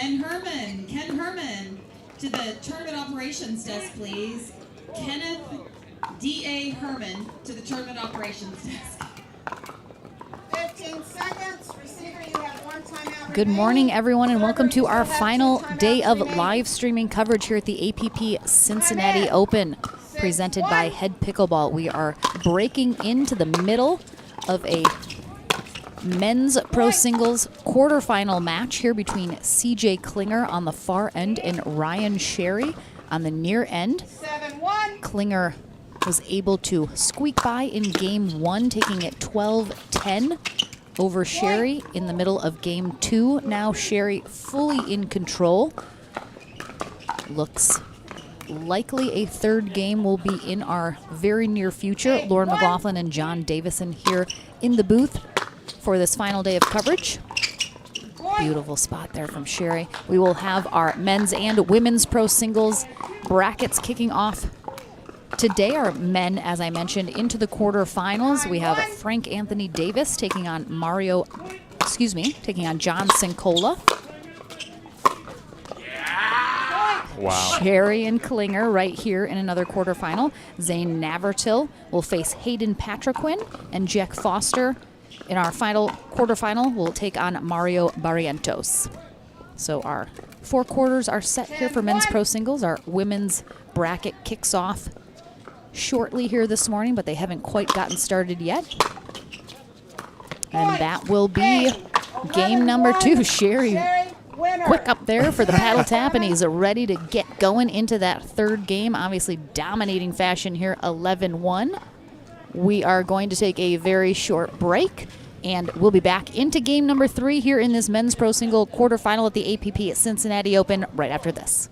Ken Herman to the tournament operations desk, please. Kenneth D.A. Herman to the tournament operations desk. 15 seconds. Receiver, you have one timeout. Good morning, everyone, and welcome to our final day of live streaming coverage here at the APP Cincinnati Open, presented by Head Pickleball. We are breaking into the middle of a men's pro singles quarterfinal match here between CJ Klinger on the far end and Ryan Sherry on the near end. 7-1. Klinger was able to squeak by in game one, taking it 12-10 over Sherry in the middle of game two. Now Sherry fully in control. Looks likely a third game will be in our very near future. Lauren McLaughlin and John Davison here in the booth for this final day of coverage. Beautiful spot there from Sherry. We will have our men's and women's pro singles brackets kicking off today. Our men, as I mentioned, into the quarterfinals. We have Frank Anthony Davis taking on taking on John Cincola. Wow. Sherry and Klinger right here in another quarterfinal. Zayn Navartil will face Hayden Patriquin, and Jack Foster in our final quarterfinal will take on Mario Barrientos. So our four quarters are set here for men's pro singles. Our women's bracket kicks off shortly here this morning, but they haven't quite gotten started yet. And that will be game number two. Sherry quick up there for the paddle tap, and he's ready to get going into that third game. Obviously dominating fashion here, 11-1. We are going to take a very short break, and we'll be back into game number three here in this men's pro single quarterfinal at the APP Cincinnati Open right after this.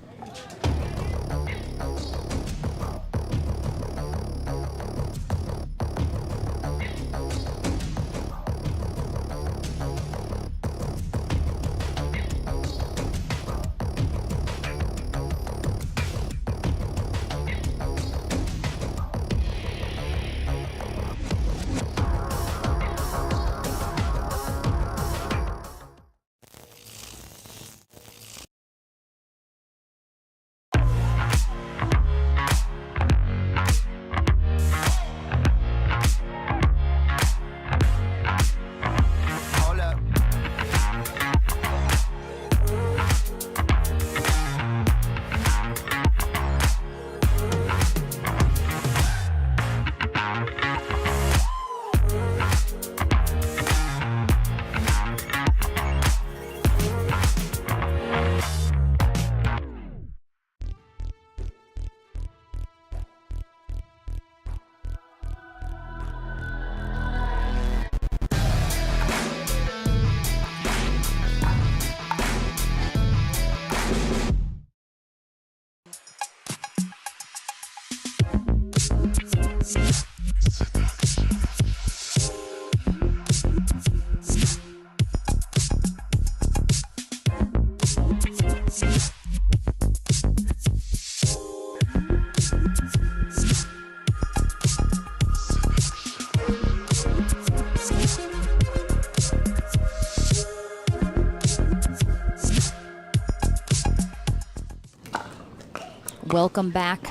Welcome back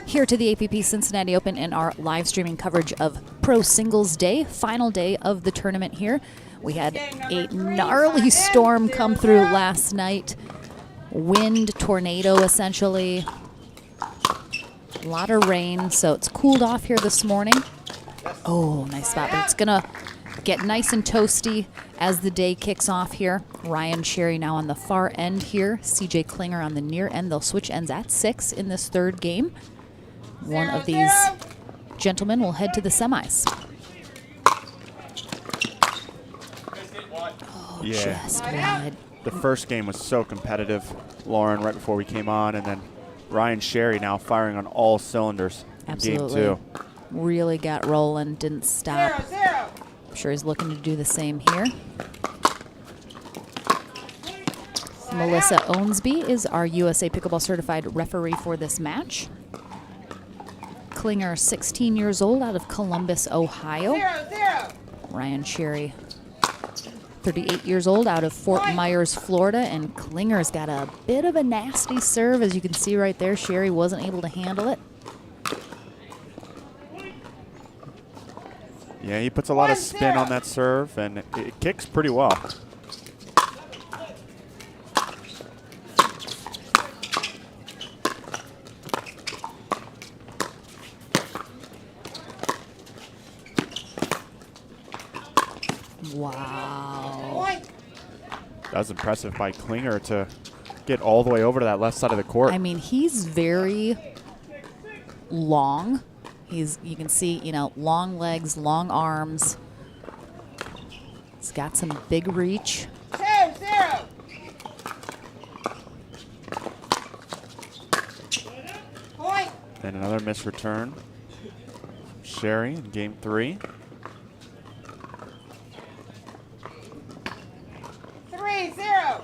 here to the APP Cincinnati Open and our live streaming coverage of Pro Singles Day, final day of the tournament here. We had a gnarly storm come through last night. Wind, tornado essentially. A lot of rain, so it's cooled off here this morning. Oh, nice spot, but it's gonna get nice and toasty as the day kicks off here. Ryan Sherry now on the far end here. CJ Klinger on the near end. They'll switch ends at 6 in this third game. One of these gentlemen will head to the semis. Oh, Yeah. just wide. The first game was so competitive, Lauren, right before we came on, and then Ryan Sherry now firing on all cylinders in Absolutely. game 2. Really got rolling, didn't stop. 0-0. I'm sure he's looking to do the same here. Melissa Owensby is our USA Pickleball Certified referee for this match. Klinger, 16 years old, out of Columbus, Ohio. 0-0. Ryan Sherry 38 years old, out of Fort Myers, Florida. And Klinger's got a bit of a nasty serve, as you can see right there. Sherry wasn't able to handle it. Yeah, he puts a lot of spin on that serve, and it kicks pretty well. Wow. That was impressive by Klinger to get all the way over to that left side of the court. I mean, he's very long. You can see, long legs, long arms. He's got some big reach. 2-0. Point. And another missed return. Sherry in game 3. 3-0.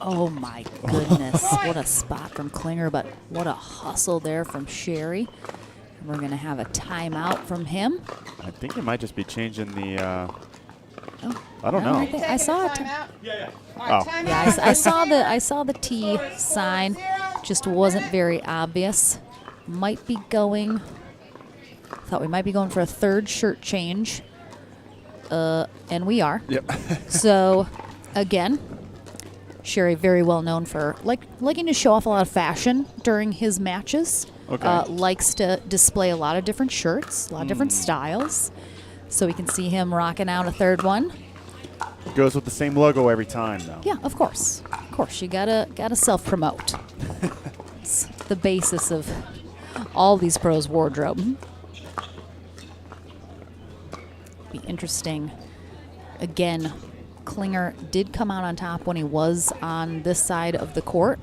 Oh my goodness, what a spot from Klinger, but what a hustle there from Sherry. And we're going to have a timeout from him. I think he might just be changing the, Oh, I don't no, know. I saw it. Timeout? Oh. Yeah, I saw the T sign, just wasn't very obvious. Might be going, thought we might be going for a third shirt change. And we are. Yep. So, again, Sherry very well known for liking to show off a lot of fashion during his matches. Okay. Likes to display a lot of different shirts, a lot of different styles. So we can see him rocking out a third one. Goes with the same logo every time, though. Yeah, of course. Of course, you gotta self-promote. It's the basis of all these pros' wardrobe. Be interesting. Again, Klinger did come out on top when he was on this side of the court.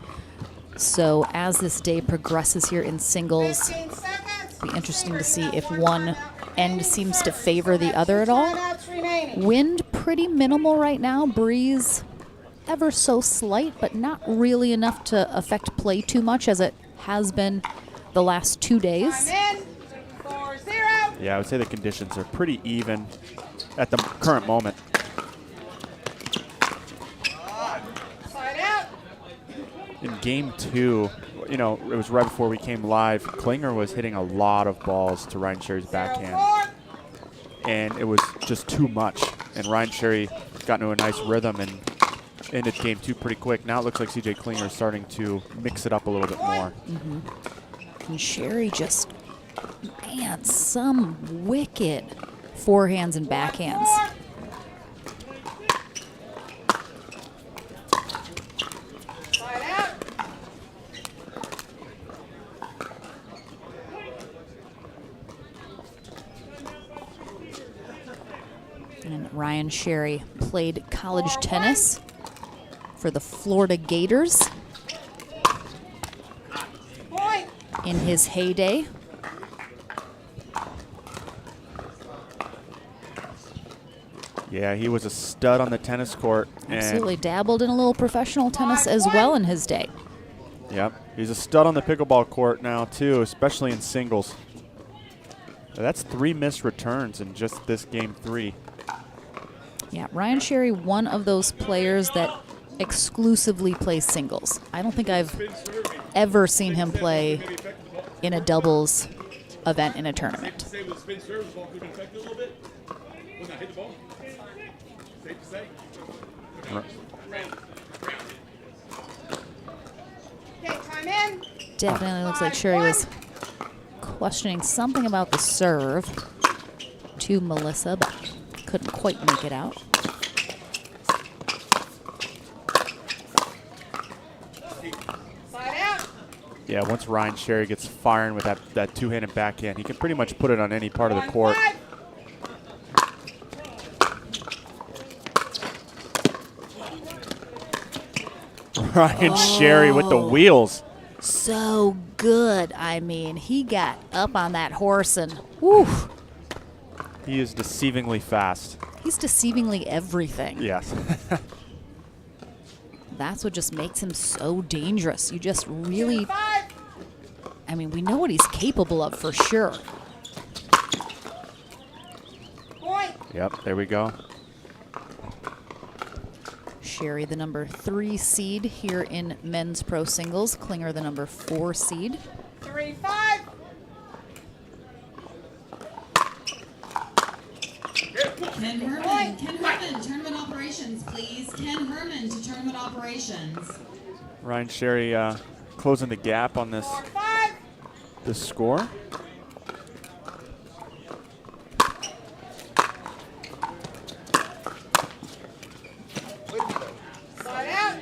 So as this day progresses here in singles, 15 seconds. be interesting to see if one end seems to favor the other at all. Timeouts remaining. Wind pretty minimal right now. Breeze ever so slight, but not really enough to affect play too much as it has been the last 2 days. Time in. 4-0. Yeah, I would say the conditions are pretty even at the current moment. Slide out. In game 2, it was right before we came live. Klinger was hitting a lot of balls to Ryan Sherry's backhand, 0-4. and it was just too much. And Ryan Sherry got into a nice rhythm and ended game 2 pretty quick. Now it looks like CJ Klinger is starting to mix it up a little bit more. And Sherry just, man, some wicked forehands and backhands. Slide out. And Ryan Sherry played college tennis for the Florida Gators Point. in his heyday. Yeah, he was a stud on the tennis court. Absolutely dabbled in a little professional tennis as well in his day. Yep, he's a stud on the pickleball court now too, especially in singles. That's 3 missed returns in just this game 3. Yeah, Ryan Sherry, one of those players that exclusively plays singles. I don't think I've ever seen him play in a doubles event in a tournament. Okay, time in. Definitely looks like Sherry was questioning something about the serve to Melissa, but couldn't quite make it out. Slide out. Yeah, once Ryan Sherry gets firing with that two-handed backhand, he can pretty much put it on any part of the court. 1-5. Ryan Sherry with the wheels. So good. I mean, he got up on that horse and whew, He is deceivingly fast. he's deceivingly everything. Yes. That's what just makes him so dangerous. You just really 5. I mean, we know what he's capable of for sure. Point. Yep, there we go. Sherry, the number 3 seed here in men's pro singles. Klinger, the number 4 seed. 3-5. Ken Herman, tournament operations, please. Ken Herman to tournament operations. Ryan Sherry closing the gap on this 4-5. score. Side out.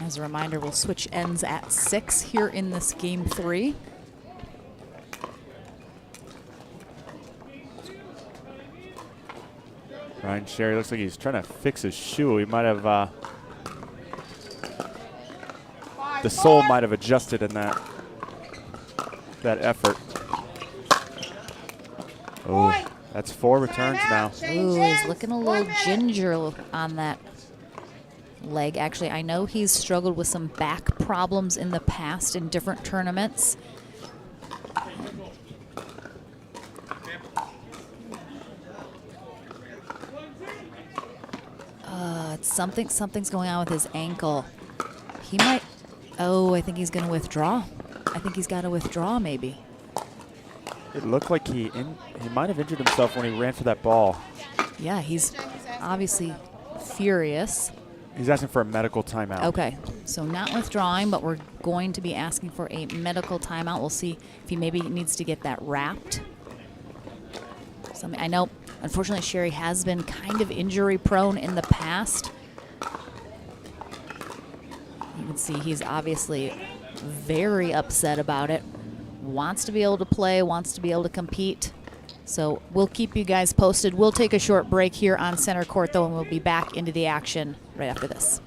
As a reminder, we'll switch ends at 6 here in this game 3. Ryan Sherry looks like he's trying to fix his shoe. He might have, the sole might have adjusted in that effort. Oh, that's 4 returns now. Ooh, he's looking a little ginger on that leg. Actually, I know he's struggled with some back problems in the past in different tournaments. Something's going on with his ankle. He might, I think he's going to withdraw. I think he's got to withdraw maybe. It looked like he might have injured himself when he ran for that ball. Yeah, he's obviously furious. He's asking for a medical timeout. Okay, so not withdrawing, but we're going to be asking for a medical timeout. We'll see if he maybe needs to get that wrapped. I know, unfortunately, Sherry has been kind of injury prone in the past. You can see he's obviously very upset about it. Wants to be able to play, wants to be able to compete. So we'll keep you guys posted. We'll take a short break here on center court, though, and we'll be back into the action right after this.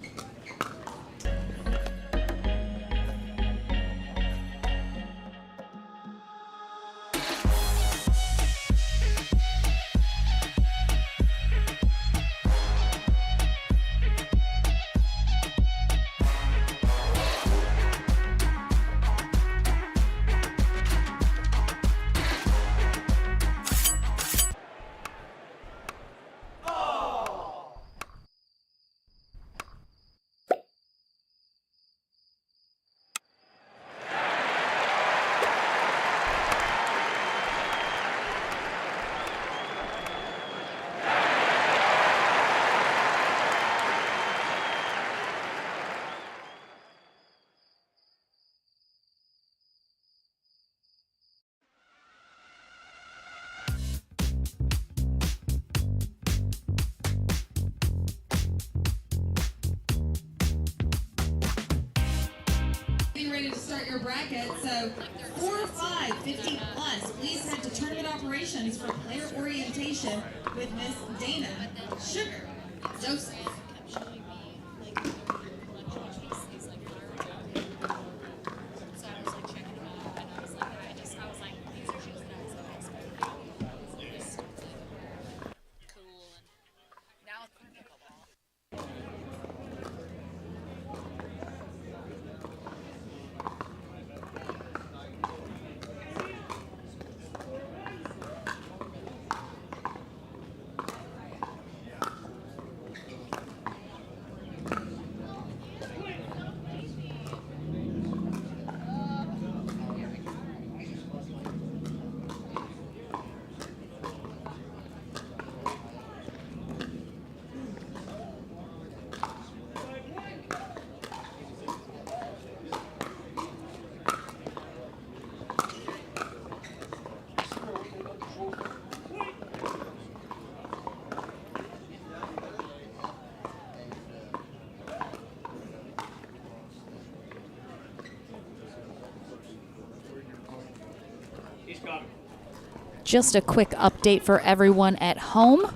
Ready to start your bracket, so 4, 5, 50 plus, please head to tournament operations for player orientation with Miss Dana Sugar Joseph. Just a quick update for everyone at home.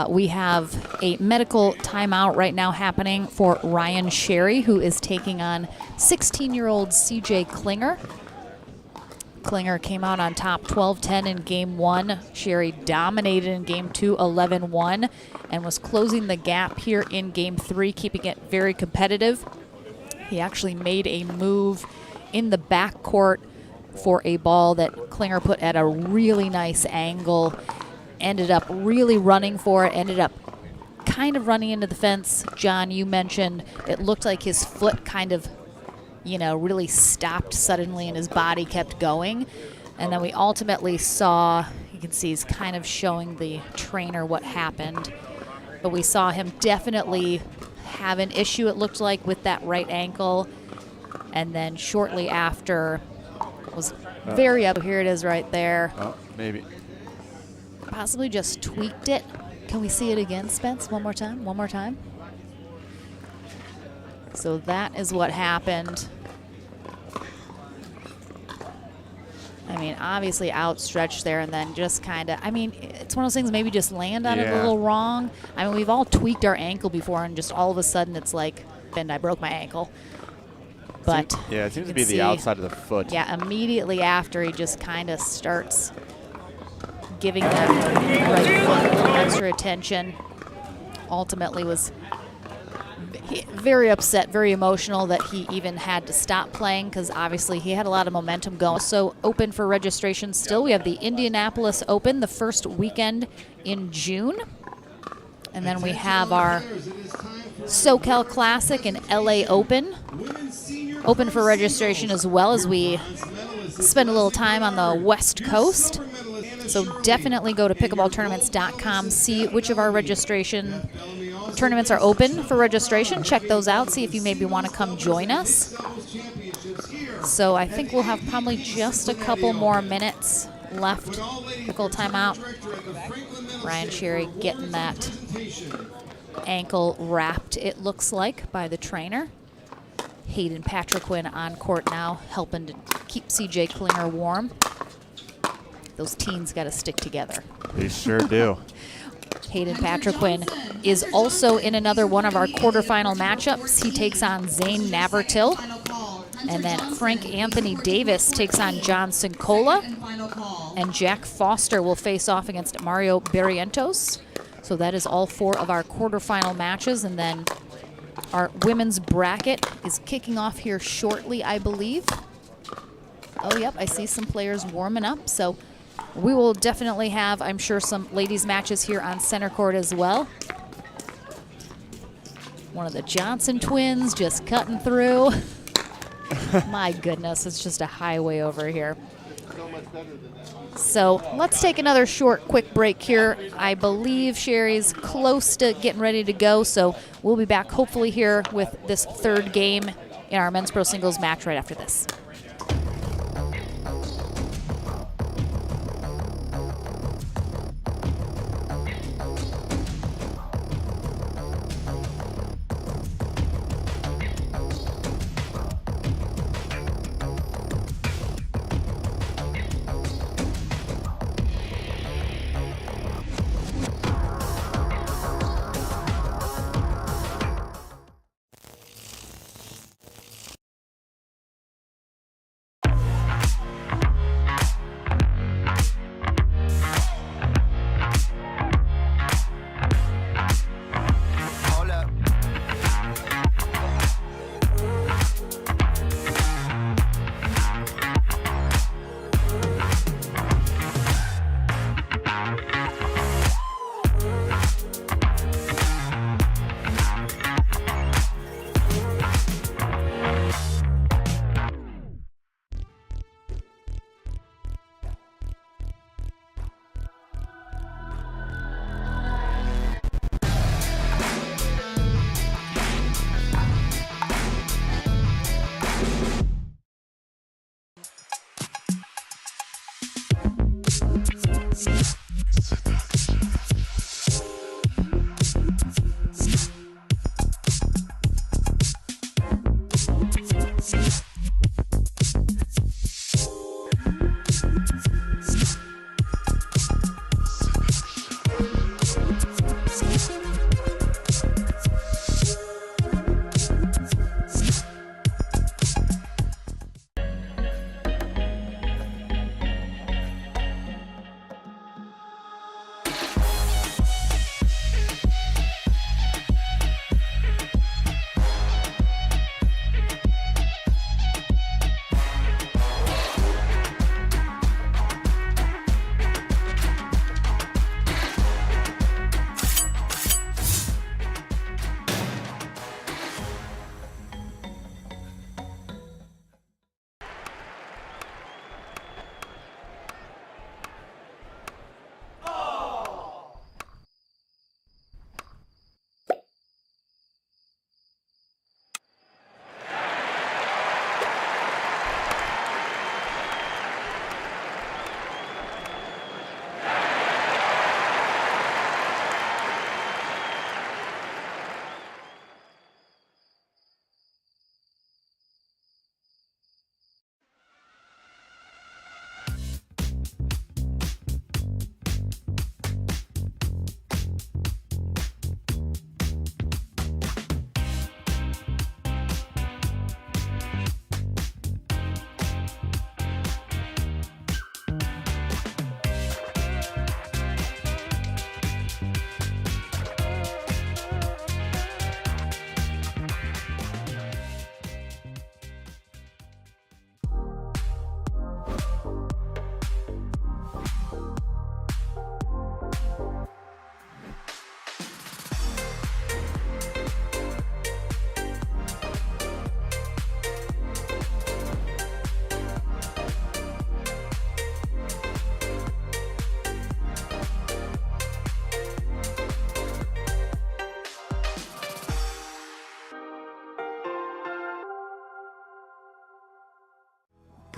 We have a medical timeout right now happening for Ryan Sherry, who is taking on 16-year-old CJ Klinger. Klinger came out on top 12-10 in game 1. Sherry dominated in game 2, 11-1, and was closing the gap here in game 3, keeping it very competitive. He actually made a move in the backcourt for a ball that Klinger put at a really nice angle. Ended up really running for it, ended up kind of running into the fence. John, you mentioned it looked like his foot kind of, really stopped suddenly and his body kept going. And then we ultimately saw, you can see he's kind of showing the trainer what happened. But we saw him definitely have an issue, it looked like, with that right ankle. And then shortly after was very up. Here it is right there. Oh, maybe. Possibly just tweaked it. Can we see it again, Spence? One more time? One more time? So that is what happened. I mean, obviously outstretched there and then just kind of, it's one of those things, maybe just land on it a little wrong. I mean, we've all tweaked our ankle before and just all of a sudden it's like, Ben, I broke my ankle. But yeah, it seems to be the outside of the foot. Yeah, immediately after he just kind of starts giving that right foot a little extra attention. Ultimately was very upset, very emotional that he even had to stop playing because obviously he had a lot of momentum going. So open for registration still. We have the Indianapolis Open the first weekend in June. And then we have our SoCal Classic and LA Open. Open for registration as well as we spend a little time on the West Coast. So definitely go to pickleballtournaments.com, see which of our registration tournaments are open for registration. Check those out, see if you maybe want to come join us. So I think we'll have probably just a couple more minutes left. Pickle timeout. Ryan Sherry getting that ankle wrapped, it looks like, by the trainer. Hayden Patriquin on court now, helping to keep CJ Klinger warm. Those teens got to stick together. They sure do. Hayden Patriquin is also in another one of our quarterfinal matchups. He takes on Zayn Navertill. And then Frank Anthony Davis takes on John Cincola. And Jack Foster will face off against Mario Barrientos. So that is all 4 of our quarterfinal matches. And then our women's bracket is kicking off here shortly, I believe. Oh, yep, I see some players warming up. So we will definitely have, I'm sure, some ladies' matches here on center court as well. One of the Johnson twins just cutting through. My goodness, it's just a highway over here. So let's take another short, quick break here. I believe Sherry's close to getting ready to go, so we'll be back hopefully here with this third game in our men's pro singles match right after this.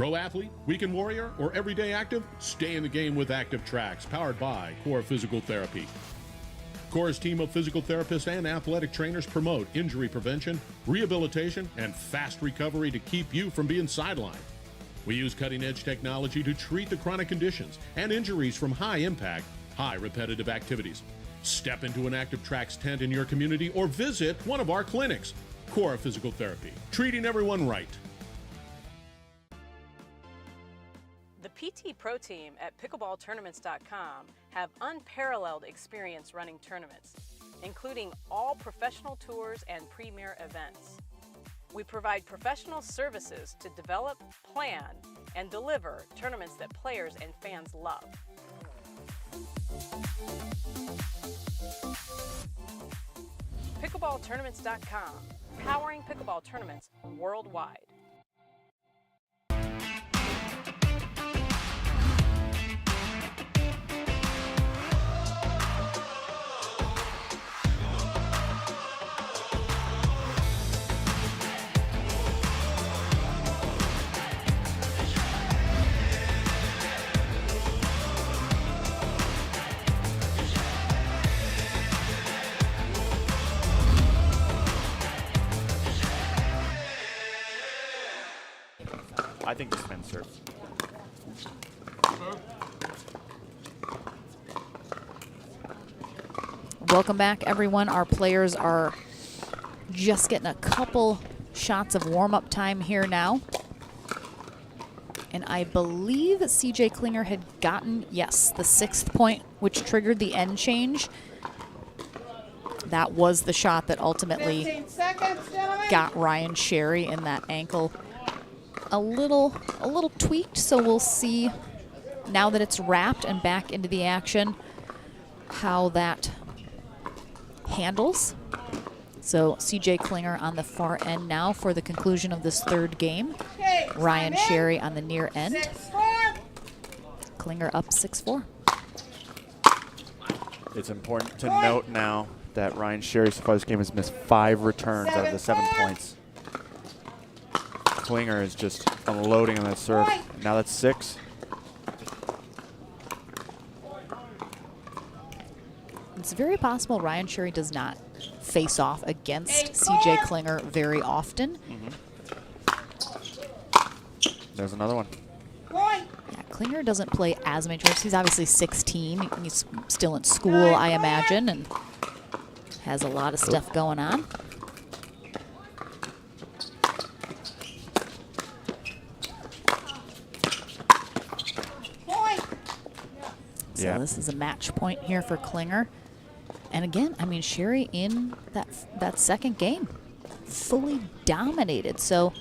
Pro athlete, weekend warrior, or everyday active? Stay in the game with Active Tracks, powered by Core Physical Therapy. Core's team of physical therapists and athletic trainers promote injury prevention, rehabilitation, and fast recovery to keep you from being sidelined. We use cutting-edge technology to treat the chronic conditions and injuries from high-impact, high repetitive activities. Step into an Active Tracks tent in your community or visit one of our clinics. Core Physical Therapy, treating everyone right. The PT Pro Team at pickleballtournaments.com have unparalleled experience running tournaments, including all professional tours and premier events. We provide professional services to develop, plan, and deliver tournaments that players and fans love. Pickleballtournaments.com, powering pickleball tournaments worldwide. I think this men's serve. Welcome back, everyone. Our players are just getting a couple shots of warm-up time here now. And I believe CJ Klinger had gotten, yes, the 6th point, which triggered the end change. That was the shot that ultimately 15 seconds, gentlemen. got Ryan Sherry in that ankle a little tweaked, so we'll see now that it's wrapped and back into the action how that handles. So CJ Klinger on the far end now for the conclusion of this 3rd game. Okay, Ryan time in. Sherry on the near end. 6-4. Klinger up 6-4. It's important to note now that Ryan Sherry so far this game has missed 5 returns out of the 7 points. Klinger is just unloading on that serve. Now that's 6. It's very possible Ryan Sherry does not face off against CJ Klinger very often. There's another one. Yeah, Klinger doesn't play as many tournaments. He's obviously 16. He's still in school, I imagine, and has a lot of stuff going on. So this is a match point here for Klinger. And again, I mean, Sherry in that 2nd game fully dominated. So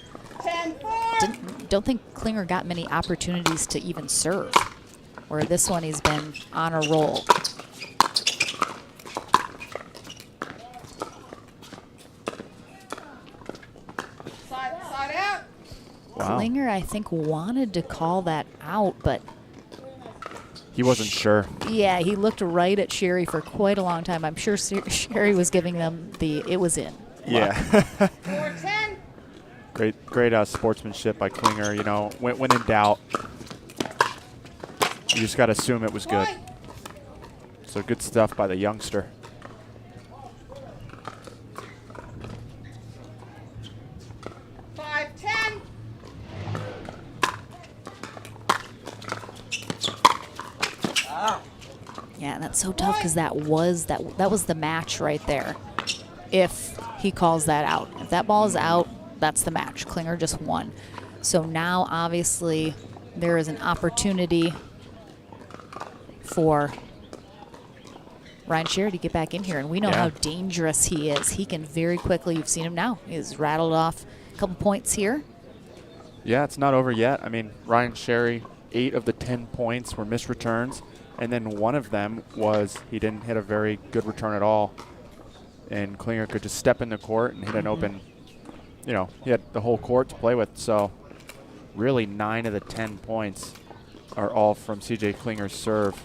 don't think Klinger got many opportunities to even serve, where this one he's been on a roll. Side out. Wow. Klinger, I think, wanted to call that out, but He wasn't sure. yeah, he looked right at Sherry for quite a long time. I'm sure Sherry was giving them the "it was in." Yeah. 4-10. Great sportsmanship by Klinger. You know, when in doubt, you just got to assume it was good. So good stuff by the youngster. Yeah, and that's so tough because that was the match right there. If he calls that out, if that ball is out, that's the match. Klinger just won. So now obviously there is an opportunity for Ryan Sherry to get back in here, and we know how dangerous he is. He can very quickly. You've seen him now. He's rattled off a couple points here. Yeah, it's not over yet. I mean, Ryan Sherry, 8 of the 10 points were missed returns. And then one of them was he didn't hit a very good return at all. And Klinger could just step in the court and hit an open, you know, he had the whole court to play with. So really 9 of the 10 points are all from CJ Klinger's serve.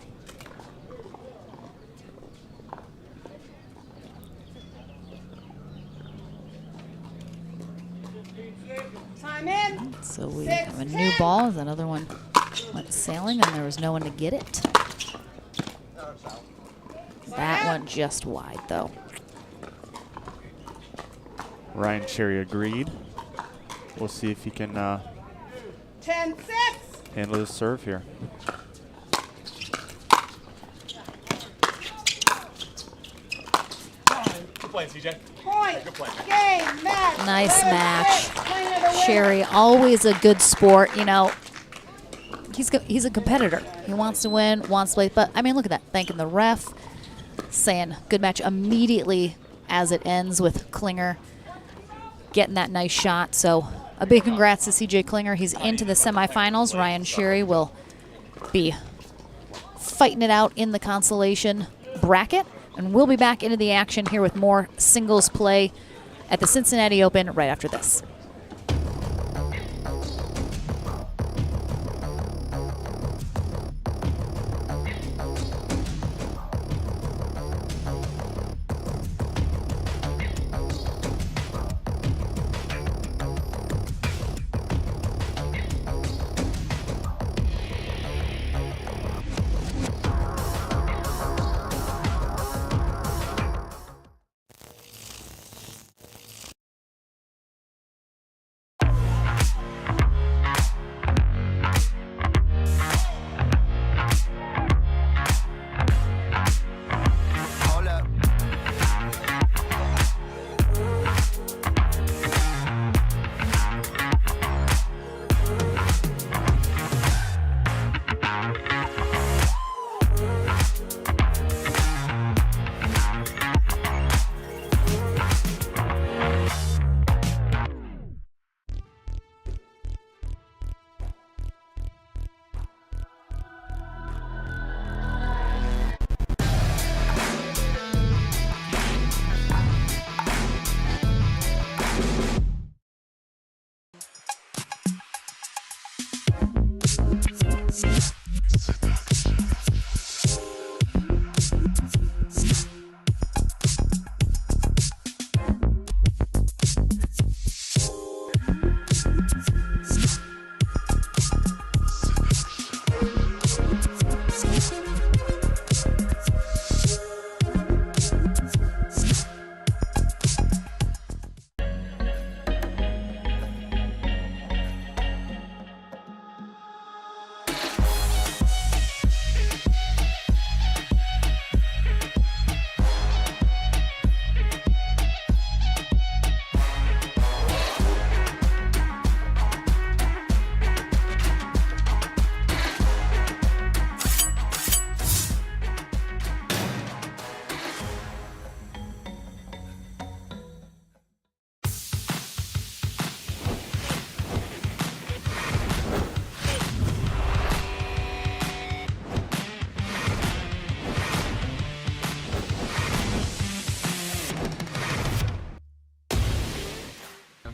Time in. So we have a new ball as another one went sailing, and there was no one to get it. That one just wide, though. Ryan Cherry agreed. We'll see if he can 10-6. handle his serve here. Good play, CJ. Point. Good play. Game. Match. Nice 11-6. match. Klinger the winner. Sherry, always a good sport. You know, he's a competitor. He wants to win, wants to play. But, I mean, look at that. Thanking the ref, saying good match immediately as it ends with Klinger getting that nice shot. So a big congrats to CJ Klinger. He's into the semifinals. Ryan Sherry will be fighting it out in the consolation bracket. And we'll be back into the action here with more singles play at the Cincinnati Open right after this.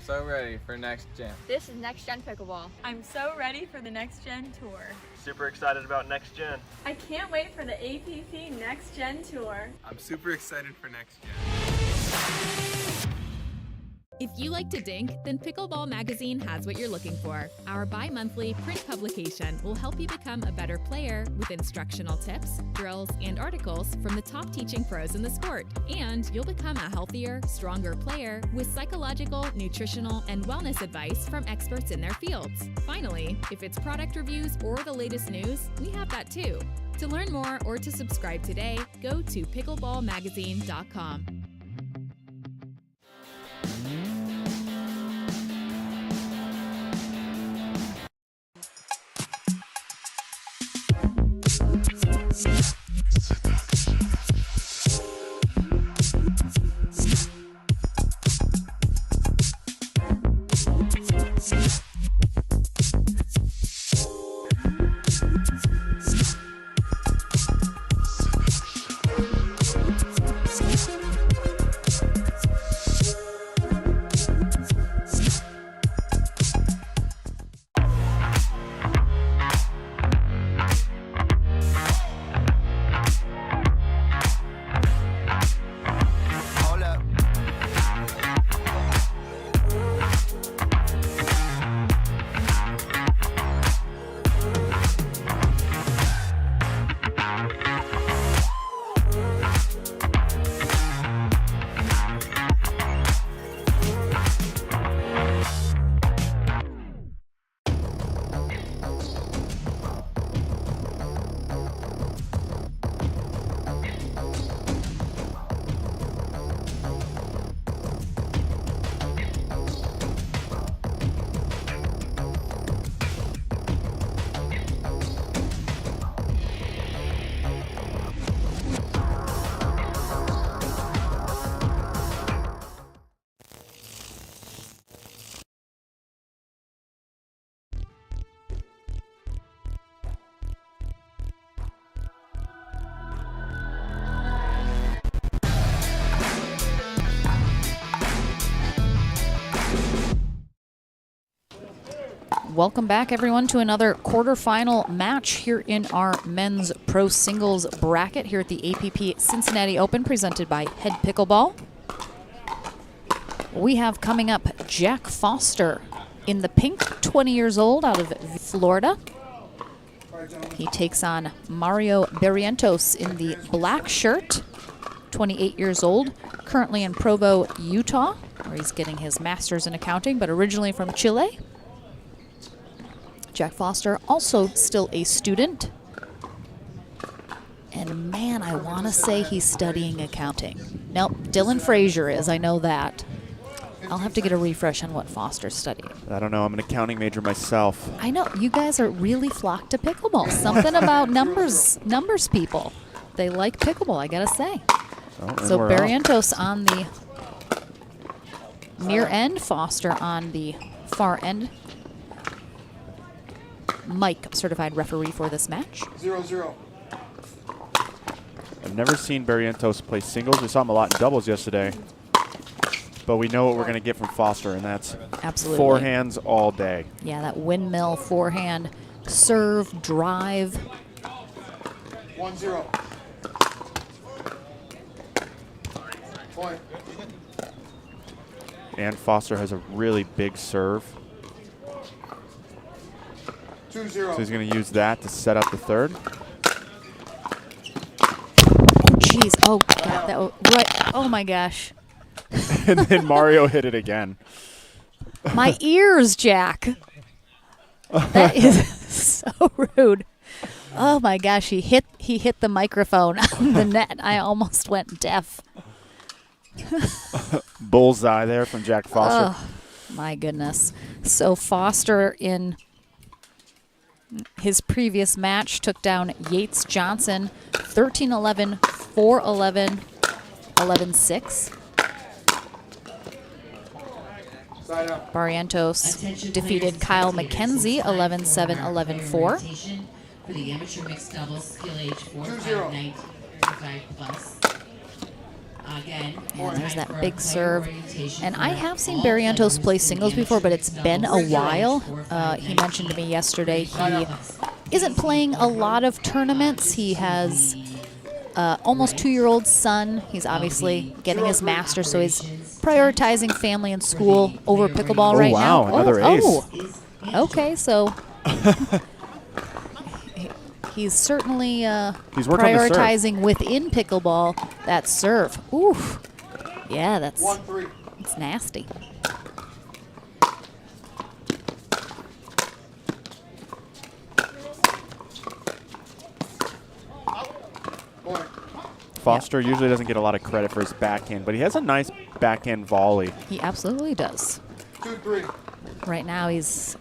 So ready for next gen. This is Next Gen Pickleball. I'm so ready for the Next Gen Tour. Super excited about next gen. I can't wait for the APP Next Gen Tour. I'm super excited for next gen. If you like to dink, then Pickleball Magazine has what you're looking for. Our bi-monthly print publication will help you become a better player with instructional tips, drills, and articles from the top teaching pros in the sport. And you'll become a healthier, stronger player with psychological, nutritional, and wellness advice from experts in their fields. Finally, if it's product reviews or the latest news, we have that too. To learn more or to subscribe today, go to pickleballmagazine.com. welcome back everyone to another quarterfinal match here in our men's pro singles bracket here at the APP Cincinnati Open presented by Head Pickleball. We have coming up Jack Foster in the pink, 20 years old, out of Florida. He takes on Mario Barrientos in the black shirt, 28 years old, currently in Provo, Utah, where he's getting his master's in accounting, but originally from Chile. Jack Foster, also still a student. And man, I want to say he's studying accounting. Nope, Dylan Frazier is, I know that. I'll have to get a refresh on what Foster's studying. I don't know. I'm an accounting major myself. I know. You guys are really flocked to pickleball. Something about numbers people. They like pickleball, I got to say. Oh, so Barrientos on the near end, Foster on the far end. Mike, certified referee for this match. 0-0. I've never seen Barrientos play singles. We saw him a lot in doubles yesterday. But we know what we're going to get from Foster, and that's absolutely forehands all day. Yeah, that windmill forehand, serve, drive. 1-0. Point. And Foster has a really big serve. 2-0. So he's going to use that to set up the third. Oh, jeez. Oh, God. That was right. Oh, my gosh. And then Mario hit it again. My ears, Jack. That is so rude. Oh my gosh, he hit the microphone on the net. I almost went deaf. Bullseye there from Jack Foster. Oh, my goodness. So Foster in his previous match took down Yates Johnson 13-11, 4-11, 11-6. Barrientos defeated Kyle McKenzie 11-7, 11-4. For the amateur mixed doubles, skill age 4, 5, 19, 35 plus. Again, and there's that big serve. And I have seen Barrientos play singles before, but it's been a while. He mentioned to me yesterday he isn't playing a lot of tournaments. He has almost 2-year-old son. He's obviously getting his master's, so he's prioritizing family and school over pickleball right now. Wow, another ace. Oh, okay, so he's certainly prioritizing within pickleball that serve. Oof. Yeah, that's it's nasty. Foster usually doesn't get a lot of credit for his backhand, but he has a nice backhand volley. He absolutely does. 2-3. Right now he's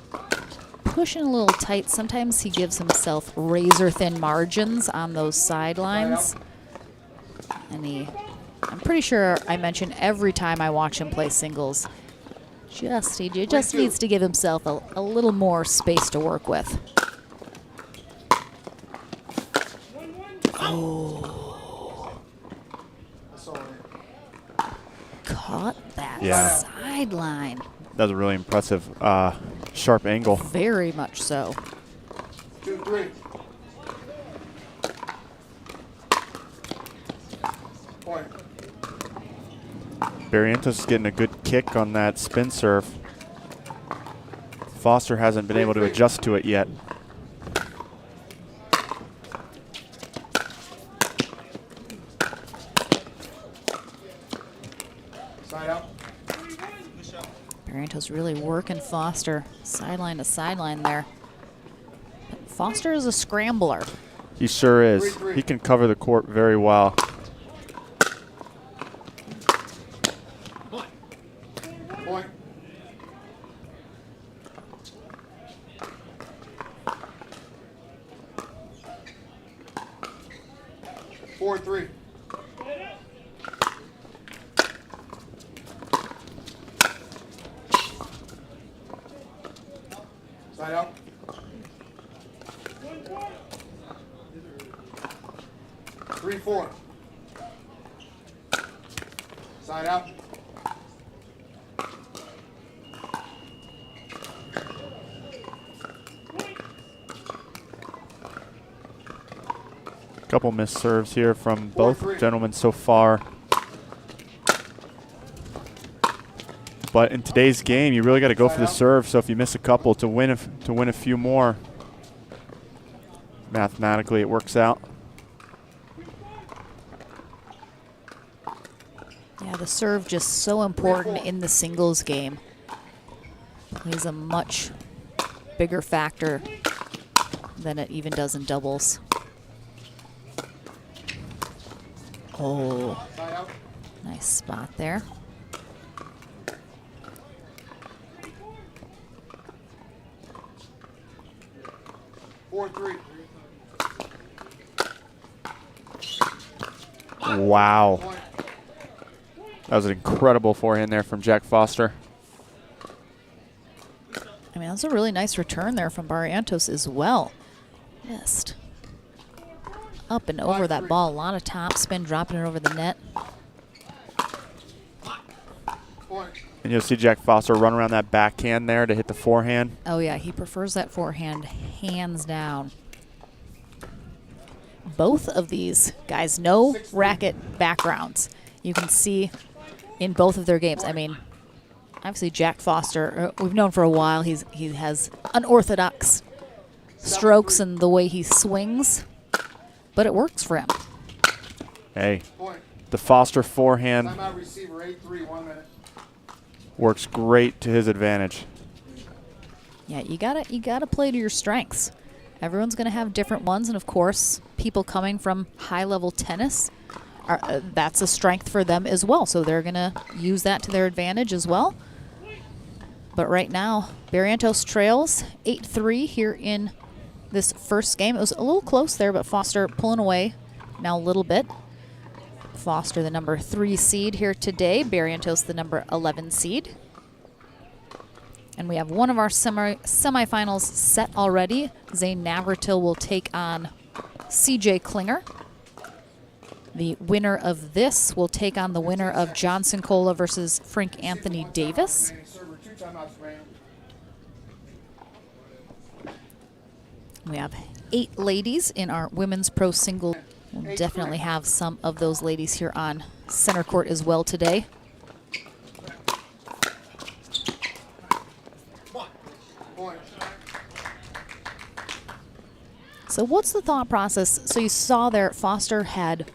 pushing a little tight. Sometimes he gives himself razor-thin margins on those sidelines. And I'm pretty sure I mention every time I watch him play singles, he just needs to give himself a little more space to work with. Oh. Caught that sideline. That was a really impressive sharp angle. Very much so. 2-3. Point. Barrientos is getting a good kick on that spin serve. Foster hasn't been able to adjust to it yet. Barrientos really working Foster sideline to sideline there. But Foster is a scrambler. He sure is. He can cover the court very well. Point. Four, 3. Side out. 3-4. Side out. 4-3. Couple missed serves here from both gentlemen so far. But in today's game, you really got to go for the serve. So if you miss a couple to win a few more, mathematically it works out. Yeah, the serve just so important in the singles game. Plays a much bigger factor than it even does in doubles. Oh, nice spot there. Wow. That was an incredible forehand there from Jack Foster. I mean, that was a really nice return there from Barrientos as well. Just up and over that ball. A lot of top spin, dropping it over the net. And you'll see Jack Foster run around that backhand there to hit the forehand. Oh, yeah, he prefers that forehand hands down. Both of these guys, no racket backgrounds. You can see in both of their games. I mean, obviously Jack Foster, we've known for a while he has unorthodox strokes and the way he swings, but it works for him. Hey, the Foster forehand works great to his advantage. Yeah, you gotta play to your strengths. Everyone's gonna have different ones, and of course, people coming from high-level tennis, that's a strength for them as well. So they're gonna use that to their advantage as well. But right now, Barrientos trails 8-3 here in this first game. It was a little close there, but Foster pulling away now a little bit. Foster, the number 3 seed here today. Barrientos, the number 11 seed. And we have one of our semifinals set already. Zayn Navratil will take on CJ Klinger. The winner of this will take on the winner of John Cincola versus Frank Anthony Davis. We have 8 ladies in our women's pro single. We'll definitely have some of those ladies here on center court as well today. So what's the thought process? So you saw there Foster had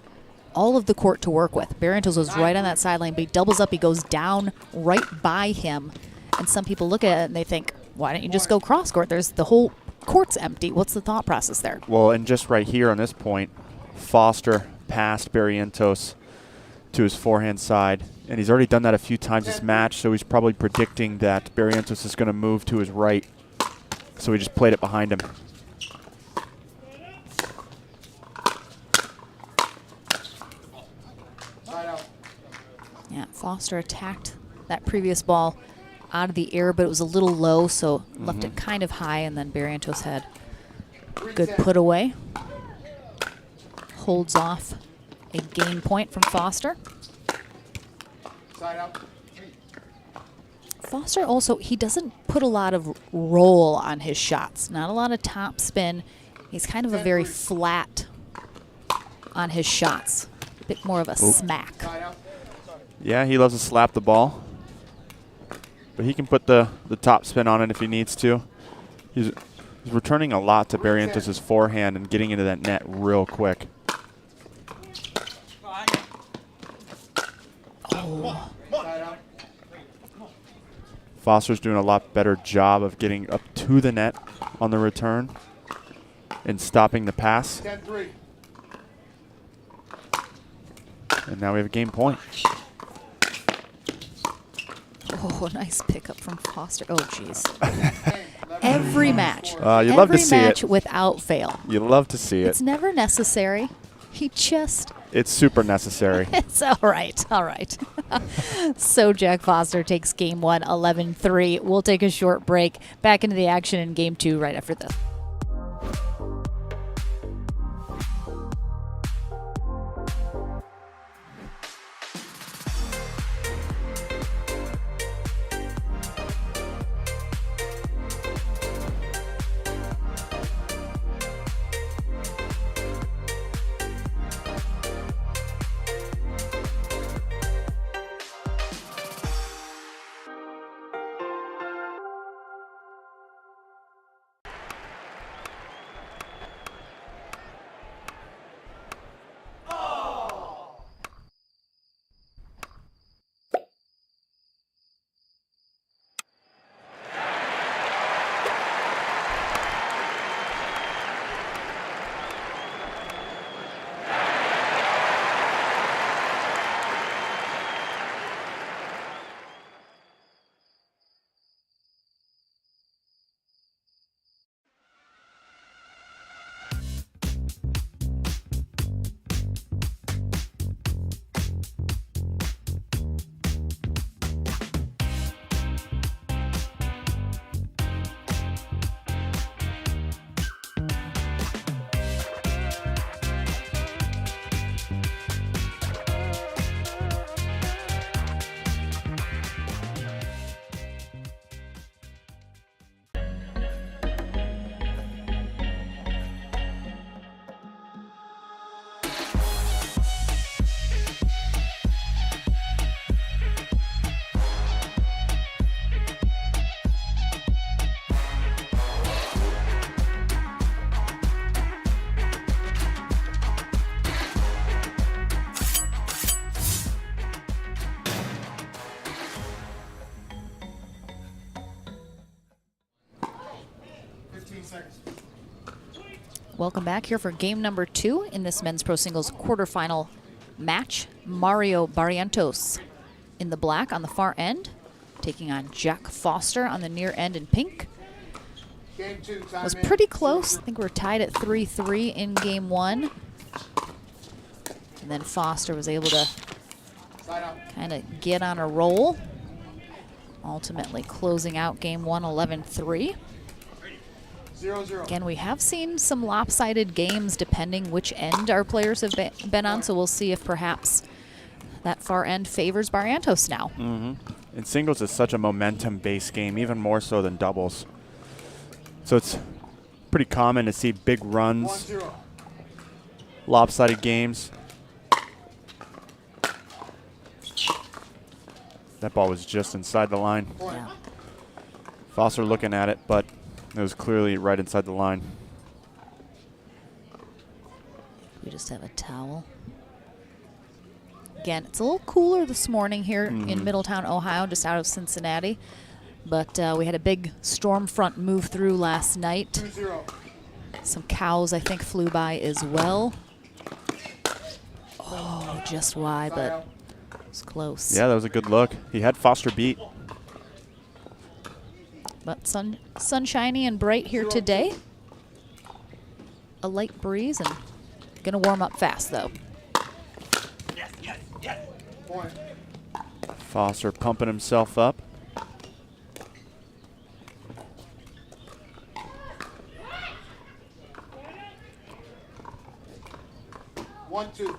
all of the court to work with. Barrientos was right on that sideline, but he doubles up, he goes down right by him. And some people look at it and they think, why don't you just go cross court? There's the whole court's empty. What's the thought process there? Well, and just right here on this point, Foster passed Barrientos to his forehand side, and he's already done that a few times this match, so he's probably predicting that Barrientos is going to move to his right, so he just played it behind him. Yeah, Foster attacked that previous ball out of the air, but it was a little low, so left it kind of high, and then Barrientos had good put away. Holds off a game point from Foster. Foster also, he doesn't put a lot of roll on his shots, not a lot of top spin. He's kind of a very flat on his shots, a bit more of a smack. Yeah, he loves to slap the ball, but he can put the top spin on it if he needs to. He's returning a lot to Barrientos' forehand and getting into that net real quick. Oh. Foster's doing a lot better job of getting up to the net on the return and stopping the pass. 10-3. And now we have a game point. Oh, nice pickup from Foster. Oh, jeez. Every match. You love to see it. Every match without fail. You love to see it. It's never necessary. He just... It's super necessary. It's all right. All right. So Jack Foster takes game 1, 11-3. We'll take a short break. Back into the action in game 2 right after this. seconds. Welcome back here for game number 2 in this men's pro singles quarterfinal match. Mario Barrientos in the black on the far end, taking on Jack Foster on the near end in pink. Game 2, time Was in. pretty close. I think we're tied at 3-3 in game 1. And then Foster was able to Side out. kind of get on a roll, ultimately closing out game 1 11-3. 0-0. Again, we have seen some lopsided games depending which end our players have been on, so we'll see if perhaps that far end favors Barrientos now. And singles is such a momentum-based game, even more so than doubles. So it's pretty common to see big runs, 1-0. lopsided games. That ball was just inside the line. Point. Yeah. Foster looking at it, but it was clearly right inside the line. We just have a towel. Again, it's a little cooler this morning here in Middletown, Ohio, just out of Cincinnati. But we had a big storm front move through last night. 2-0. Some cows, I think, flew by as well. Oh, just wide, Side but out. it was close. Yeah, that was a good look. He had Foster beat. But sunshiny and bright here today. A light breeze and gonna warm up fast though. Point. Foster pumping himself up. One, two.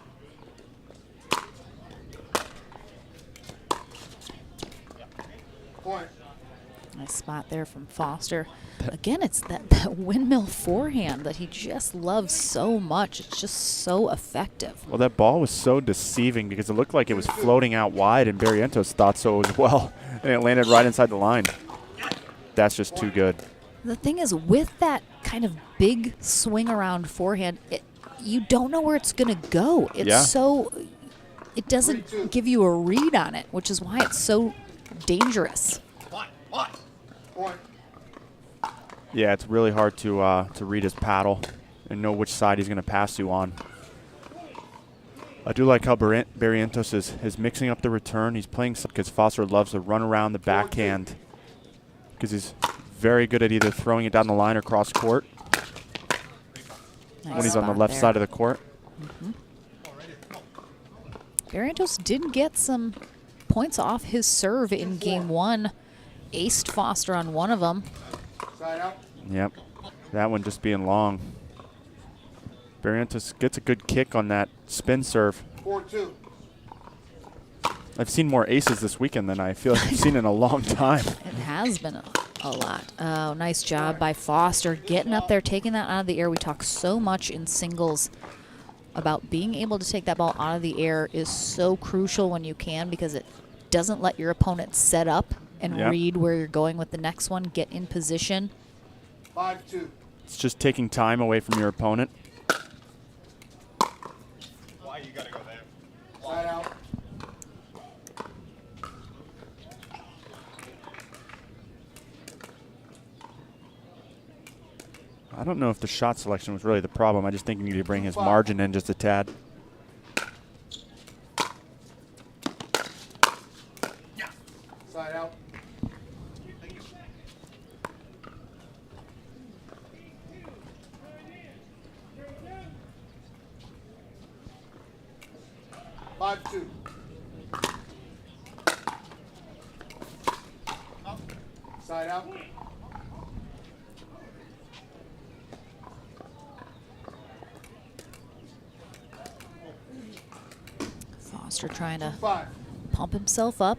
Point. Nice spot there from Foster. Again, it's that windmill forehand that he just loves so much. It's just so effective. Well, that ball was so deceiving because it looked like it was floating out wide, and Barrientos thought so as well, and it landed right inside the line. That's just too good. The thing is, with that kind of big swing around forehand, you don't know where it's going to go. It's it doesn't give you a read on it, which is why it's so dangerous. Point. Yeah, it's really hard to read his paddle and know which side he's going to pass you on. I do like how Barrientos is mixing up the return. He's playing because Foster loves to run around the backhand because he's very good at either throwing it down the line or cross court when he's on the left side of the court. Barrientos did get some points off his serve in game 1. Aced Foster on one of them. Side out. Yep, that one just being long. Barrientos gets a good kick on that spin serve. 4-2. I've seen more aces this weekend than I feel like I've seen in a long time. It has been a lot. Oh, nice job by Foster getting up there, taking that out of the air. We talk so much in singles about being able to take that ball out of the air is so crucial when you can, because it doesn't let your opponent set up and read where you're going with the next one, get in position. 5-2. It's just taking time away from your opponent. Why you gotta go there? Side out. I don't know if the shot selection was really the problem. I just think you need to bring his margin in just a tad. Side out. Five, 2. Side out. Foster trying to 5. pump himself up.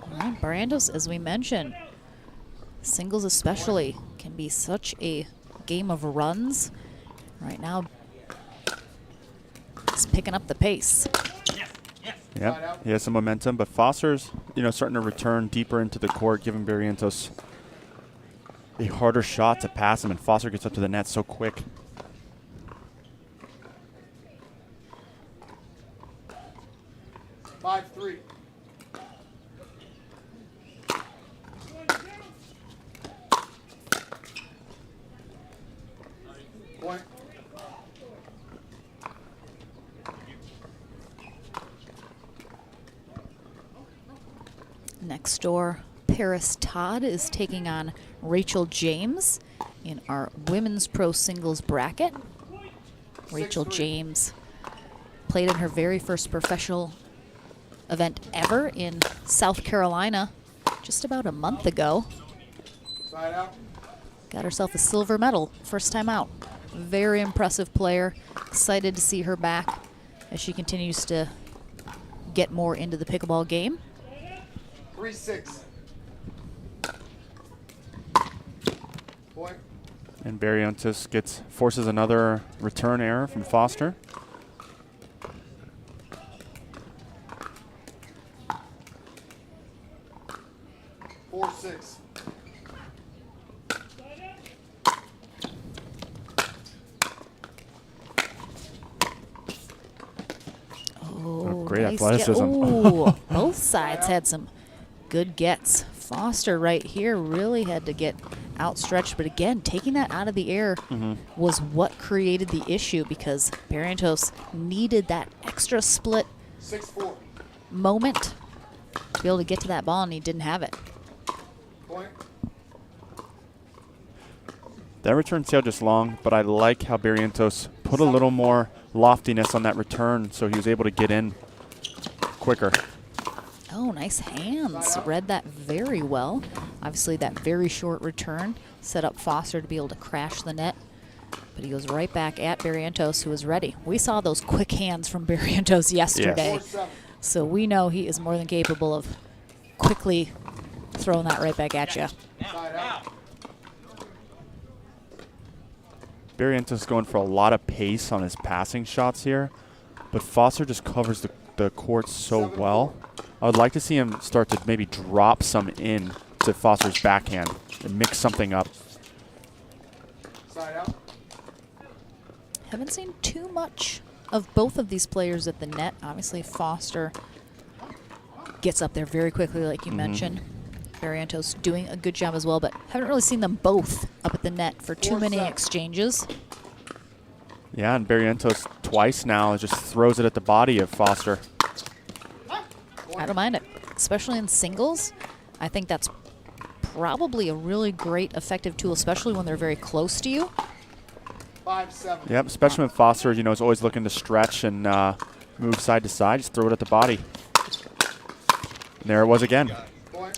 All right, Barrientos, as we mentioned, singles especially can be such a game of runs. Right now, he's picking up the pace. Yeah, he has some momentum, but Foster's, starting to return deeper into the court, giving Barrientos a harder shot to pass him, and Foster gets up to the net so quick. Next door, Paris Todd is taking on Rachel James in our women's pro singles bracket. Rachel James played in her very first professional event ever in South Carolina just about a month ago. Side out. Got herself a silver medal, first time out. Very impressive player. Excited to see her back as she continues to get more into the pickleball game. 3-6. Point. And Barrientos forces another return error from Foster. Four, 6. Oh, great nice athleticism. Oh, both sides had some good gets. Foster right here really had to get outstretched, but again, taking that out of the air was what created the issue because Barrientos needed that extra split 6-4. moment to be able to get to that ball, and he didn't have it. Point. That return sailed just long, but I like how Barrientos put a little more loftiness on that return so he was able to get in quicker. Oh, nice hands. Read that very well. Obviously, that very short return set up Foster to be able to crash the net. But he goes right back at Barrientos, who was ready. We saw those quick hands from Barrientos yesterday. Yes. So we know he is more than capable of quickly throwing that right back at you. Side out. Barrientos going for a lot of pace on his passing shots here, but Foster just covers the court so well. I would like to see him start to maybe drop some in to Foster's backhand and mix something up. Side out. Haven't seen too much of both of these players at the net. Obviously, Foster gets up there very quickly, like you mentioned. Barrientos doing a good job as well, but haven't really seen them both up at the net for too many exchanges. Yeah, and Barrientos twice now just throws it at the body of Foster. I don't mind it, especially in singles. I think that's probably a really great, effective tool, especially when they're very close to you. 5-7. Yep, especially when Foster, you know, is always looking to stretch and move side to side. Just throw it at the body. And there it was again.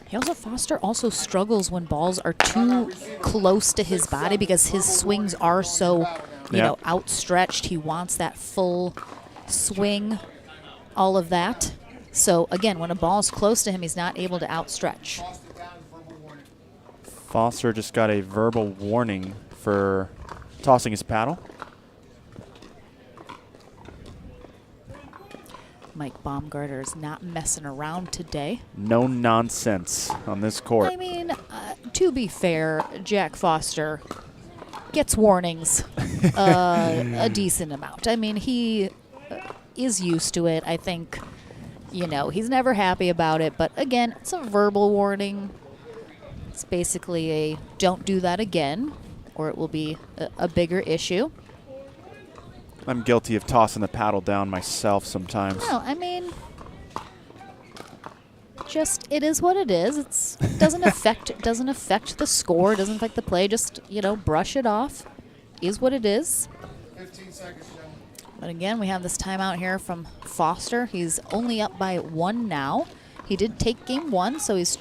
He also, Foster also struggles when balls are too close to his body because his swings are so, you know, outstretched. He wants that full swing, all of that. So again, when a ball is close to him, he's not able to outstretch. Foster just got a verbal warning for tossing his paddle. Mike Baumgartner is not messing around today. No nonsense on this court. I mean, to be fair, Jack Foster gets warnings a decent amount. I mean, he is used to it. I think, you know, he's never happy about it. But again, it's a verbal warning. It's basically a don't do that again, or it will be a bigger issue. I'm guilty of tossing the paddle down myself sometimes. No, I mean, just it is what it is. It doesn't affect the score. It doesn't affect the play. Just, you know, brush it off. Is what it is. 15 seconds, gentlemen. But again, we have this timeout here from Foster. He's only up by 1 now. He did take game 1, so he's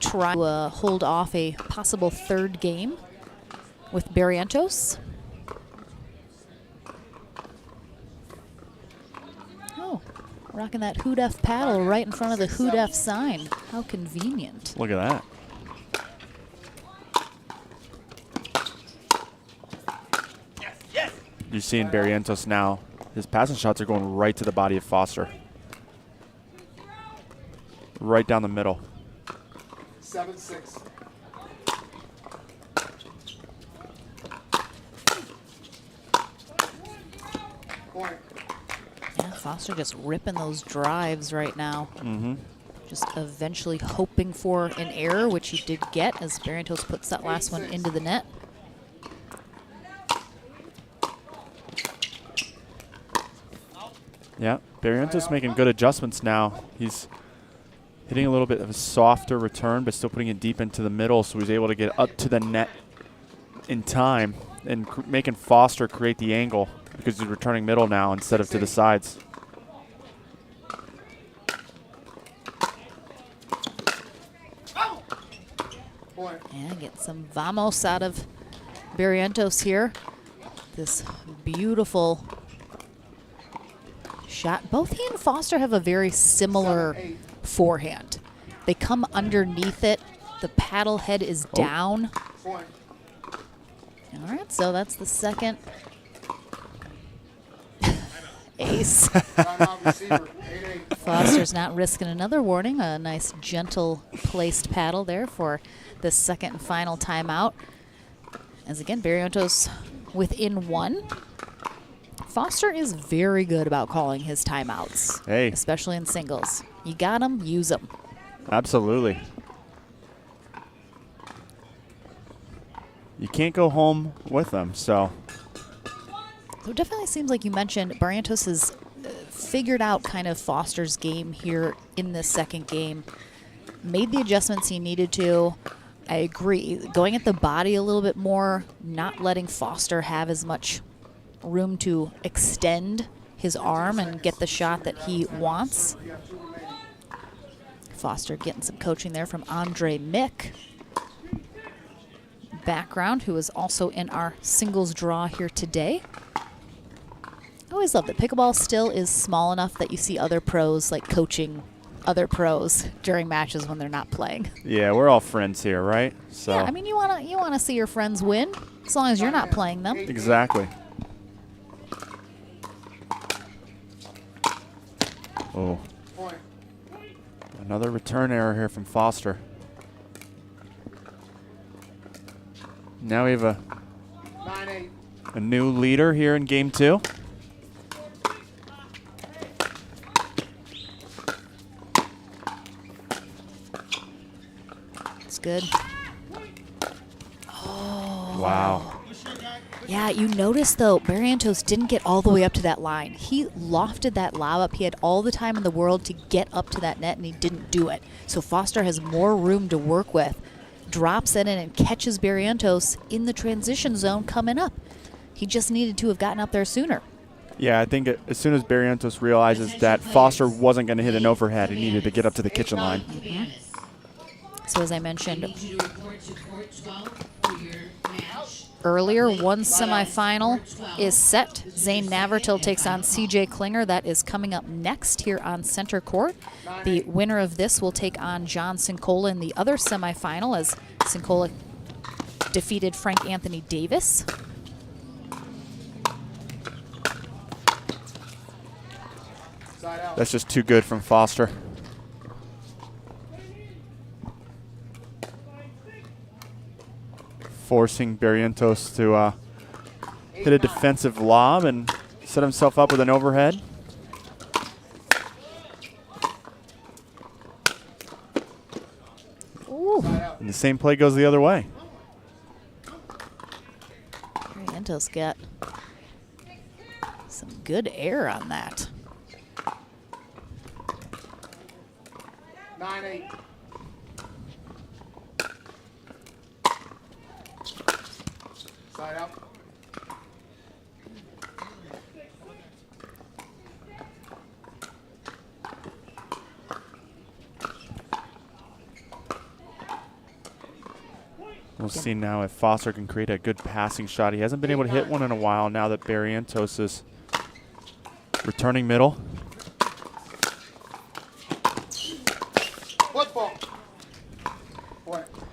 trying to hold off a possible third game with Barrientos. Rocking that Hoot F paddle right in front of the Hoot F sign. How convenient. Look at that. You're seeing Barrientos now. His passing shots are going right to the body of Foster. Right down the middle. 7-6. Point. Yeah, Foster just ripping those drives right now. Just eventually hoping for an error, which he did get as Barrientos puts that last one into the net. Yeah, Barrientos making good adjustments now. hitting a little bit of a softer return, but still putting it deep into the middle, so he was able to get up to the net in time and making Foster create the angle because he's returning middle now instead of to the sides. And get some vamos out of Barrientos here. This beautiful shot. Both he and Foster have a very similar forehand. They come underneath it. The paddle head is down. All right, so that's the second ace. Foster's not risking another warning. A nice gentle placed paddle there for the second and final timeout. As again, Barrientos within one. Foster is very good about calling his timeouts, especially in singles. You got them, use them. Absolutely. You can't go home with them, so. So it definitely seems like you mentioned Barrientos has figured out kind of Foster's game here in this second game. Made the adjustments he needed to. I agree. Going at the body a little bit more, not letting Foster have as much room to extend his arm and get the shot that he wants. Foster getting some coaching there from Andre Mick. Background, who is also in our singles draw here today. I always love that pickleball still is small enough that you see other pros like coaching other pros during matches when they're not playing. Yeah, we're all friends here, right? So yeah, I mean you wanna see your friends win as long as you're not playing them. Exactly. Oh. Another return error here from Foster. Now we have a new leader here in game two. It's good. Oh. Wow. Yeah, you notice though, Barrientos didn't get all the way up to that line. He lofted that lob up. He had all the time in the world to get up to that net, and he didn't do it. So Foster has more room to work with. Drops it in and catches Barrientos in the transition zone coming up. He just needed to have gotten up there sooner. Yeah, I think as soon as Barrientos realizes that Foster wasn't going to hit an overhead, he needed to get up to the kitchen line. Mm-hmm. So as I mentioned earlier, one semifinal is set. Zayn Navertill takes on CJ Klinger. That is coming up next here on center court. The winner of this will take on John Cincola in the other semifinal as Cincola defeated Frank Anthony Davis. That's just too good from Foster. Forcing Barrientos to hit a defensive lob and set himself up with an overhead. Ooh. And the same play goes the other way. Barrientos got some good air on that. 9-8. Side out. We'll see now if Foster can create a good passing shot. He hasn't been able to hit one in a while now that Barrientos is returning middle.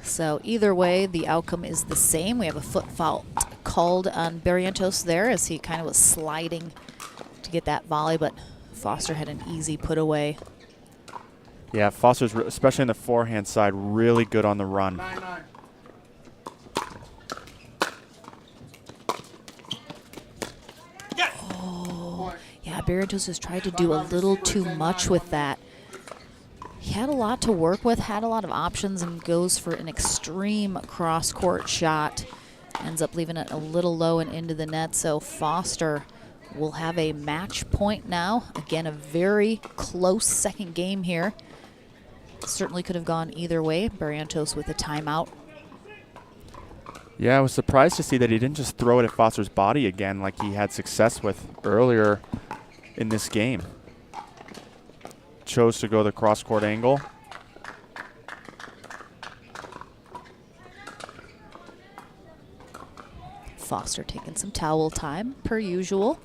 So either way, the outcome is the same. We have a foot foul called on Barrientos there as he kind of was sliding to get that volley, but Foster had an easy put away. Yeah, Foster's, especially on the forehand side, really good on the run. 9-9. Oh, yeah, Barrientos has tried to do a little too much with that. He had a lot to work with, had a lot of options, and goes for an extreme cross-court shot. Ends up leaving it a little low and into the net, so Foster will have a match point now. Again, a very close second game here. certainly could have gone either way. Barrientos with a timeout. Yeah, I was surprised to see that he didn't just throw it at Foster's body again like he had success with earlier in this game. Chose to go the cross-court angle. Foster taking some towel time, per usual.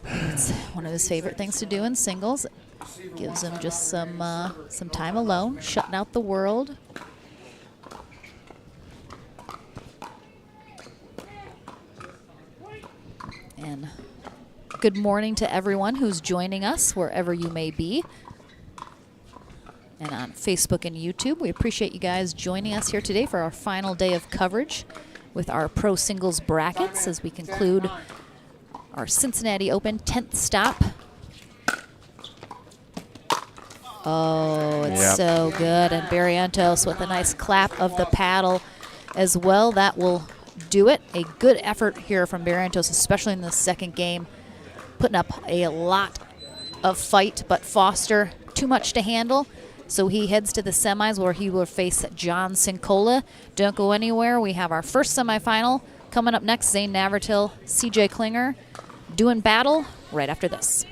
It's one of his favorite things to do in singles. Gives him just some time alone, shutting out the world. And good morning to everyone who's joining us, wherever you may be. And on Facebook and YouTube, we appreciate you guys joining us here today for our final day of coverage with our pro singles brackets as we conclude our Cincinnati Open 10th stop. Oh, it's so good. And Barrientos with a nice clap of the paddle as well. That will do it. A good effort here from Barrientos, especially in the second game. Putting up a lot of fight, but Foster, too much to handle. So he heads to the semis where he will face John Cincola. Don't go anywhere. We have our first semifinal coming up next. Zayn Navertill, CJ Klinger doing battle right after this.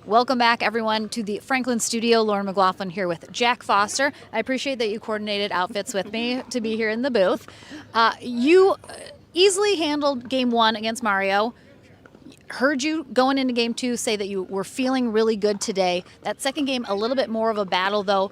Welcome back, everyone, to the Franklin studio. Lauren McLaughlin here with Jack Foster. I appreciate that you coordinated outfits with me to be here in the booth. You easily handled game 1 against Mario. Heard you going into game 2 say that you were feeling really good today. That second game, a little bit more of a battle, though.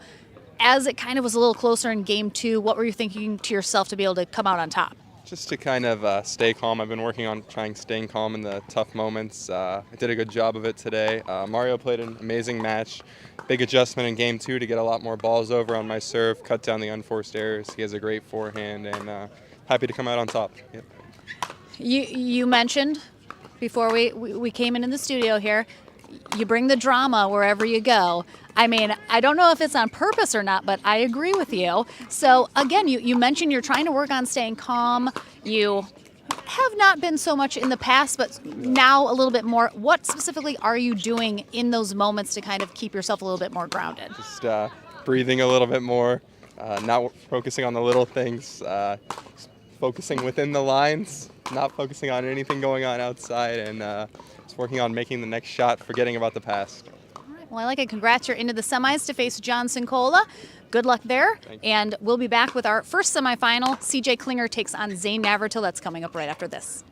As it kind of was a little closer in game 2, what were you thinking to yourself to be able to come out on top? Just to kind of stay calm. I've been working on staying calm in the tough moments. I did a good job of it today. Mario played an amazing match. Big adjustment in game 2 to get a lot more balls over on my serve, cut down the unforced errors. He has a great forehand, and happy to come out on top. Yep. You mentioned before we came in the studio here, you bring the drama wherever you go. I mean, I don't know if it's on purpose or not, but I agree with you. So, again, you mentioned you're trying to work on staying calm. You have not been so much in the past, but now a little bit more. What specifically are you doing in those moments to kind of keep yourself a little bit more grounded? Just breathing a little bit more, not focusing on the little things, focusing within the lines, not focusing on anything going on outside, and just working on making the next shot, forgetting about the past. Well, I like it. Congrats. You're into the semis to face John Cincola. Good luck there. And we'll be back with our first semifinal. CJ Klinger takes on Zayn Navertill. That's coming up right after this.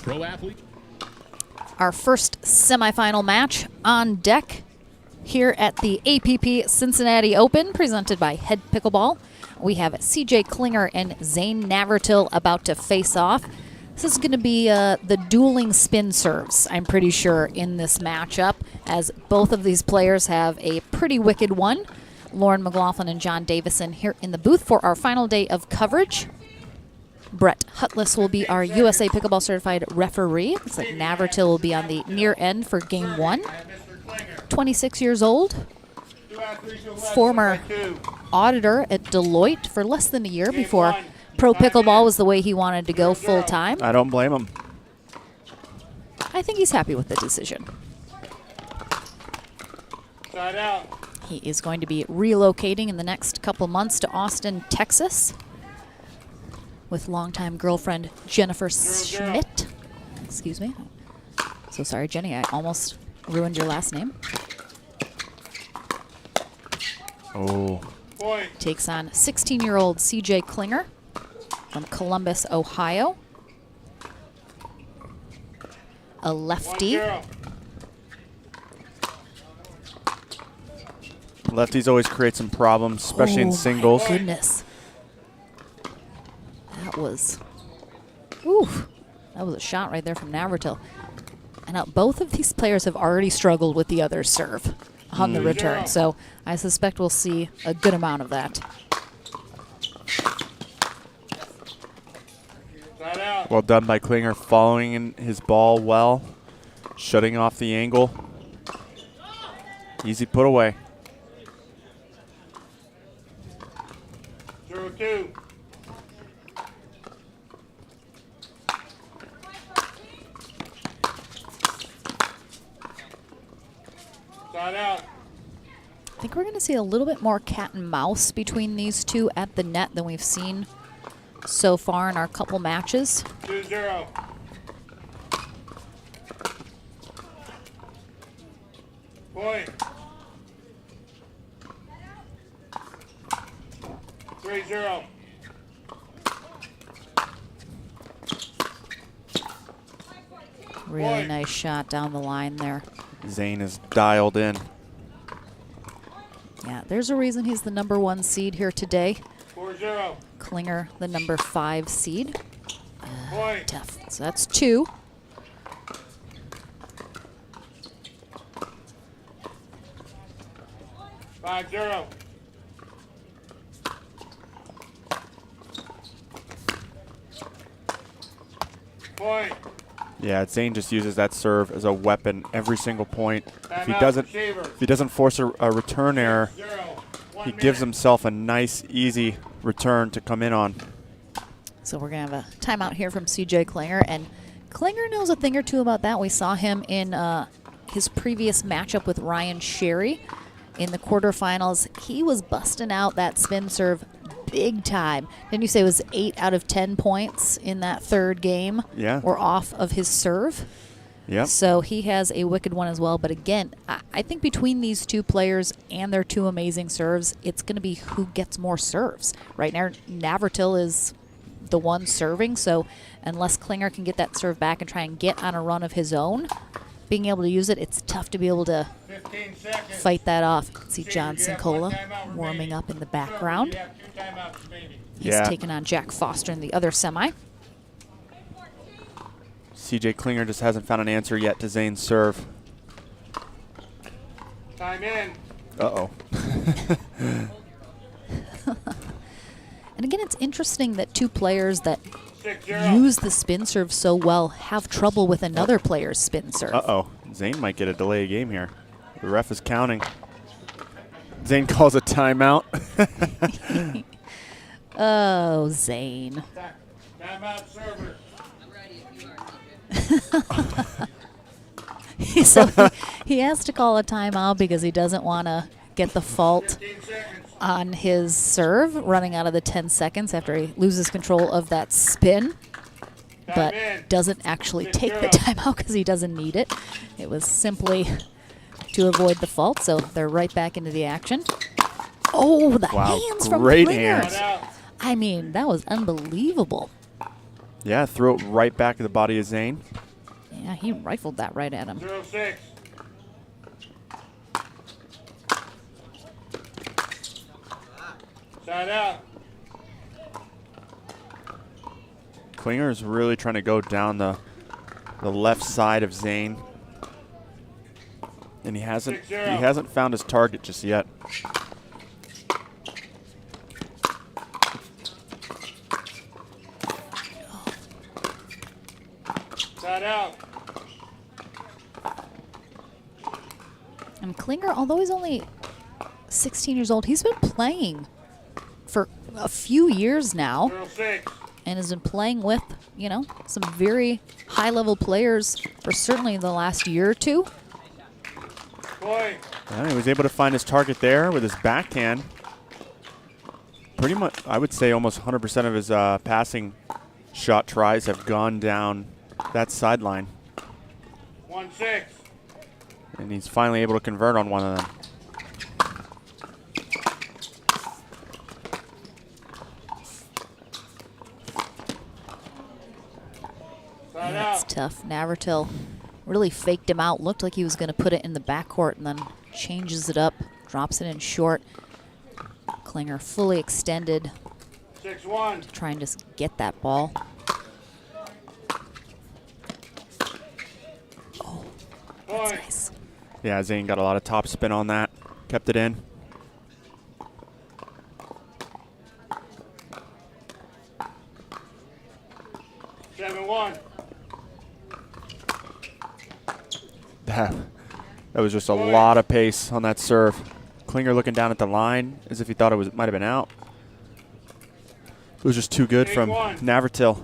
Pro athlete. Our first semifinal match on deck here at the APP Cincinnati Open, presented by Head Pickleball. We have CJ Klinger and Zayn Navratil about to face off. This is going to be the dueling spin serves, I'm pretty sure, in this matchup, as both of these players have a pretty wicked one. Lauren McLaughlin and John Davison here in the booth for our final day of coverage. Brett Hutless will be our USA Pickleball Certified referee. Looks like Navratil will be on the near end for Game 1. 26 years old. Former auditor at Deloitte for less than a year before pro pickleball was the way he wanted to go full time. I don't blame him. I think he's happy with the decision. Side out. He is going to be relocating in the next couple months to Austin, Texas, with longtime girlfriend Jennifer Schmidt. Excuse me. So sorry, Jenny, I almost ruined your last name. Oh. Takes on 16-year-old CJ Klinger from Columbus, Ohio. A lefty. Lefties always create some problems, especially in singles. My goodness. That was, oof, that was a shot right there from Navratil. And now both of these players have already struggled with the other serve on the return, so I suspect we'll see a good amount of that. Well done by Klinger, following in his ball well, shutting off the angle. Easy put away. 0-2. Side out. I think we're going to see a little bit more cat and mouse between these two at the net than we've seen so far in our couple matches. 2-0. Point. 3-0. Really nice shot down the line there. Zayn is dialed in. Yeah, there's a reason he's the #1 seed here today. 4-0. Klinger, the #5 seed. Point. Tough. So that's 2. Five 0. Point. Yeah, Zayn just uses that serve as a weapon every single point. If he Timeout, doesn't force a return error, 0. 1 he minute. gives himself a nice, easy return to come in on. So we're going to have a timeout here from CJ Klinger, and Klinger knows a thing or two about that. We saw him in his previous matchup with Ryan Sherry in the quarterfinals. He was busting out that spin serve big time. Didn't you say it was 8 out of 10 points in that third game? Yeah. Were off of his serve. Yep. So he has a wicked one as well. But again, I think between these two players and their two amazing serves, it's going to be who gets more serves. Right now, Navratil is the one serving. So unless Klinger can get that serve back and try and get on a run of his own, being able to use it, it's tough to be able to 15 seconds. fight that off. You can see John You have 1 Cincola timeout warming remaining. up in the You background. have 2 timeouts remaining. He's Yeah. taking on Jack Foster in the other semi. CJ Klinger just hasn't found an answer yet to Zayn's serve. Time in. Uh-oh. And again, it's interesting that two players that 6-0. use the spin serve so well have trouble with another player's spin serve. Uh-oh. Zayn might get a delay of game here. The ref is counting. Zayn calls a timeout. Oh, Zayn. Timeout server. So he has to call a timeout because he doesn't want to get the fault 15 seconds. on his serve, running out of the 10 seconds after he loses control of that spin, but doesn't actually take the timeout because he doesn't need it. It was simply to avoid the fault, so they're right back into the action. Oh, the Wow, hands from great Klinger. hands. I mean, that was unbelievable. Yeah, throw it right back to the body of Zayn. Yeah, he rifled that right at him. 0-6. Side out. Klinger is really trying to go down the left side of Zayn. And he hasn't found his target just yet. Side out. And Klinger, although he's only 16 years old, he's been playing for a few years now. 06. And has been playing with, you know, some very high-level players for certainly the last year or two. Point. He was able to find his target there with his backhand. Pretty much, I would say almost 100% of his passing shot tries have gone down that sideline. 1-6. And he's finally able to convert on one of them. Side That's out. tough. Navratil really faked him out. Looked like he was going to put it in the backcourt and then changes it up, drops it in short. Klinger fully extended, 6-1. trying to get that ball. Oh, that's Point. nice. Yeah, Zayn got a lot of top spin on that. Kept it in. That was just a lot of pace on that serve. Klinger looking down at the line as if he thought it might have been out. It was just too good from Navratil.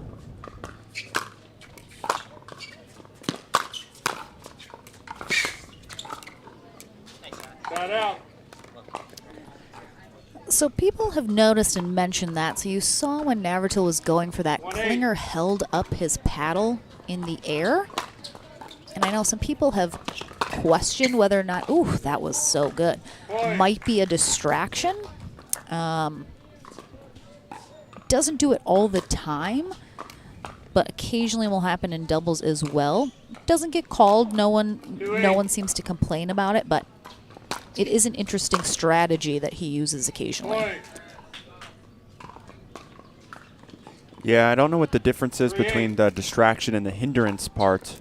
So people have noticed and mentioned that. So you saw when Navertill was going for that, Klinger held up his paddle in the air. And I know some people have questioned whether or not, ooh, that was so good, might be a distraction. Doesn't do it all the time, but occasionally will happen in doubles as well. Doesn't get called. No one seems to complain about it, but it is an interesting strategy that he uses occasionally. Yeah, I don't know what the difference is between the distraction and the hindrance part.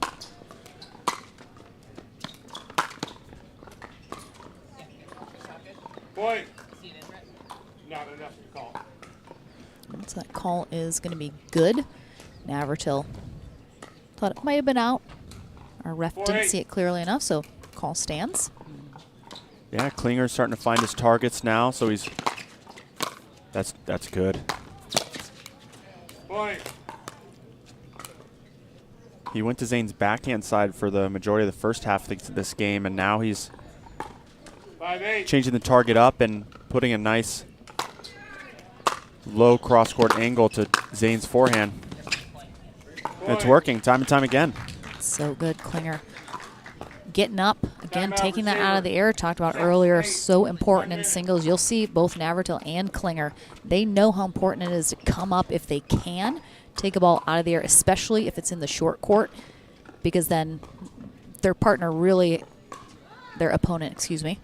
So that call is going to be good. Navratil thought it might have been out. Our ref didn't see it clearly enough, so call stands. Yeah, Klinger's starting to find his targets now, so he's that's good. He went to Zayn's backhand side for the majority of the first half of this game, and now he's changing the target up and putting a nice low cross-court angle to Zayn's forehand. It's working time and time again. So good, Klinger. Getting up, again, taking that out of the air, talked about earlier, so important in singles. You'll see both Navratil and Klinger, they know how important it is to come up if they can, take a ball out of the air, especially if it's in the short court, because then their partner really, their opponent, excuse me,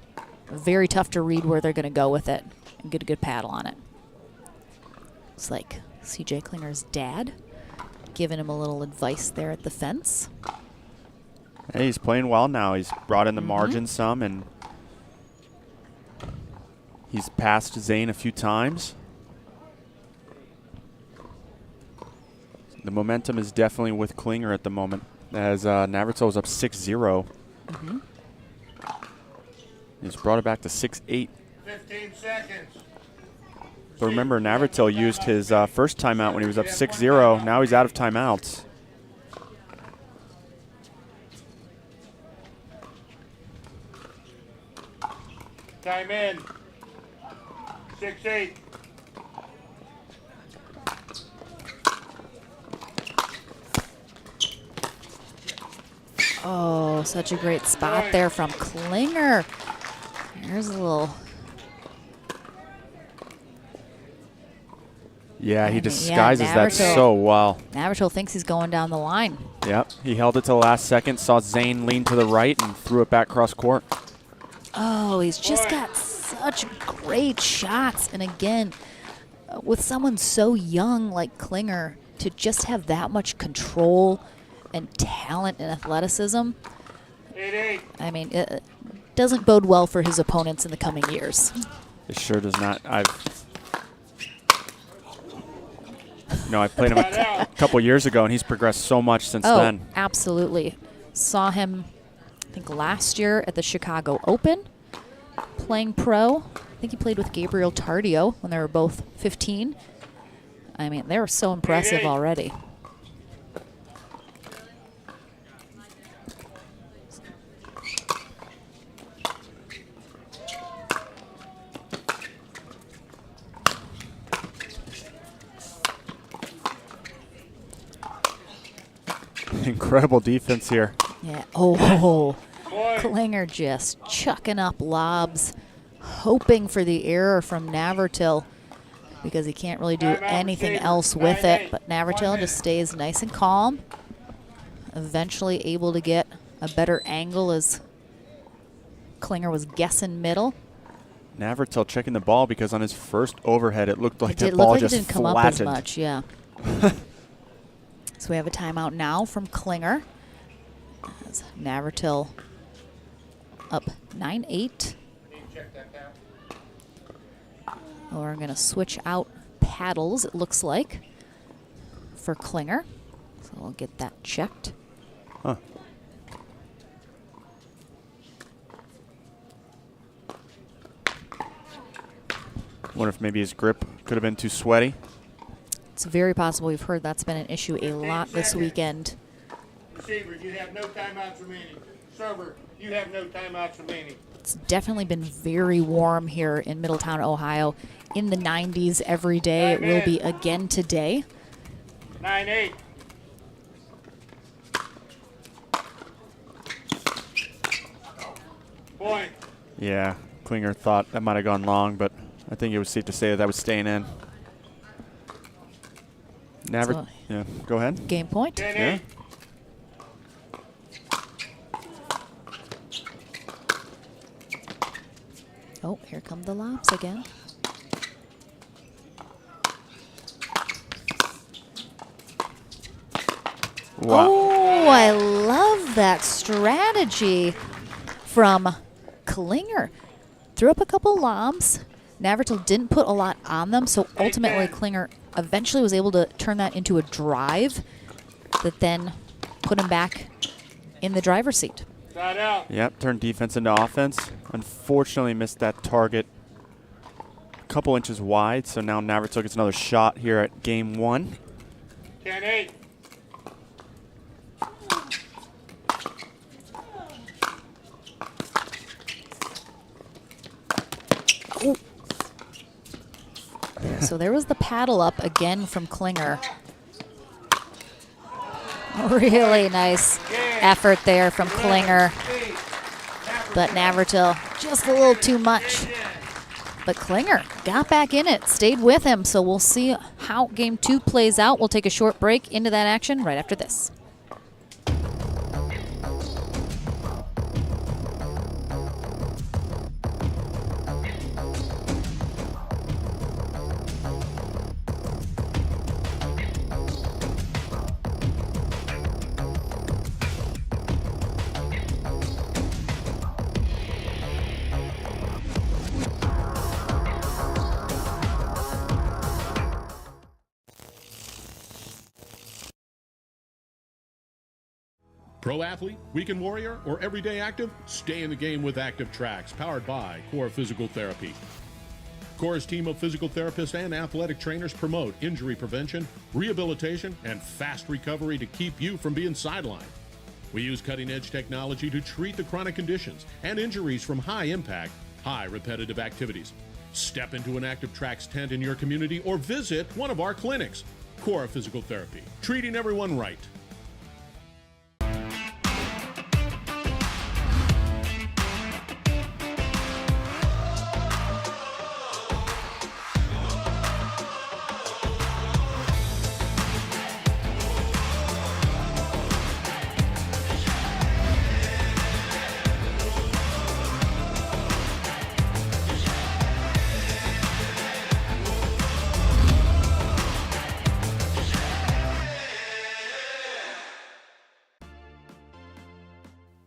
very tough to read where they're going to go with it and get a good paddle on it. It's like CJ Klinger's dad giving him a little advice there at the fence. Hey, he's playing well now. He's brought in the margin some, and he's passed Zayn a few times. The momentum is definitely with Klinger at the moment, as Navratil is up 6-0. He's brought it back to 6-8. 15 seconds. But remember, Navratil used his first timeout when he was up 6-0. Now he's out of timeouts. Time in. 6-8. Oh, such a great spot there from Klinger. There's a little... Yeah, he disguises that so well. Navratil thinks he's going down the line. Yep, he held it to the last second, saw Zayn lean to the right, and threw it back cross court. Oh, he's just got such great shots. And again, with someone so young like Klinger, to just have that much control and talent and athleticism, 8-8. I mean, it doesn't bode well for his opponents in the coming years. It sure does not. You know, I played him a couple years ago, and he's progressed so much since then. Absolutely. Saw him, I think, last year at the Chicago Open playing pro. I think he played with Gabriel Tardio when they were both 15. I mean, they were so impressive already. Incredible defense here. Yeah. Oh, Klinger just chucking up lobs, hoping for the error from Navertill because he can't really do anything else with it. But Navratil just stays nice and calm, eventually able to get a better angle as Klinger was guessing middle. Navratil checking the ball because on his first overhead, it looked like the It ball looked like just it didn't come flattened. up as much, yeah. So we have a timeout now from Klinger. As Navratil up 9-8. We're going to switch out paddles, it looks like, for Klinger. So we'll get that checked. Huh. Wonder if maybe his grip could have been too sweaty. It's very possible. We've heard that's been an issue a lot this weekend. Receiver, you have no timeouts remaining. Server, you have no timeouts remaining. It's definitely been very warm here in Middletown, Ohio. In the 90s every day. It will be again today. 9-8. Point. Yeah, Klinger thought that might have gone long, but I think it was safe to say that was staying in. Yeah, go ahead. Game point. Yeah. Oh, here come the lobs again. Wow. Oh, I love that strategy from Klinger. Threw up a couple lobs. Navratil didn't put a lot on them, so ultimately Klinger eventually was able to turn that into a drive that then put him back in the driver's seat. Yep, turned defense into offense. Unfortunately missed that target a couple inches wide, so now Navratil gets another shot here at game 1. 10-8. Oh. So there was the paddle up again from Klinger. Really nice effort there from Klinger. But Navratil just a little too much. But Klinger got back in it, stayed with him. So we'll see how game 2 plays out. We'll take a short break into that action right after this. Pro athlete, weekend warrior, or everyday active? Stay in the game with Active Tracks, powered by Core Physical Therapy. Core's team of physical therapists and athletic trainers promote injury prevention, rehabilitation, and fast recovery to keep you from being sidelined. We use cutting-edge technology to treat the chronic conditions and injuries from high-impact, high-repetitive activities. Step into an Active Tracks tent in your community or visit one of our clinics. Core Physical Therapy, treating everyone right.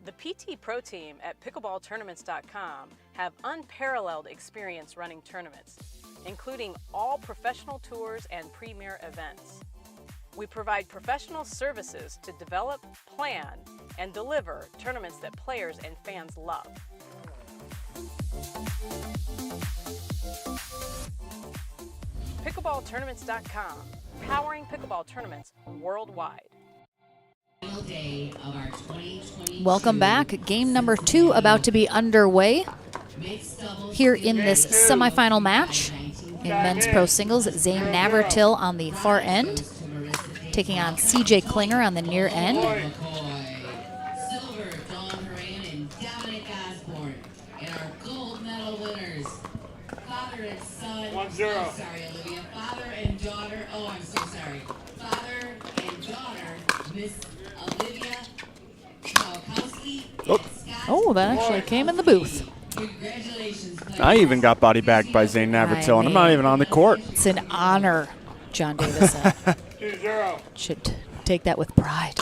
The PT Pro team at pickleballtournaments.com have unparalleled experience running tournaments, including all professional tours and premier events. We provide professional services to develop, plan, and deliver tournaments that players and fans love. Pickleballtournaments.com, powering pickleball tournaments worldwide. Welcome back. Game number 2 about to be underway here in this semifinal match in men's pro singles. Zayn Navratil on the far end, taking on CJ Klinger on the near end. Silver, Dawn Horan and Dominic Osborne. And our gold medal winners, father and son. 1-0. Oh, sorry, Olivia. Father and daughter. Oh, I'm so sorry. Father and daughter, Miss Olivia Kowalkowski. Oh, that actually came in the booth. Congratulations. I even got body bagged by Zayn Navartil, and I'm not even on the court. It's an honor, John Davis. 2-0. Should take that with pride.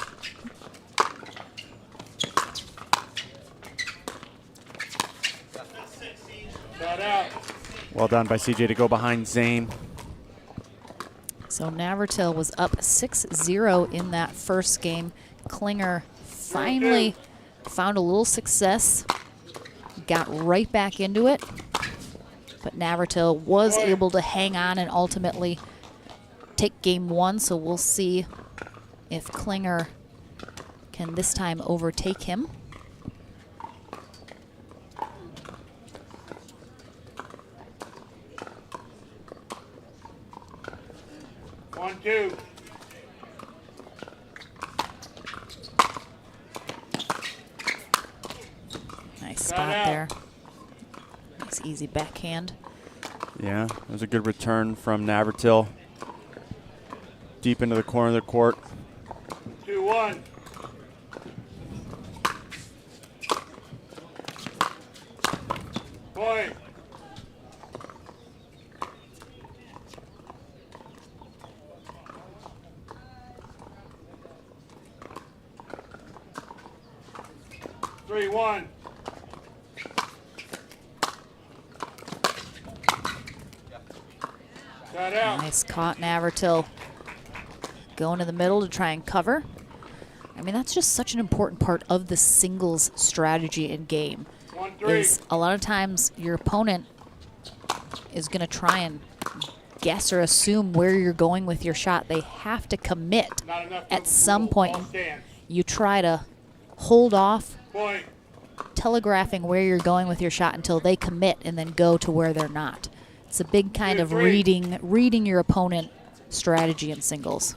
Shut out. Well done by CJ to go behind Zayn. So Navratil was up 6-0 in that first game. Klinger finally found a little success, got right back into it, but Navratil was able to hang on and ultimately take game 1, so we'll see if Klinger can this time overtake him. One, two. Nice spot there. Nice easy backhand. Yeah, it was a good return from Navratil. Deep into the corner of the court. 2-1. Point. Three, 1. Got out. Nice caught, Navratil. Going to the middle to try and cover. I mean, that's just such an important part of the singles strategy and game. 1-3. Is a lot of times your opponent is going to try and guess or assume where you're going with your shot. They have to commit at some point. You try to hold off, Point. telegraphing where you're going with your shot until they commit and then go to where they're not. It's a big kind of reading your opponent strategy in singles.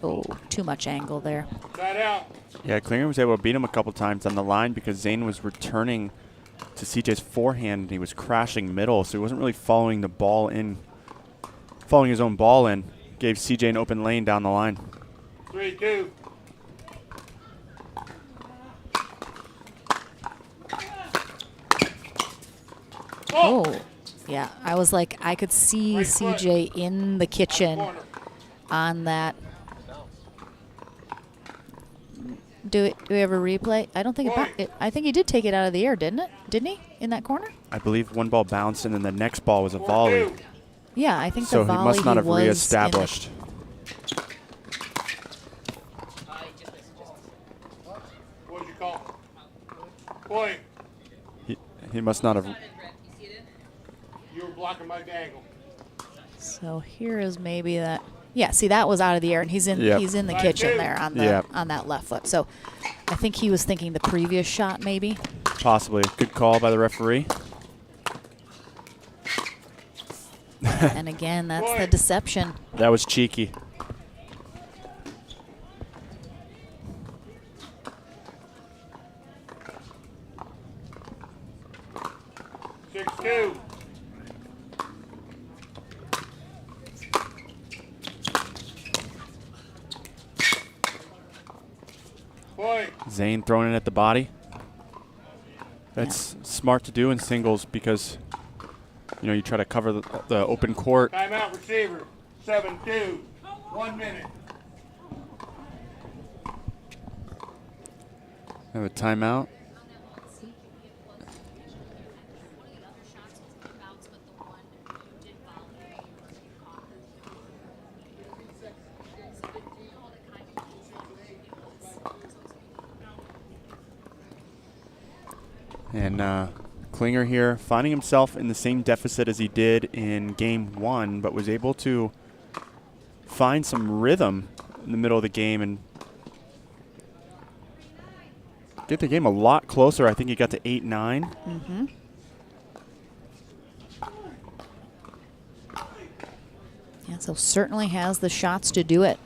Oh, too much angle there. Got out. Yeah, Klinger was able to beat him a couple times on the line because Zayn was returning to CJ's forehand and he was crashing middle, so he wasn't really following the ball in, following his own ball in. Gave CJ an open lane down the line. 3-2. Oh, yeah. I was like, I could see CJ in the kitchen on that. Do we have a replay? I don't think I think he did take it out of the air, didn't he? In that corner? I believe one ball bounced and then the next ball was a volley. Yeah, I think so the volley he must not have was reestablished. What'd you call? Point. He must not have. You were blocking my dangle. So here is maybe that. Yeah, see, that was out of the air, and he's in the kitchen there on the on that left foot. So I think he was thinking the previous shot, maybe. Possibly. Good call by the referee. And again, that's the deception. That was cheeky. Six-two. Zayn throwing it at the body. That's smart to do in singles because, you know, you try to cover the open court. Timeout receiver. 7-2. 1 minute. Have a timeout. And Klinger here finding himself in the same deficit as he did in game 1, but was able to find some rhythm in the middle of the game and get the game a lot closer. I think he got to 8-9. Mm-hmm. Yeah, so certainly has the shots to do it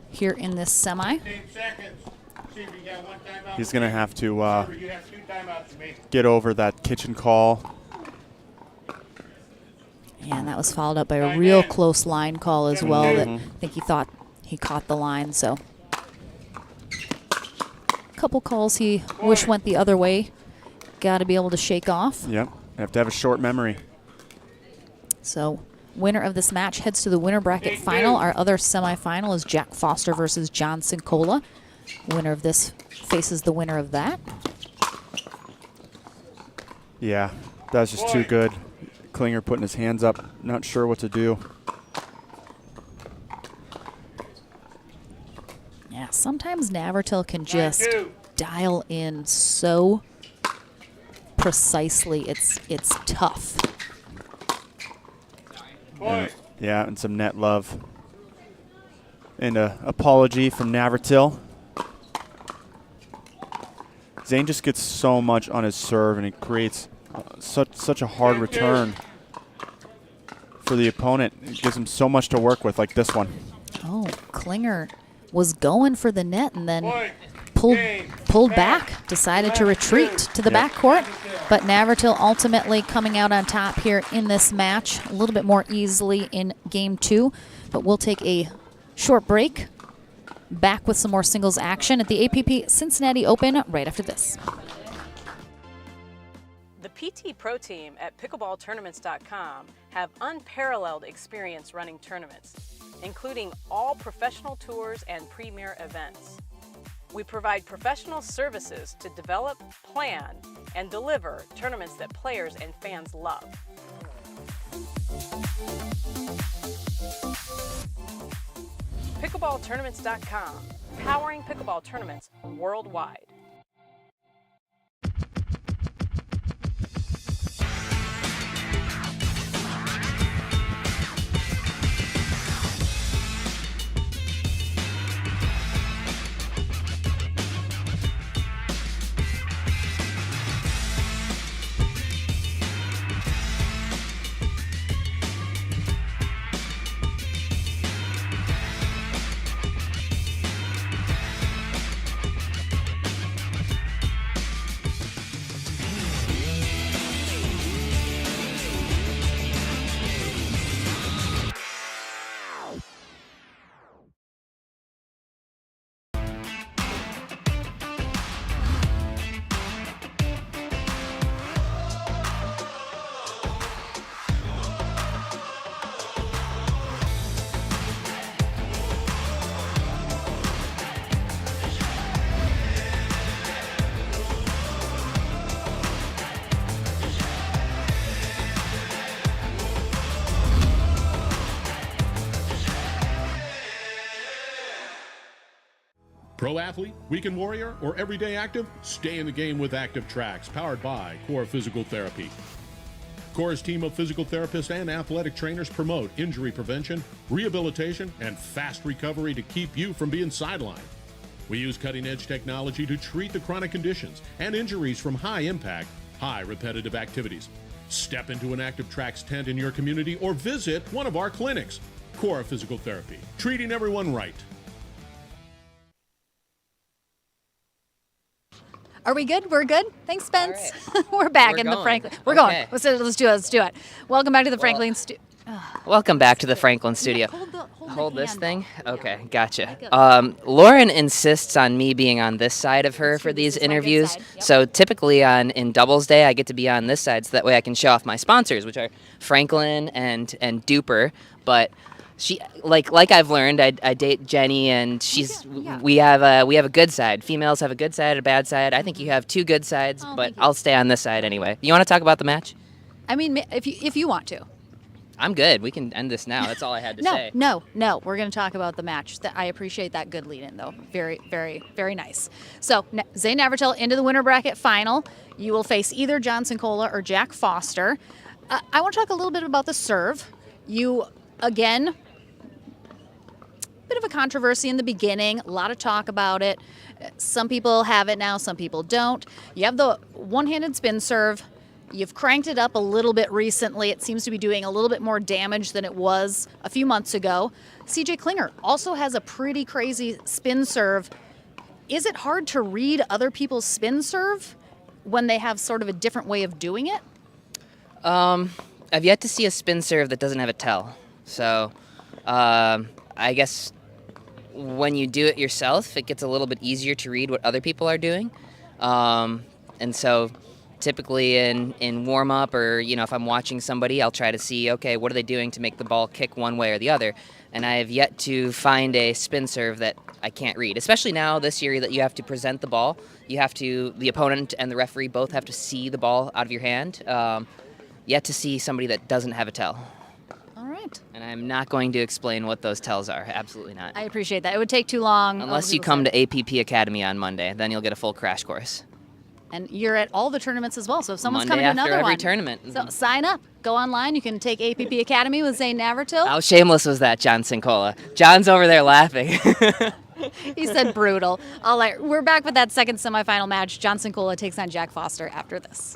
here in this semi. 15 seconds. See if you got one timeout. He's going to have to Server, you have 2 timeouts remaining. get over that kitchen call. And that was followed up by a real close line call as well. That I think he thought he caught the line. So a couple calls he wish went the other way. Got to be able to shake off. Yep, have to have a short memory. So winner of this match heads to the winner bracket final. Our other semifinal is Jack Foster versus John Cincola. Winner of this faces the winner of that. Yeah, that's just too good. Klinger putting his hands up, not sure what to do. Yeah, sometimes Navratil can just dial in so precisely. It's tough. Yeah, and some net love. And an apology from Navratil. Zayn just gets so much on his serve, and it creates such a hard return for the opponent. It gives him so much to work with, like this one. Oh, Klinger was going for the net and then pulled back, decided to retreat to the backcourt. But Navratil ultimately coming out on top here in this match, a little bit more easily in game 2. But we'll take a short break. Back with some more singles action at the APP Cincinnati Open right after this. The PT Pro Team at pickleballtournaments.com have unparalleled experience running tournaments, including all professional tours and premier events. We provide professional services to develop, plan, and deliver tournaments that players and fans love. Pickleballtournaments.com, powering pickleball tournaments worldwide. Pro athlete, weekend warrior, or everyday active? Stay in the game with Active Tracks, powered by Core Physical Therapy. Core's team of physical therapists and athletic trainers promote injury prevention, rehabilitation, and fast recovery to keep you from being sidelined. We use cutting-edge technology to treat the chronic conditions and injuries from high-impact, high repetitive activities. Step into an Active Tracks tent in your community or visit one of our clinics. Core Physical Therapy, treating everyone right. Are we good? We're good? Thanks, Spence. We're back in the Franklin. We're Okay. going. Let's do it. Let's do it. Welcome back to the Franklin studio. Welcome back to the Franklin studio. Hold this hand. thing? Okay, gotcha. Lauren insists on me being on this side of her for these is my good interviews. side. Yep. So typically in doubles day, I get to be on this side so that way I can show off my sponsors, which are Franklin and Duper. But she, like I've learned, I date Jenny, and we have a good side. Females have a good side, a bad side. I think you have two good sides, but I'll stay on this side anyway. You want to talk about the match? I mean, if you want to. I'm good. We can end this now. That's all I had to say. No. We're going to talk about the match. I appreciate that good lead-in, though. Very, very, very nice. So, Zayn Navratil into the winner bracket final. You will face either John Cincola or Jack Foster. I want to talk a little bit about the serve. You, again, bit of a controversy in the beginning. A lot of talk about it. Some people have it now. Some people don't. You have the one-handed spin serve. You've cranked it up a little bit recently. It seems to be doing a little bit more damage than it was a few months ago. CJ Klinger also has a pretty crazy spin serve. Is it hard to read other people's spin serve when they have sort of a different way of doing it? I've yet to see a spin serve that doesn't have a tell. So I guess when you do it yourself, it gets a little bit easier to read what other people are doing. And so typically in warm-up or, if I'm watching somebody, I'll try to see, okay, what are they doing to make the ball kick one way or the other? And I have yet to find a spin serve that I can't read, especially now this year that you have to present the ball. The opponent and the referee both have to see the ball out of your hand. Yet to see somebody that doesn't have a tell. All right. And I'm not going to explain what those tells are. Absolutely not. I appreciate that. It would take too long. Unless you come to APP Academy on Monday, then you'll get a full crash course. And you're at all the tournaments as well. So if someone's Monday coming to another after every one, tournament. So sign up. Go online. You can take APP Academy with Zayn Navratil. How shameless was that, John Cincola? John's over there laughing. He said brutal. All right, we're back with that second semifinal match. John Cincola takes on Jack Foster after this.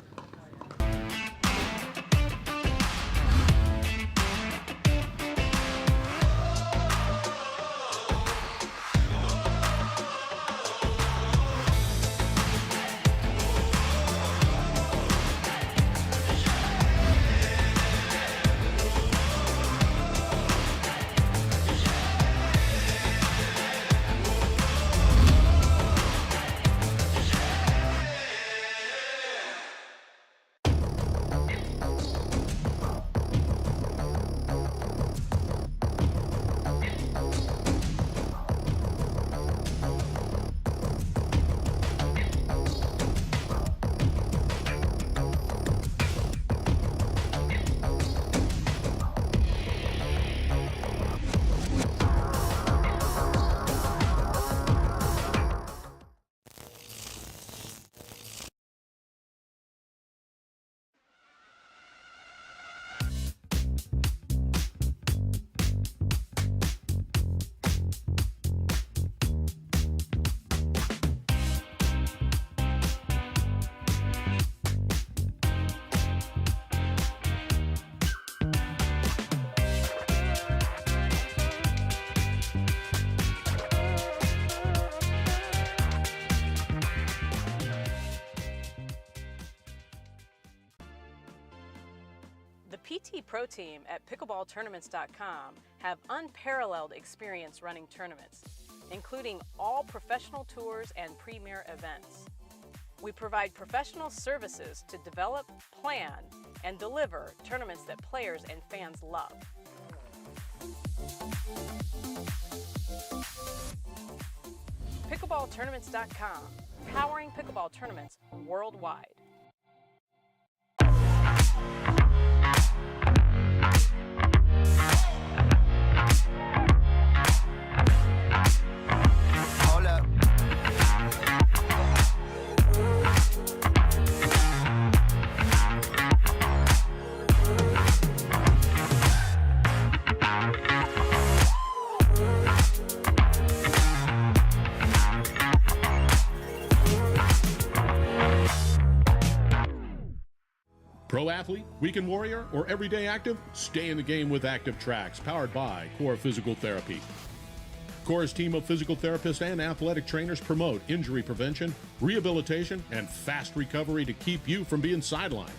The PT Pro team at pickleballtournaments.com have unparalleled experience running tournaments, including all professional tours and premier events. We provide professional services to develop, plan, and deliver tournaments that players and fans love. Pickleballtournaments.com, powering pickleball tournaments worldwide. Hold up. Pro athlete, weekend warrior, or everyday active? Stay in the game with Active Tracks, powered by Core Physical Therapy. Core's team of physical therapists and athletic trainers promote injury prevention, rehabilitation, and fast recovery to keep you from being sidelined.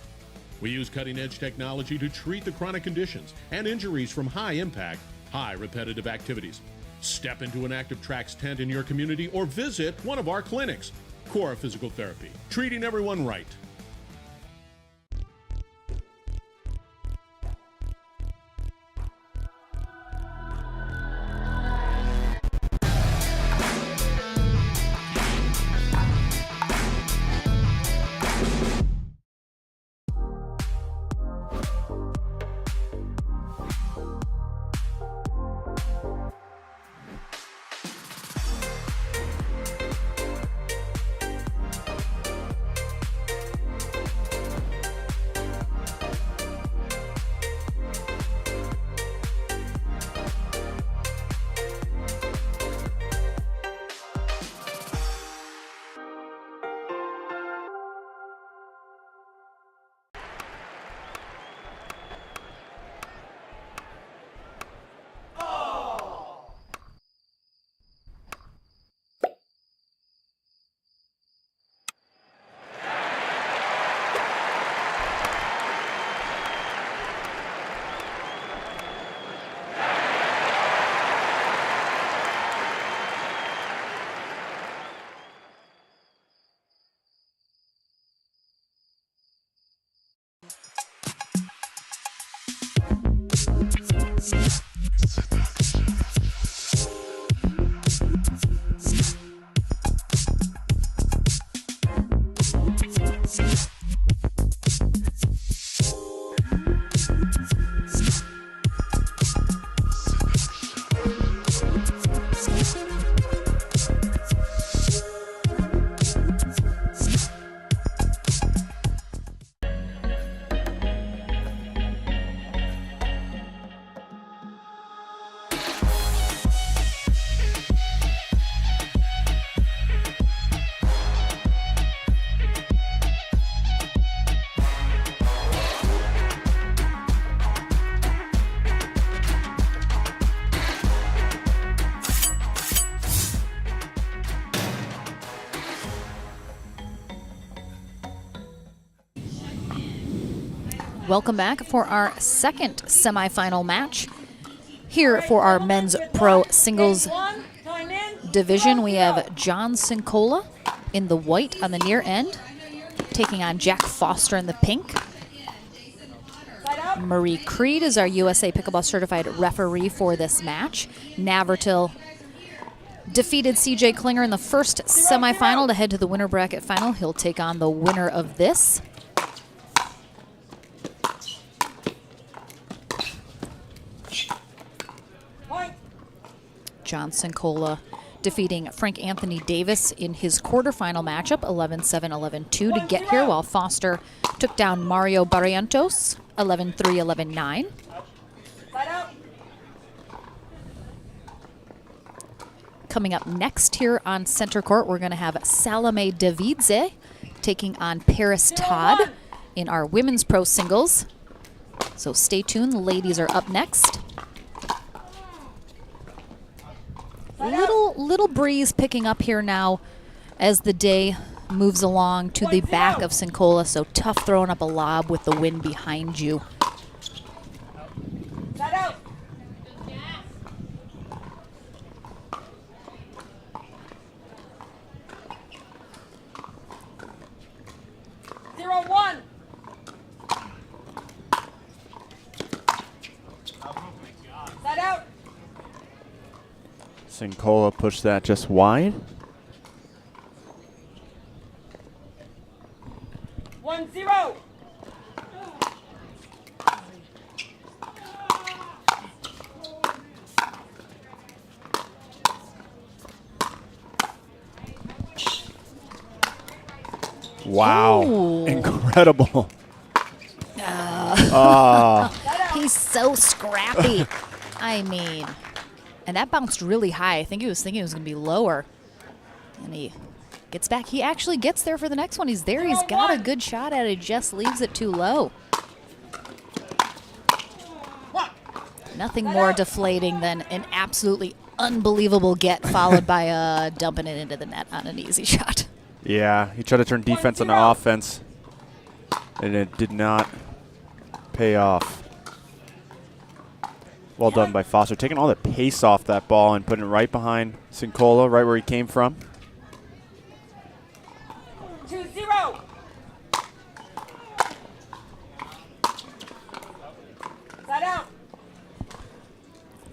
We use cutting-edge technology to treat the chronic conditions and injuries from high-impact, high-repetitive activities. Step into an Active Tracks tent in your community or visit one of our clinics. Core Physical Therapy, treating everyone right. Welcome back for our second semifinal match. Here for our men's pro singles division, we have John Cincola in the white on the near end, taking on Jack Foster in the pink. Marie Creed is our USA Pickleball Certified referee for this match. Navratil defeated CJ Klinger in the first semifinal to head to the winner bracket final. He'll take on the winner of this. John Cincola defeating Frank Anthony Davis in his quarterfinal matchup, 11-7, 11-2 to get here, while Foster took down Mario Barrientos, 11-3, 11-9. Coming up next here on center court, we're going to have Salome Davidse taking on Paris Todd in our women's pro singles. So stay tuned, the ladies are up next. Little breeze picking up here now as the day moves along to the back of Cincola, so tough throwing up a lob with the wind behind you. Cincola pushed that just wide. 1-0. Wow, Ooh. Incredible. He's so scrappy. I mean, and that bounced really high. I think he was thinking it was going to be lower. And he gets back. He actually gets there for the next one. He's there. He's got a good shot at it. Just leaves it too low. Nothing more deflating than an absolutely unbelievable get followed by dumping it into the net on an easy shot. Yeah, he tried to turn defense into offense, and it did not pay off. Well done by Foster, taking all the pace off that ball and putting it right behind Cincola, right where he came from. 2-0. Side out.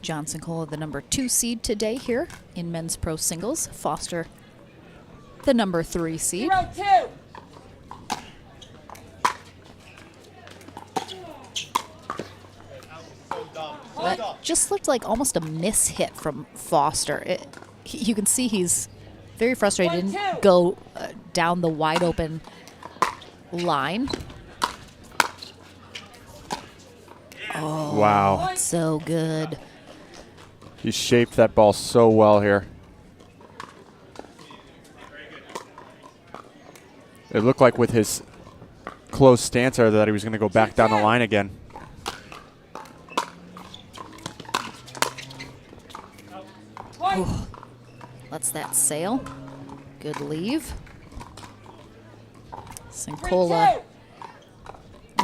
John Cincola, the number 2 seed today here in men's pro singles. Foster, the number 3 seed. 0-2. That just looked like almost a miss hit from Foster. You can see he's very frustrated. He didn't go down the wide open line. Oh, wow. So good. He shaped that ball so well here. It looked like with his close stance there that he was going to go back down the line again. Ooh, lets that sail. Good leave. Cincola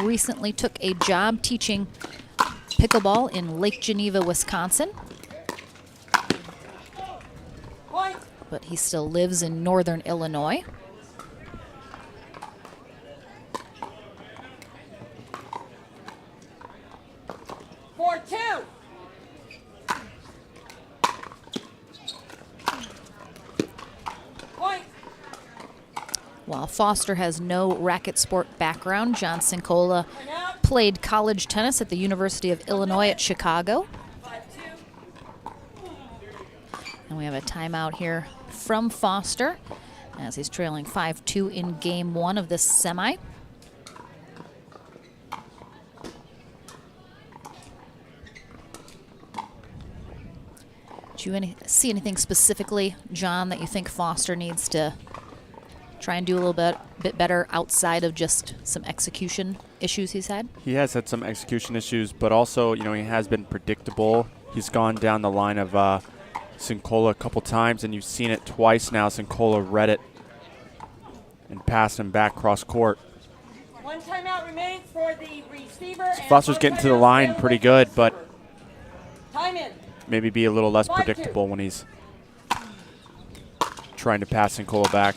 recently took a job teaching pickleball in Lake Geneva, Wisconsin. But he still lives in northern Illinois. While Foster has no racket sport background, John Cincola played college tennis at the University of Illinois at Chicago. And we have a timeout here from Foster as he's trailing 5-2 in game 1 of this semi. Do you see anything specifically, John, that you think Foster needs to try and do a little bit better outside of just some execution issues he's had? He has had some execution issues, but also, you know, he has been predictable. He's gone down the line of Cincola a couple times, and you've seen it twice now. Cincola read it and passed him back cross court. One timeout remains for the receiver. And Foster's one getting to the timeout line available pretty for good, the but receiver. Time in. maybe be a little less predictable when he's trying to pass Cincola back.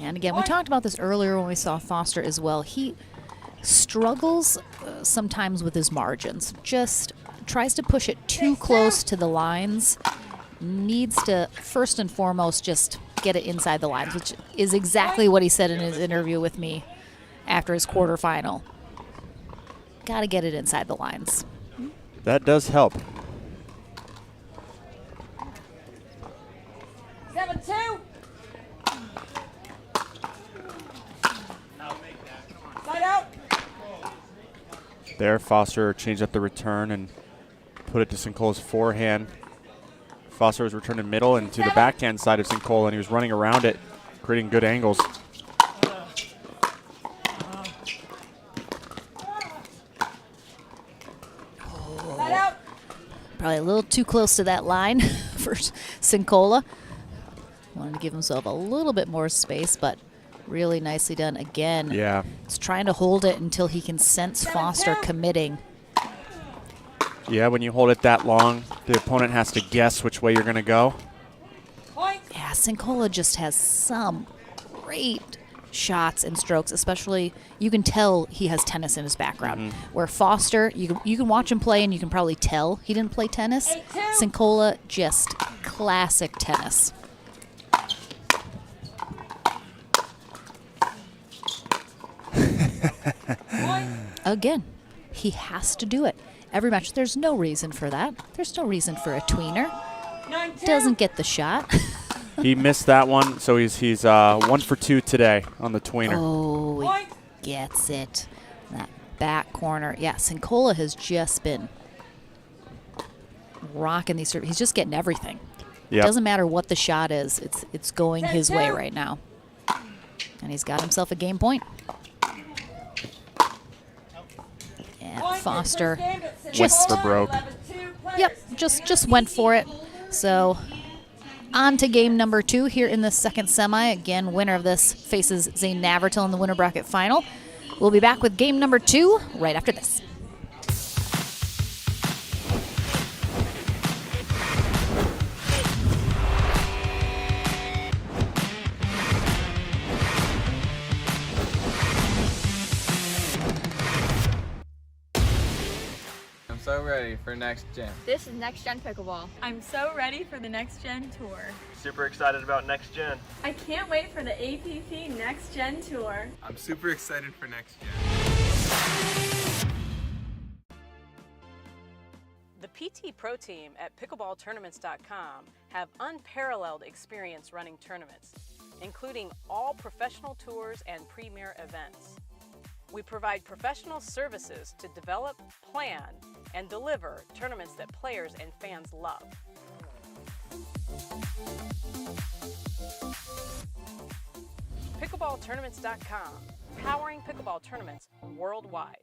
And again, we talked about this earlier when we saw Foster as well. He struggles sometimes with his margins. Just tries to push it too close to the lines. Needs to, first and foremost, just get it inside the lines, which is exactly what he said in his interview with me after his quarterfinal. Got to get it inside the lines. That does help. 7-2. Side out. There, Foster changed up the return and put it to Cincola's forehand. Foster was returning middle and to the backhand side of Cincola, and he was running around it, creating good angles. Side out. Probably a little too close to that line for Cincola. Wanted to give himself a little bit more space, but really nicely done again. Yeah. He's trying to hold it until he can sense Foster committing. Yeah, when you hold it that long, the opponent has to guess which way you're going to go. Yeah, Cincola just has some great shots and strokes, especially you can tell he has tennis in his background. Where Foster, you can watch him play and you can probably tell he didn't play tennis. Cincola, just classic tennis. Again, he has to do it. Every match, there's no reason for that. There's no reason for a tweener. Doesn't get the shot. He missed that one, so he's 1 for 2 today on the tweener. Oh, he gets it. That back corner. Yeah, Cincola has just been rocking these. He's just getting everything. Yep. Doesn't matter what the shot is. It's going his way right now. And he's got himself a game point. Yeah, Foster just broke. Yep, just went for it. So on to game number 2 here in the second semi. Again, winner of this faces Zayn Navratil in the winner bracket final. We'll be back with game number 2 right after this. So ready for next gen. This is Next Gen Pickleball. I'm so ready for the Next Gen Tour. Super excited about next gen. I can't wait for the APP Next Gen Tour. I'm super excited for next gen. The PT Pro team at pickleballtournaments.com have unparalleled experience running tournaments, including all professional tours and premier events. We provide professional services to develop, plan, and deliver tournaments that players and fans love. Pickleballtournaments.com, powering pickleball tournaments worldwide.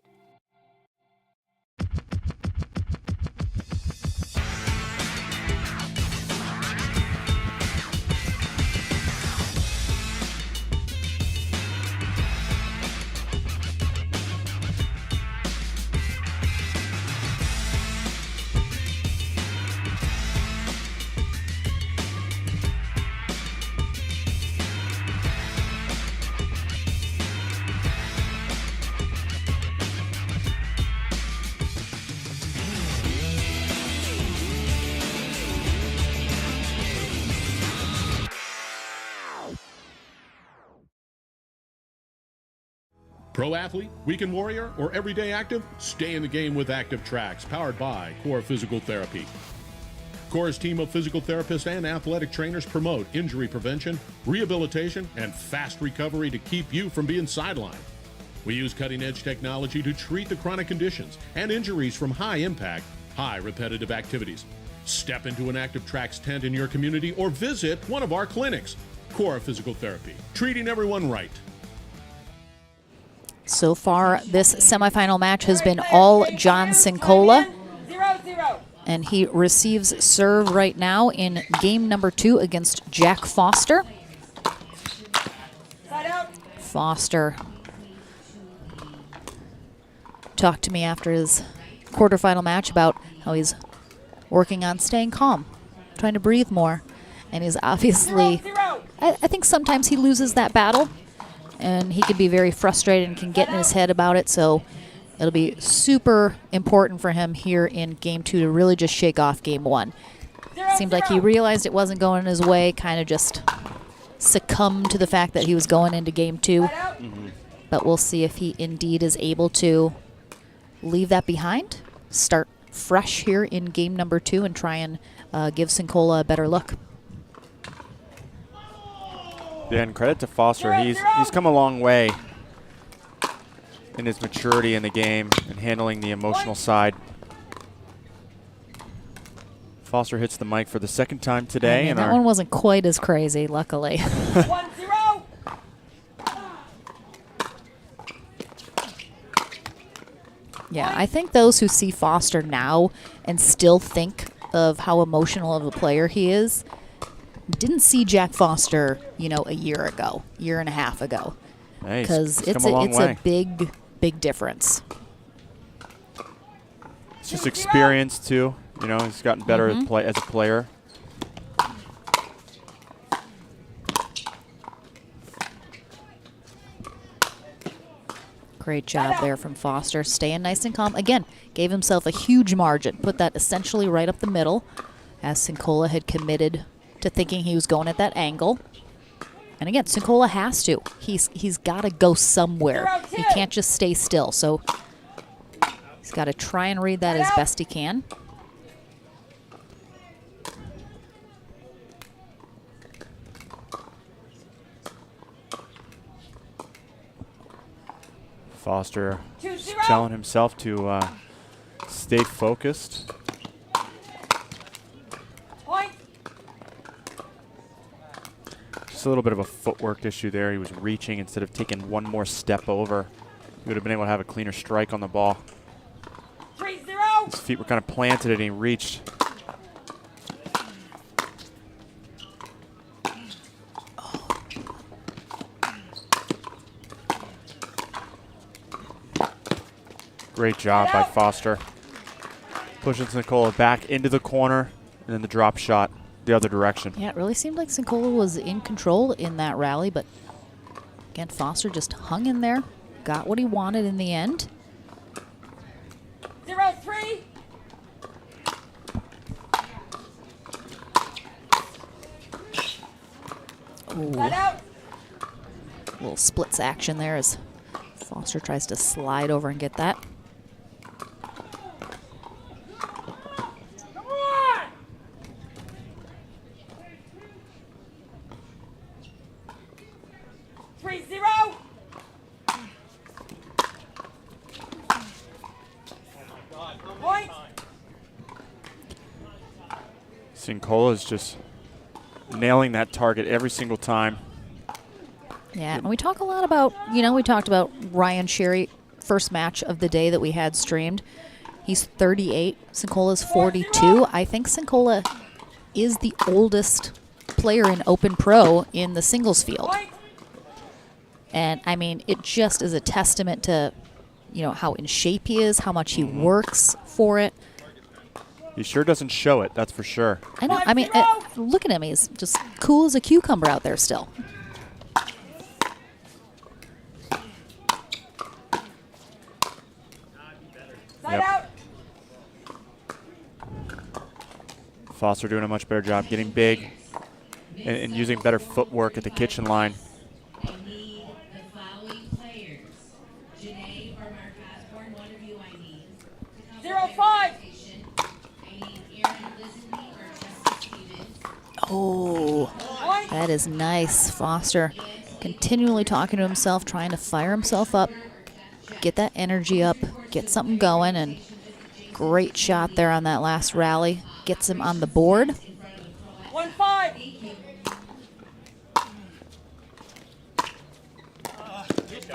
Pro athlete, weekend warrior, or everyday active? Stay in the game with Active Tracks, powered by Core Physical Therapy. Core's team of physical therapists and athletic trainers promote injury prevention, rehabilitation, and fast recovery to keep you from being sidelined. We use cutting-edge technology to treat the chronic conditions and injuries from high-impact, high repetitive activities. Step into an Active Tracks tent in your community or visit one of our clinics. Core Physical Therapy, treating everyone right. So far, this semifinal match has been all John Cincola. 0-0. And he receives serve right now in game number 2 against Jack Foster. Side out. Foster talked to me after his quarterfinal match about how he's working on staying calm, trying to breathe more. And he's obviously, I think sometimes he loses that battle, and he can be very frustrated and can get in his head about it. So it'll be super important for him here in Game 2 to really just shake off Game 1. Seemed like he realized it wasn't going his way, kind of just succumbed to the fact that he was going into Game 2. But we'll see if he indeed is able to leave that behind, start fresh here in game number 2, and try and give Cincola a better look. Yeah, and credit to Foster. He's come a long way in his maturity in the game and handling the emotional side. Foster hits the mic for the second time today. And that one wasn't quite as crazy, luckily. 1-0. Yeah, I think those who see Foster now and still think of how emotional of a player he is didn't see Jack Foster, you know, a year ago, year and a half ago. Because it's a big, big difference. It's just experience, too. You know, he's gotten better as a player. Great job there from Foster, staying nice and calm. Again, gave himself a huge margin, put that essentially right up the middle, as Cincola had committed to thinking he was going at that angle. And again, Cincola has to. He's got to go somewhere. He can't just stay still. So he's got to try and read that as best he can. Foster just telling himself to stay focused. Just a little bit of a footwork issue there. He was reaching instead of taking one more step over. He would have been able to have a cleaner strike on the ball. 3-0. His feet were kind of planted and he reached. Great job by Foster. Pushing Cincola back into the corner, and then the drop shot the other direction. Yeah, it really seemed like Cincola was in control in that rally, but again, Foster just hung in there, got what he wanted in the end. 0-3. Little splits action there as Foster tries to slide over and get that. 3-0. Point. Cincola is just nailing that target every single time. Yeah, and we talk a lot about, you know, we talked about Ryan Sherry, first match of the day that we had streamed. He's 38. Cincola's 42. I think Cincola is the oldest player in Open Pro in the singles field. And, I mean, it just is a testament to, you know, how in shape he is, how much he works for it. He sure doesn't show it, that's for sure. I know. I mean, look at him. He's just cool as a cucumber out there still. Yep. Foster doing a much better job getting big and using better footwork at the kitchen line. I need the following players. Janae or Marquette, or one of you I need. 0-5. I need Aaron Lisenby or Jessica Stevens. Oh, that is nice. Foster continually talking to himself, trying to fire himself up, get that energy up, get something going, and great shot there on that last rally. Gets him on the board. 1-5.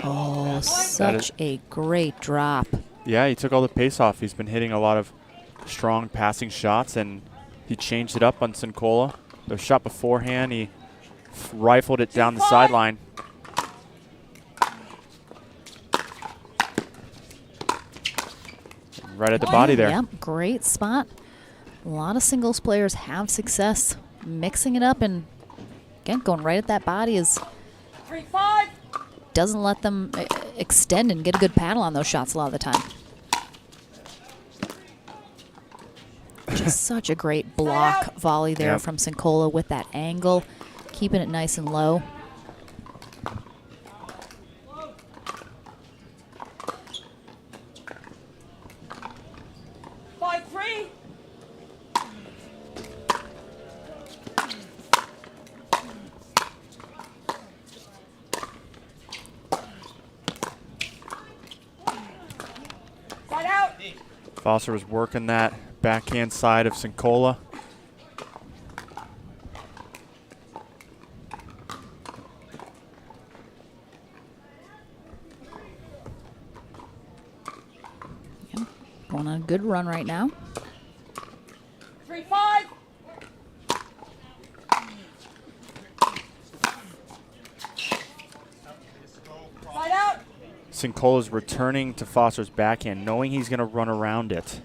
Oh, such a great drop. Yeah, he took all the pace off. He's been hitting a lot of strong passing shots, and he changed it up on Cincola. The shot beforehand, he rifled it down the right at the body there. Yep, great spot. A lot of singles players have success mixing it up, and again, going right at that body is 3-5. doesn't let them extend and get a good paddle on those shots a lot of the time. Just such a great block volley there from Cincola with that angle, keeping it nice and low. Foster was working that backhand side of Cincola. Yeah, going on a good run right now. 3-5. Side out. Cincola's returning to Foster's backhand, knowing he's going to run around it.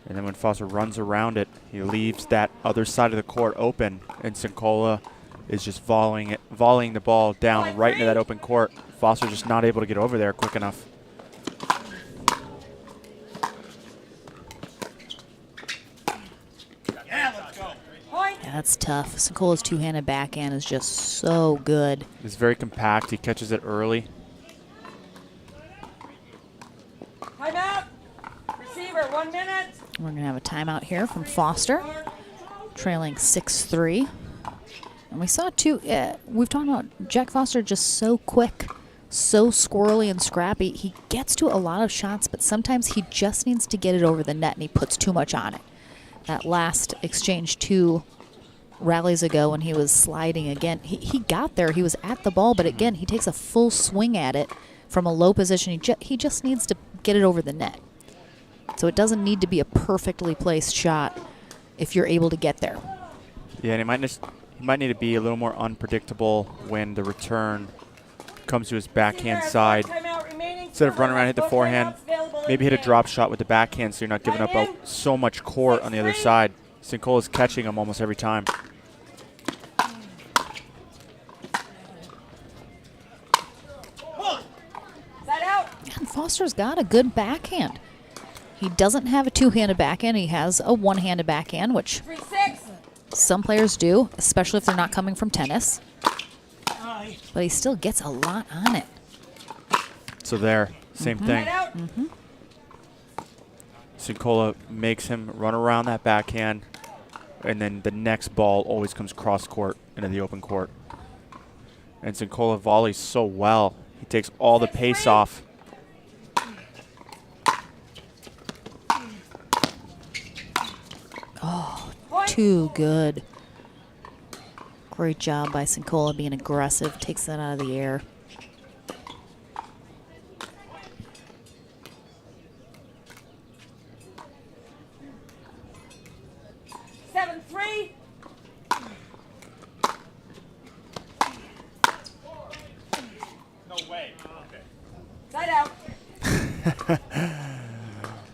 And then when Foster runs around it, he leaves that other side of the court open, and Cincola is just volleying the ball down right into that open court. Foster's just not able to get over there quick enough. Yeah, that's tough. Cincola's two-handed backhand is just so good. It's very compact. He catches it early. Timeout. Receiver, 1 minute. We're going to have a timeout here from Foster, trailing 6-3. And we saw two, we've talked about Jack Foster just so quick, so squirrely and scrappy. He gets to a lot of shots, but sometimes he just needs to get it over the net and he puts too much on it. That last exchange 2 rallies ago when he was sliding again, he got there, he was at the ball, but again, he takes a full swing at it from a low position. He just needs to get it over the net. So it doesn't need to be a perfectly placed shot if you're able to get there. Yeah, and he might need to be a little more unpredictable when the return comes to his backhand side. Instead of running around and hit the forehand, maybe hit a drop shot with the backhand so you're not giving up so much court on the other side. Cincola's catching him almost every time. And Foster's got a good backhand. He doesn't have a two-handed backhand. He has a one-handed backhand, which some players do, especially if they're not coming from tennis. But he still gets a lot on it. So there, same thing. Cincola makes him run around that backhand, and then the next ball always comes cross-court into the open court. And Cincola volleys so well. He takes all the pace off. Oh, too good. Great job by Cincola being aggressive. Takes that out of the air.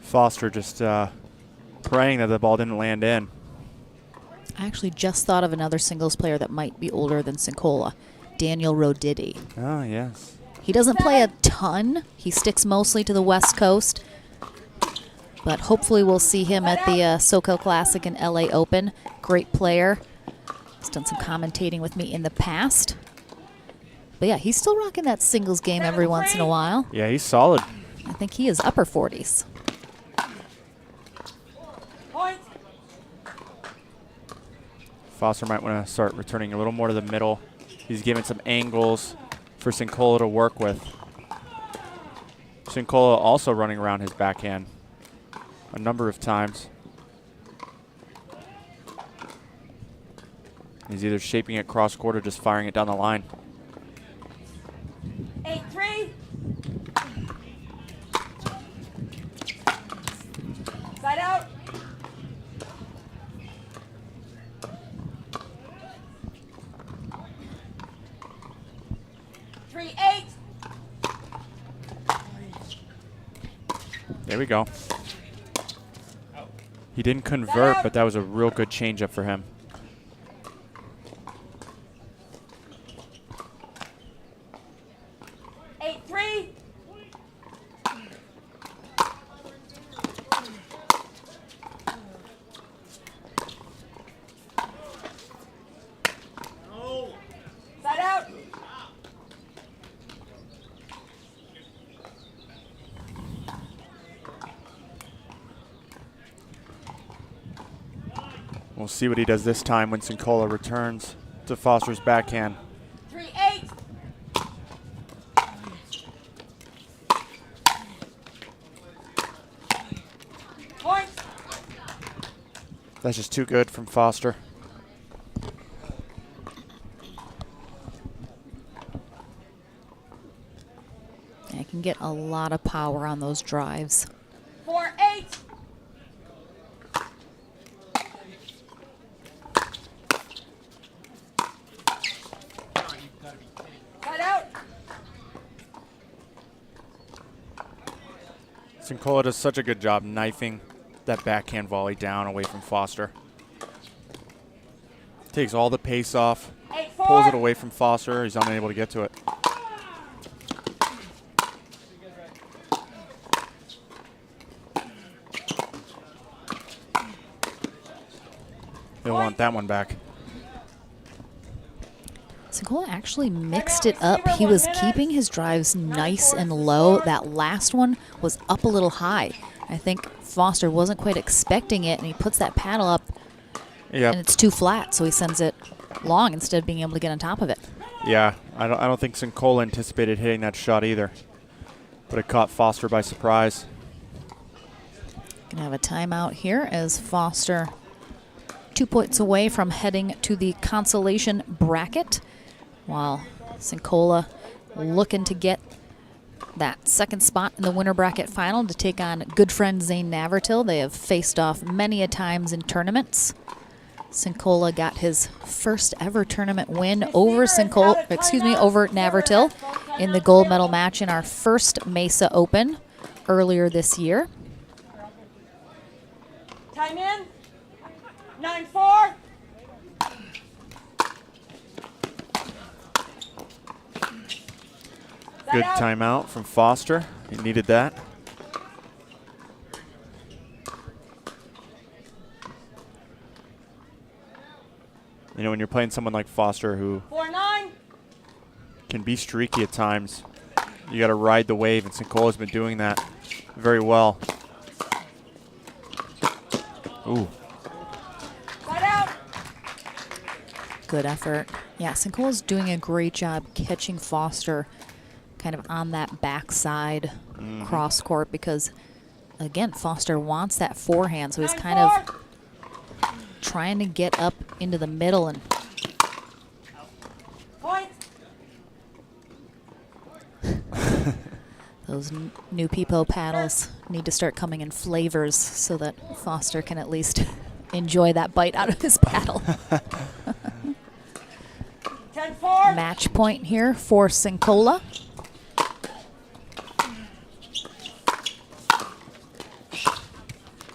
Foster just praying that the ball didn't land in. I actually just thought of another singles player that might be older than Cincola, Daniel Roditi. Oh, yes. He doesn't play a ton. He sticks mostly to the West Coast. But hopefully we'll see him at the SoCal Classic and LA Open. Great player. He's done some commentating with me in the past. But yeah, he's still rocking that singles game every once in a while. Yeah, he's solid. I think he is upper 40s. Foster might want to start returning a little more to the middle. He's giving some angles for Cincola to work with. Cincola also running around his backhand a number of times. He's either shaping it cross-court or just firing it down the line. 8-3. Side out. 3-8. There we go. He didn't convert, but that was a real good changeup for him. We'll see what he does this time when Cincola returns to Foster's backhand. 3-8. Point. That's just too good from Foster. I can get a lot of power on those drives. 4-8. Cincola does such a good job knifing that backhand volley down away from Foster. Takes all the pace off, pulls it away from Foster. He's unable to get to it. He'll want that one back. Cincola actually mixed it up. He was keeping his drives nice and low. That last one was up a little high. I think Foster wasn't quite expecting it, and he puts that paddle up, and it's too flat, so he sends it long instead of being able to get on top of it. Yeah, I don't think Cincola anticipated hitting that shot either, but it caught Foster by surprise. Gonna have a timeout here as Foster 2 points away from heading to the consolation bracket, while Cincola looking to get that second spot in the winner bracket final to take on good friend Zayn Navratil. They have faced off many a times in tournaments. Cincola got his first ever tournament win over over Navratil in the gold medal match in our first Mesa Open earlier this year. Time in. 9-4. Good timeout from Foster. He needed that. You know, when you're playing someone like Foster who 4-9. can be streaky at times, you got to ride the wave, and Cincola's been doing that very well. Ooh. Good effort. Yeah, Cincola's doing a great job catching Foster kind of on that backside cross court because, again, Foster wants that forehand, so he's kind of trying to get up into the middle and those new Peepo paddles need to start coming in flavors so that Foster can at least enjoy that bite out of his paddle. 10-4. Match point here for Cincola.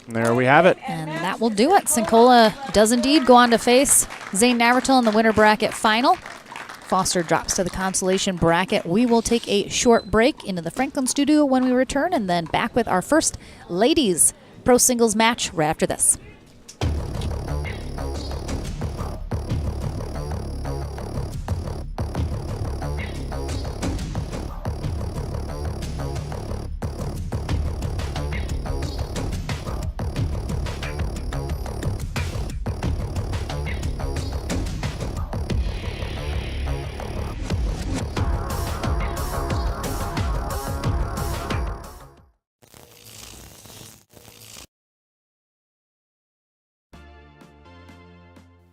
And there we have it. And that will do it. Cincola does indeed go on to face Zayn Navratil in the winner bracket final. Foster drops to the consolation bracket. We will take a short break into the Franklin studio when we return, and then back with our first ladies pro singles match right after this.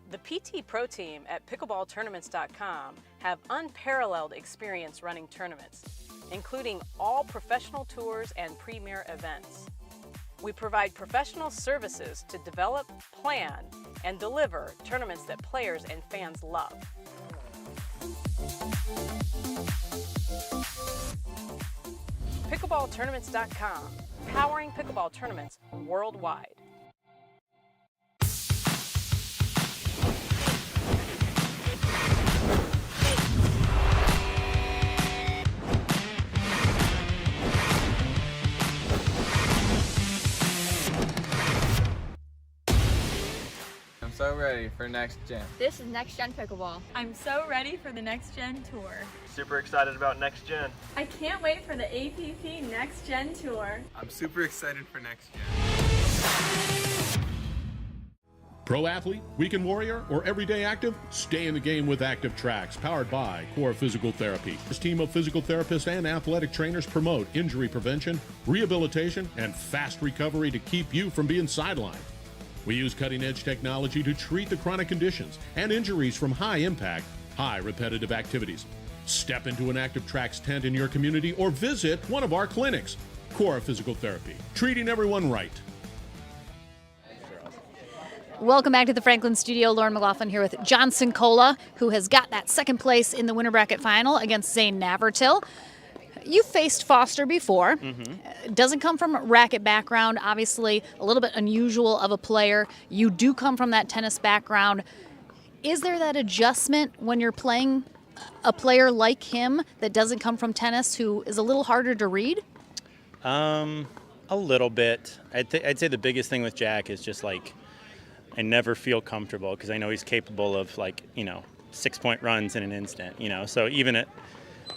The PT Pro team at pickleballtournaments.com have unparalleled experience running tournaments, including all professional tours and premier events. We provide professional services to develop, plan, and deliver tournaments that players and fans love. Pickleballtournaments.com, powering pickleball tournaments worldwide. so ready for next gen. This is Next Gen Pickleball. I'm so ready for the Next Gen Tour. Super excited about next gen. I can't wait for the APP Next Gen Tour. I'm super excited for next gen. Pro athlete, weekend warrior, or everyday active? Stay in the game with Active Tracks, powered by Core Physical Therapy. This team of physical therapists and athletic trainers promote injury prevention, rehabilitation, and fast recovery to keep you from being sidelined. We use cutting-edge technology to treat the chronic conditions and injuries from high-impact, high repetitive activities. Step into an Active Tracks tent in your community or visit one of our clinics. Core Physical Therapy, treating everyone right. Welcome back to the Franklin studio. Lauren McLaughlin here with John Cincola, who has got that second place in the winter bracket final against Zayn Navertill. You faced Foster before. Doesn't come from a racket background, obviously a little bit unusual of a player. You do come from that tennis background. Is there that adjustment when you're playing a player like him that doesn't come from tennis, who is a little harder to read? A little bit. I'd say the biggest thing with Jack is just like, I never feel comfortable because I know he's capable of 6-point runs in an instant, So even at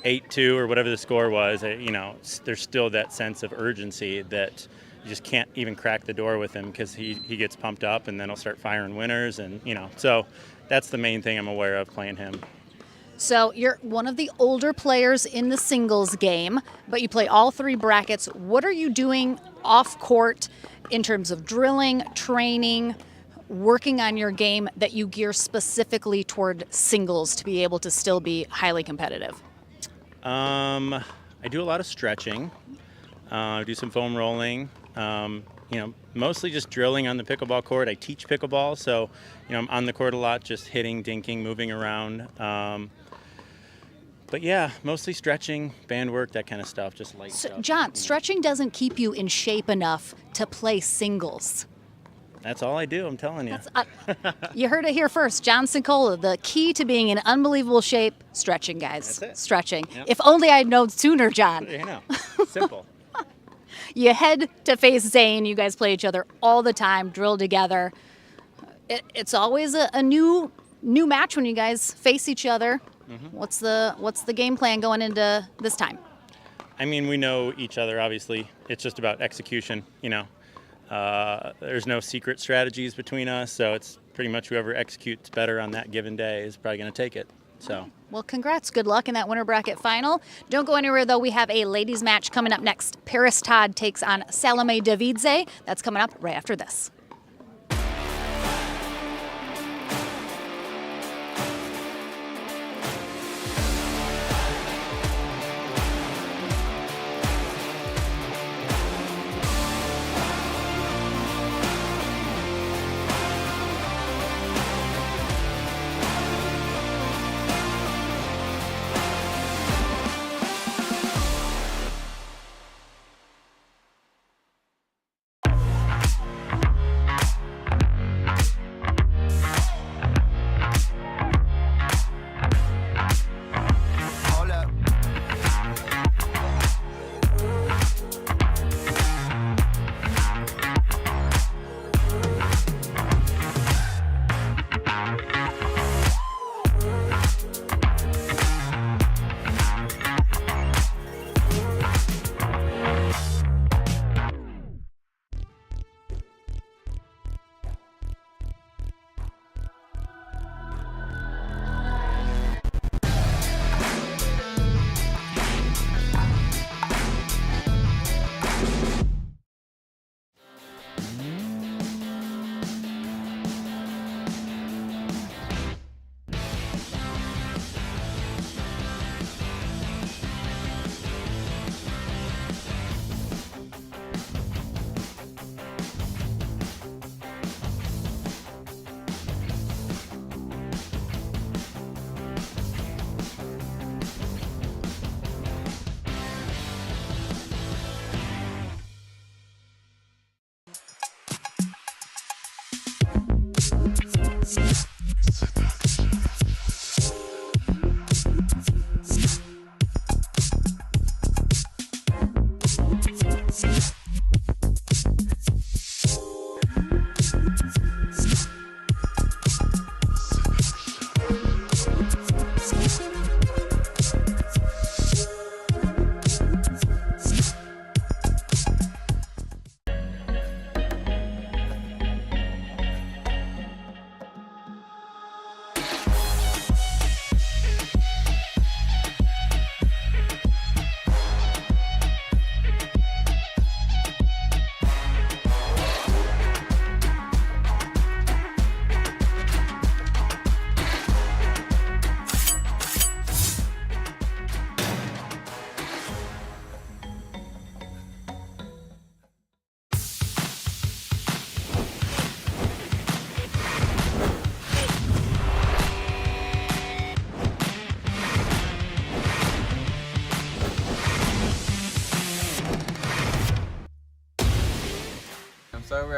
8-2 or whatever the score was, there's still that sense of urgency that you just can't even crack the door with him because he gets pumped up and then he'll start firing winners and, So that's the main thing I'm aware of playing him. So you're one of the older players in the singles game, but you play all three brackets. What are you doing off court in terms of drilling, training, working on your game that you gear specifically toward singles to be able to still be highly competitive? I do a lot of stretching. I do some foam rolling. Mostly just drilling on the pickleball court. I teach pickleball, so I'm on the court a lot, just hitting, dinking, moving around. But yeah, mostly stretching, band work, that kind of stuff, just light stuff. John, stretching doesn't keep you in shape enough to play singles. That's all I do, I'm telling you. You heard it here first. John Cincola, the key to being in unbelievable shape, stretching, guys. That's it. Stretching. Yep. If only I'd known sooner, John. I know, simple. You head to face Zayn. You guys play each other all the time, drill together. It's always a new match when you guys face each other. What's the game plan going into this time? I mean, we know each other, obviously. It's just about execution, There's no secret strategies between us, so it's pretty much whoever executes better on that given day is probably going to take it. So. Well, congrats. Good luck in that winter bracket final. Don't go anywhere, though. We have a ladies' match coming up next. Paris Todd takes on Salome Davidse. That's coming up right after this.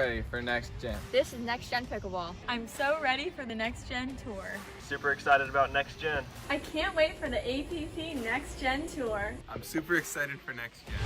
ready for next gen. This is Next Gen Pickleball. I'm so ready for the Next Gen Tour. Super excited about next gen. I can't wait for the APP Next Gen Tour. I'm super excited for next gen.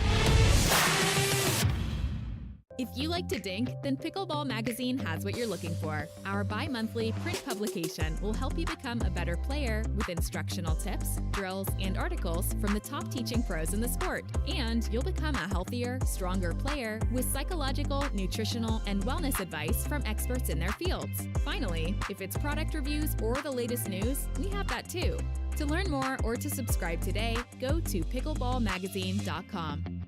If you like to dink, then Pickleball Magazine has what you're looking for. Our bi-monthly print publication will help you become a better player with instructional tips, drills, and articles from the top teaching pros in the sport. And you'll become a healthier, stronger player with psychological, nutritional, and wellness advice from experts in their fields. Finally, if it's product reviews or the latest news, we have that too. To learn more or to subscribe today, go to pickleballmagazine.com.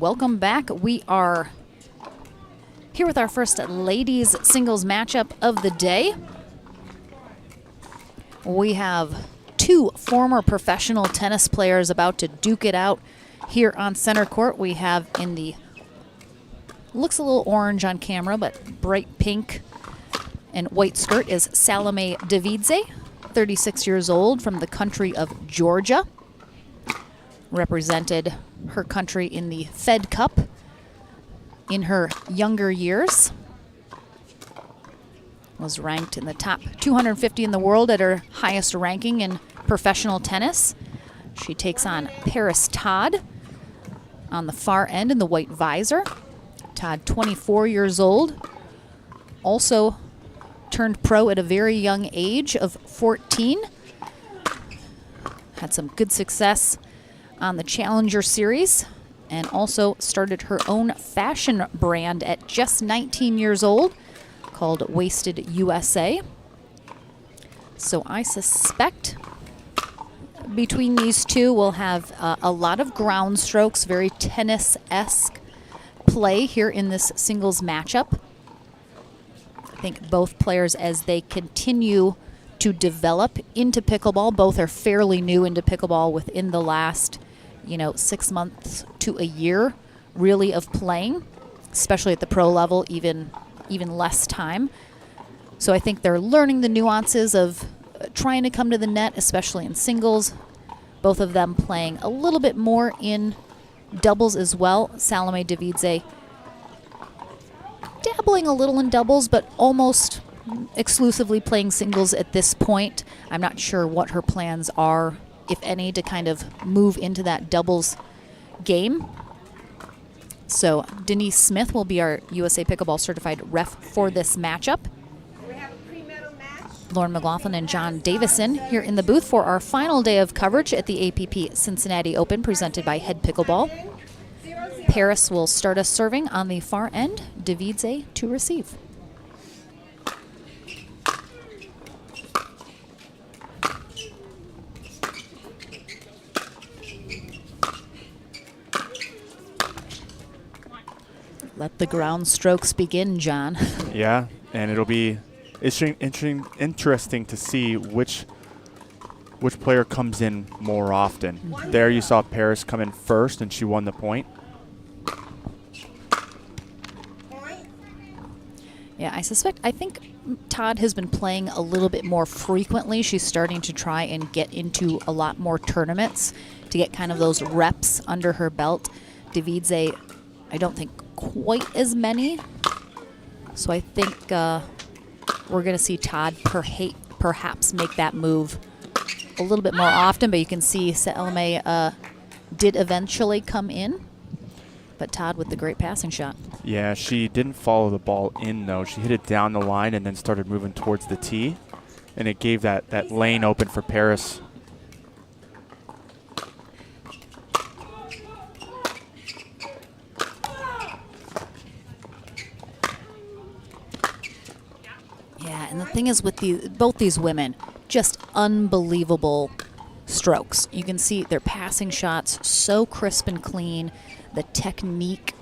Welcome back. We are here with our first ladies singles matchup of the day. We have two former professional tennis players about to duke it out here on center court. We have in the, looks a little orange on camera, but bright pink and white skirt is Salome Davidse, 36 years old, from the country of Georgia. Represented her country in the Fed Cup in her younger years. Was ranked in the top 250 in the world at her highest ranking in professional tennis. She takes on Paris Todd on the far end in the white visor. Todd, 24 years old, also turned pro at a very young age of 14. Had some good success on the Challenger Series, and also started her own fashion brand at just 19 years old called Wasted USA. So I suspect between these two we'll have a lot of ground strokes, very tennis-esque play here in this singles matchup. I think both players, as they continue to develop into pickleball, both are fairly new into pickleball within the last 6 months to a year really of playing, especially at the pro level, even less time. So I think they're learning the nuances of trying to come to the net, especially in singles. Both of them playing a little bit more in doubles as well. Salome Davidse dabbling a little in doubles, but almost exclusively playing singles at this point. I'm not sure what her plans are if any, to kind of move into that doubles game. So Denise Smith will be our USA Pickleball Certified Ref for this matchup. Lauren McLaughlin and John Davison here in the booth for our final day of coverage at the APP Cincinnati Open presented by Head Pickleball. Paris will start us serving on the far end, Davidse to receive. Let the ground strokes begin, John. Yeah, and it'll be interesting to see which player comes in more often. There you saw Paris come in first, and she won the point. Yeah, I think Todd has been playing a little bit more frequently. She's starting to try and get into a lot more tournaments to get kind of those reps under her belt. Davidze, I don't think quite as many. So I think we're going to see Todd perhaps make that move a little bit more often, but you can see Salome did eventually come in, but Todd with the great passing shot. Yeah, she didn't follow the ball in, though. She hit it down the line and then started moving towards the tee, and it gave that lane open for Paris. Yeah, and the thing is with both these women, just unbelievable strokes. You can see their passing shots so crisp and clean, the technique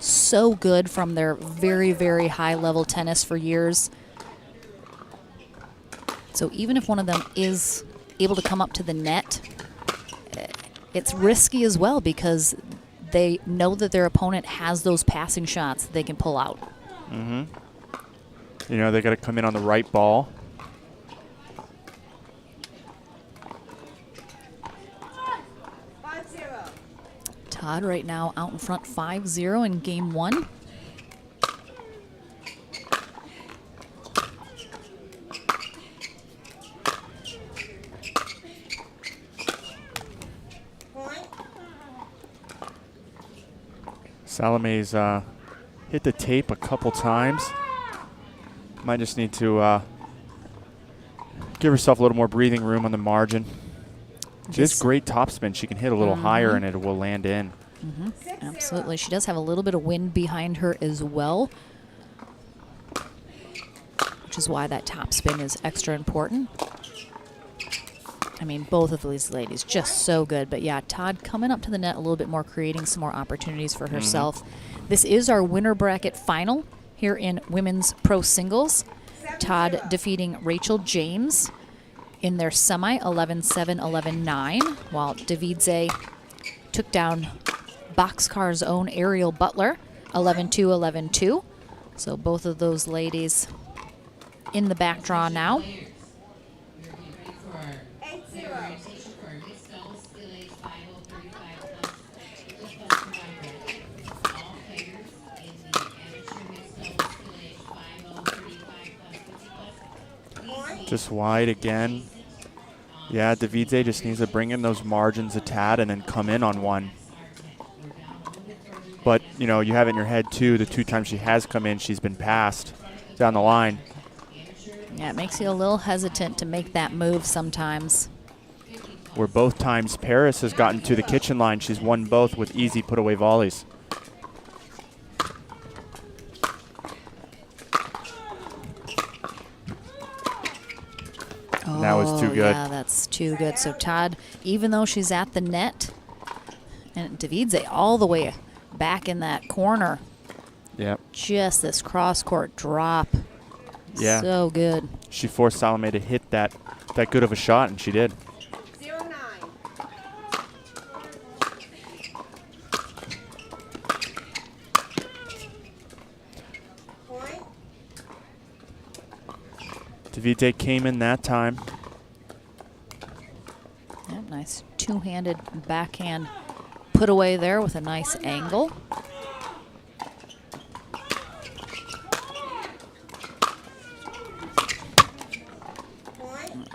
so good from their very, very high level tennis for years. So even if one of them is able to come up to the net, it's risky as well because they know that their opponent has those passing shots that they can pull out. Mm-hmm. You know, they got to come in on the right ball. Todd right now out in front 5-0 in game one. Salome's hit the tape a couple times. Might just need to give herself a little more breathing room on the margin. She has great topspin. She can hit a little higher and it will land in. Absolutely. She does have a little bit of wind behind her as well, which is why that topspin is extra important. I mean, both of these ladies just so good. But yeah, Todd coming up to the net a little bit more, creating some more opportunities for herself. This is our winner bracket final here in women's pro singles. Todd defeating Rachel James in their semi 11-7, 11-9, while Davidze took down Boxcar's own Ariel Butler 11-2, 11-2. So both of those ladies in the back draw now. Just wide again. Yeah, Davidze just needs to bring in those margins a tad and then come in on one. But, you know, you have it in your head, too, the two times she has come in, she's been passed down the line. Yeah, it makes you a little hesitant to make that move sometimes. Where both times Paris has gotten to the kitchen line, she's won both with easy put-away volleys. That was too good. Yeah, that's too good. So Todd, even though she's at the net, and Davidze all the way back in that corner. Yep. Just this cross-court drop. Yeah. So good. She forced Salome to hit that good of a shot, and she did. 0-9. Point. Davidze came in that time. Yep, nice two-handed backhand put away there with a nice angle.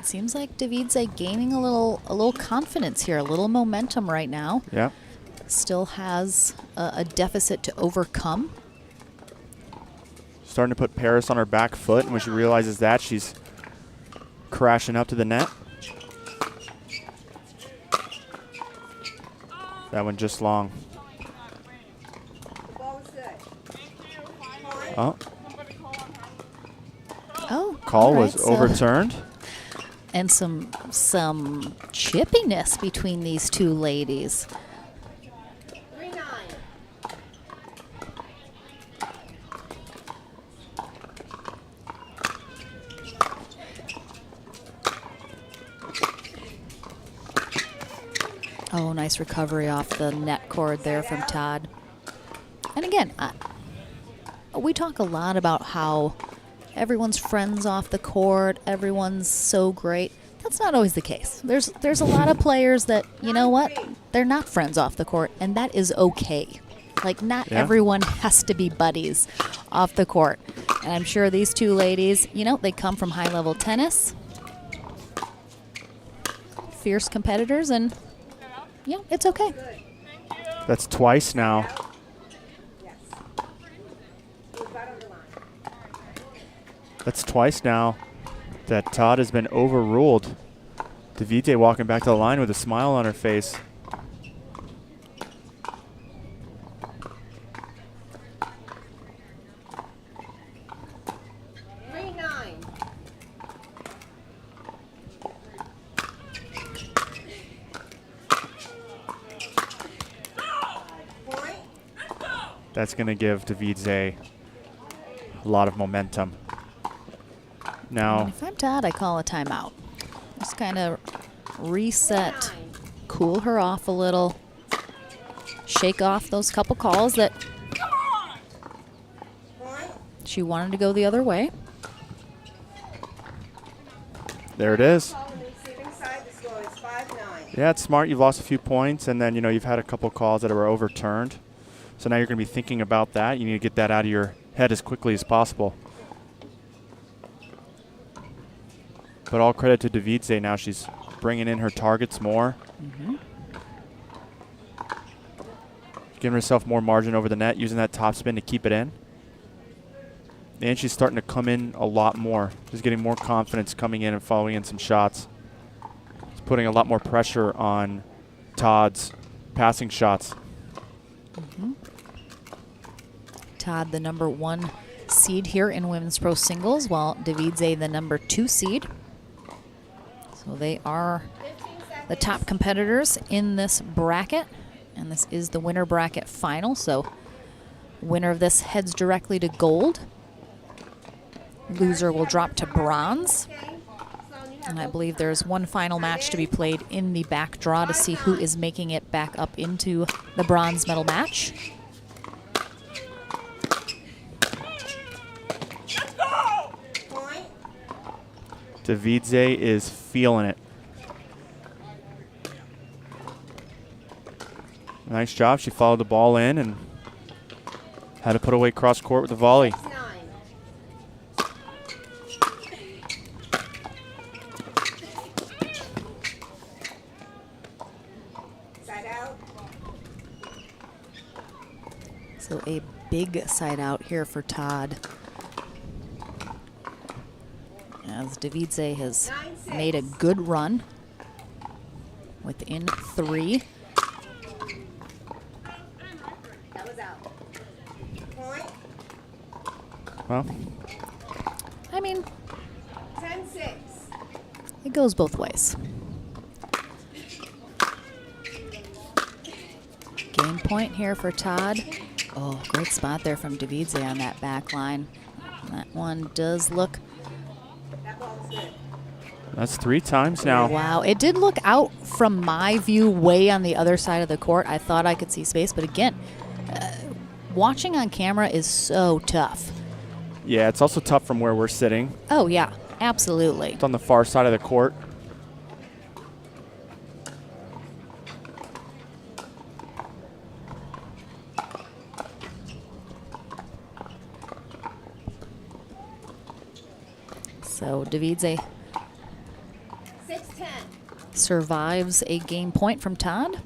It seems like Davidse gaining a little confidence here, a little momentum right now. Yeah. Still has a deficit to overcome. Starting to put Paris on her back foot, and when she realizes that, she's crashing up to the net. That one just long. Oh. Oh, Call all was right, so- overturned. And some chippiness between these two ladies. 3-9. Oh, nice recovery off the net cord there from Todd. And again, we talk a lot about how everyone's friends off the court, everyone's so great. That's not always the case. There's a lot of players that, you know what, they're not friends off the court, and that is okay. Like, not everyone has to be buddies off the court. And I'm sure these two ladies, you know, they come from high-level tennis, fierce competitors, and, yeah, it's okay. That's twice now. That's twice now that Todd has been overruled. Davidse walking back to the line with a smile on her face. That's going to give Davidse a lot of momentum. Now, if I'm Todd, I call a timeout. Just kind of reset, cool her off a little, shake off those couple calls that she wanted to go the other way. there it is. Yeah, it's smart. You've lost a few points, and then, you know, you've had a couple calls that were overturned. So now you're going to be thinking about that. You need to get that out of your head as quickly as possible. But all credit to Davidse. Now she's bringing in her targets more. Giving herself more margin over the net, using that topspin to keep it in. And she's starting to come in a lot more. She's getting more confidence coming in and following in some shots. It's putting a lot more pressure on Todd's passing shots. Todd, the number 1 seed here in women's pro singles, while Davidse, the number 2 seed. So they are the top competitors in this bracket, and this is the winner bracket final. So winner of this heads directly to gold. Loser will drop to bronze. And I believe there's one final match to be played in the back draw to see who is making it back up into the bronze medal match. Davidse is feeling it. Nice job. She followed the ball in and had to put away cross court with the volley. So a big side out here for Todd, as Davidse has made a good run within 3. Well, I mean, 10-6. it goes both ways. Game point here for Todd. Oh, great spot there from Davidse on that back line. That one does look. that's 3 times now. Wow, it did look out from my view way on the other side of the court. I thought I could see space, but again, watching on camera is so tough. Yeah, it's also tough from where we're sitting. Oh, yeah, absolutely. It's on the far side of the court. So Davidse survives a game point from Todd.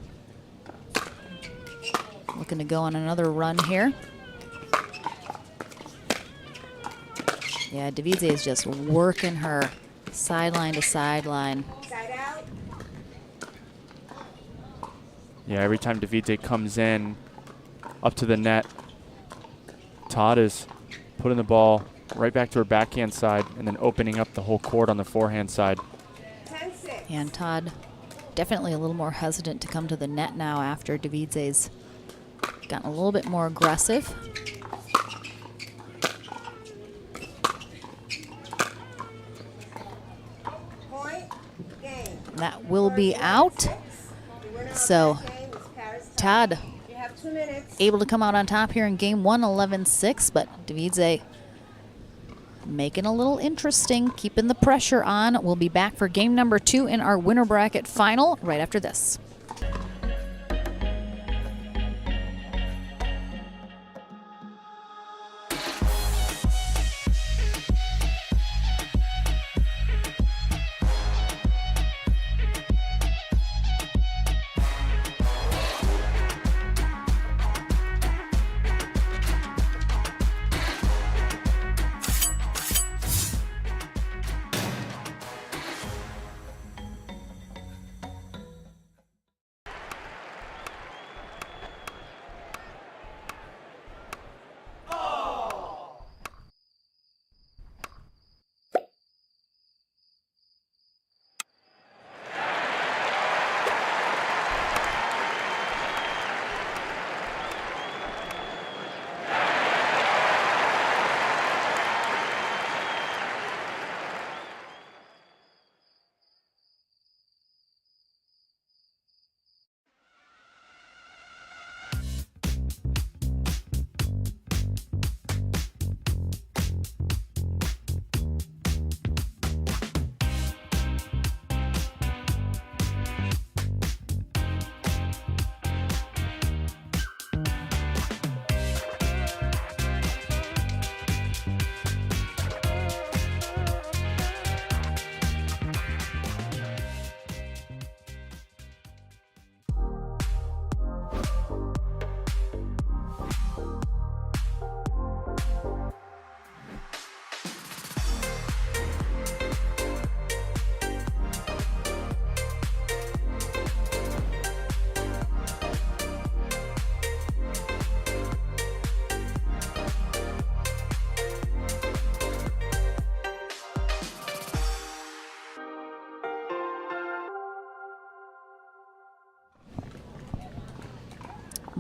Looking to go on another run here. Yeah, Davidse is just working her sideline to sideline. Yeah, every time Davidse comes in up to the net, Todd is putting the ball right back to her backhand side and then opening up the whole court on the forehand side. And Todd definitely a little more hesitant to come to the net now after Davidse's gotten a little bit more aggressive. That will be out. So Todd able to come out on top here in game 1, 11-6, but Davidse making a little interesting, keeping the pressure on. We'll be back for game number 2 in our winner bracket final right after this.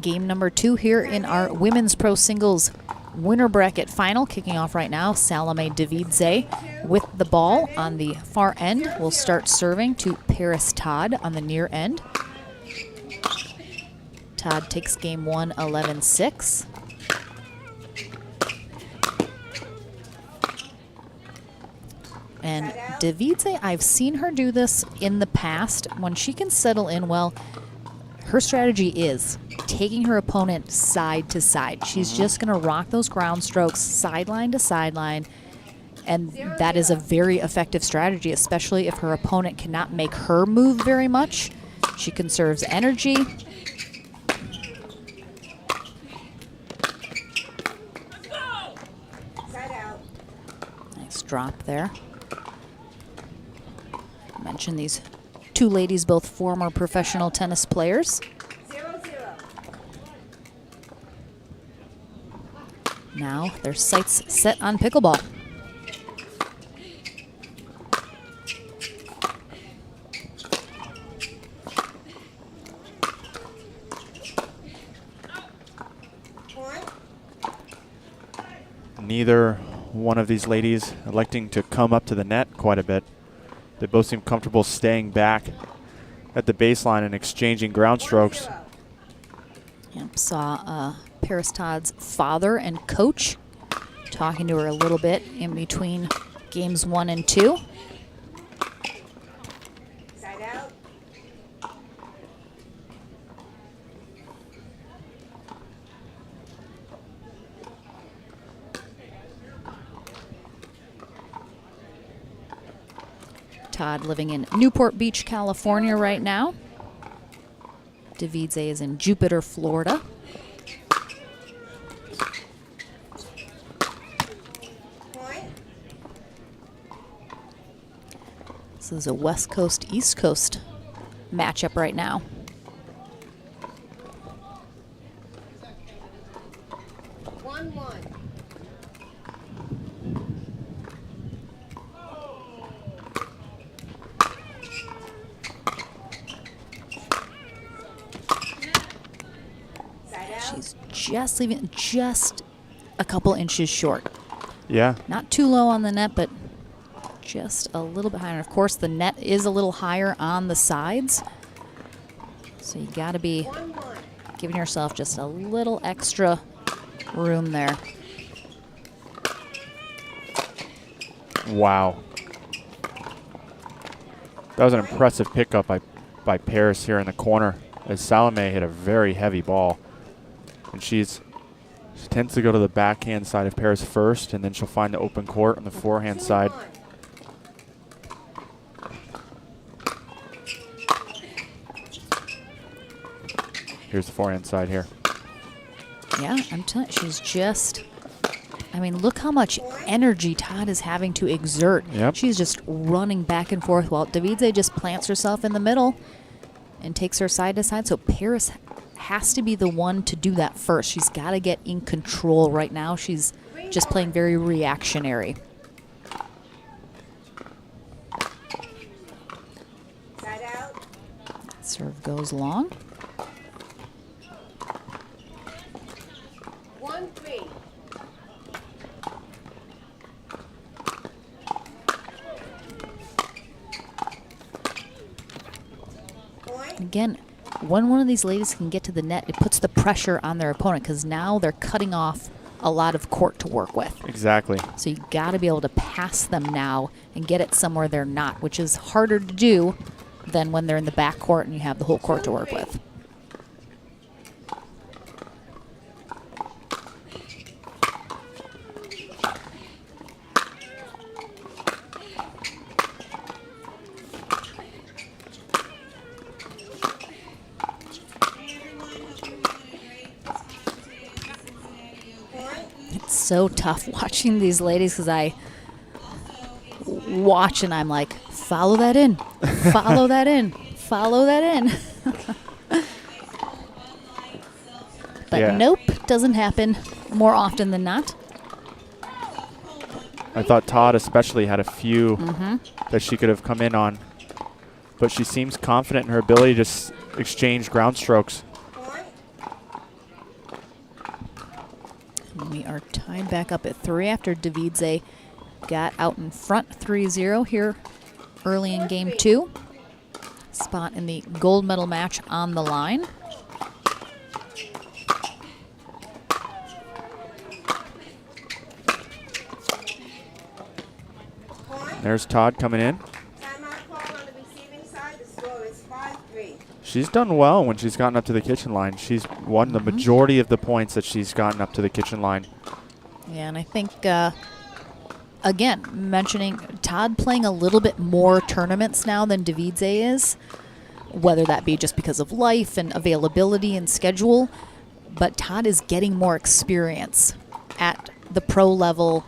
Game number 2 here in our women's pro singles winner bracket final. Kicking off right now, Salome Davidse with the ball on the far end. Will start serving to Paris Todd on the near end. Todd takes game 1, 11-6. And Davidse, I've seen her do this in the past. When she can settle in well, her strategy is taking her opponent side to side. She's just going to rock those ground strokes sideline to sideline, and that is a very effective strategy, especially if her opponent cannot make her move very much. She conserves energy. Nice drop there. I mentioned these two ladies, both former professional tennis players. Now their sights set on pickleball. Neither one of these ladies electing to come up to the net quite a bit. They both seem comfortable staying back at the baseline and exchanging ground strokes. Yep, saw Paris Todd's father and coach talking to her a little bit in between games 1 and 2. Side out. Todd living in Newport Beach, California right now. Davidze is in Jupiter, Florida. This is a West Coast, East Coast matchup right now. She's just leaving just a couple inches short. Yeah. Not too low on the net, but just a little bit higher. And of course, the net is a little higher on the sides. So you got to be giving yourself just a little extra room there. Wow. That was an impressive pickup by Paris here in the corner, as Salome hit a very heavy ball. And she tends to go to the backhand side of Paris first, and then she'll find the open court on the forehand side. Here's the forehand side here. Yeah, I'm telling you, she's just, I mean, look how much energy Todd is having to exert. Yep. She's just running back and forth while Davidze just plants herself in the middle and takes her side to side. So Paris has to be the one to do that first. She's got to get in control right now. She's just playing very reactionary. Serve goes long. 1-3. Again, when one of these ladies can get to the net, it puts the pressure on their opponent because now they're cutting off a lot of court to work with. Exactly. So you got to be able to pass them now and get it somewhere they're not, which is harder to do than when they're in the back court and you have the whole court to work with. It's so tough watching these ladies because I watch and I'm like, follow that in, follow that in, follow that in. But yeah. Nope, doesn't happen more often than not. I thought Todd especially had a few that she could have come in on, but she seems confident in her ability to exchange ground strokes. And we are tied back up at 3 after Davidze got out in front 3-0 here early in game 2. Spot in the gold medal match on the line. There's Todd coming in. She's done well when she's gotten up to the kitchen line. She's won the majority of the points that she's gotten up to the kitchen line. Yeah, and I think, again, mentioning Todd playing a little bit more tournaments now than Davidze is, whether that be just because of life and availability and schedule, but Todd is getting more experience at the pro level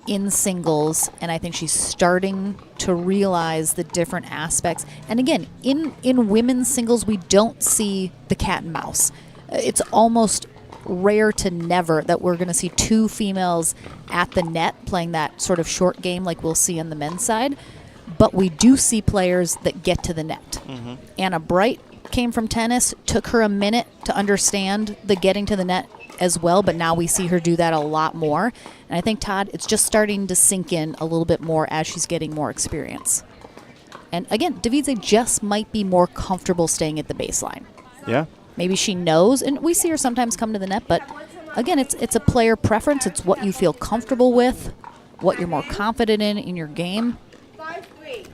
in singles, and I think she's starting to realize the different aspects. And again, in women's singles, we don't see the cat and mouse. It's almost rare to never that we're going to see two females at the net playing that sort of short game like we'll see on the men's side. But we do see players that get to the net. Anna Bright came from tennis, took her a minute to understand the getting to the net as well, but now we see her do that a lot more. And I think, Todd, it's just starting to sink in a little bit more as she's getting more experience. And again, Davidze just might be more comfortable staying at the baseline. Yeah. Maybe she knows, and we see her sometimes come to the net, but again, it's a player preference. It's what you feel comfortable with, what you're more confident in your game. 5-3.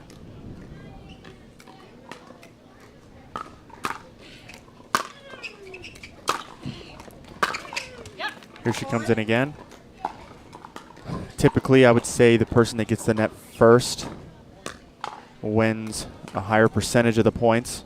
Here she comes in again. Typically, I would say the person that gets the net first wins a higher percentage of the points.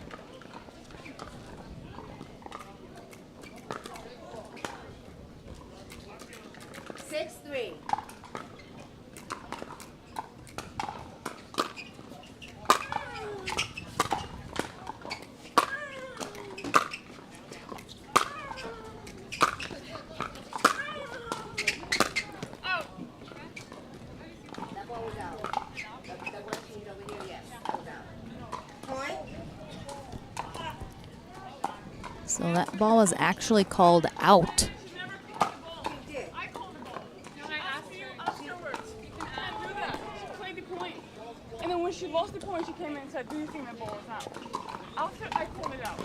So that ball was actually called out. And then when she lost the point, she came in and said, "Do you think that ball was out?" After I called it out.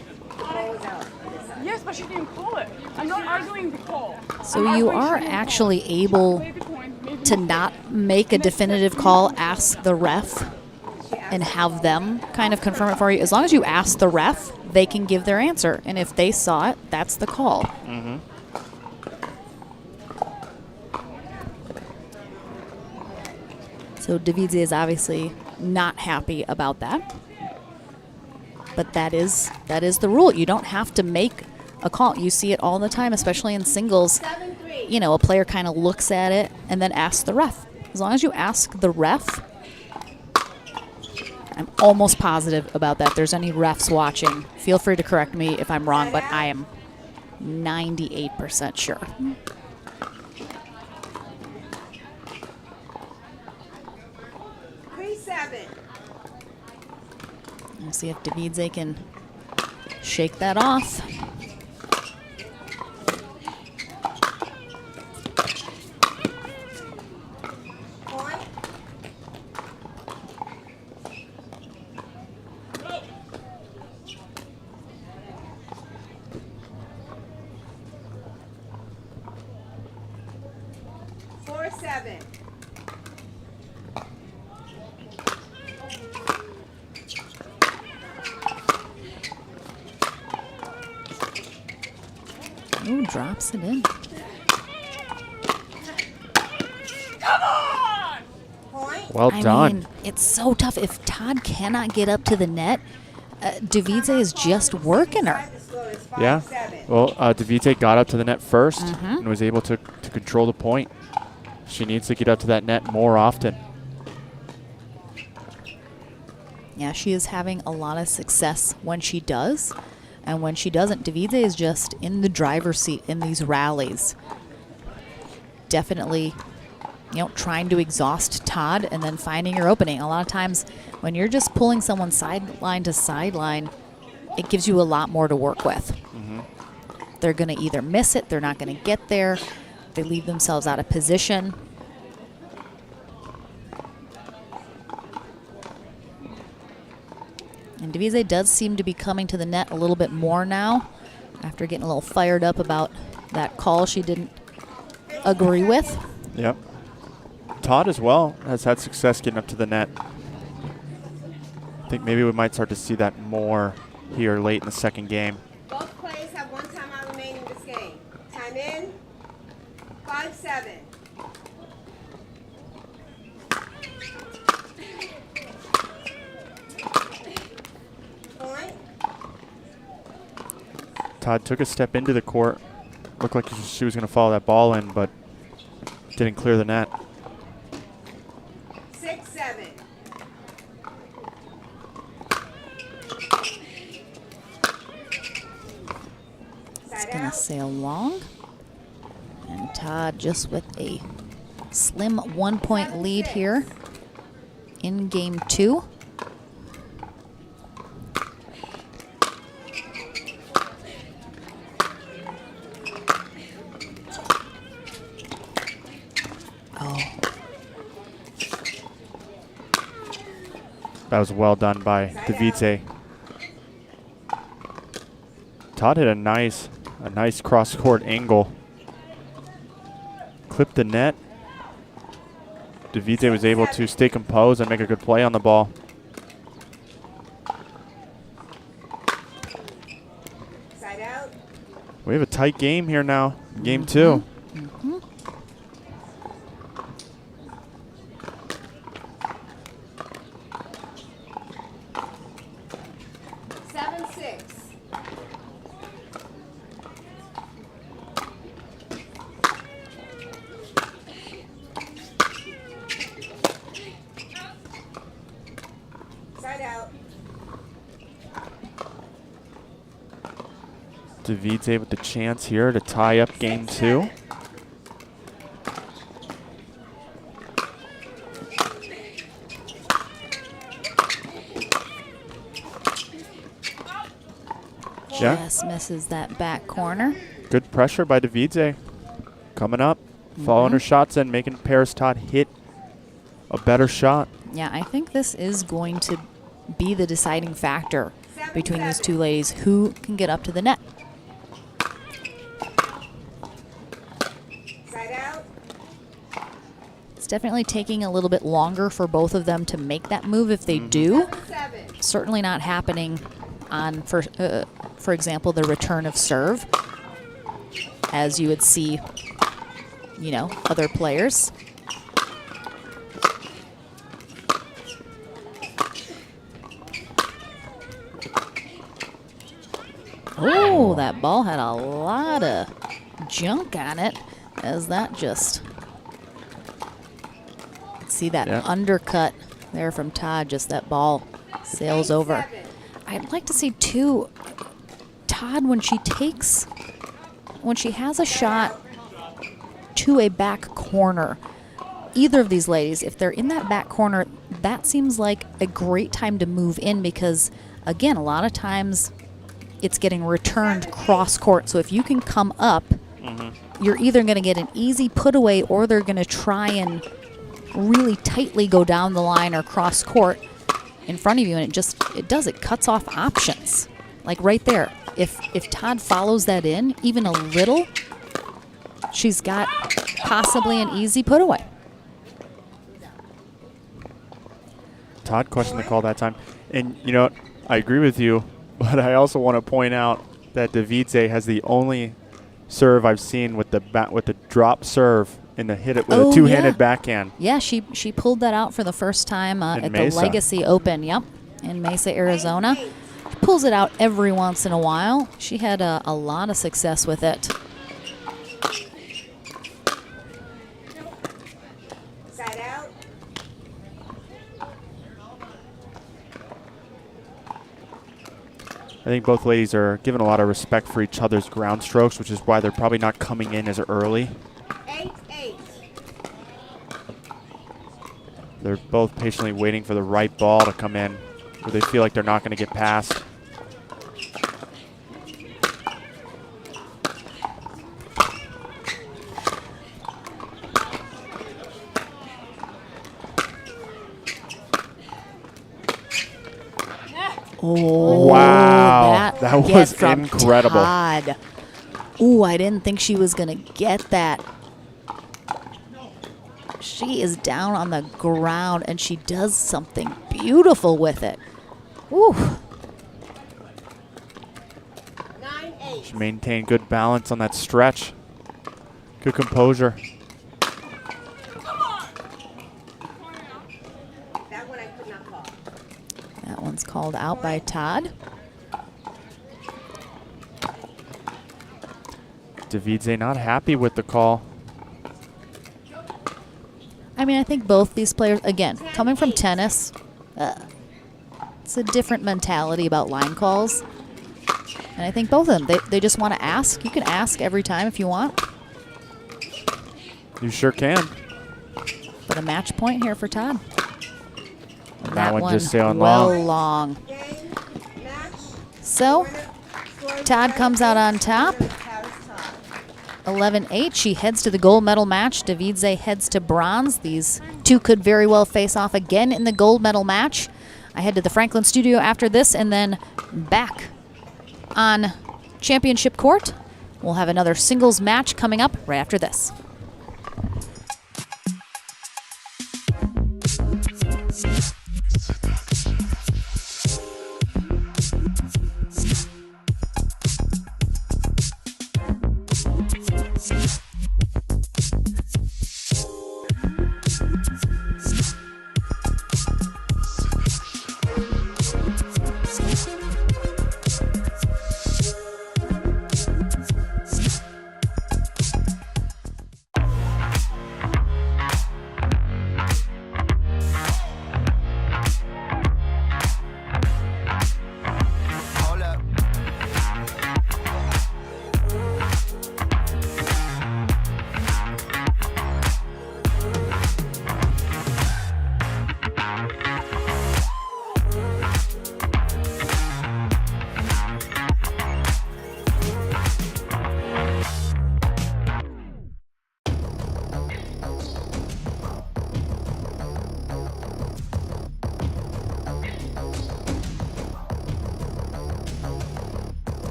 Yes, but she didn't call it. I'm not arguing the call. So you are actually able to not make a definitive call, ask the ref, and have them kind of confirm it for you. As long as you ask the ref, they can give their answer. And if they saw it, that's the call. Mm-hmm. So Davidze is obviously not happy about that. But that is the rule. You don't have to make a call. You see it all the time, especially in singles. You know, a player kind of looks at it and then asks the ref. As long as you ask the ref, I'm almost positive about that. If there's any refs watching, feel free to correct me if I'm wrong, but I am 98% sure. 3-7. Let's see if Davidze can shake that off. Ooh, drops it in. Well done. I mean, it's so tough. If Todd cannot get up to the net, Davidze is just working her. Yeah. Well, Davidze got up to the net first and was able to control the point. She needs to get up to that net more often. Yeah, she is having a lot of success when she does. And when she doesn't, Davidze is just in the driver's seat in these rallies. Definitely, you know, trying to exhaust Todd and then finding your opening. A lot of times when you're just pulling someone sideline to sideline, it gives you a lot more to work with. They're going to either miss it, they're not going to get there, they leave themselves out of position. And Davidze does seem to be coming to the net a little bit more now after getting a little fired up about that call she didn't agree with. Yep. Todd as well has had success getting up to the net. I think maybe we might start to see that more here late in the second game. Both players have one timeout remaining in this game. Time in, 5-7. Todd took a step into the court. Looked like she was going to follow that ball in, but didn't clear the net. 6-7. It's going to sail long. And Todd just with a slim 1-point lead here in game 2. That was well done by Davidze. Todd hit a nice cross-court angle. Clipped the net. Davidze was able to stay composed and make a good play on the ball. Side out. We have a tight game here now, game 2. Davidse with the chance here to tie up game 2. Just misses that back corner. Good pressure by Davidse. Coming up, following her shots and making Paris Todd hit a better shot. Yeah, I think this is going to be the deciding factor between these two ladies. Who can get up to the net? It's definitely taking a little bit longer for both of them to make that move if they do. Certainly not happening on, for example, the return of serve, as you would see, you know, other players. Oh, that ball had a lot of junk on it, as that just, see that undercut there from Todd, just that ball sails over. I'd like to see too, Todd, when she has a shot to a back corner, either of these ladies, if they're in that back corner, that seems like a great time to move in, because again, a lot of times it's getting returned cross court. So if you can come up, you're either going to get an easy put away, or they're going to try and really tightly go down the line or cross court in front of you, and it cuts off options. Like right there, if Todd follows that in even a little, she's got possibly an easy put away. Todd questioned the call that time. And you know, I agree with you, but I also want to point out that Davidse has the only serve I've seen with the drop serve and the hit it with a two-handed backhand. Yeah, she pulled that out for the first time at Mesa. the Legacy Open, in Mesa, Arizona. She pulls it out every once in a while. She had a lot of success with it. Side out. I think both ladies are giving a lot of respect for each other's ground strokes, which is why they're probably not coming in as early. 8-8. They're both patiently waiting for the right ball to come in, where they feel like they're not going to get past. Oh, wow, that was from incredible. Todd. Ooh, I didn't think she was going to get that. She is down on the ground, and she does something beautiful with it. Ooh. 9-8. She maintained good balance on that stretch. Good composure. That one I could not call. That one's called out by Todd. Davidse not happy with the call. I mean, I think both these players, again, coming from tennis, it's a different mentality about line calls. And I think both of them, they just want to ask. You can ask every time if you want. You sure can. But a match point here for Todd. And that one just sailing long. So, Todd comes out on top. 11-8. She heads to the gold medal match. Davidse heads to bronze. These two could very well face off again in the gold medal match. I head to the Franklin studio after this, and then back on championship court. We'll have another singles match coming up right after this.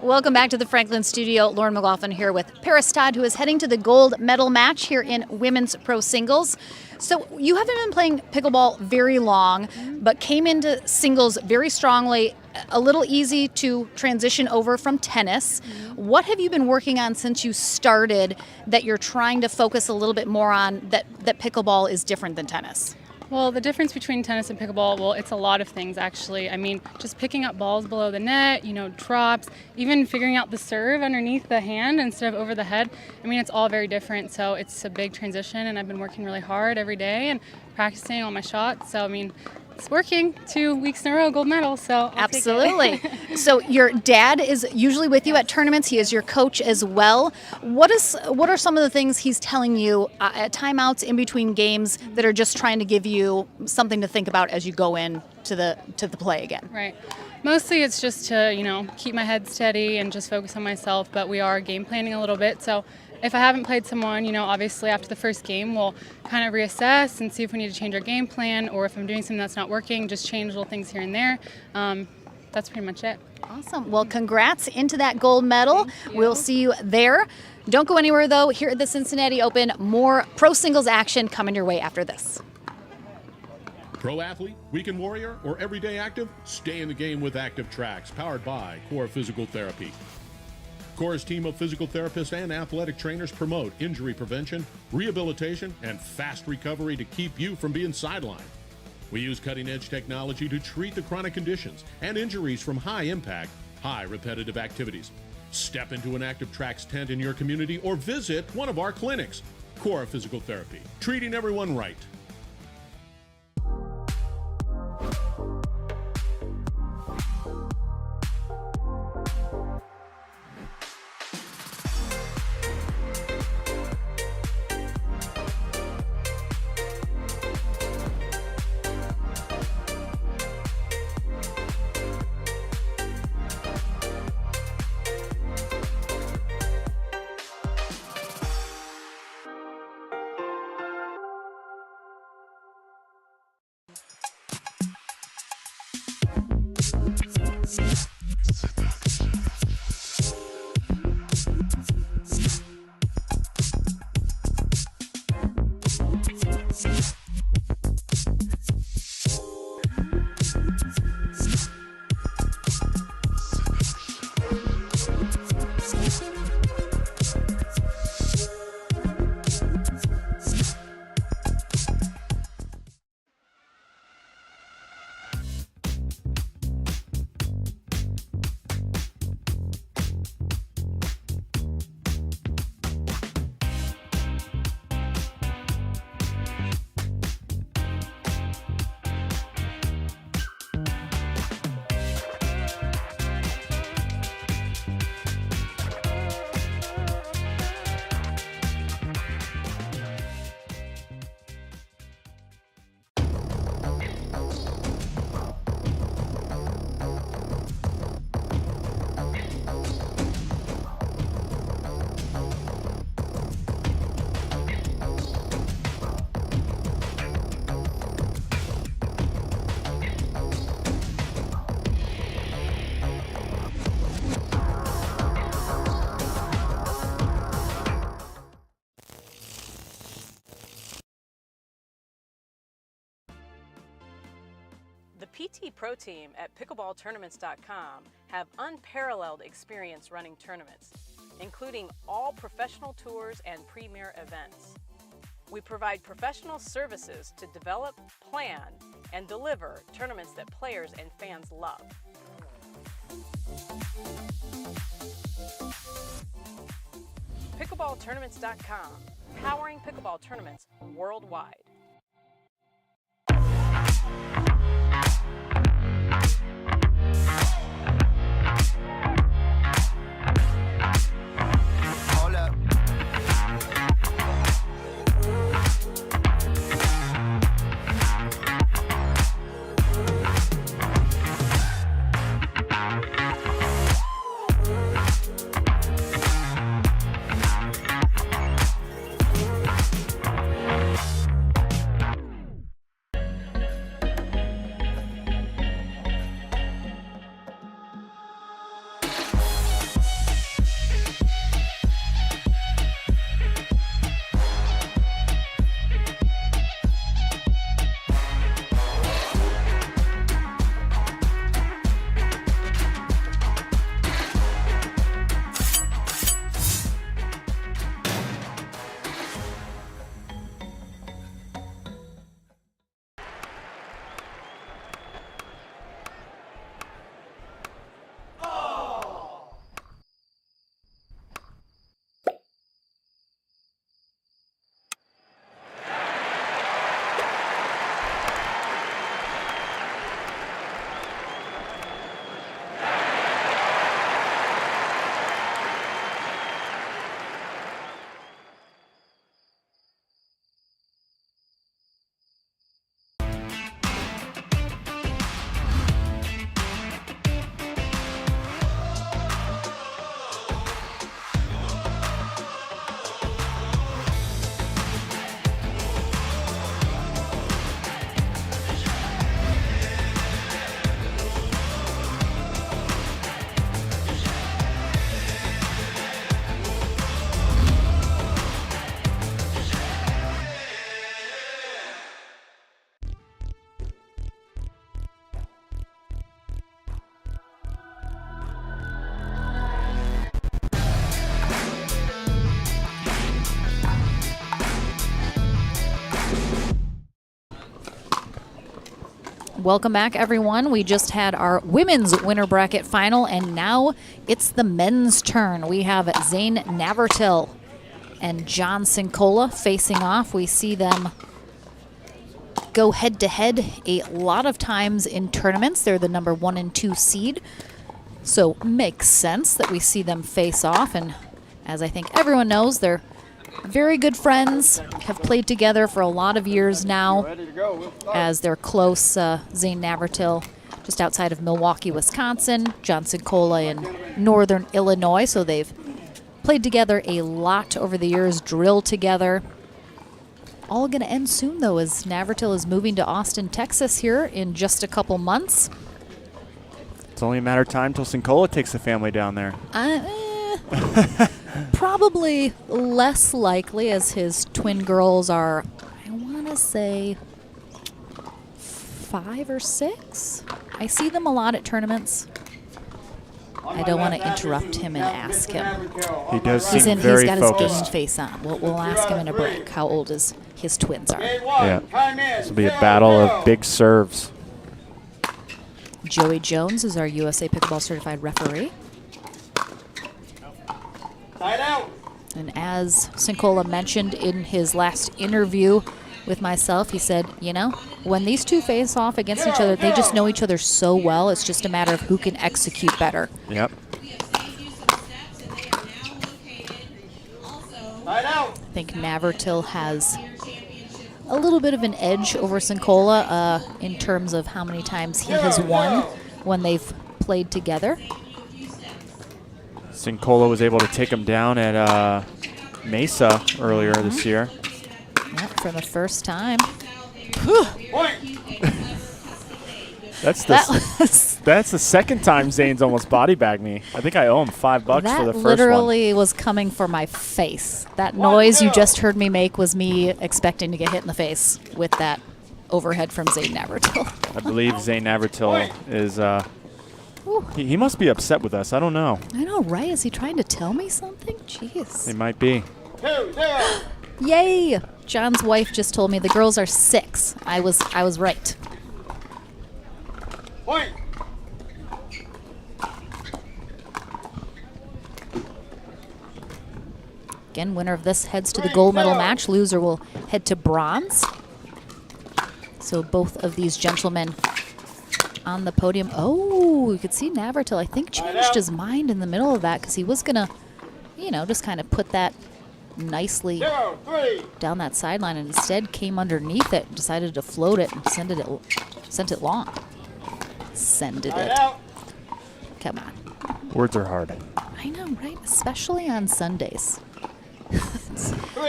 Welcome back to the Franklin studio. Lauren McLaughlin here with Paris Todd, who is heading to the gold medal match here in women's pro singles. So you haven't been playing pickleball very long, but came into singles very strongly, a little easy to transition over from tennis. What have you been working on since you started that you're trying to focus a little bit more on that pickleball is different than tennis? Well, the difference between tennis and pickleball, well, it's a lot of things, actually. I mean, just picking up balls below the net, drops, even figuring out the serve underneath the hand instead of over the head. I mean, it's all very different, so it's a big transition, and I've been working really hard every day and practicing all my shots. So, I mean, it's working. 2 weeks in a row, gold medal, so I'll Absolutely. take it. So your dad is usually with you at tournaments. He is your coach as well. What are some of the things he's telling you at timeouts in between games that are just trying to give you something to think about as you go in to the play again? Right. Mostly it's just to, keep my head steady and just focus on myself, but we are game planning a little bit. So if I haven't played someone, obviously after the first game, we'll kind of reassess and see if we need to change our game plan, or if I'm doing something that's not working, just change little things here and there. That's pretty much it. Awesome. Well, congrats into that gold medal. We'll see you there. Don't go anywhere, though. Here at the Cincinnati Open, more pro singles action coming your way after this. Pro athlete, weekend warrior, or everyday active? Stay in the game with Active Tracks, powered by Core Physical Therapy. Core's team of physical therapists and athletic trainers promote injury prevention, rehabilitation, and fast recovery to keep you from being sidelined. We use cutting-edge technology to treat the chronic conditions and injuries from high-impact, high-repetitive activities. Step into an Active Tracks tent in your community or visit one of our clinics. Core Physical Therapy, treating everyone right. The PT Pro team at pickleballtournaments.com have unparalleled experience running tournaments, including all professional tours and premier events. We provide professional services to develop, plan, and deliver tournaments that players and fans love. Pickleballtournaments.com, powering pickleball tournaments worldwide. Hold up. welcome back, everyone. We just had our women's winner bracket final, and now it's the men's turn. We have Zayn Navertill and John Cincola facing off. We see them go head-to-head a lot of times in tournaments. They're the number 1 and 2 seed, so makes sense that we see them face off. And as I think everyone knows, they're very good friends, have played together for a lot of years now, as they're close. Zayn Navertill just outside of Milwaukee, Wisconsin, John Cincola in northern Illinois, so they've played together a lot over the years, drilled together. All going to end soon, though, as Navratil is moving to Austin, Texas here in just a couple months. It's only a matter of time till Cincola takes the family down there. Probably less likely, as his twin girls are, I want to say, 5 or 6. I see them a lot at tournaments. I don't want to interrupt him and ask him. He does seem very He's got focused. his game face on. We'll ask him in a break how old his twins are. Yeah, this will be a battle of big serves. Joey Jones is our USA Pickleball Certified referee. And as Cincola mentioned in his last interview with myself, he said, you know, when these two face off against each other, they just know each other so well. It's just a matter of who can execute better. Yep. I think Navratil has a little bit of an edge over Cincola in terms of how many times he has won when they've played together. Cincola was able to take him down at Mesa earlier this year. Yep, for the first time. That's the second time Zayn's almost body bagged me. I think I owe him $5 for the first one. That literally was coming for my face. That noise you just heard me make was me expecting to get hit in the face with that overhead from Zayn Navratil. I believe Zayn Navratil is he must be upset with us. I don't know. I know, right? Is he trying to tell me something? Jeez. He might be. Yay! John's wife just told me the girls are 6. I was right. Point. Again, winner of this heads to the gold medal match. Loser will head to bronze. So both of these gentlemen on the podium. Oh, you could see Navratil, I think, changed his mind in the middle of that, because he was going to, you know, just kind of put that nicely down that sideline, and instead came underneath it and decided to float it and sent it long. Sended it. Come on. Words are hard. I know, right? Especially on Sundays.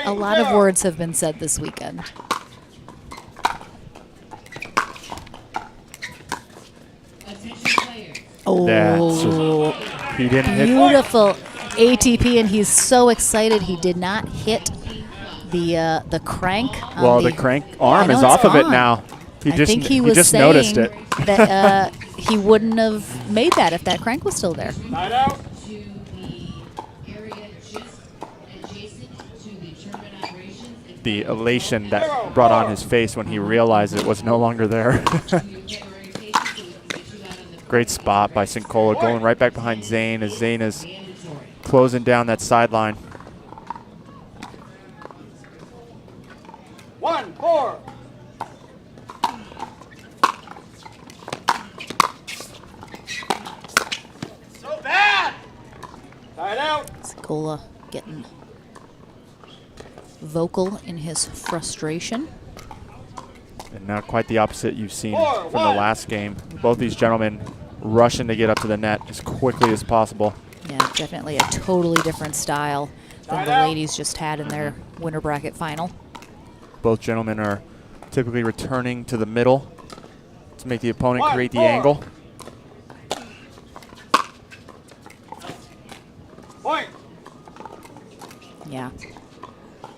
A lot of words have been said this weekend. Oh, he didn't hit. Beautiful ATP, and he's so excited he did not hit the crank. Well, the crank arm is off of it now. I think he was just saying noticed it. that he wouldn't have made that if that crank was still there. The elation that brought on his face when he realized it was no longer there. Great spot by Cincola, going right back behind Zayn as Zayn is closing down that sideline. 1-4. So bad. Tied out. Cincola getting vocal in his frustration. And now quite the opposite you've seen from the last game. Both these gentlemen rushing to get up to the net as quickly as possible. Yeah, definitely a totally different style than the ladies just had in their winter bracket final. Both gentlemen are typically returning to the middle to make the opponent create the angle. Point. Yeah.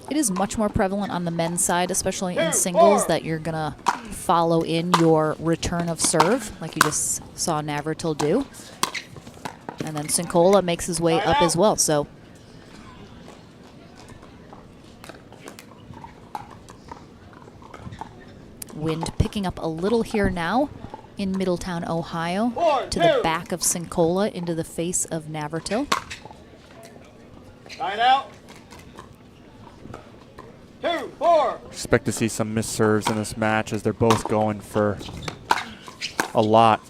It is much more prevalent on the men's side, especially in singles, that you're going to follow in your return of serve, like you just saw Navratil do. And then Cincola makes his way up as well. So wind picking up a little here now in Middletown, Ohio, to the back of Cincola into the face of Navratil. Line out. 2-4. Expect to see some missed serves in this match as they're both going for a lot.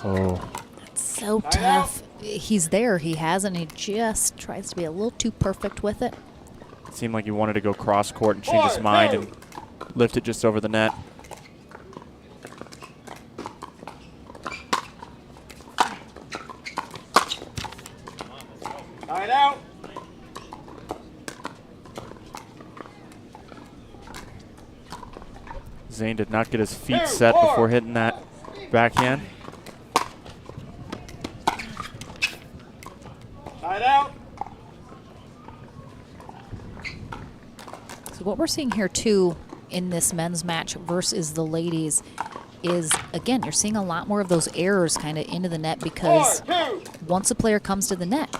Oh. That's so tough. He's there, he has, and he just tries to be a little too perfect with it. It seemed like he wanted to go cross court and change his mind and lift it just over the net. Line out. Zayn did not get his feet set before hitting that backhand. Line out. So what we're seeing here too in this men's match versus the ladies is, again, you're seeing a lot more of those errors kind of into the net because once a player comes to the net,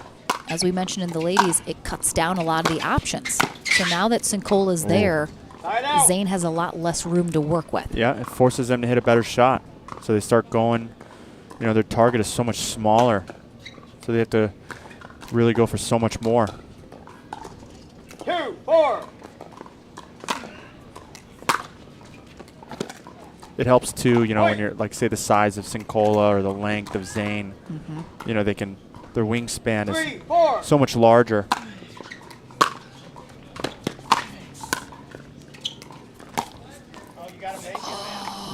as we mentioned in the ladies, it cuts down a lot of the options. So now that Cincola's there, Zayn has a lot less room to work with. Yeah, it forces them to hit a better shot. So they start going, you know, their target is so much smaller. So they have to really go for so much more. 2-4. It helps too, you know, when you're like, say, the size of Cincola or the length of Zayn. You know, they can, their wingspan is so much larger.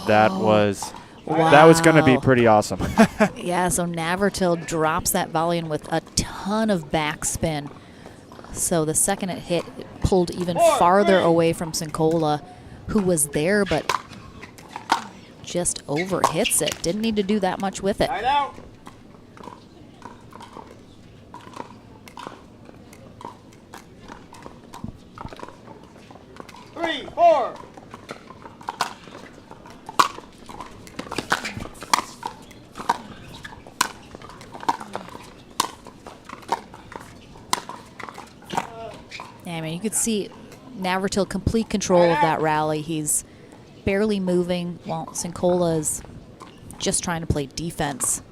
That was going to be pretty awesome. Yeah, so Navratil drops that volley in with a ton of backspin. So the second it hit, it pulled even farther away from Cincola, who was there but just over hits it. Didn't need to do that much with it. Line out. Three, 4. Yeah, I mean, you could see Navratil complete control of that rally. He's barely moving while Cincola is just trying to play defense.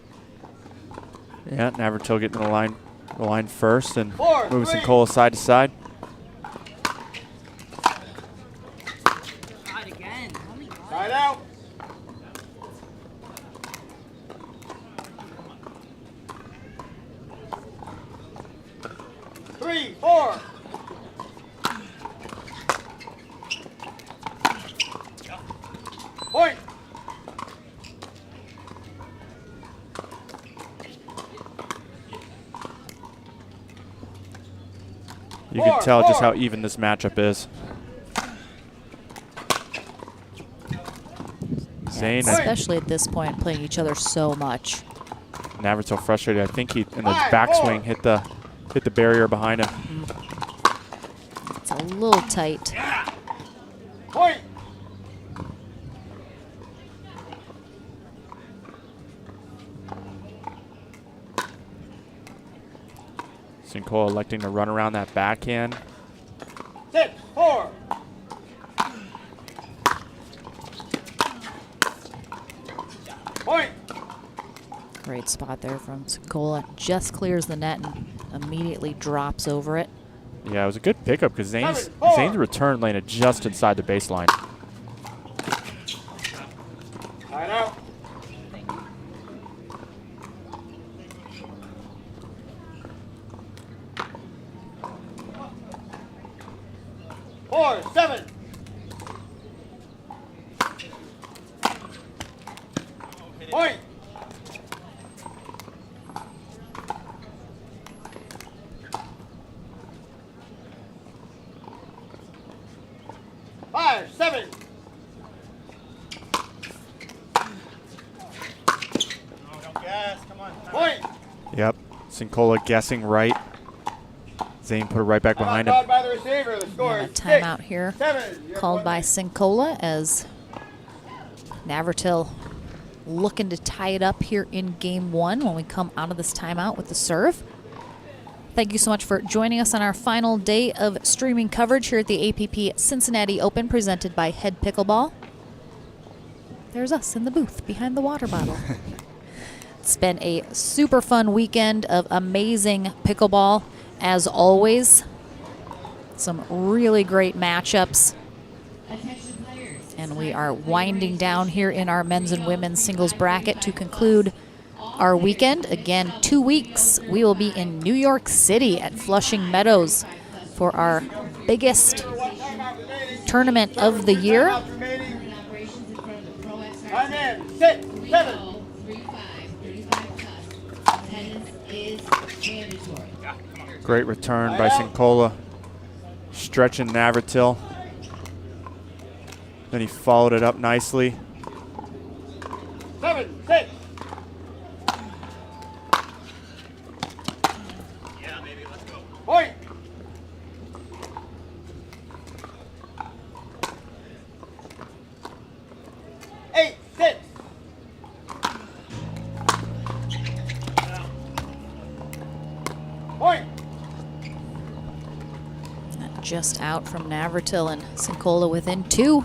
Yeah, Navertill getting the line first and moving Cincola side to side. Side out. Three, 4. Point. You can tell just how even this matchup is. Zayn, especially at this point, playing each other so much. Navertill frustrated. I think he in the backswing hit the barrier behind him. It's a little tight. Point. Cincola electing to run around that backhand. 6, 4. Point. Great spot there from Cincola. Just clears the net and immediately drops over it. Yeah, it was a good pickup because Zayn's return landed just inside the baseline. Line out. Four, 7. Point. Five, 7. Don't gas, come on. Point. Yep, Cincola guessing right. Zayn put it right back behind him. By the receiver. The score A is timeout here 7. called by Cincola as Navratil looking to tie it up here in game 1 when we come out of this timeout with the serve. Thank you so much for joining us on our final day of streaming coverage here at the APP Cincinnati Open presented by Head Pickleball. There's us in the booth behind the water bottle. It's been a super fun weekend of amazing pickleball, as always. Some really great matchups. And we are winding down here in our men's and women's singles bracket to conclude our weekend. Again, 2 weeks, we will be in New York City at Flushing Meadows for our biggest tournament of the year. Time in. 6, 7. Great return by Cincola, stretching Navratil. Then he followed it up nicely. 7, 6. Yeah, baby, let's go. Point. Eight, 6. Point. Just out from Navratil, and Cincola within 2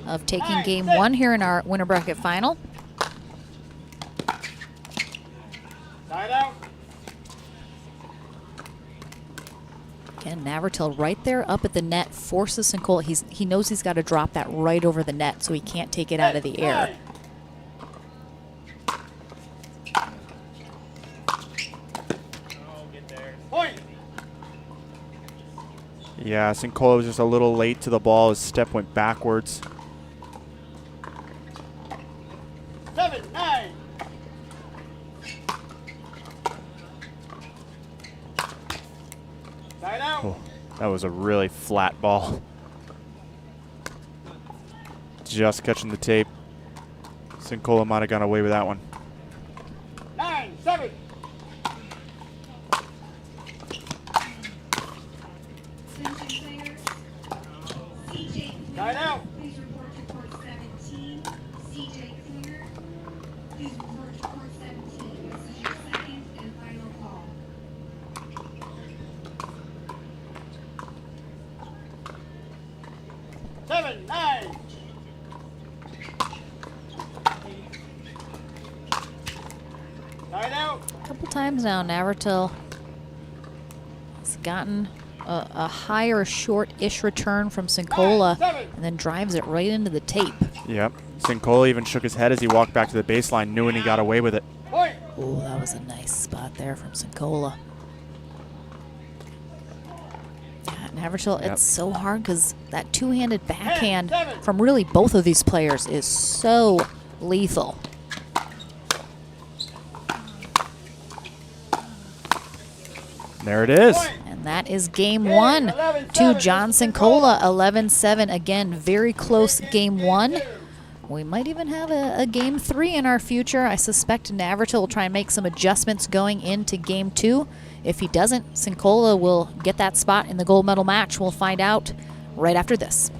of taking game 1 here in our winter bracket final. Side out. Again, Navratil right there up at the net forces Cincola. He knows he's got to drop that right over the net so he can't take it out of the air. Point. Yeah, Cincola was just a little late to the ball. His step went backwards. 7, 9. Side out. Oh, that was a really flat ball. Just catching the tape. Cincola might have gone away with that one. 9, 7. Side out. Please report to court 17. CJ Klinger. Please report to court 17. This is your second and final call. Seven, 9. Side out. A couple times now, Navratil has gotten a higher short-ish return from Cincola and then drives it right into the tape. Yep. Cincola even shook his head as he walked back to the baseline, knew when he got away with it. Oh, that was a nice spot there from Cincola. Yeah, Navratil, Yep. it's so hard because that two-handed backhand from really both of these players is so lethal. There it is. And that is game 1 to John Cincola, 11-7. Again, very close game 1. We might even have a game 3 in our future. I suspect Navratil will try and make some adjustments going into game 2. If he doesn't, Cincola will get that spot in the gold medal match. We'll find out right after this.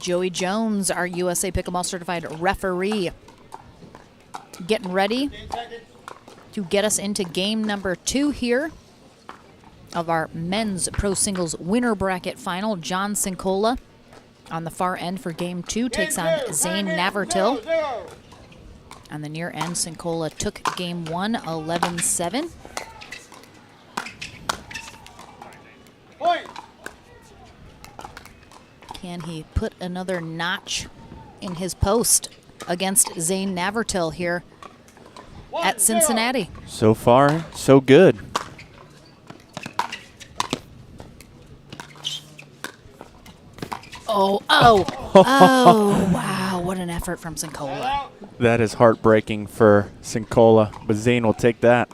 Joey Jones, our USA Pickleball Certified referee, getting ready to get us into game number 2 here of our men's pro singles winner bracket final. John Cincola on the far end for game 2 takes on Zayn Navartil. On the near end, Cincola took game 1, 11-7. Can he put another notch in his post against Zayn Navertill here at Cincinnati? So far, so good. Oh, wow, what an effort from Cincola. That is heartbreaking for Cincola, but Zayn will take that.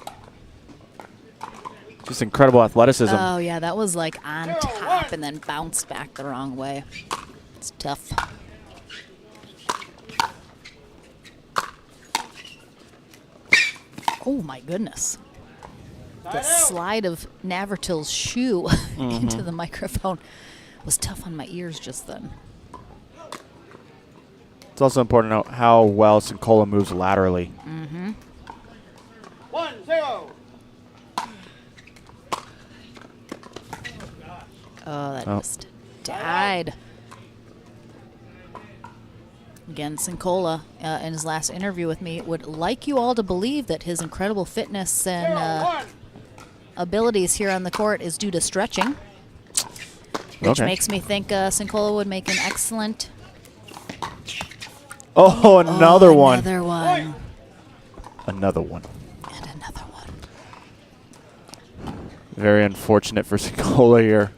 Just incredible athleticism. Oh, yeah, that was like on top and then bounced back the wrong way. It's tough. Oh, my goodness. The slide of Navratil's shoe into the microphone was tough on my ears just then. It's also important to note how well Cincola moves laterally. 1-0. Oh, that just died. Again, Cincola, in his last interview with me, would like you all to believe that his incredible fitness and abilities here on the court is due to stretching, which makes me think Cincola would make an excellent... Oh, another one. Another one. Another one. And another one. Very unfortunate for Cincola here.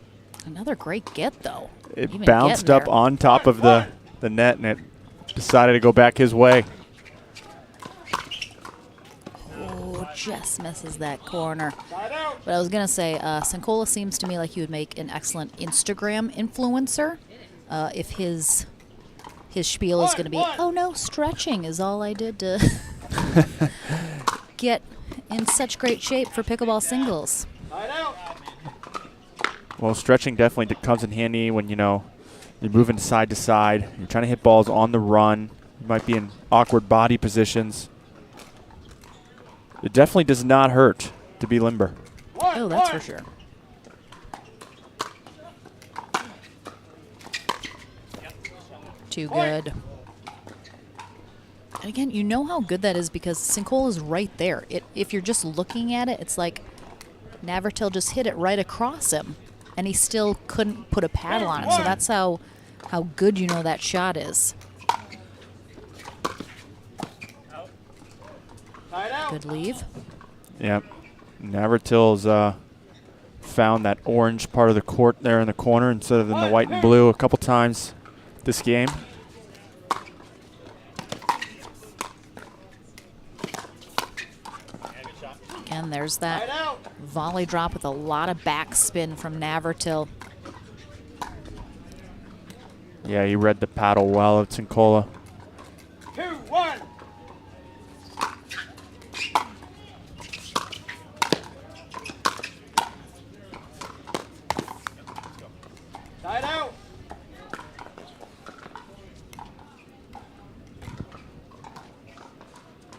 Another great get, though. It Even bounced getting up there. on top of the net, and it decided to go back his way. Oh, just misses that corner. But I was going to say, Cincola seems to me like he would make an excellent Instagram influencer if his spiel is going to be, oh no, stretching is all I did to get in such great shape for pickleball singles. Well, stretching definitely comes in handy when, you know, you're moving side to side. You're trying to hit balls on the run. You might be in awkward body positions. It definitely does not hurt to be limber. Oh, that's for sure. Too good. And again, you know how good that is because Cincola is right there. If you're just looking at it, it's like Navertill just hit it right across him, and he still couldn't put a paddle on it. So that's how good you know that shot is. Good leave. Yep. Navratill's found that orange part of the court there in the corner instead of in the white and blue a couple times this game. Again, there's that volley drop with a lot of backspin from Navertill. Yeah, he read the paddle well of Cincola. 2-1. Side out.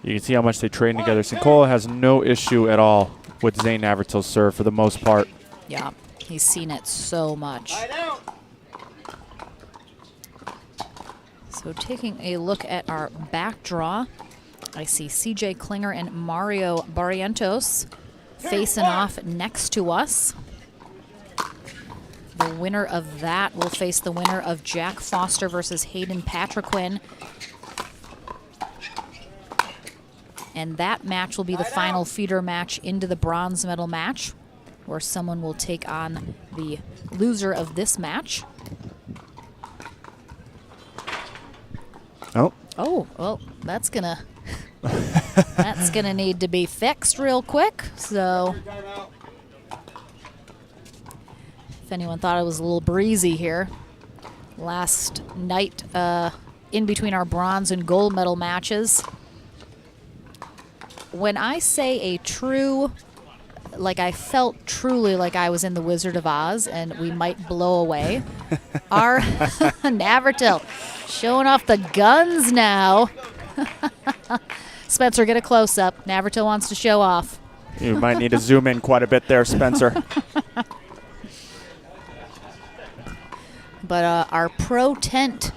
You can see how much they train together. Cincola has no issue at all with Zayn Navratill's serve for the most part. Yeah, he's seen it so much. So taking a look at our back draw, I see CJ Klinger and Mario Barrientos facing off next to us. The winner of that will face the winner of Jack Foster versus Hayden Patriquin. And that match will be the final feeder match into the bronze medal match, where someone will take on the loser of this match. Oh, well, that's gonna need to be fixed real quick. So if anyone thought it was a little breezy here, last night in between our bronze and gold medal matches, when I say a true, like I felt truly like I was in the Wizard of Oz and we might blow away, our Navratil showing off the guns now. Spencer, get a close-up. Navratil wants to show off. You might need to zoom in quite a bit there, Spencer. But our pro tent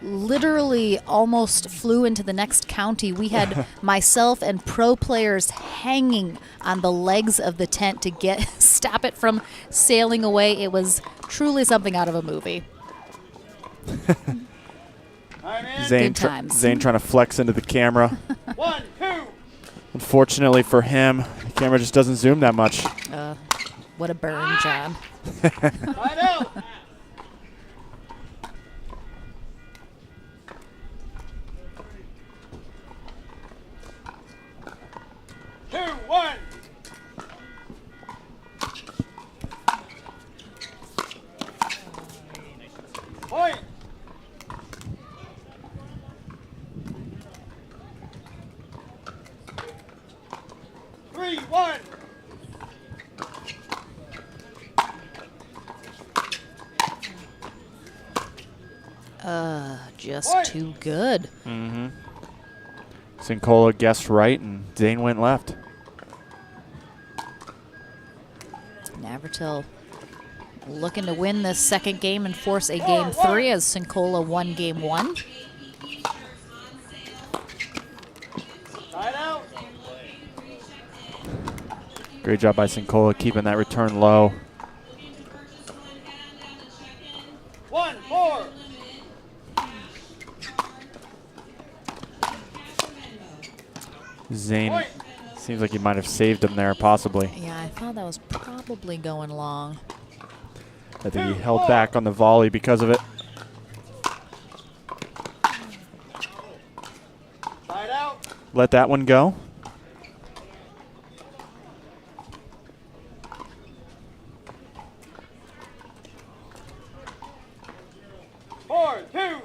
literally almost flew into the next county. We had myself and pro players hanging on the legs of the tent to stop it from sailing away. It was truly something out of a movie. Zayn trying to flex into the camera. 1, 2. Unfortunately for him, the camera just doesn't zoom that much. What a burn job. I know. 2, 1. Point. 3, 1. Just too good. Mm-hmm. Cincola guessed right, and Zayn went left. Navratil looking to win this second game and force a game 3 as Cincola won game 1. Great job by Cincola keeping that return low. 1, 4. Zayn seems like he might have saved him there, possibly. Yeah, I thought that was probably going long. I think he held back on the volley because of it. Side out. Let that one go. Four, 2.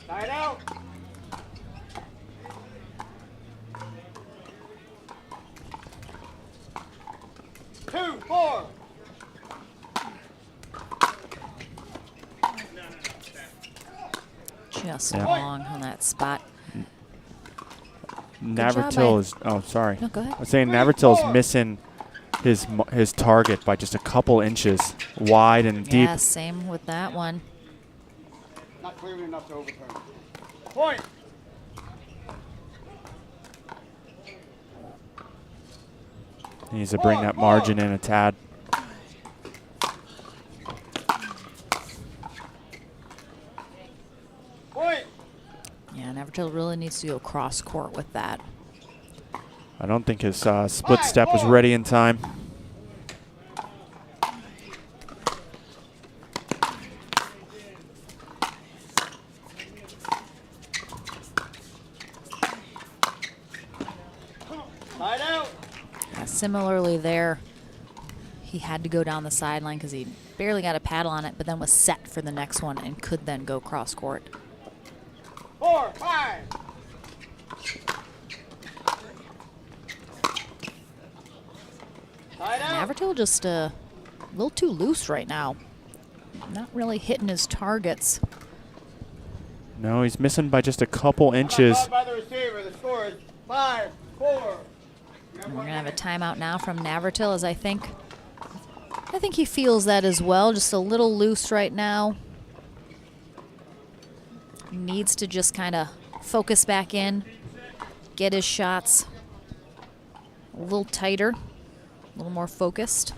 Side out. 2, 4. Just long on that spot. Navertill is. Oh, sorry. No, go ahead. I was saying Navertill is missing his target by just a couple inches wide and deep. Yeah, same with that one. Not clearly enough to overturn. Point. He needs to bring that margin in a tad. Point. Yeah, Navratil really needs to go cross court with that. I don't think his split step was ready in time. Side out. Similarly there, he had to go down the sideline because he barely got a paddle on it, but then was set for the next one and could then go cross court. 4, 5. Navratil just a little too loose right now. Not really hitting his targets. No, he's missing by just a couple inches. By the receiver, the score is 5, 4. And we're gonna have a timeout now from Navratil, as I think he feels that as well. Just a little loose right now. Needs to just kind of focus back in, get his shots a little tighter, a little more focused.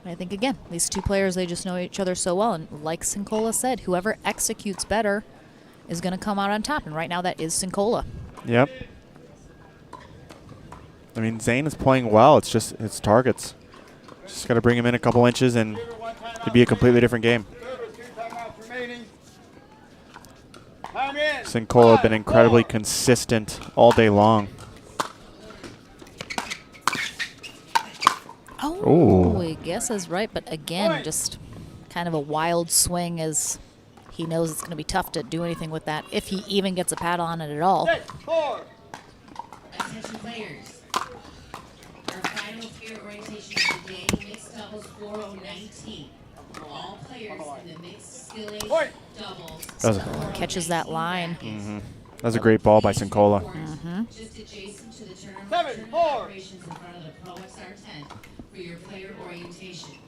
And I think, again, these two players, they just know each other so well. And like Cincola said, whoever executes better is going to come out on top. And right now that is Cincola. Yep. I mean, Zayn is playing well. It's just his targets. Just got to bring him in a couple inches and it'd be a completely different game. Cincola have been incredibly consistent all day long. Oh, he guesses right, but again, just kind of a wild swing as he knows it's going to be tough to do anything with that if he even gets a paddle on it at all. Attention players. final player orientation of the day, mixed doubles 4019. All players in the mixed skill age doubles. Catches that line. Mm-hmm. That was a great ball by Cincola. Just adjacent to the tournament operations in front of the Pro XR tent for your player orientation.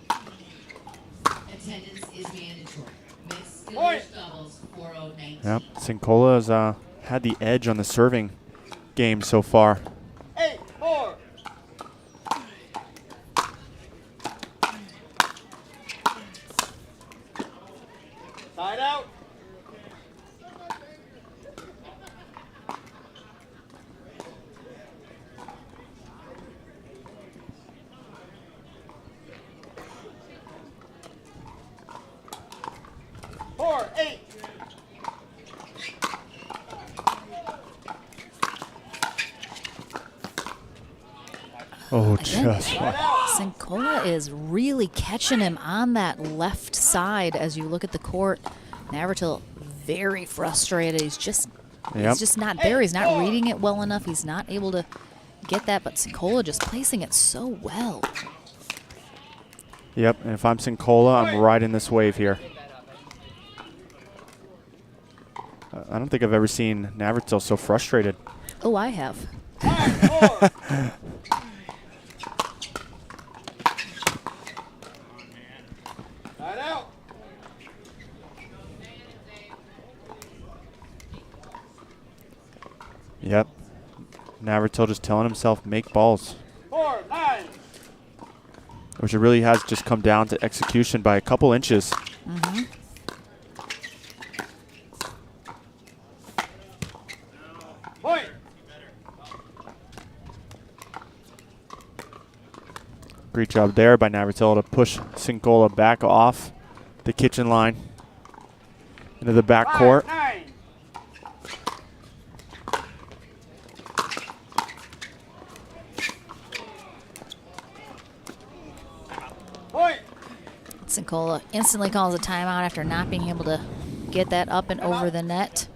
Attendance is mandatory. Mixed skill age doubles 4019. Yep, Cincola's had the edge on the serving game so far. 8-4. Side out. Four, 8. Oh, just. Cincola is really catching him on that left side as you look at the court. Navratil very frustrated. He's just not there. He's not reading it well enough. He's not able to get that, but Cincola just placing it so well. Yep, and if I'm Cincola, I'm riding this wave here. I don't think I've ever seen Navratil so frustrated. Oh, I have. Side out. Yep. Navratil just telling himself, make balls. 4-9. Which it really has just come down to execution by a couple inches. Mm-hmm. Point. Great job there by Navratil to push Cincola back off the kitchen line into the back court. 5-9. Point. Cincola instantly calls a timeout after not being able to get that up and over the net.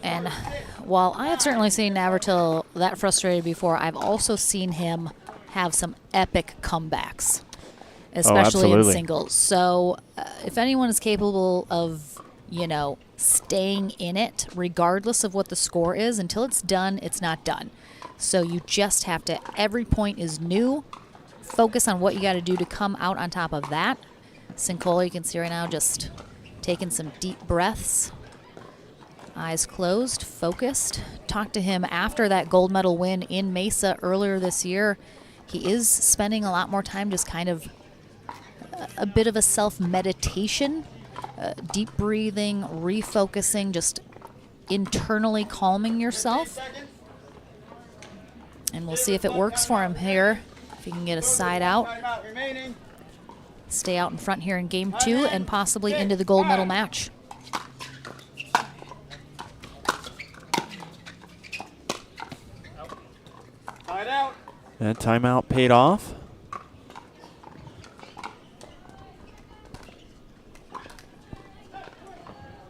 And while I have certainly seen Navratil that frustrated before, I've also seen him have some epic comebacks, especially in singles. So if anyone is capable of, staying in it, regardless of what the score is, until it's done, it's not done. So you just have to, every point is new. Focus on what you got to do to come out on top of that. Cincola, you can see right now, just taking some deep breaths. Eyes closed, focused. Talked to him after that gold medal win in Mesa earlier this year. He is spending a lot more time just kind of a bit of a self-meditation, deep breathing, refocusing, just internally calming yourself. And we'll see if it works for him here. If he can get a side out. Stay out in front here in game 2 and possibly into the gold medal match. That timeout paid off.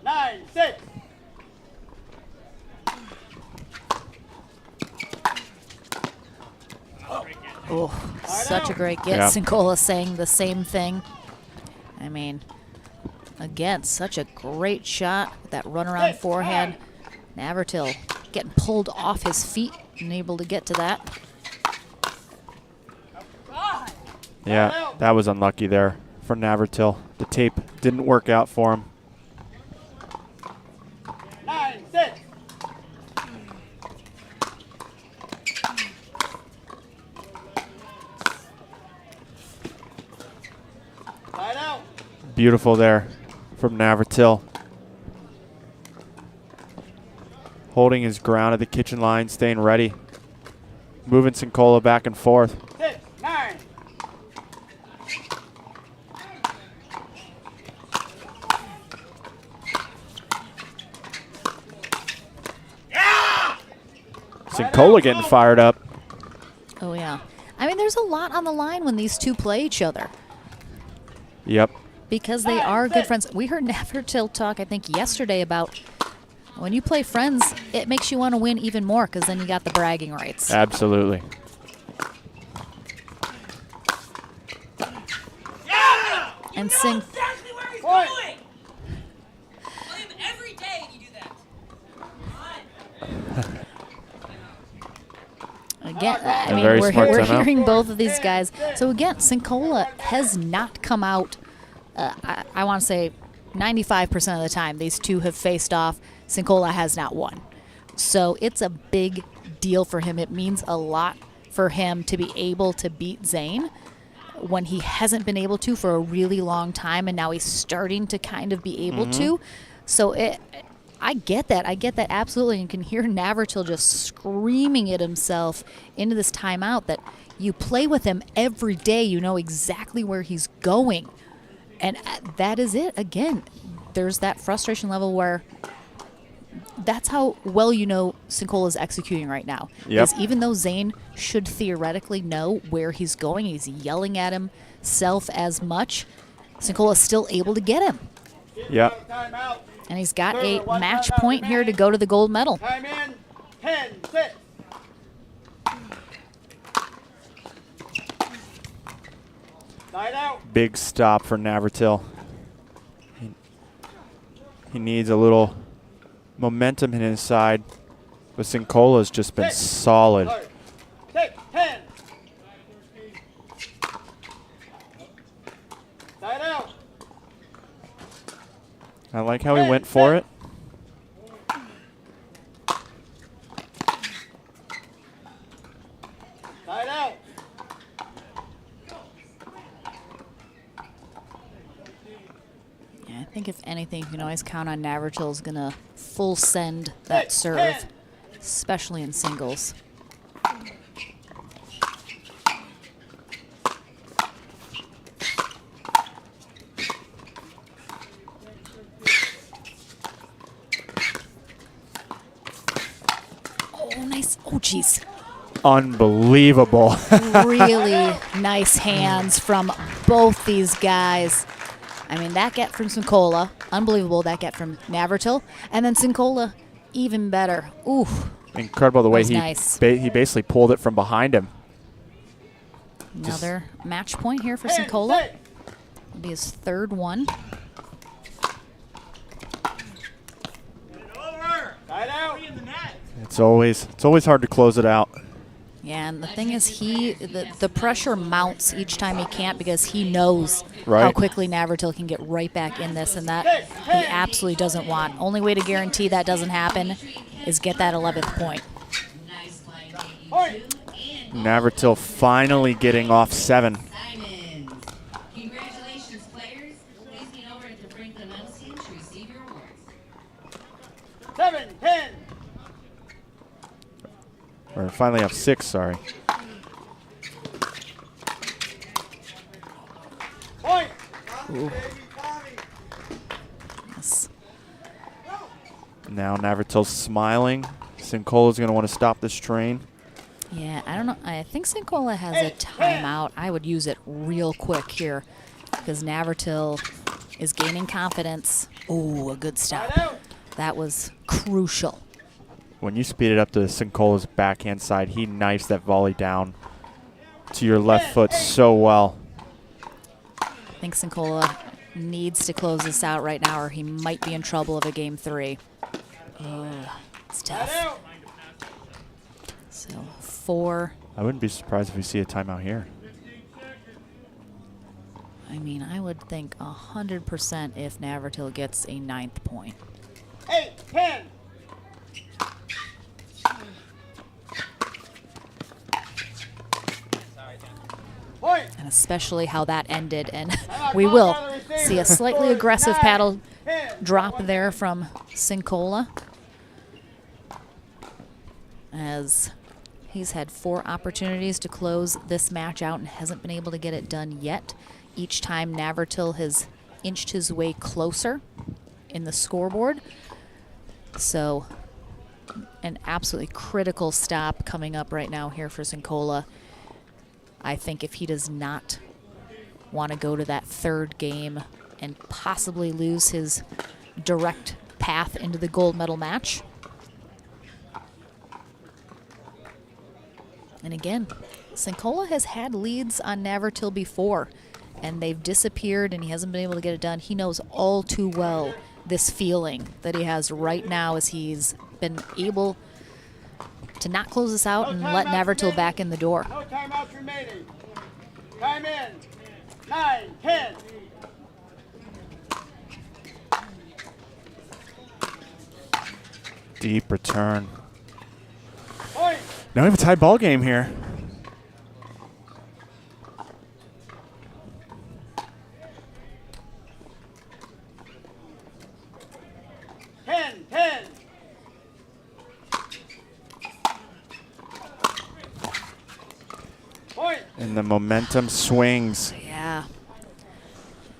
Nine, 6. Oh, such a great get. Yeah. Cincola saying the same thing. I mean, again, such a great shot with that runaround forehand. Navratil getting pulled off his feet and able to get to that. Yeah, that was unlucky there for Navratil. The tape didn't work out for him. 9, 6. Side out. Beautiful there from Navratil. Holding his ground at the kitchen line, staying ready. Moving Cincola back and forth. 6, 9. Cincola getting fired up. Oh, yeah. I mean, there's a lot on the line when these two play each other. Yep. Because they are good friends. We heard Navertill talk, I think, yesterday about when you play friends, it makes you want to win even more because then you got the bragging rights. Absolutely. And Sing. Exactly where he's going. Play him every day and you do that. Again, I mean, very we're smart timeout. hearing both of these guys. So again, Cincola has not come out, I want to say 95% of the time these two have faced off. Cincola has not won. So it's a big deal for him. It means a lot for him to be able to beat Zayn when he hasn't been able to for a really long time, and now he's starting to kind of be able to. So I get that. I get that absolutely. You can hear Navratil just screaming at himself into this timeout that you play with him every day. You know exactly where he's going. And that is it. Again, there's that frustration level where that's how well you know Cincola is executing right now. Yep. Is even though Zayn should theoretically know where he's going, he's yelling at himself as much, Cincola is still able to get him. Yep. And he's got a match point here to go to the gold medal. Time in. 10, 6. Side out. Big stop for Navratil. He needs a little momentum in his side, but Cincola's just been solid. 6, 10. Side out. I like how he went for it. Side out. Yeah, I think if anything, you can always count on Navratil's going to full send that serve, especially in singles. Oh, nice. Oh, geez. Unbelievable. Really nice hands from both these guys. I mean, that get from Cincola, unbelievable. That get from Navratil. And then Cincola, even better. Ooh. Incredible the way was he nice. he basically pulled it from behind him. Another match point here for Cincola. It'll be his third one. Side out. It's always hard to close it out. Yeah, and the thing is, the pressure mounts each time he can't because he knows how Right. quickly Navratil can get right back in this, and that he absolutely doesn't want. Only way to guarantee that doesn't happen is get that 11th point. Navratil finally getting off 7. Congratulations, players. Please meet over at the Franklin Elsie to receive your awards. 7, 10. Or finally have 6, sorry. Point. Ooh. Yes. Now Navratil's smiling. Cincola's going to want to stop this train. Yeah, I don't know. I think Cincola has a timeout. I would use it real quick here because Navratil is gaining confidence. Ooh, a good stop. That was crucial. When you speed it up to Cincola's backhand side, he knifes that volley down to your left foot so well. I think Cincola needs to close this out right now or he might be in trouble of a game 3. It's tough. So 4. I wouldn't be surprised if we see a timeout here. I mean, I would think 100% if Navratil gets a 9th point. 8, 10. And especially how that ended. And we will see a slightly aggressive paddle drop there from Cincola, as he's had 4 opportunities to close this match out and hasn't been able to get it done yet. Each time Navratil has inched his way closer in the scoreboard. So an absolutely critical stop coming up right now here for Cincola. I think if he does not want to go to that 3rd game and possibly lose his direct path into the gold medal match. And again, Cincola has had leads on Navertill before, and they've disappeared and he hasn't been able to get it done. He knows all too well this feeling that he has right now as he's been able to not close this out and let Navratil back in the door. No timeouts remaining. Time in. 9, 10. Deep return. Point. Now we have a tied ball game here. And the momentum swings. Yeah.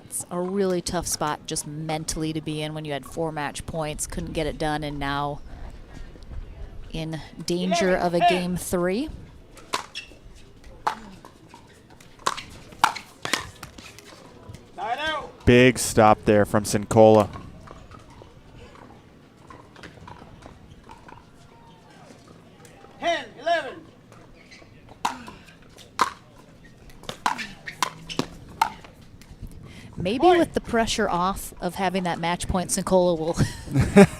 It's a really tough spot just mentally to be in when you had 4 match points, couldn't get it done, and now in danger of a game 3. Big stop there from Cincola. Maybe with the pressure off of having that match point, Cincola will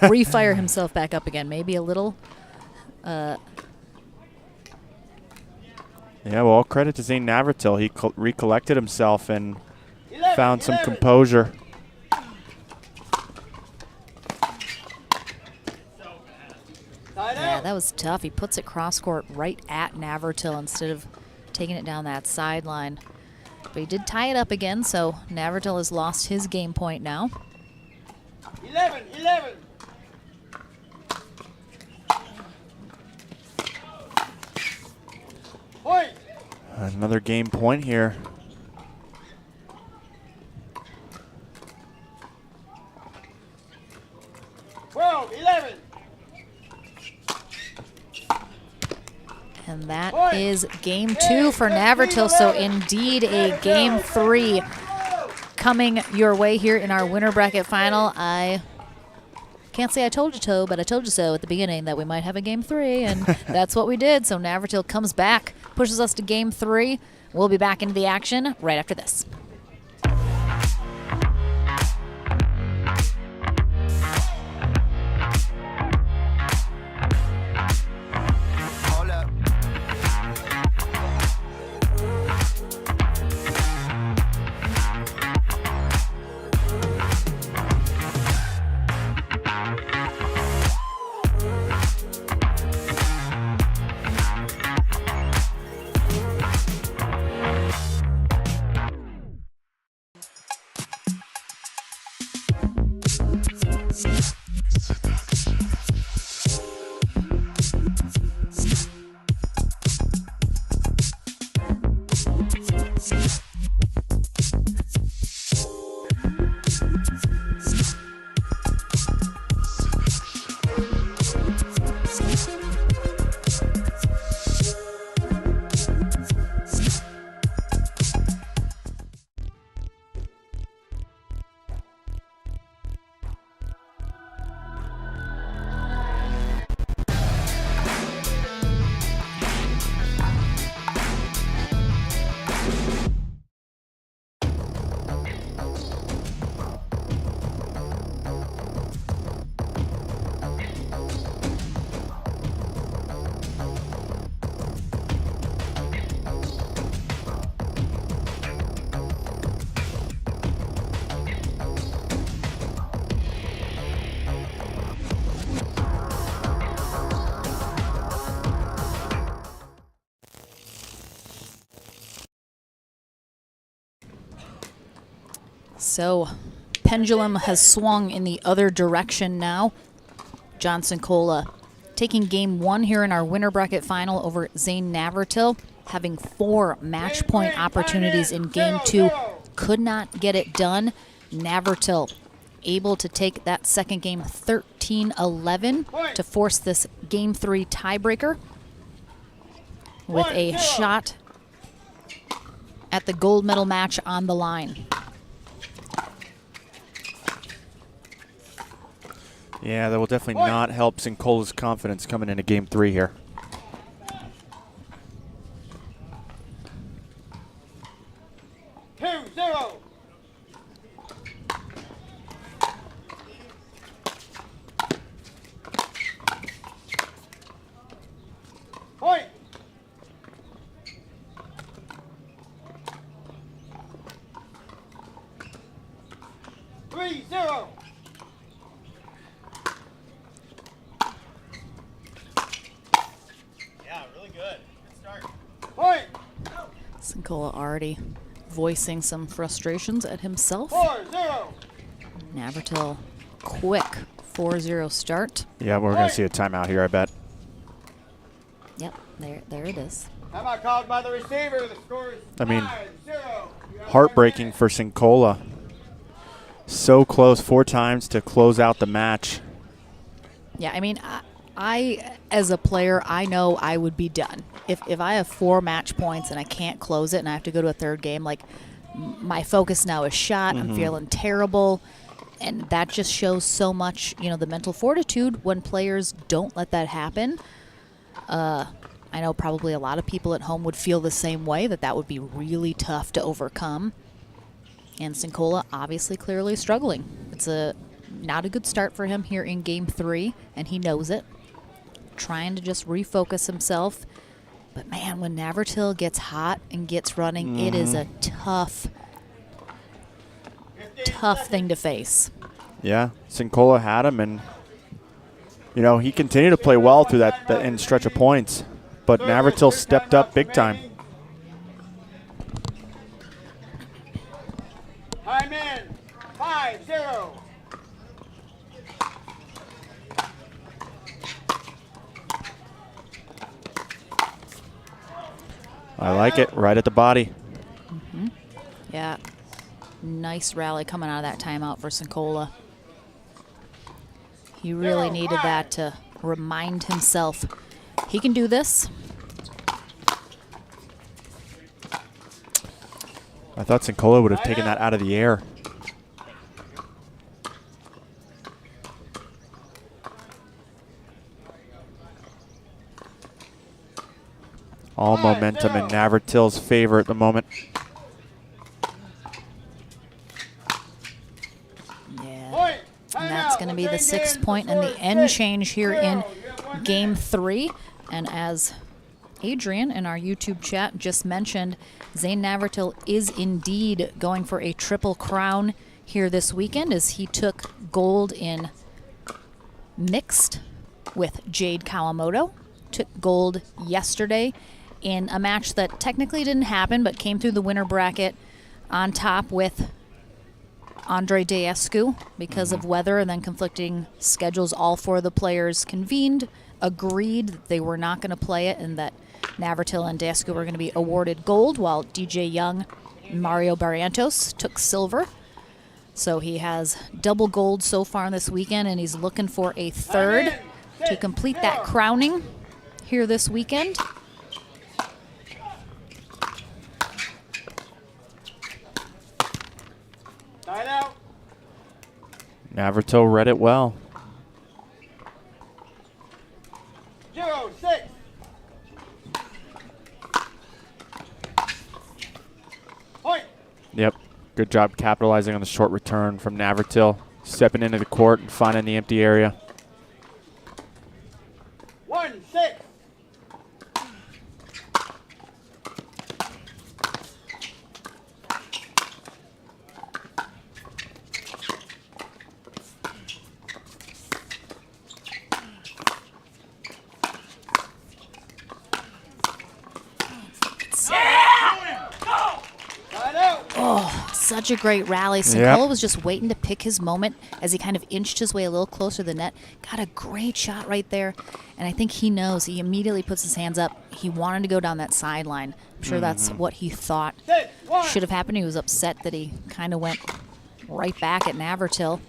refire himself back up again. Maybe a little. Yeah, well, all credit to Zayn Navratil. He recollected himself and found some composure. Yeah, that was tough. He puts it cross court right at Navratil instead of taking it down that sideline. But he did tie it up again, so Navratil has lost his game point now. 11. Point. Another game point here. And that is game 2 for Navratil. So indeed a game 3 coming your way here in our winner bracket final. I can't say I told you so, but I told you so at the beginning that we might have a game 3, and that's what we did. So Navratil comes back, pushes us to game 3. We'll be back into the action right after this. So pendulum has swung in the other direction now. John Cincola taking game 1 here in our winner bracket final over Zayn Navratil, having 4 match point opportunities in game 2. Could not get it done. Navratil able to take that second game 13-11 to force this game 3 tiebreaker with a shot at the gold medal match on the line. Yeah, that will definitely not help Cincola's confidence coming into game 3 here. Cincola already voicing some frustrations at himself. 4-0. Navratil, quick 4-0 start. Yeah, we're going to see a timeout here, I bet. Yep, there it is. Timeout called by the receiver. The score is 5-0. I mean, heartbreaking for Cincola. So close 4 times to close out the match. Yeah, I mean, I as a player, I know I would be done. If I have 4 match points and I can't close it and I have to go to a third game, like, my focus now is shot. I'm feeling terrible. And that just shows so much, you know, the mental fortitude when players don't let that happen. I know probably a lot of people at home would feel the same way, that would be really tough to overcome. And Cincola obviously clearly struggling. It's not a good start for him here in game 3, and he knows it. Trying to just refocus himself. But man, when Navratil gets hot and gets running, it is a tough thing to face. Yeah, Cincola had him, and you know, he continued to play well through that end stretch of points, but Navratil stepped up big time. Time in. 5-0. I like it, right at the body. Yeah, nice rally coming out of that timeout for Cincola. He really needed that to remind himself he can do this. I thought Cincola would have taken that out of the air. All momentum in Navratil's favor at the moment. Yeah, and that's going to be the 6th point and the end change here in game 3. And as Adrian in our YouTube chat just mentioned, Zayn Navartil is indeed going for a triple crown here this weekend, as he took gold in mixed with Jade Kawamoto, took gold yesterday in a match that technically didn't happen but came through the winner bracket on top with Andre Deescu because of weather and then conflicting schedules. All 4 of the players convened, agreed that they were not going to play it, and that Navertill and Deescu were going to be awarded gold, while DJ Young and Mario Barrientos took silver. So he has double gold so far this weekend, and he's looking for a 3rd to complete that crowning here this weekend. Navratil read it well. 0-6. Point. Yep, good job capitalizing on the short return from Navratil, stepping into the court and finding the empty area. 1-6. Oh, such a great rally. Cincola was just waiting to pick his moment as he kind of inched his way a little closer to the net. Got a great shot right there. And I think he knows. He immediately puts his hands up. He wanted to go down that sideline. I'm sure that's what he thought should have happened. He was upset that he kind of went right back at Navratil.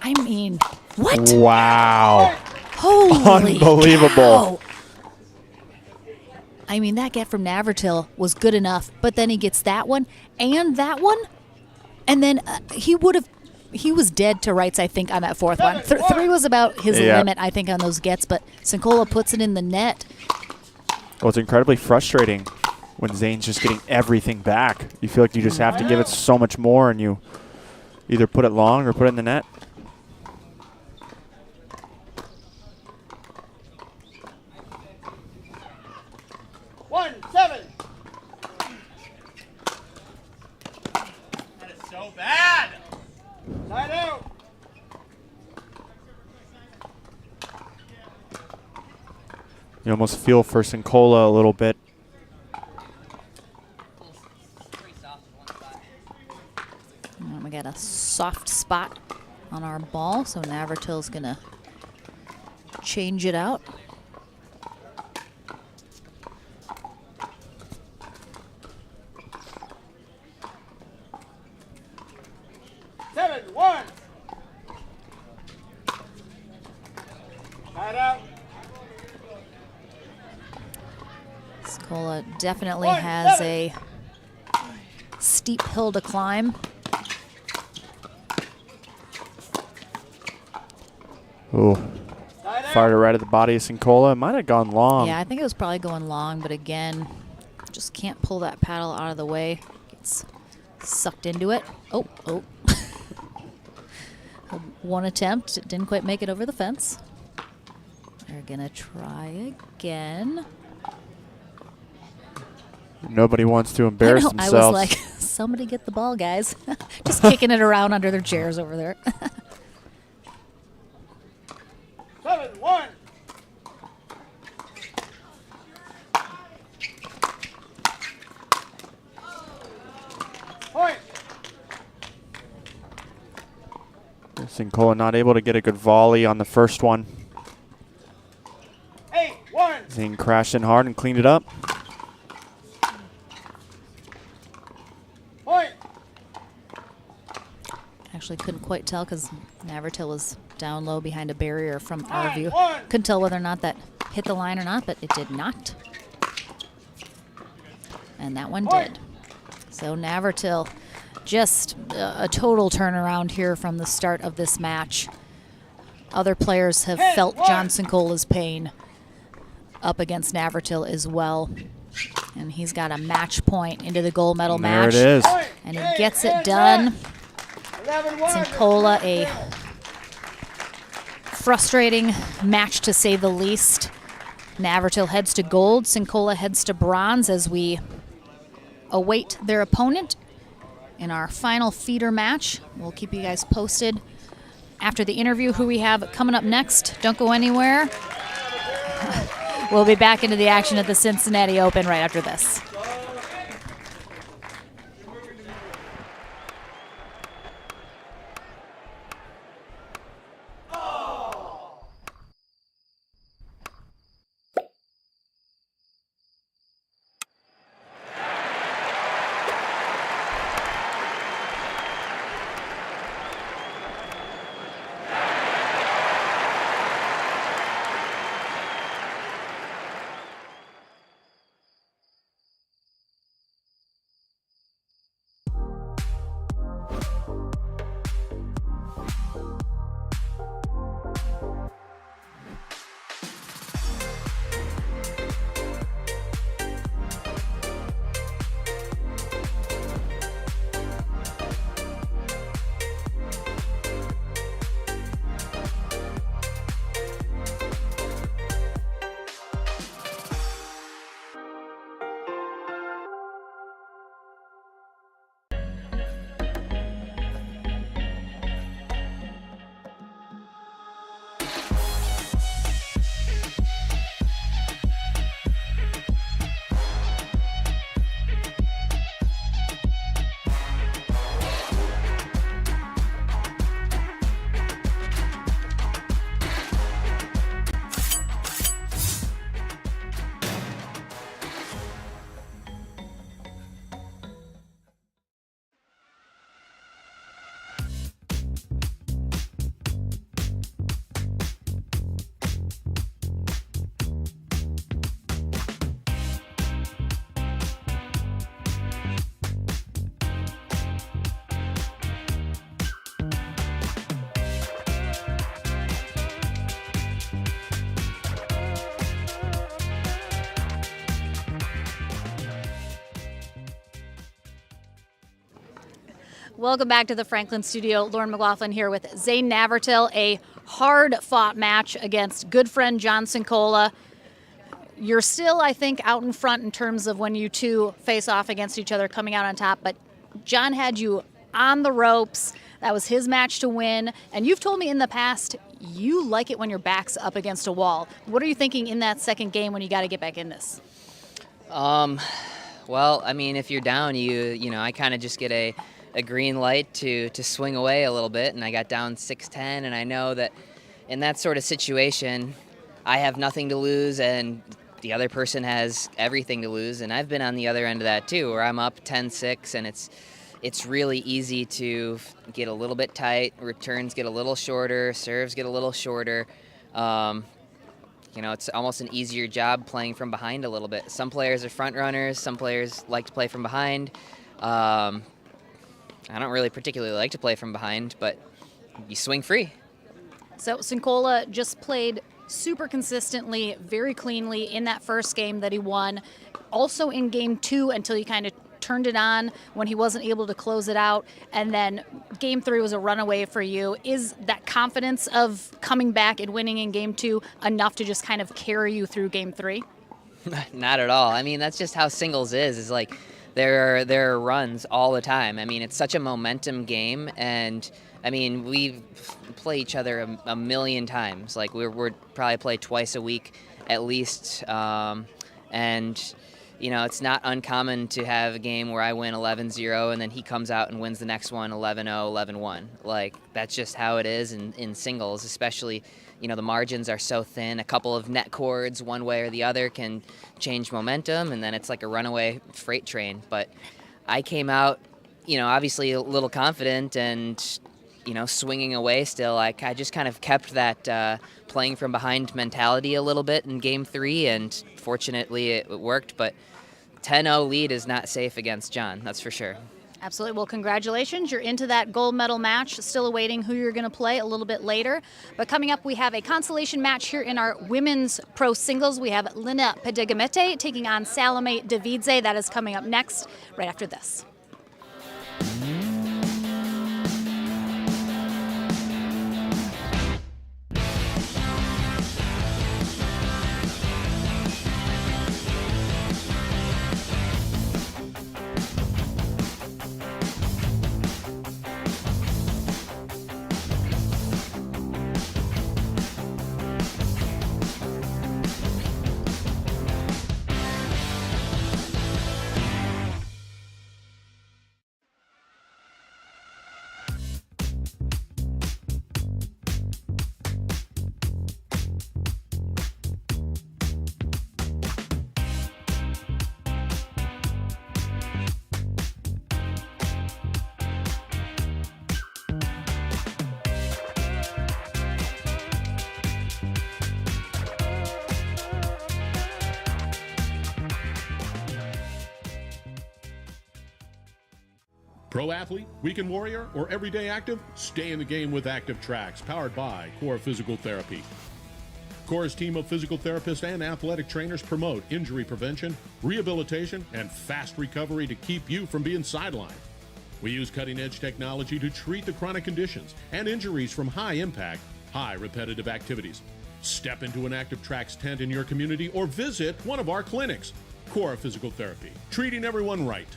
I mean, what? Wow. Holy Unbelievable. cow. I mean, that get from Navratil was good enough, but then he gets that one, and then he was dead to rights, I think, on that 4th one. 3 was about his limit, I think, on those gets, but Cincola puts it in the net. Well, it's incredibly frustrating when Zayn's just getting everything back. You feel like you just have to give it so much more, and you either put it long or put it in the net. That is so bad. Side out. You almost feel for Cincola a little bit got a soft spot on our ball, so Navratil's going to change it out. Cincola definitely has a steep hill to climb. Ooh. Fired it right at the body of Cincola. It might have gone long. Yeah, I think it was probably going long, but again, just can't pull that paddle out of the way. Gets sucked into it. Oh. One attempt, it didn't quite make it over the fence. They're gonna try again. Nobody wants to embarrass themselves. I was like, somebody get the ball, guys. Just kicking it around under their chairs over there. 7-1. Point. Cincola not able to get a good volley on the first one. 8-1. Zayn crashed in hard and cleaned it up. Point. Actually couldn't quite tell because Navertill was down low behind a barrier from our view. Couldn't tell whether or not that hit the line or not, but it did not. And that one did. So Navertill, just a total turnaround here from the start of this match. Other players have felt John Cincola's pain up against Navratil as well. And he's got a match point into the gold medal match. There it is. And he gets it done. Cincola, a frustrating match to say the least. Navratil heads to gold. Cincola heads to bronze as we await their opponent in our final feeder match. We'll keep you guys posted after the interview who we have coming up next. Don't go anywhere. We'll be back into the action at the Cincinnati Open right after this. Welcome back to the Franklin studio. Lauren McLaughlin here with Zayn Navertil, a hard-fought match against good friend John Cincola. You're still, I think, out in front in terms of when you two face off against each other, coming out on top, but John had you on the ropes. That was his match to win, and you've told me in the past you like it when your back's up against a wall. What are you thinking in that second game when you got to get back in this? Well, I mean, if you're down, I kind of just get a a green light to swing away a little bit, and I got down 6-10, and I know that in that sort of situation, I have nothing to lose, and the other person has everything to lose, and I've been on the other end of that too, where I'm up 10-6, and it's really easy to get a little bit tight, returns get a little shorter, serves get a little shorter. It's almost an easier job playing from behind a little bit. Some players are front runners, some players like to play from behind. I don't really particularly like to play from behind, but you swing free. So Cincola just played super consistently, very cleanly in that first game that he won. Also in game 2 until he kind of turned it on when he wasn't able to close it out. And then game 3 was a runaway for you. Is that confidence of coming back and winning in game 2 enough to just kind of carry you through game 3? Not at all. I mean, that's just how singles is like there are runs all the time. I mean, it's such a momentum game, and I mean, we play each other a million times. Like we're probably play twice a week at least, and it's not uncommon to have a game where I win 11-0 and then he comes out and wins the next one 11-0, 11-1. Like that's just how it is in singles, especially. The margins are so thin. A couple of net chords one way or the other can change momentum, and then it's like a runaway freight train. But I came out, obviously a little confident and, swinging away still. I just kind of kept that playing from behind mentality a little bit in game 3, and fortunately it worked. But 10-0 lead is not safe against John, that's for sure. Absolutely. Well, congratulations. You're into that gold medal match. Still awaiting who you're going to play a little bit later. But coming up, we have a consolation match here in our women's pro singles. We have Lina Pedigamete taking on Salome Davidse. That is coming up next, right after this. Pro athlete, weekend warrior, or everyday active? Stay in the game with Active Tracks, powered by Core Physical Therapy. Core's team of physical therapists and athletic trainers promote injury prevention, rehabilitation, and fast recovery to keep you from being sidelined. We use cutting-edge technology to treat the chronic conditions and injuries from high-impact, high repetitive activities. Step into an Active Tracks tent in your community or visit one of our clinics. Core Physical Therapy, treating everyone right.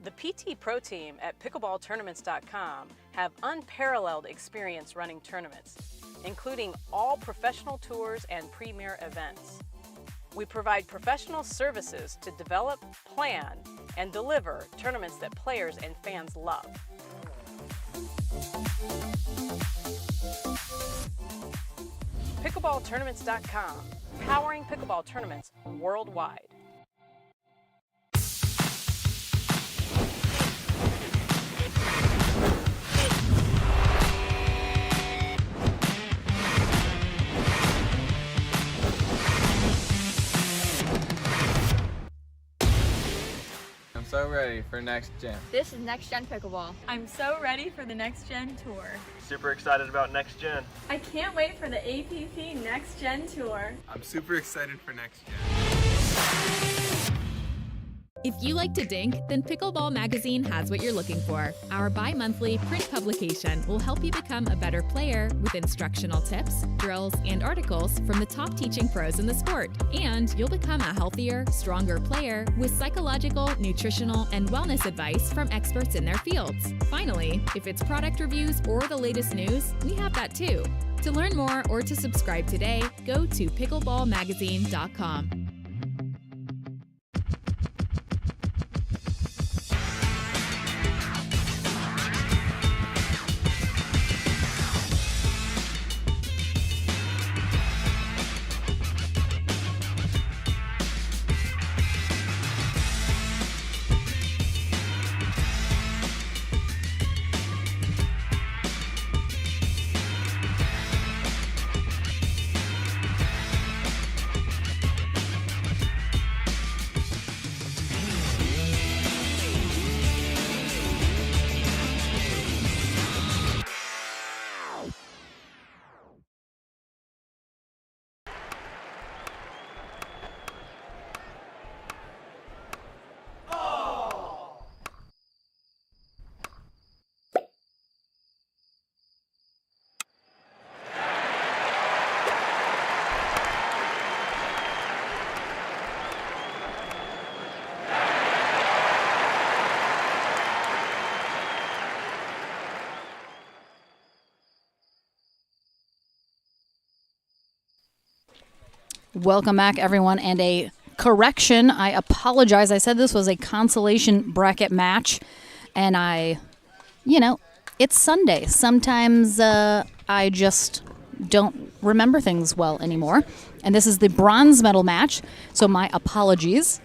The PT Pro team at pickleballtournaments.com have unparalleled experience running tournaments, including all professional tours and premier events. We provide professional services to develop, plan, and deliver tournaments that players and fans love. Pickleballtournaments.com, powering pickleball tournaments worldwide. ready for next gen. This is Next Gen Pickleball. I'm so ready for the Next Gen Tour. Super excited about next gen. I can't wait for the APP Next Gen Tour. I'm super excited for next gen. If you like to dink, then Pickleball Magazine has what you're looking for. Our bi-monthly print publication will help you become a better player with instructional tips, drills, and articles from the top teaching pros in the sport. And you'll become a healthier, stronger player with psychological, nutritional, and wellness advice from experts in their fields. Finally, if it's product reviews or the latest news, we have that too. To learn more or to subscribe today, go to pickleballmagazine.com. Welcome back, everyone, and a correction. I apologize. I said this was a consolation bracket match, and it's Sunday. Sometimes I just don't remember things well anymore, and this is the bronze medal match, so my apologies.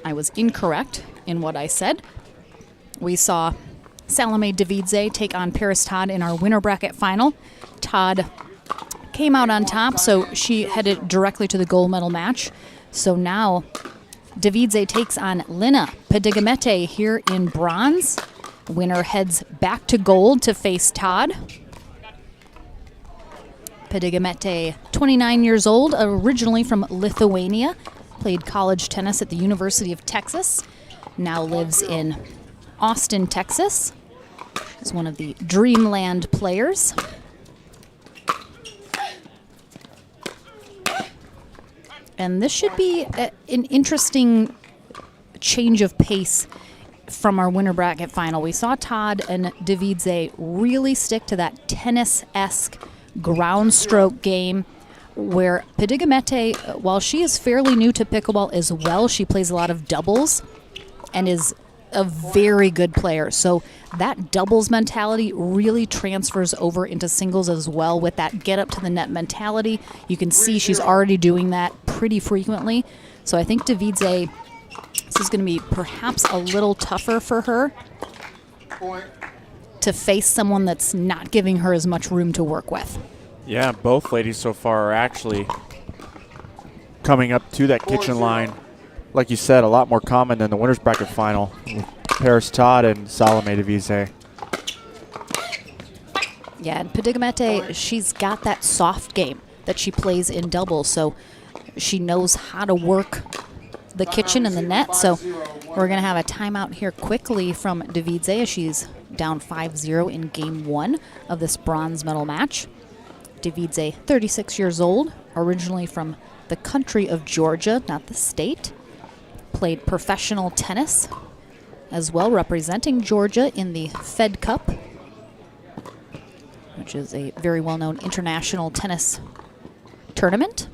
I was incorrect in what I said. We saw Salome Davidse take on Paris Todd in our winner bracket final. Todd came out on top, so she headed directly to the gold medal match. So now Davidse takes on Lina Pedigamete here in bronze. Winner heads back to gold to face Todd. Pedigamete, 29 years old, originally from Lithuania, played college tennis at the University of Texas, now lives in Austin, Texas. She's one of the Dreamland players. And this should be an interesting change of pace from our winner bracket final. We saw Todd and Davidse really stick to that tennis-esque ground stroke game, where Pedigamete, while she is fairly new to pickleball as well, she plays a lot of doubles and is a very good player. So that doubles mentality really transfers over into singles as well with that get up to the net mentality. You can see she's already doing that pretty frequently. So I think Davidse, this is going to be perhaps a little tougher for her to face someone that's not giving her as much room to work with. Yeah, both ladies so far are actually coming up to that kitchen line. Like you said, a lot more common than the winner's bracket final with Paris Todd and Salome Davidse. Yeah, and Pedigamete, she's got that soft game that she plays in doubles, so she knows how to work the kitchen and the net. So we're going to have a timeout here quickly from Davidse as she's down 5-0 in game one of this bronze medal match. Davidse, 36 years old, originally from the country of Georgia, not the state. Played professional tennis as well, representing Georgia in the Fed Cup, which is a very well-known international tennis tournament.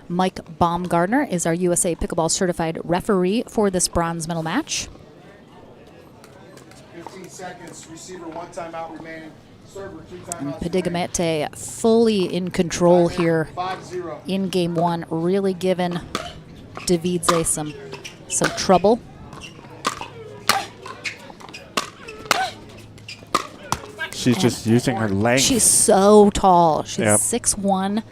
Mike Baumgartner is our USA Pickleball certified referee for this bronze medal match. 15 seconds, receiver, one timeout remaining. Server, two timeouts. Pedigamete fully in control here 5-0. in game one, really giving Davidse some trouble. She's just using her length. She's so tall. She's Yep. 6'1",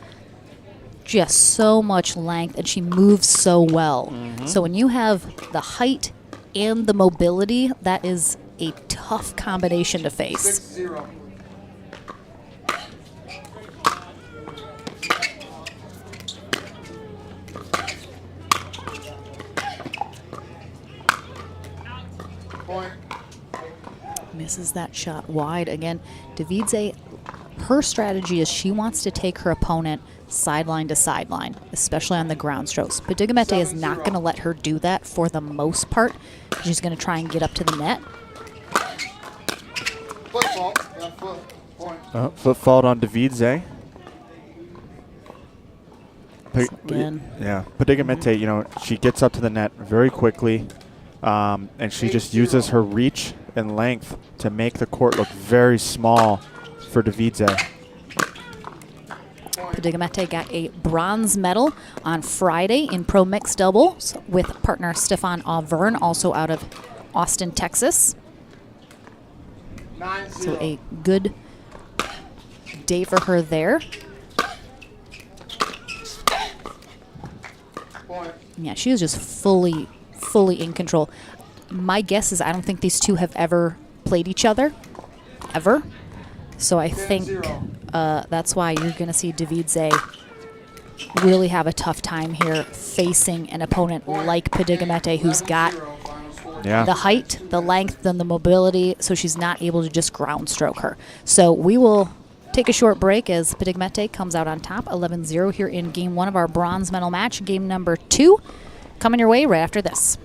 just so much length, and she moves so well. So when you have the height and the mobility, that is a tough combination to face. 6-0. Point. Misses that shot wide. Again, Davidze, her strategy is she wants to take her opponent sideline to sideline, especially on the ground strokes. Padigamete is not going to let her do that for the most part. She's going to try and get up to the net. Foot fault. Left foot. Point. Foot fault on Davidze. Again. Yeah, Padigamete, you know, she gets up to the net very quickly, and she just uses her reach and length to make the court look very small for Davidze. Padigamete got a bronze medal on Friday in pro mixed doubles with partner Stefan Auvergne, also out of Austin, Texas. 9-0. So a good day for her there. Point. Yeah, she is just fully in control. My guess is I don't think these two have ever played each other, ever. So I think that's why you're going to see Davidze really have a tough time here facing an opponent like Padigamete, who's got the height, the length, and the mobility, so she's not able to just ground stroke her. So we will take a short break as Padigamete comes out on top, 11-0 here in game one of our bronze medal match. Game number 2 coming your way right after this.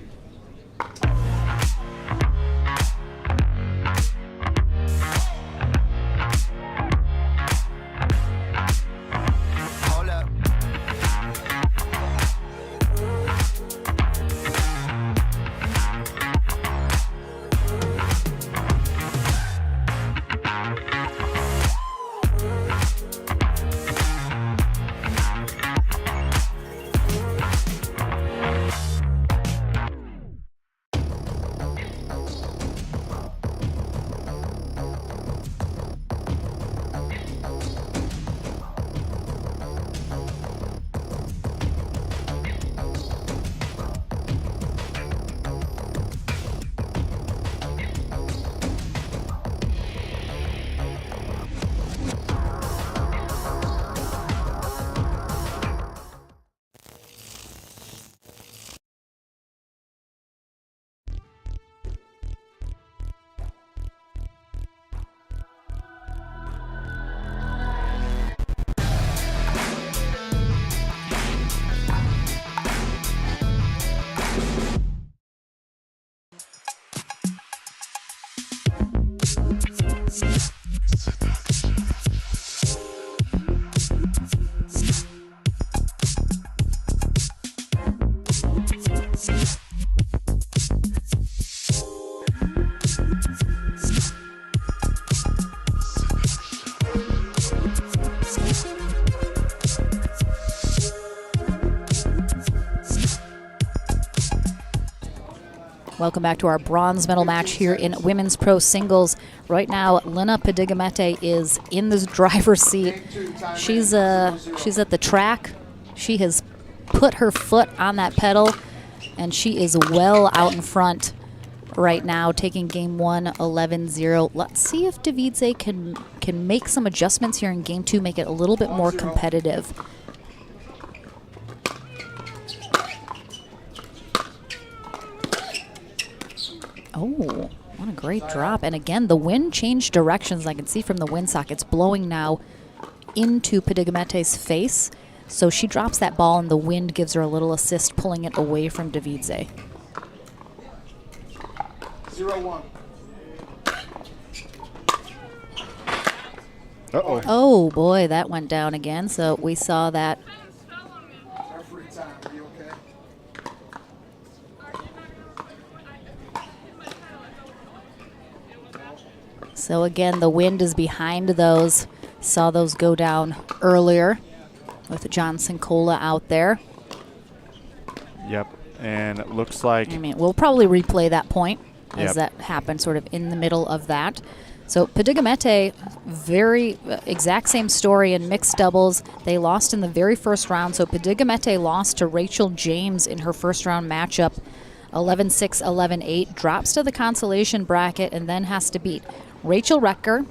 Welcome back to our bronze medal match here in women's pro singles. Right now, Lina Padigamete is in the driver's seat. She's at the track. She has put her foot on that pedal, and she is well out in front right now, taking game 1, 11-0. Let's see if Davidze can make some adjustments here in game 2, make it a little bit more competitive. Oh, what a great drop. And again, the wind changed directions. I can see from the windsock. It's blowing now into Padigamete's face. So she drops that ball, and the wind gives her a little assist, pulling it away from Davidze. 0-1. Uh-oh. Oh, boy, that went down again. So we saw that. Referee time. Are you okay? So again, the wind is behind those. Saw those go down earlier with John Cincola out there. Yep, and it looks like... I mean, we'll probably replay that point as Yep. that happened sort of in the middle of that. So Padigamete, very exact same story in mixed doubles. They lost in the very first round. So Padigamete lost to Rachel James in her first round matchup 11-6, 11-8, drops to the consolation bracket and then has to beat Rachel Recker,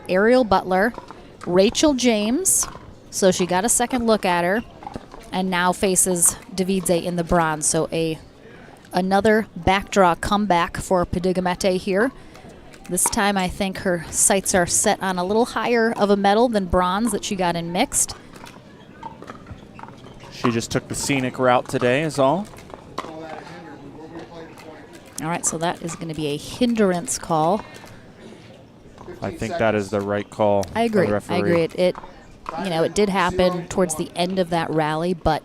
Ariel Butler, Rachel James, so she got a second look at her, and now faces Davidze in the bronze. So another backdraw comeback for Pedigamete here. This time I think her sights are set on a little higher of a medal than bronze that she got in mixed. She just took the scenic route today is all. All right, so that is going to be a hindrance call. I think that is the right call. I agree. by the referee. I agree. It you know, it did happen towards the end of that rally, but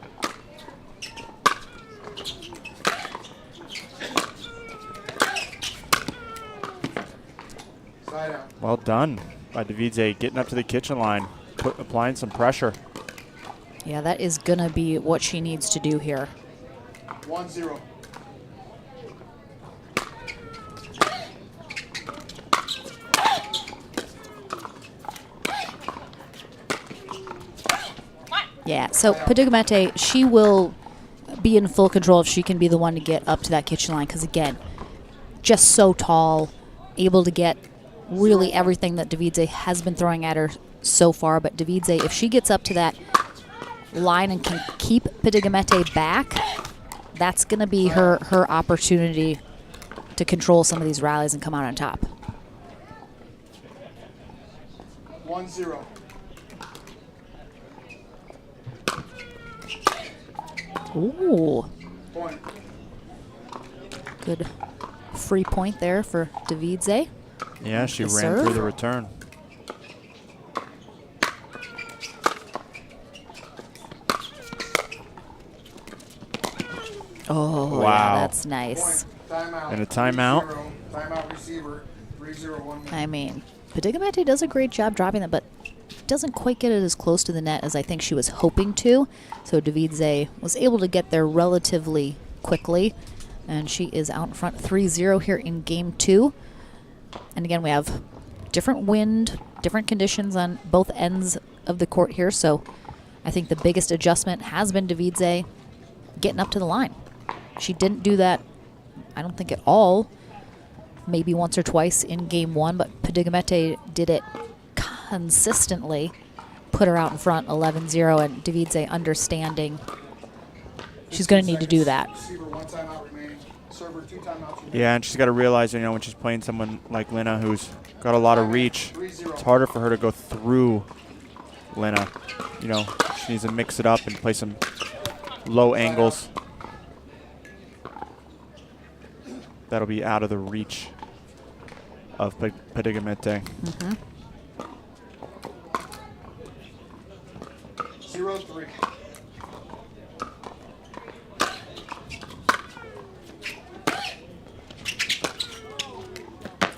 well done by Davidze, getting up to the kitchen line, applying some pressure. yeah, that is going to be what she needs to do here. 1-0. Yeah, so Pedigamete, she will be in full control if she can be the one to get up to that kitchen line, because again, just so tall, able to get really everything that Davidze has been throwing at her so far. But Davidze, if she gets up to that line and can keep Pedigamete back, that's going to be her opportunity to control some of these rallies and come out on top. 1-0. Ooh. Point. Good free point there for Davidze. Yeah, she The ran serve. through the return. Oh, wow. yeah, that's nice. Timeout. And a timeout. 3-0. Timeout receiver. 3-0-1. I mean, Pedigamete does a great job dropping it, but doesn't quite get it as close to the net as I think she was hoping to. So Davidze was able to get there relatively quickly, and she is out in front 3-0 here in game 2. And again, we have different wind, different conditions on both ends of the court here, so I think the biggest adjustment has been Davidze getting up to the line. She didn't do that, I don't think, at all. Maybe once or twice in game 1, but Pedigamete did it consistently, put her out in front 11-0, and Davidze understanding she's going to need to do that. Receiver, 1 timeout remaining. Server, 2 timeouts remaining. Yeah, and she's got to realize, you know, when she's playing someone like Lina who's got a lot of reach, it's harder for her to go through Lina. You know, she needs to mix it up and play some low angles. That'll be out of the reach of Pedigamete. 0-3.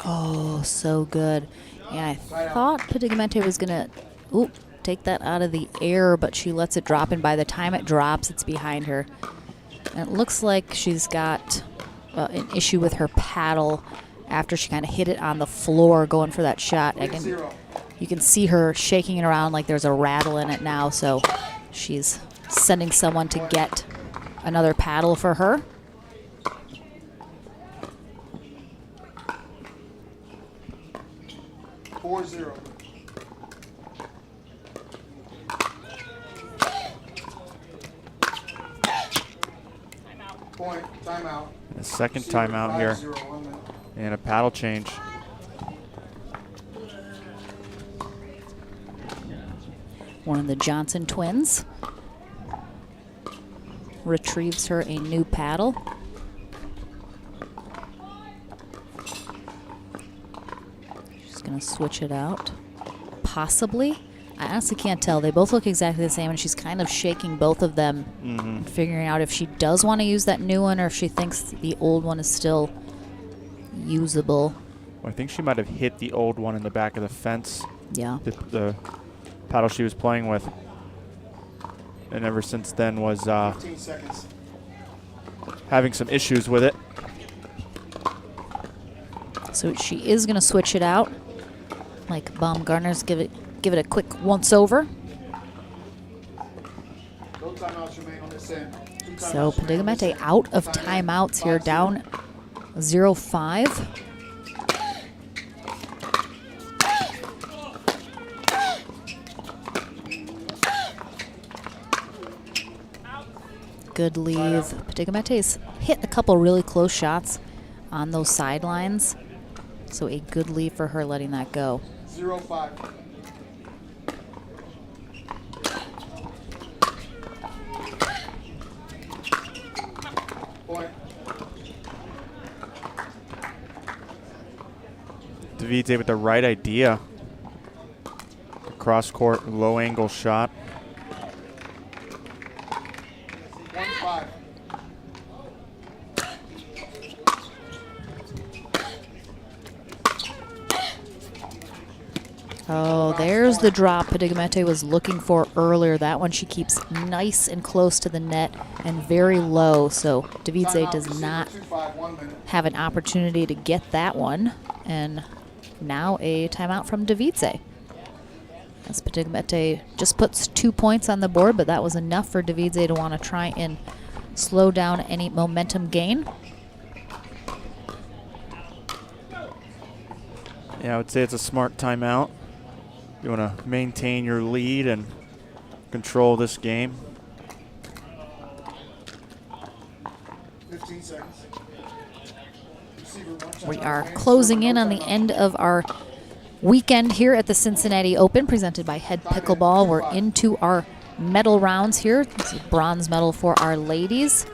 Oh, so good. Yeah, I thought Pedigamete was going to take that out of the air, but she lets it drop, and by the time it drops, it's behind her. And it looks like she's got an issue with her paddle after she kind of hit it on the floor going for that shot. You can see her shaking it around like there's a rattle in it now, so she's sending someone to get another paddle for her. Point. Timeout. A second timeout here. And a paddle change. One of the Johnson twins retrieves her a new paddle. She's going to switch it out. Possibly. I honestly can't tell. They both look exactly the same, and she's kind of shaking both of them, figuring out if she does want to use that new one or if she thinks the old one is still usable. Well, I think she might have hit the old one in the back of the fence. Yeah. The paddle she was playing with. And ever since then was 15 seconds. having some issues with it. So she is going to switch it out. Like Baumgartner's give it a quick once over. No timeouts remain on this end. 2 So Pedigamete out of timeouts here, down 0-5. Good leave. Pedigamete's hit a couple really close shots on those sidelines. So a good leave for her letting that go. 0-5. Point. Davidse with the right idea. Cross court, low angle shot. 1-5. Oh, there's the drop Pedigamete was looking for earlier. That one she keeps nice and close to the net and very low. So Davidse does not have an opportunity to get that one. And now a timeout from Davidse. As Pedigamete just puts 2 points on the board, but that was enough for Davidse to want to try and slow down any momentum gain. Yeah, I would say it's a smart timeout. You want to maintain your lead and control this game. 15 seconds. We are closing in on the end of our weekend here at the Cincinnati Open, presented by Head Pickleball. We're into our medal rounds here. This is bronze medal for our ladies.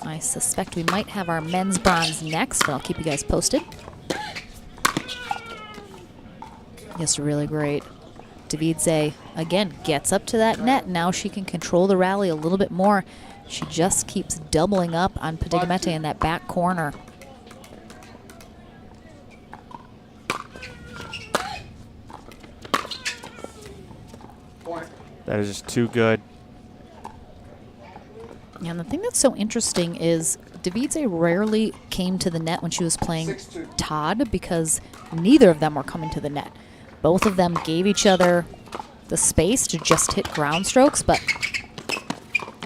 I suspect we might have our men's bronze next, but I'll keep you guys posted. Yes, really great. Davidse, again, gets up to that net. Now she can control the rally a little bit more. She just keeps doubling up on Pedigamete in that back corner. That is just too good. Yeah, and the thing that's so interesting is Davidse rarely came to the net when she was playing Todd because neither of them were coming to the net. Both of them gave each other the space to just hit ground strokes, but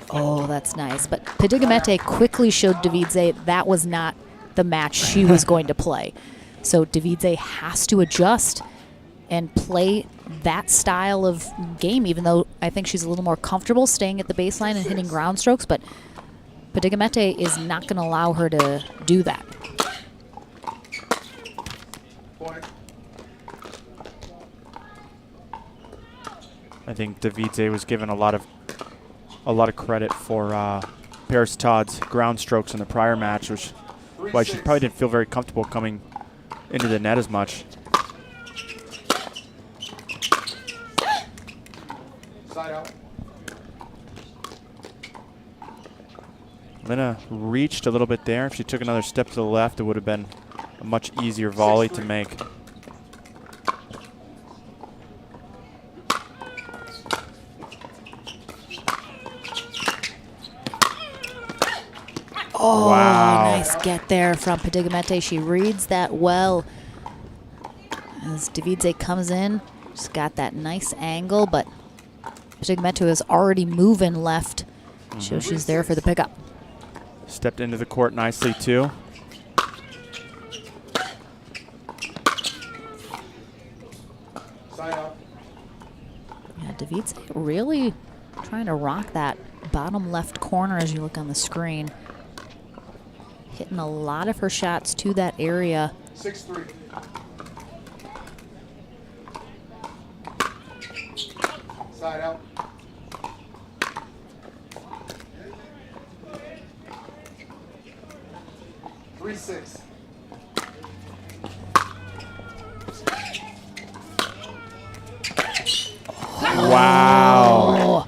oh, that's nice. But Pedigamete quickly showed Davidse that was not the match she was going to play. So Davidse has to adjust and play that style of game, even though I think she's a little more comfortable staying at the baseline and hitting ground strokes, but Pedigamete is not going to allow her to do that. I think Davidse was given a lot of credit for Paris Todd's ground strokes in the prior match, which why she probably didn't feel very comfortable coming into the net as much. Side out. Lina reached a little bit there. If she took another step to the left, it would have been a much easier volley to make. Oh, wow. Nice get there from Pedigamete. She reads that well. As Davidse comes in, she's got that nice angle, but Pedigamete is already moving left, so she's there for the pickup. Stepped into the court nicely, too. Side out. Yeah, Davidse really trying to rock that bottom left corner as you look on the screen. Hitting a lot of her shots to that area. 6-3. Side out. Three, 6. Wow.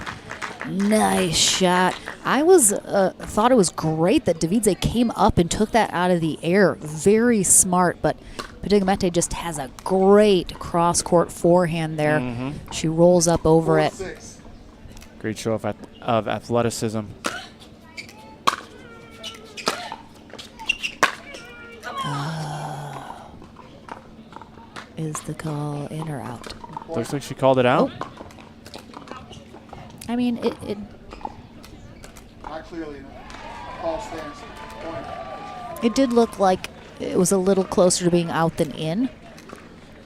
Nice shot. I was thought it was great that Davidse came up and took that out of the air. Very smart, but Pedigamete just has a great cross-court forehand there. She rolls up over it. Great show of athleticism. Is the call in or out? Looks like she called it out. I mean, it clearly in a false stance. Point. It did look like it was a little closer to being out than in.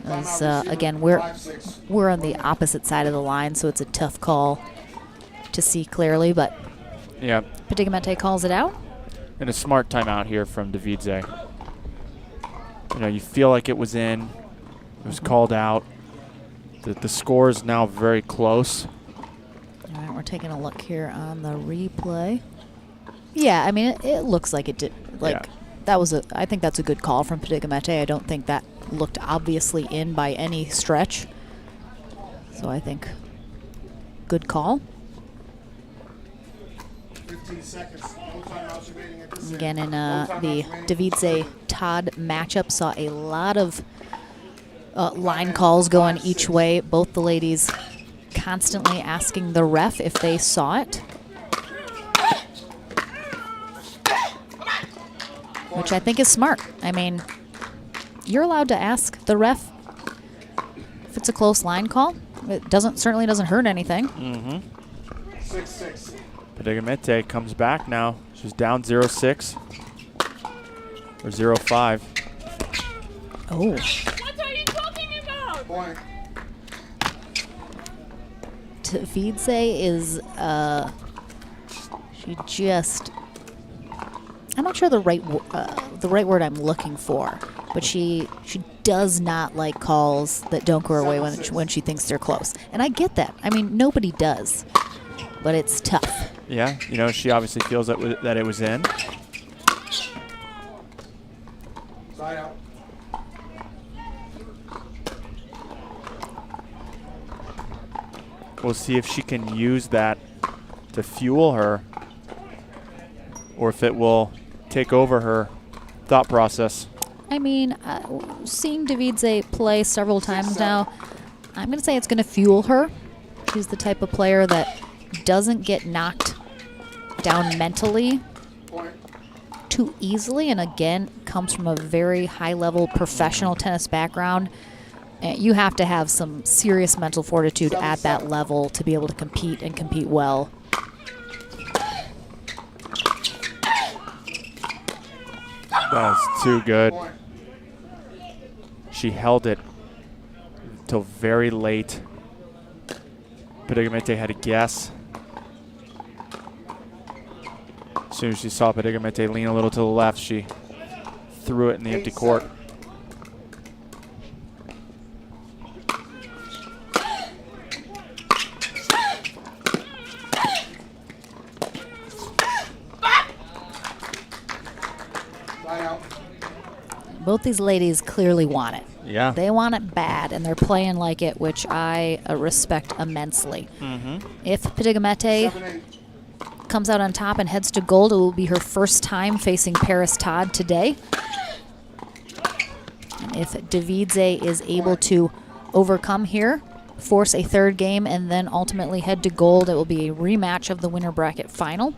As, again, we're on the opposite side of the line, so it's a tough call to see clearly, but yeah, Padigamente calls it out. And a smart timeout here from Davidze. You know, you feel like it was in, it was called out. The score is now very close. All right, we're taking a look here on the replay. Yeah, I mean, it looks like it did. Like, that was I think that's a good call from Padigamente. I don't think that looked obviously in by any stretch. So I think good call. 15 seconds. No timeouts remaining at this Again, in end. No the timeouts remaining. Davidze-Todd matchup, saw a lot of line calls going each way. Both the ladies constantly asking the ref if they saw it, which I think is smart. I mean, you're allowed to ask the ref if it's a close line call. It certainly doesn't hurt anything. 6-6. Padigamente comes back now. She's down 0-6 or 0-5. Oh. What are you talking about? Point. Davidze is, she just, I'm not sure the right word I'm looking for, but she does not like calls that don't go her way when she thinks they're close. And I get that. I mean, nobody does, but it's tough. Yeah, you know, she obviously feels that it was in. Side out. We'll see if she can use that to fuel her or if it will take over her thought process. I mean, seeing Davidze play several times now, I'm going to say it's going to fuel her. She's the type of player that doesn't get knocked down mentally too easily, and again, comes from a very high-level professional tennis background. You have to have some serious mental fortitude at that level to be able to compete and compete well. That's too good. She held it till very late. Padigamente had a guess. As soon as she saw Padigamente lean a little to the left, she threw it in the empty court. Both these ladies clearly want it. Yeah. They want it bad, and they're playing like it, which I respect immensely. If Padigamente comes out on top and heads to gold, it will be her first time facing Paris Todd today. And if Davidze is able to overcome here, force a third game, and then ultimately head to gold, it will be a rematch of the winner bracket final.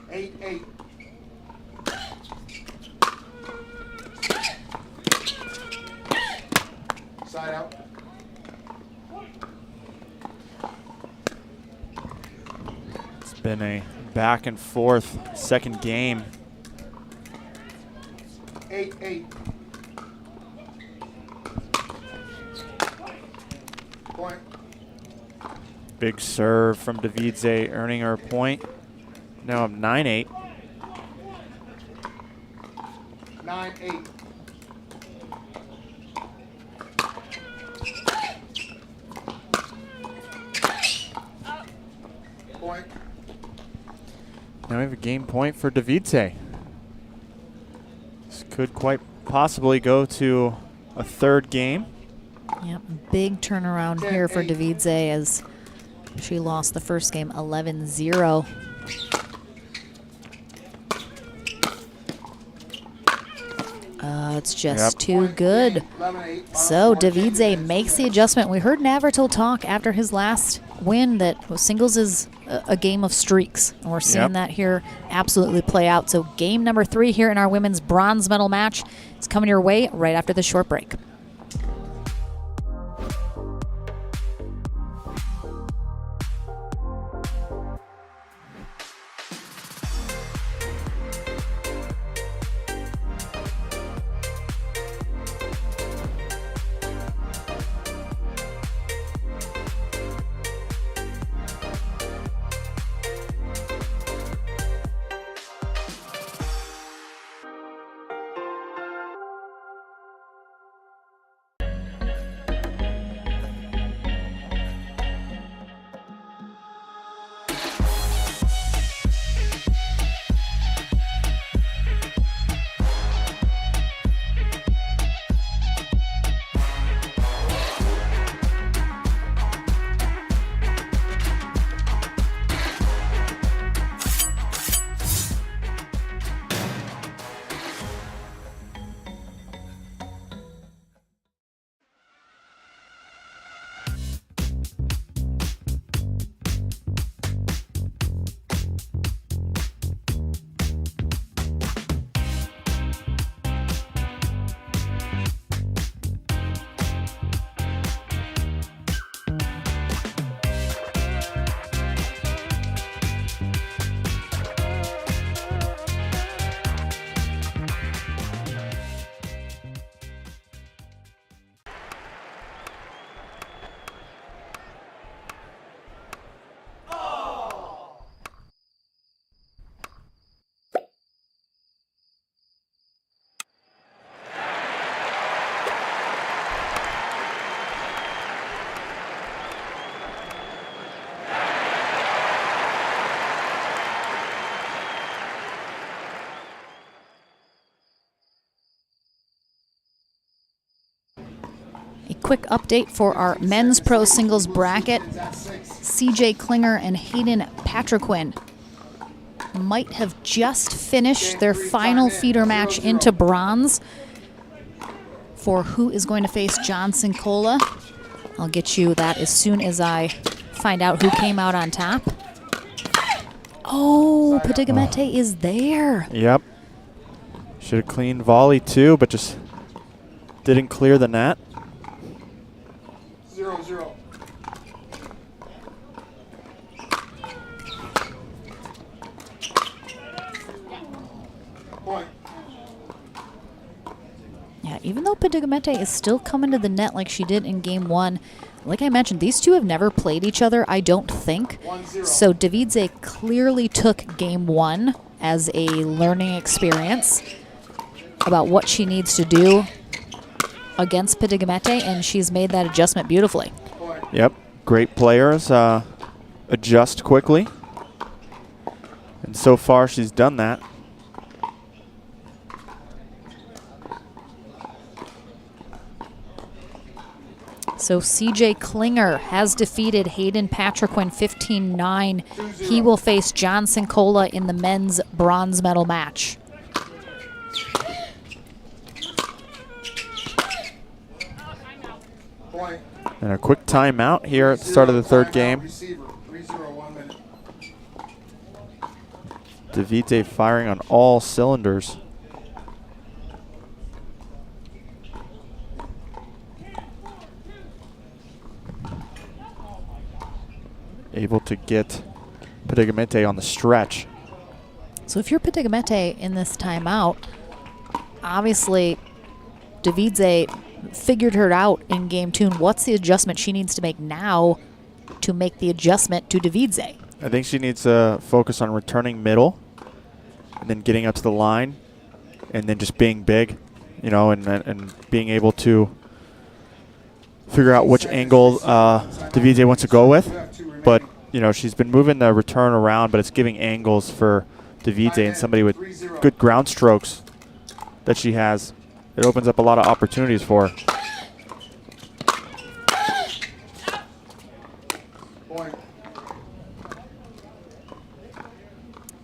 8-8. Side out. It's been a back and forth second game. 8-8. Point. Big serve from Davidze, earning her a point. Now I'm 9-8. 9-8. Point. Now we have a game point for Davidze. This could quite possibly go to a third game. Yep, big turnaround here for Davidze as she lost the first game 11-0. It's just too good. So Davidze makes the adjustment. We heard Navratil talk after his last win that singles is a game of streaks. And we're seeing that here absolutely play out. So game number 3 here in our women's bronze medal match is coming your way right after this short break. A quick update for our men's pro singles bracket. CJ Klinger and Hayden Patriquin might have just finished their final feeder match into bronze for who is going to face John Cincola. I'll get you that as soon as I find out who came out on top. Oh, Padigamete is there. Yep. Should have cleaned volley too, but just didn't clear the net. 0-0. Point. Yeah, even though Padigamete is still coming to the net like she did in game one, like I mentioned, these two have never played each other, I don't think. 1-0. So Davidze clearly took game one as a learning experience about what she needs to do against Padigamete, and she's made that adjustment beautifully. Yep, great players adjust quickly. And so far she's done that. So CJ Klinger has defeated Hayden Patriquin 15-9. He will face John Cincola in the men's bronze medal match. Point. And a quick timeout here at the start of the third game. Receiver. 3-0, 1 minute. Davidze firing on all cylinders. Able to get Padigamete on the stretch. So if you're Padigamete in this timeout, obviously Davidze figured her out in game two. And what's the adjustment she needs to make now to make the adjustment to Davidze? I think she needs to focus on returning middle and then getting up to the line and then just being big, you know, and being able to figure out which angle Davidze wants to go with. But, you know, she's been moving the return around, but it's giving angles for Davidze and somebody with good ground strokes that she has. It opens up a lot of opportunities for her.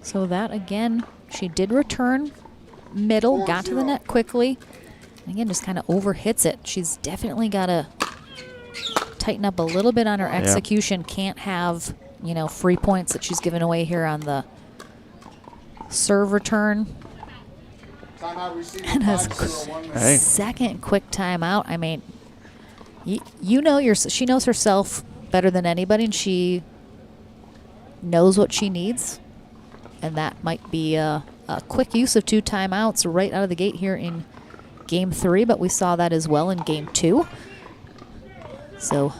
So that, again, she did return middle, got to the net quickly. And again, just kind of overhits it. She's definitely got to tighten up a little bit on her execution. Can't have, you know, free points that she's given away here on the serve return. And a second quick timeout. I mean, you know, she knows herself better than anybody, and she knows what she needs. And that might be a quick use of 2 timeouts right out of the gate here in game 3, but we saw that as well in game 2. So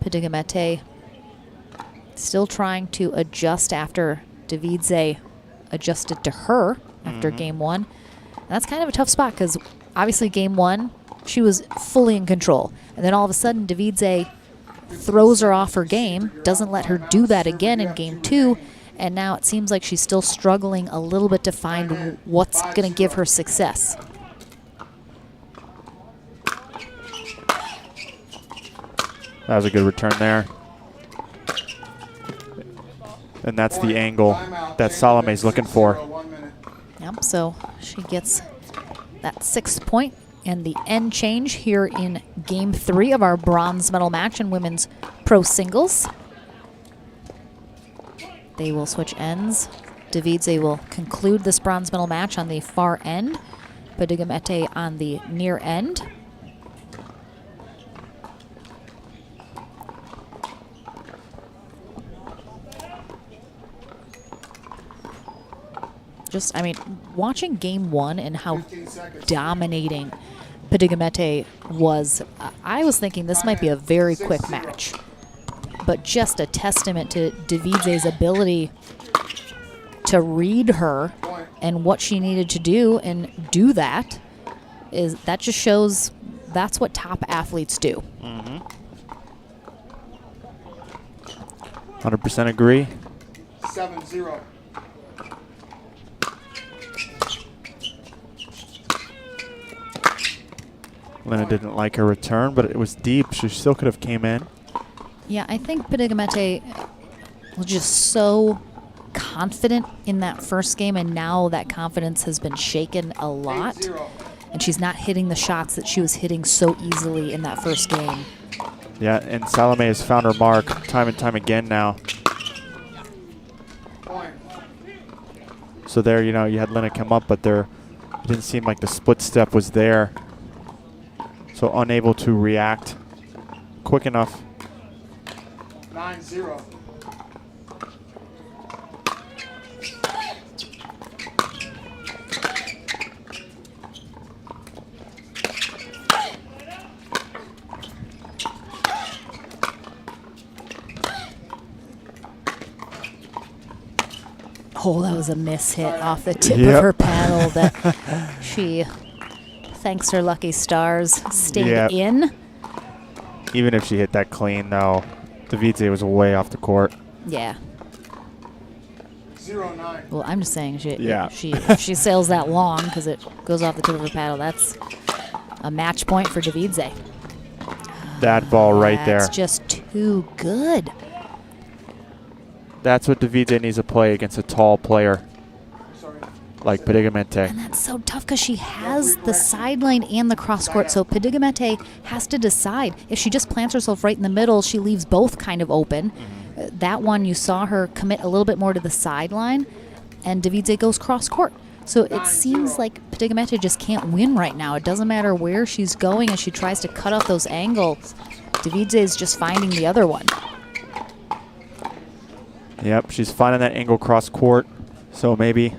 Padigamete still trying to adjust after Davidze adjusted to her after game 1. And that's kind of a tough spot because obviously game 1, she was fully in control. And then all of a sudden Davidze throws her off her game, doesn't let her do that again in game 2. And now it seems like she's still struggling a little bit to find what's going to give her success. That was a good return there. And that's the angle that Salome's looking for. Yep, so she gets that 6th point and the end change here in game 3 of our bronze medal match in women's pro singles. They will switch ends. Davidze will conclude this bronze medal match on the far end. Padigamete on the near end. Just, I mean, watching game 1 and how dominating Padigamete was, I was thinking this might be a very quick match. But just a testament to Davidze's ability to read her and what she needed to do and do that. That just shows that's what top athletes do. 100% agree. 7-0. Lina didn't like her return, but it was deep. She still could have came in. Yeah, I think Pickleball was just so confident in that first game, and now that confidence has been shaken a lot. And she's not hitting the shots that she was hitting so easily in that first game. Yeah, and Salome has found her mark time and time again now. So there, you know, you had Lina come up, but there it didn't seem like the split step was there. So unable to react quick enough. 9-0. Oh, that was a miss hit off the tip of her paddle that she, thanks her lucky stars, stayed in. Even if she hit that clean, though, Davidse was way off the court. Yeah. 0-9. Well, I'm just saying, if she sails that long because it goes off the tip of her paddle, that's a match point for Davidse. That ball right there. That's just too good. That's what Davidse needs to play against a tall player like Pickleball. And that's so tough because she has the sideline and the cross court, so Pickleball has to decide. If she just plants herself right in the middle, she leaves both kind of open. That one, you saw her commit a little bit more to the sideline, and Davidse goes cross court. So it seems like Pickleball just can't win right now. It doesn't matter where she's going as she tries to cut off those angles. Davidse is just finding the other one. Yep, she's finding that angle cross court. So maybe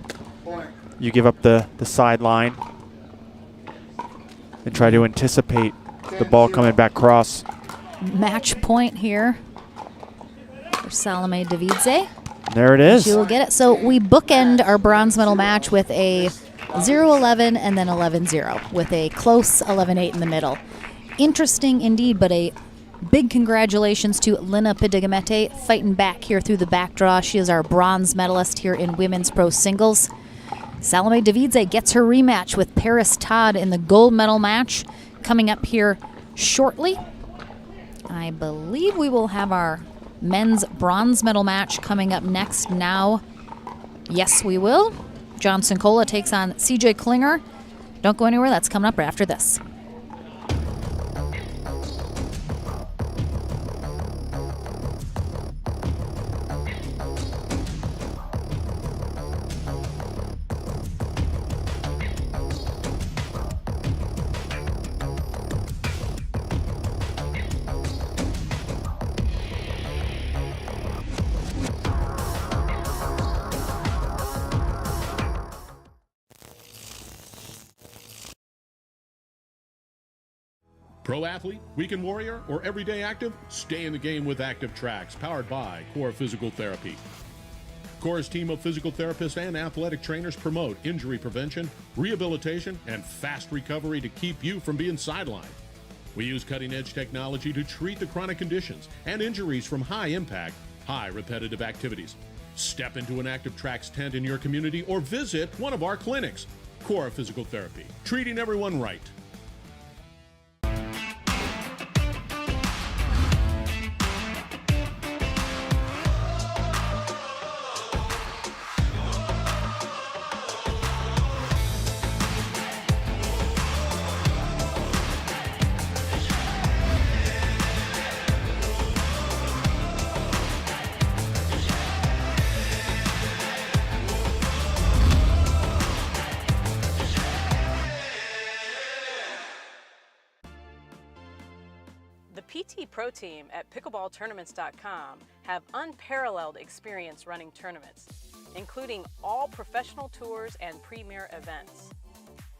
you give up the sideline and try to anticipate the ball coming back cross. Match point here for Salome Davidse. There it is. She will get it. So we bookend our bronze medal match with a 0-11 and then 11-0 with a close 11-8 in the middle. Interesting indeed, but a big congratulations to Lina Pickleball fighting back here through the back draw. She is our bronze medalist here in women's pro singles. Salome Davidse gets her rematch with Paris Todd in the gold medal match coming up here shortly. I believe we will have our men's bronze medal match coming up next now. Yes, we will. John Cincola takes on CJ Klinger. Don't go anywhere. That's coming up right after this. Pro athlete, weekend warrior, or everyday active? Stay in the game with Active Tracks, powered by Core Physical Therapy. Core's team of physical therapists and athletic trainers promote injury prevention, rehabilitation, and fast recovery to keep you from being sidelined. We use cutting-edge technology to treat the chronic conditions and injuries from high-impact, high repetitive activities. Step into an Active Tracks tent in your community or visit one of our clinics. Core Physical Therapy, treating everyone right. The PT Pro team at pickleballtournaments.com have unparalleled experience running tournaments, including all professional tours and premier events.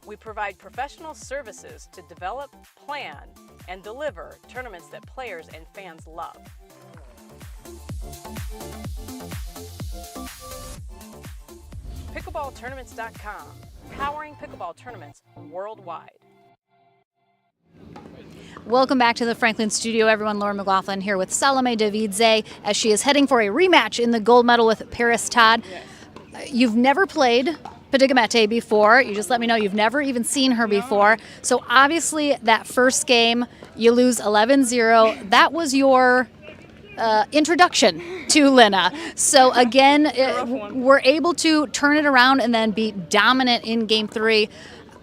We provide professional services to develop, plan, and deliver tournaments that players and fans love. Pickleballtournaments.com, powering pickleball tournaments worldwide. Welcome back to the Franklin studio, everyone. Lauren McLaughlin here with Salome Davidse as she is heading for a rematch in the gold medal with Paris Todd. You've never played Padigamete before. You just let me know you've never even seen her before. So obviously that first game, you lose 11-0. That was your introduction to Lina. So again, we're able to turn it around and then be dominant in game 3.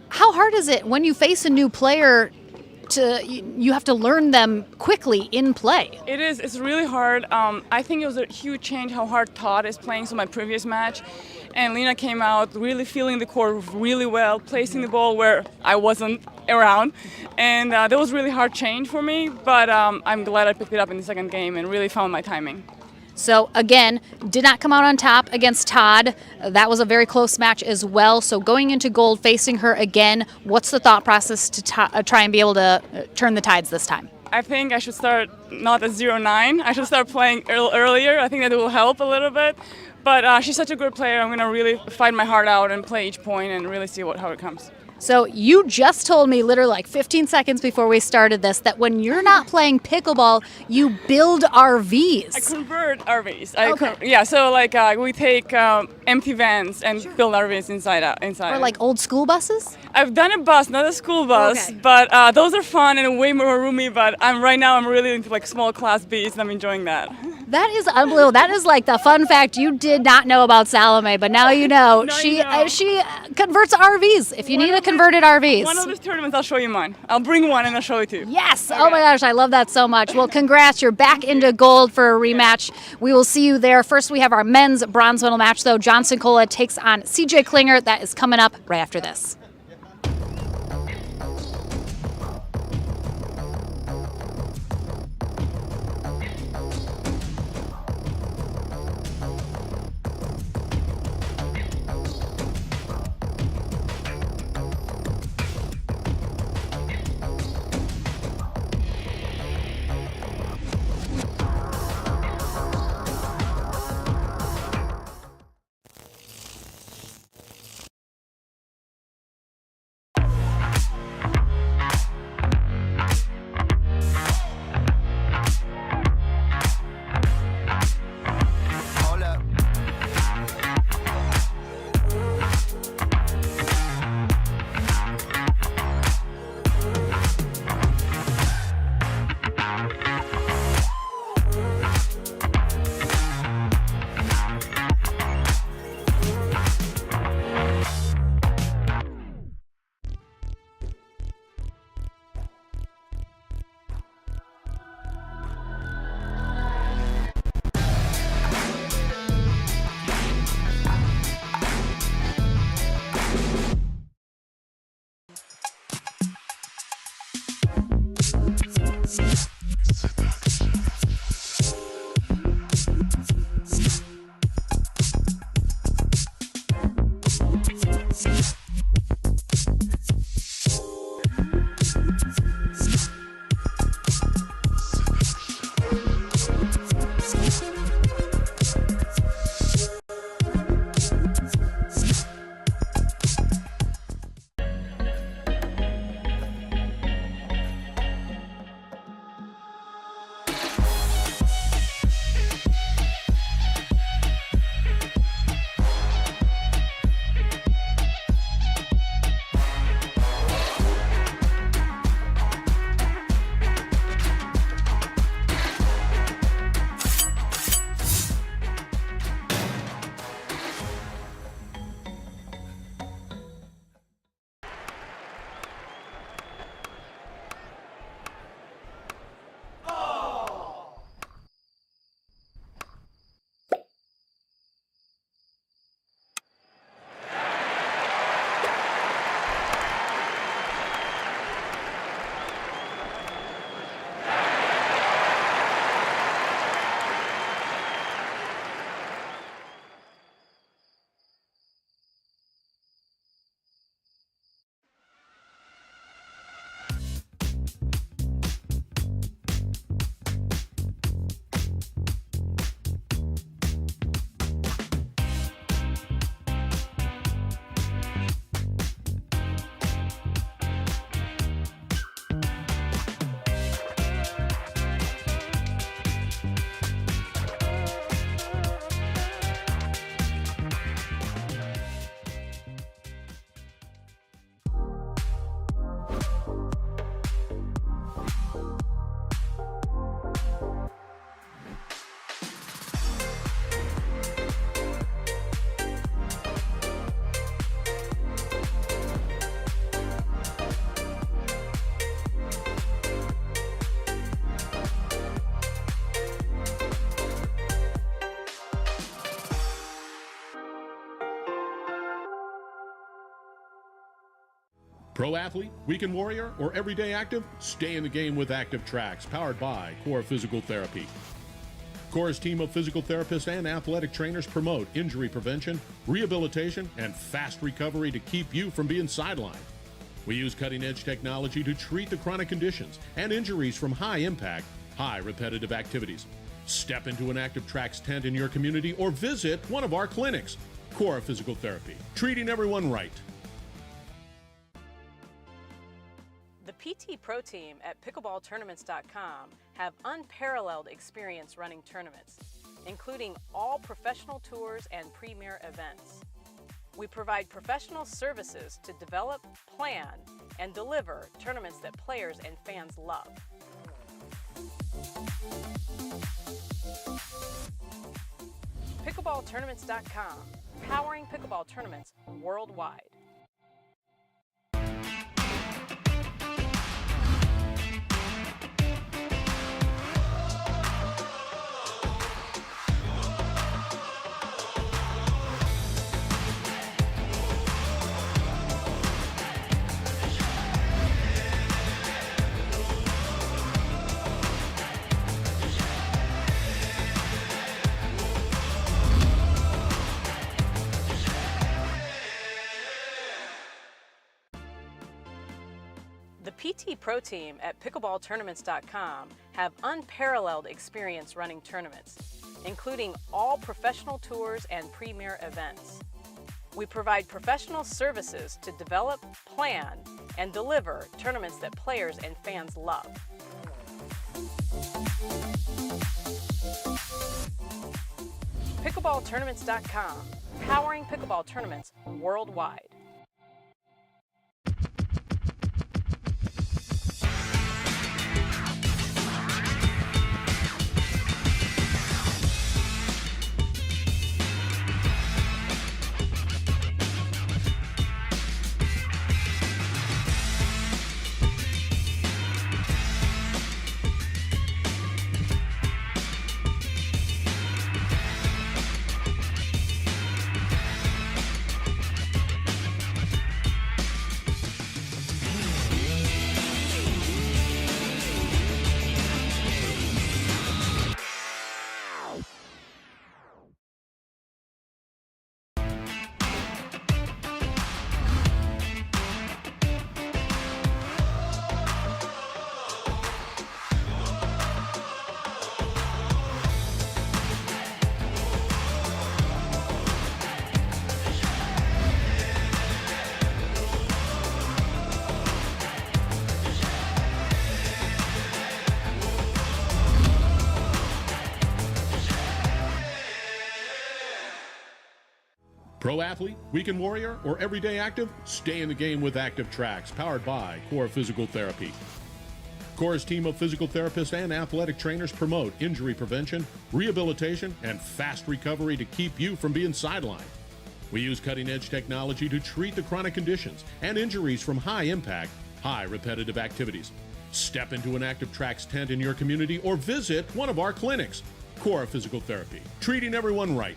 How hard is it when you face a new player you have to learn them quickly in play? It is. It's really hard. I think it was a huge change how hard Todd is playing. So my previous match, and Lina came out really feeling the court really well, placing the ball where I wasn't around, and that was really hard change for me. But I'm glad I picked it up in the second game and really found my timing. So again, did not come out on top against Todd. That was a very close match as well. So going into gold, facing her again, what's the thought process to try and be able to turn the tides this time? I think I should start not at 0-9. I should start playing earlier. I think that will help a little bit. But she's such a good player. I'm going to really fight my heart out and play each point and really see how it comes. So you just told me literally like 15 seconds before we started this that when you're not playing pickleball, you build RVs. I convert RVs. So like we take empty vans and build RVs inside. Or like old school buses? I've done a bus, not a school bus, but those are fun and way more roomy. But I'm really into like small class Bs and I'm enjoying that. That is unbelievable. That is like the fun fact you did not know about Salome, but now you know. She converts RVs. If you need a converted RVs. One of these tournaments, I'll show you mine. I'll bring one and I'll show it to you. Yes. Okay. Oh my gosh, I love that so much. Well, congrats. You're back into gold for a rematch. We will see you there. First, we have our men's bronze medal match, though. John Cincola takes on CJ Klinger. That is coming up right after this. Pro athlete, weekend warrior, or everyday active? Stay in the game with Active Tracks, powered by Core Physical Therapy. Core's team of physical therapists and athletic trainers promote injury prevention, rehabilitation, and fast recovery to keep you from being sidelined. We use cutting-edge technology to treat the chronic conditions and injuries from high-impact, high repetitive activities. Step into an Active Tracks tent in your community or visit one of our clinics. Core Physical Therapy, treating everyone right. The PT Pro Team at pickleballtournaments.com have unparalleled experience running tournaments, including all professional tours and premier events. We provide professional services to develop, plan, and deliver tournaments that players and fans love. Pickleballtournaments.com, powering pickleball tournaments worldwide. The PT Pro Team at pickleballtournaments.com have unparalleled experience running tournaments, including all professional tours and premier events. We provide professional services to develop, plan, and deliver tournaments that players and fans love. Pickleballtournaments.com, powering pickleball tournaments worldwide. Pro athlete, weekend warrior, or everyday active? Stay in the game with Active Tracks, powered by Core Physical Therapy. Core's team of physical therapists and athletic trainers promote injury prevention, rehabilitation, and fast recovery to keep you from being sidelined. We use cutting-edge technology to treat the chronic conditions and injuries from high-impact, high repetitive activities. Step into an Active Tracks tent in your community or visit one of our clinics. Core Physical Therapy, treating everyone right.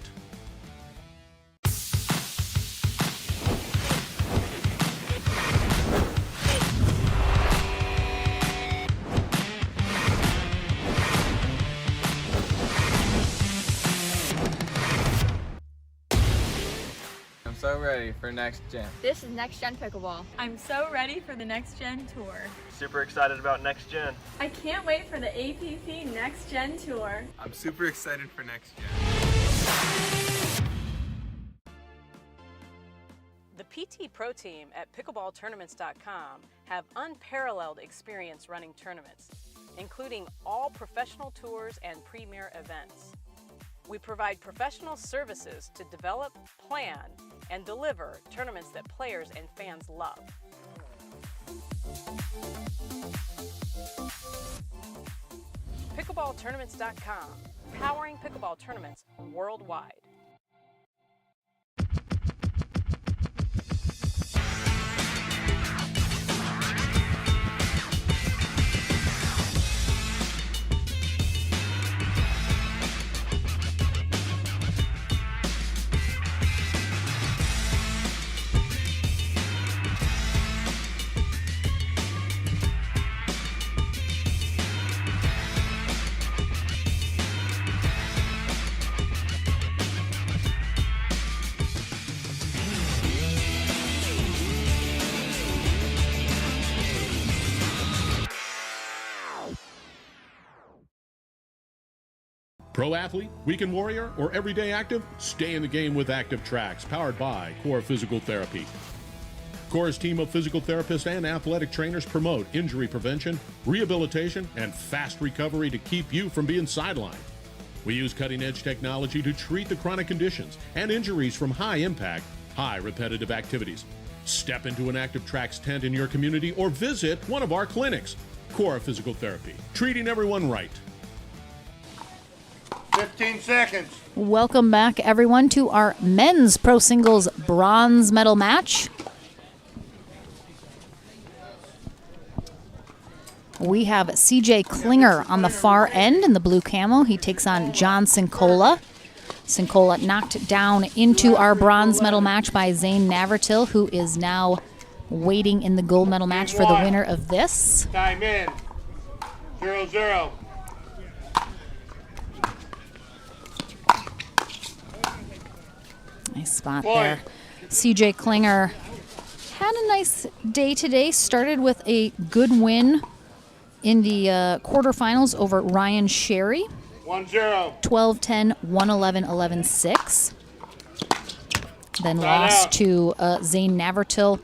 So ready for next gen. This is Next Gen Pickleball. I'm so ready for the Next Gen Tour. Super excited about next gen. I can't wait for the APP Next Gen Tour. I'm super excited for next gen. The PT Pro Team at pickleballtournaments.com have unparalleled experience running tournaments, including all professional tours and premier events. We provide professional services to develop, plan, and deliver tournaments that players and fans love. Pickleballtournaments.com, powering pickleball tournaments worldwide. Pro athlete, weekend warrior, or everyday active? Stay in the game with Active Tracks, powered by Core Physical Therapy. Core's team of physical therapists and athletic trainers promote injury prevention, rehabilitation, and fast recovery to keep you from being sidelined. We use cutting-edge technology to treat the chronic conditions and injuries from high-impact, high repetitive activities. Step into an Active Tracks tent in your community or visit one of our clinics. Core Physical Therapy, treating everyone right. 15 seconds. Welcome back, everyone, to our men's pro singles bronze medal match. We have CJ Klinger on the far end in the blue camo. He takes on John Cincola. Cincola knocked down into our bronze medal match by Zayn Navratil, who is now waiting in the gold medal match for the winner of this. Time in. 0-0. Nice spot there. CJ Klinger had a nice day today. Started with a good win in the quarterfinals over Ryan Sherry. 1-0. 12-10, 1-11, 11-6. Then lost to Zayn Navertill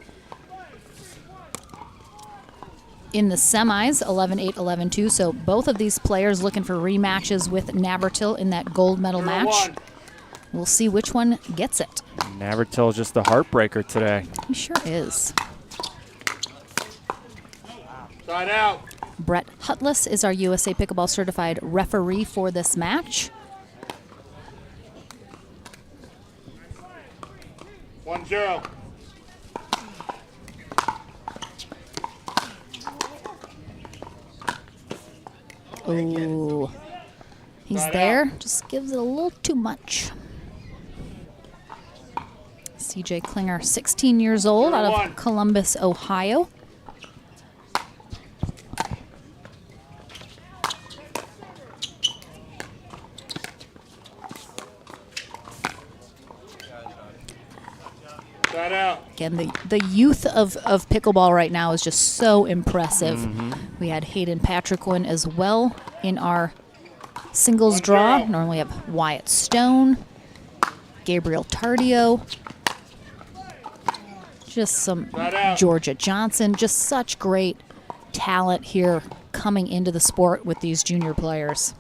in the semis, 11-8, 11-2. So both of these players looking for rematches with Navratil in that gold medal match. We'll see which one gets it. Navertill just the heartbreaker today. He sure is. Side out. Brett Hutless is our USA Pickleball certified referee for this match. 1-0. Ooh. He's there. Just gives it a little too much. CJ Klinger, 16 years old, out of Columbus, Ohio. Again, the youth of pickleball right now is just so impressive. We had Hayden Patriquin as well in our singles draw. Normally have Wyatt Stone, Gabriel Tardio, just some Georgia Johnson, just such great talent here coming into the sport with these junior players.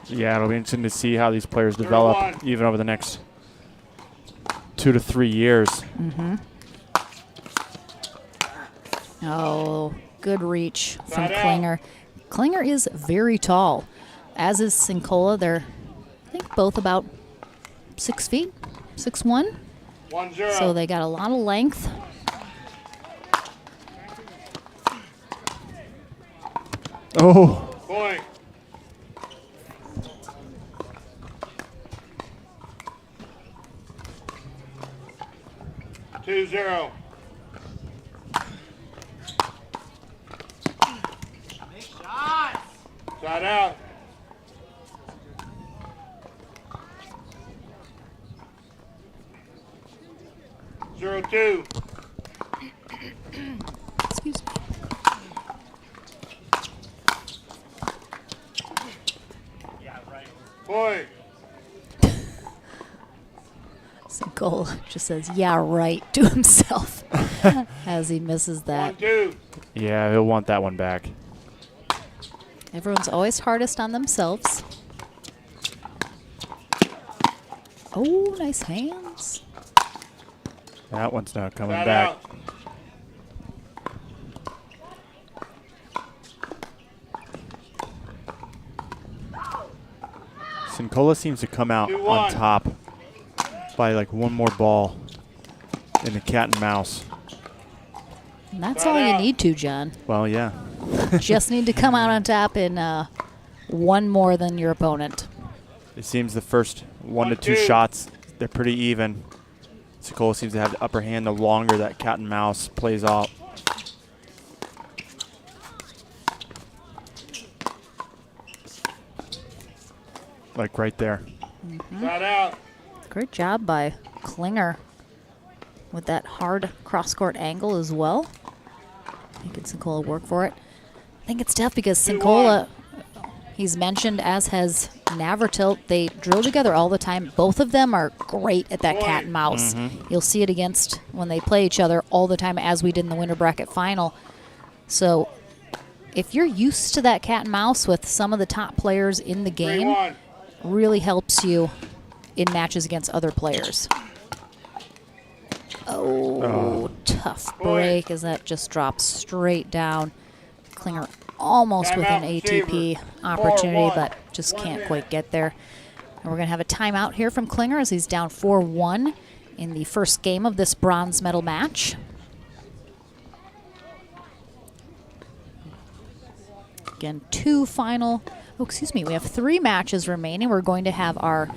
Yeah, it'll be interesting to see how these players develop even over the next 2 to 3 years. Oh, good reach from Klinger. Klinger is very tall, as is Cincola. They're, I think, both about 6 feet, 6'1". 1-0. So they got a lot of length. Oh. Point. Two zero. Side out. 0-2. Excuse me. Boy. Cincola just says, yeah, right, to himself as he misses that. 1-2. Yeah, he'll want that one back. Everyone's always hardest on themselves. Oh, nice hands. That one's not coming Side back. out. Cincola seems to come out 2-1. on top by like one more ball in the cat and mouse. And that's all you need to, John. Well, yeah. Just need to come out on top in one more than your opponent. It seems the first 1 to 2 shots, they're pretty even. Cincola seems to have the upper hand the longer that cat and mouse plays off. Like right there. Side out. Great job by Klinger with that hard cross-court angle as well. Making Cincola work for it. I think it's tough because Cincola, he's mentioned, as has Navratil, they drill together all the time. Both of them are great at that cat and mouse. You'll see it against when they play each other all the time, as we did in the winter bracket final. So if you're used to that cat and mouse with some of the top players in the game, really helps you in matches against other players. Oh, tough break as that just drops straight down. Klinger almost with an ATP opportunity, but just can't quite get there. And we're going to have a timeout here from Klinger as he's down 4-1 in the first game of this bronze medal match. Again, we have 3 matches remaining. We're going to have our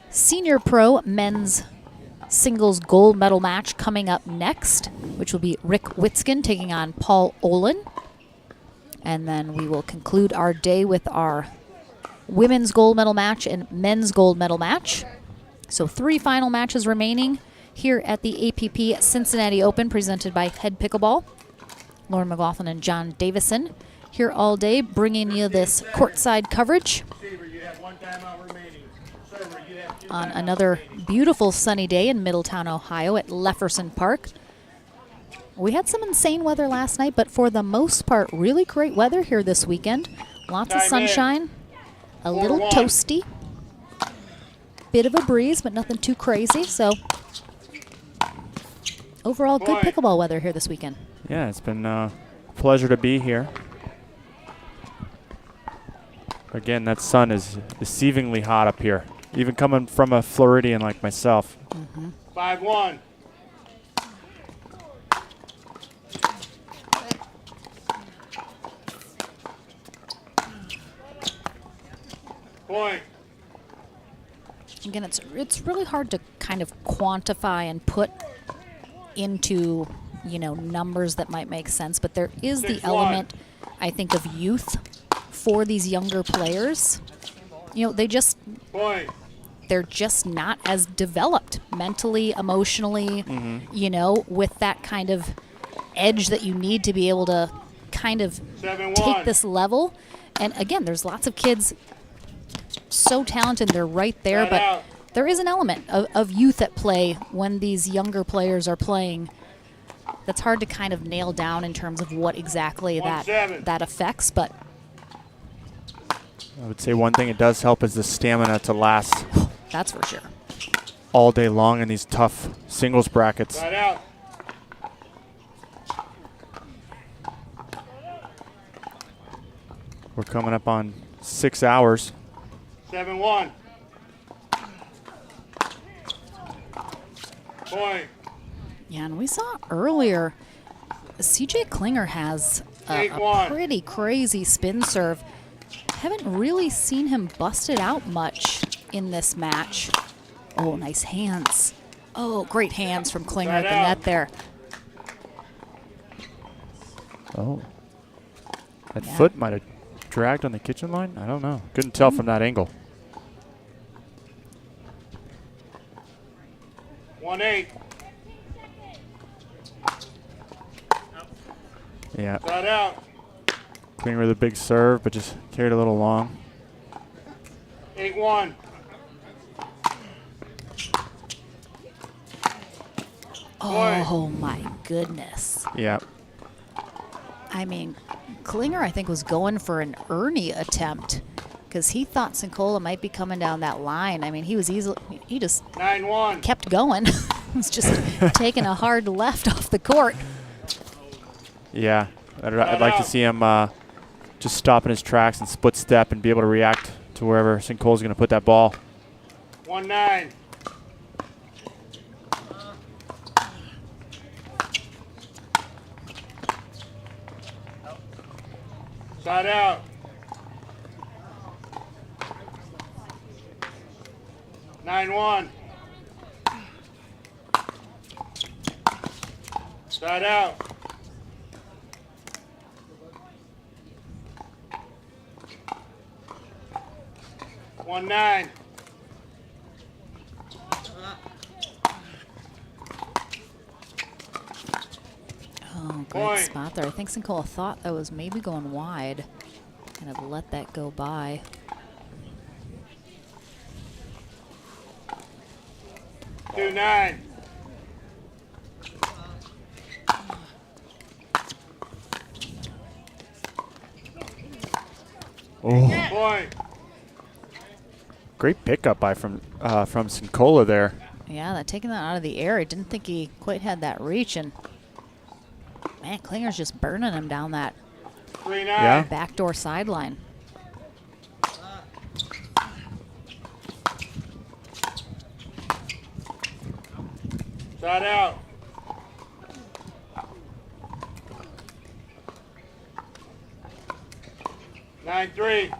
senior pro men's singles gold medal match coming up next, which will be Rick Witzkin taking on Paul Olin. And then we will conclude our day with our women's gold medal match and men's gold medal match. So 3 final matches remaining here at the APP Cincinnati Open, presented by Head Pickleball. Lauren McLaughlin and John Davison here all day, bringing you this courtside coverage on another beautiful sunny day in Middletown, Ohio at Lefferson Park. We had some insane weather last night, but for the most part, really great weather here this weekend. Lots of sunshine, a little toasty, bit of a breeze, but nothing too crazy. So overall, good pickleball weather here this weekend. Yeah, it's been a pleasure to be here. Again, that sun is deceivingly hot up here, even coming from a Floridian like myself. 5-1. Point. Again, it's really hard to kind of quantify and put into, numbers that might make sense, but there is the element, I think, of youth for these younger players. They're just not as developed mentally, emotionally, with that kind of edge that you need to be able to kind of take this level. And again, there's lots of kids so talented, they're right there, but there is an element of youth at play when these younger players are playing that's hard to kind of nail down in terms of what exactly that affects. But I would say one thing it does help is the stamina to last. That's for sure. All day long in these tough singles brackets. Right out. We're coming up on 6 hours. 7-1. Point. Yeah, and we saw earlier, CJ Klinger has a pretty crazy spin serve. Haven't really seen him bust it out much in this match. Oh, nice hands. Oh, great hands from Klinger at the net there. Oh. That foot might have dragged on the kitchen line? I don't know. Couldn't tell from that angle. 1-8. Yeah. Right out. Klinger with a big serve, but just carried a little long. 8-1. Oh, my goodness. Yeah. I mean, Klinger, I think, was going for an Ernie attempt because he thought Cincola might be coming down that line. I mean, he just 9-1. kept going. He was just taking a hard left off the court. Yeah. I'd like to see him just stop in his tracks and split step and be able to react to wherever Cincola's going to put that ball. 1-9. Side out. 9-1. Side out. 1-9. Oh, great spot there. I think Cincola thought that was maybe going wide. Kind of let that go by. 2-9. Oh. Point. Great pickup by from Cincola there. Yeah, that taking that out of the air. I didn't think he quite had that reach, and man, Klinger's just burning him down that backdoor sideline. Side out. Nine three.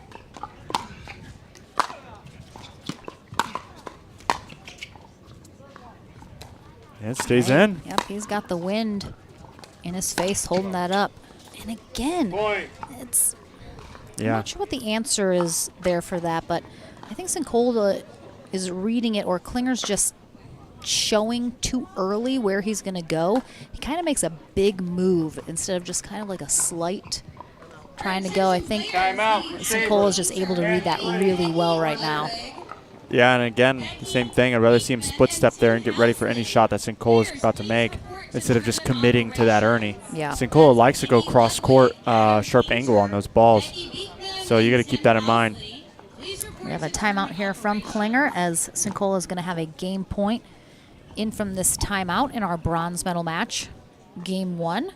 It stays in. Yep, he's got the wind in his face holding that up. And again, it's I'm not sure what the answer is there for that, but I think Cincola is reading it, or Klinger's just showing too early where he's going to go. He kind of makes a big move instead of just kind of like a slight trying to go. I think Cincola is just able to read that really well right now. Yeah, and again, the same thing. I'd rather see him split step there and get ready for any shot that Cincola's about to make instead of just committing to that Ernie. Yeah. Cincola likes to go cross court, sharp angle on those balls. So you got to keep that in mind. We have a timeout here from Klinger as Cincola is going to have a game point in from this timeout in our bronze medal match, game 1.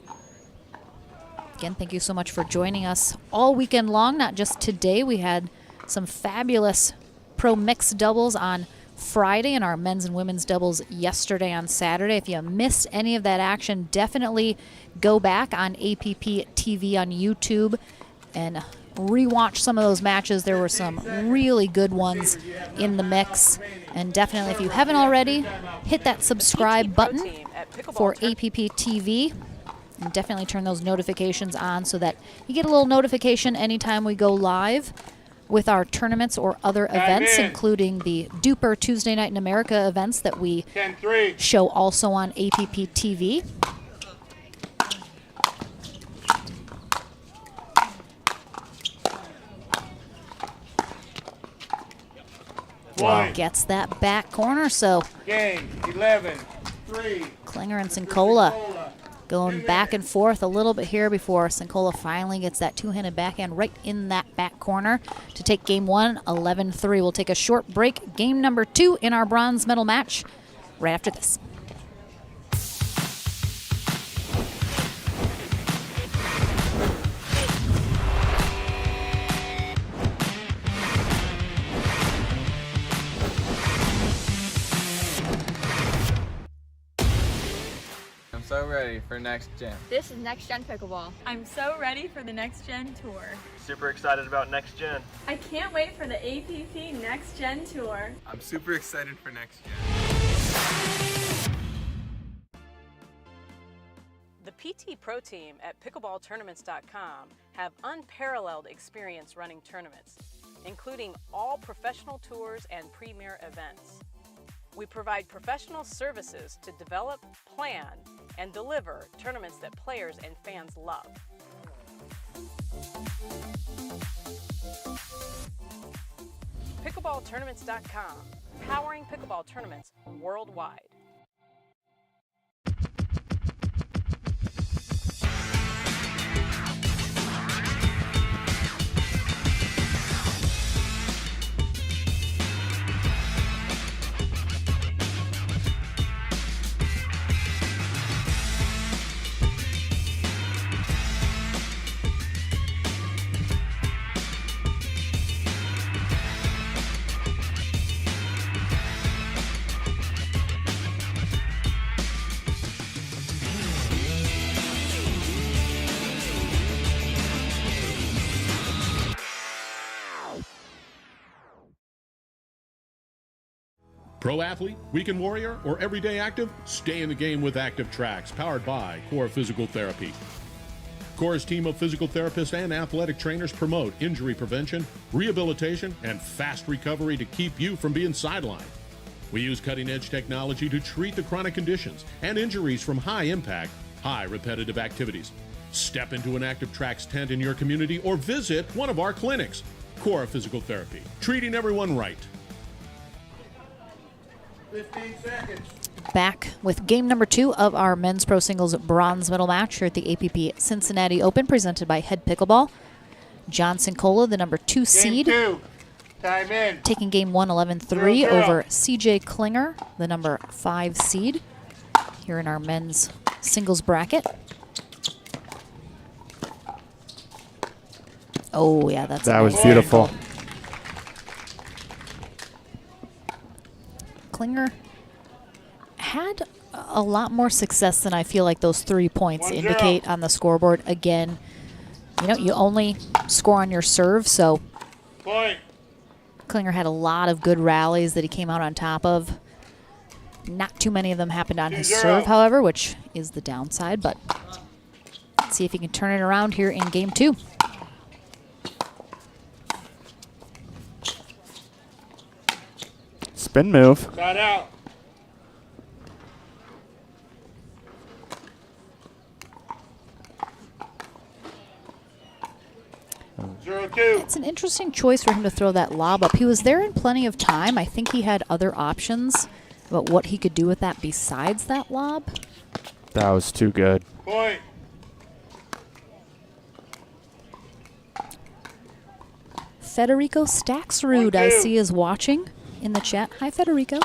Again, thank you so much for joining us all weekend long, not just today. We had some fabulous pro mixed doubles on Friday and our men's and women's doubles yesterday on Saturday. If you missed any of that action, definitely go back on APP TV on YouTube and rewatch some of those matches. There were some really good ones in the mix. And definitely, if you haven't already, hit that subscribe button for APP TV. And definitely turn those notifications on so that you get a little notification anytime we go live with our tournaments or other events, including the Duper Tuesday Night in America events that we show also on APP TV. Wow. Gets that back corner, so Game 11-3. Klinger and Cincola going back and forth a little bit here before Cincola finally gets that two-handed backhand right in that back corner to take game 1, 11-3. We'll take a short break. Game number 2 in our bronze medal match right after this. So ready for next gen. This is Next Gen Pickleball. I'm so ready for the Next Gen Tour. Super excited about next gen. I can't wait for the APP Next Gen Tour. I'm super excited for next gen. The PT Pro team at pickleballtournaments.com have unparalleled experience running tournaments, including all professional tours and premier events. We provide professional services to develop, plan, and deliver tournaments that players and fans love. Pickleballtournaments.com, powering pickleball tournaments worldwide. Pro athlete, weekend warrior, or everyday active? Stay in the game with Active Tracks, powered by Core Physical Therapy. Core's team of physical therapists and athletic trainers promote injury prevention, rehabilitation, and fast recovery to keep you from being sidelined. We use cutting-edge technology to treat the chronic conditions and injuries from high-impact, high repetitive activities. Step into an Active Tracks tent in your community or visit one of our clinics. Core Physical Therapy, treating everyone right. 15 seconds. Back with game number 2 of our men's pro singles bronze medal match here at the APP Cincinnati Open, presented by Head Pickleball. John Cincola, the number 2 seed, Game 2. Time in. taking game 1 11-3 0-0. over CJ Klinger, the number 5 seed, here in our men's singles bracket. Oh, yeah, that was beautiful. Klinger had a lot more success than I feel like those 3 points 1-0. indicate on the scoreboard. Again, you know, you only score on your serve, so Point. Klinger had a lot of good rallies that he came out on top of. Not too many of them happened on his 2-0. serve, however, which is the downside, but let's see if he can turn it around here in game 2. Spin move. Side out. It's an interesting choice for him to throw that lob up. He was there in plenty of time. I think he had other options about what he could do with that besides that lob. That was too good. Point. Federico Staxrud, I see, is watching in the chat. Hi, Federico.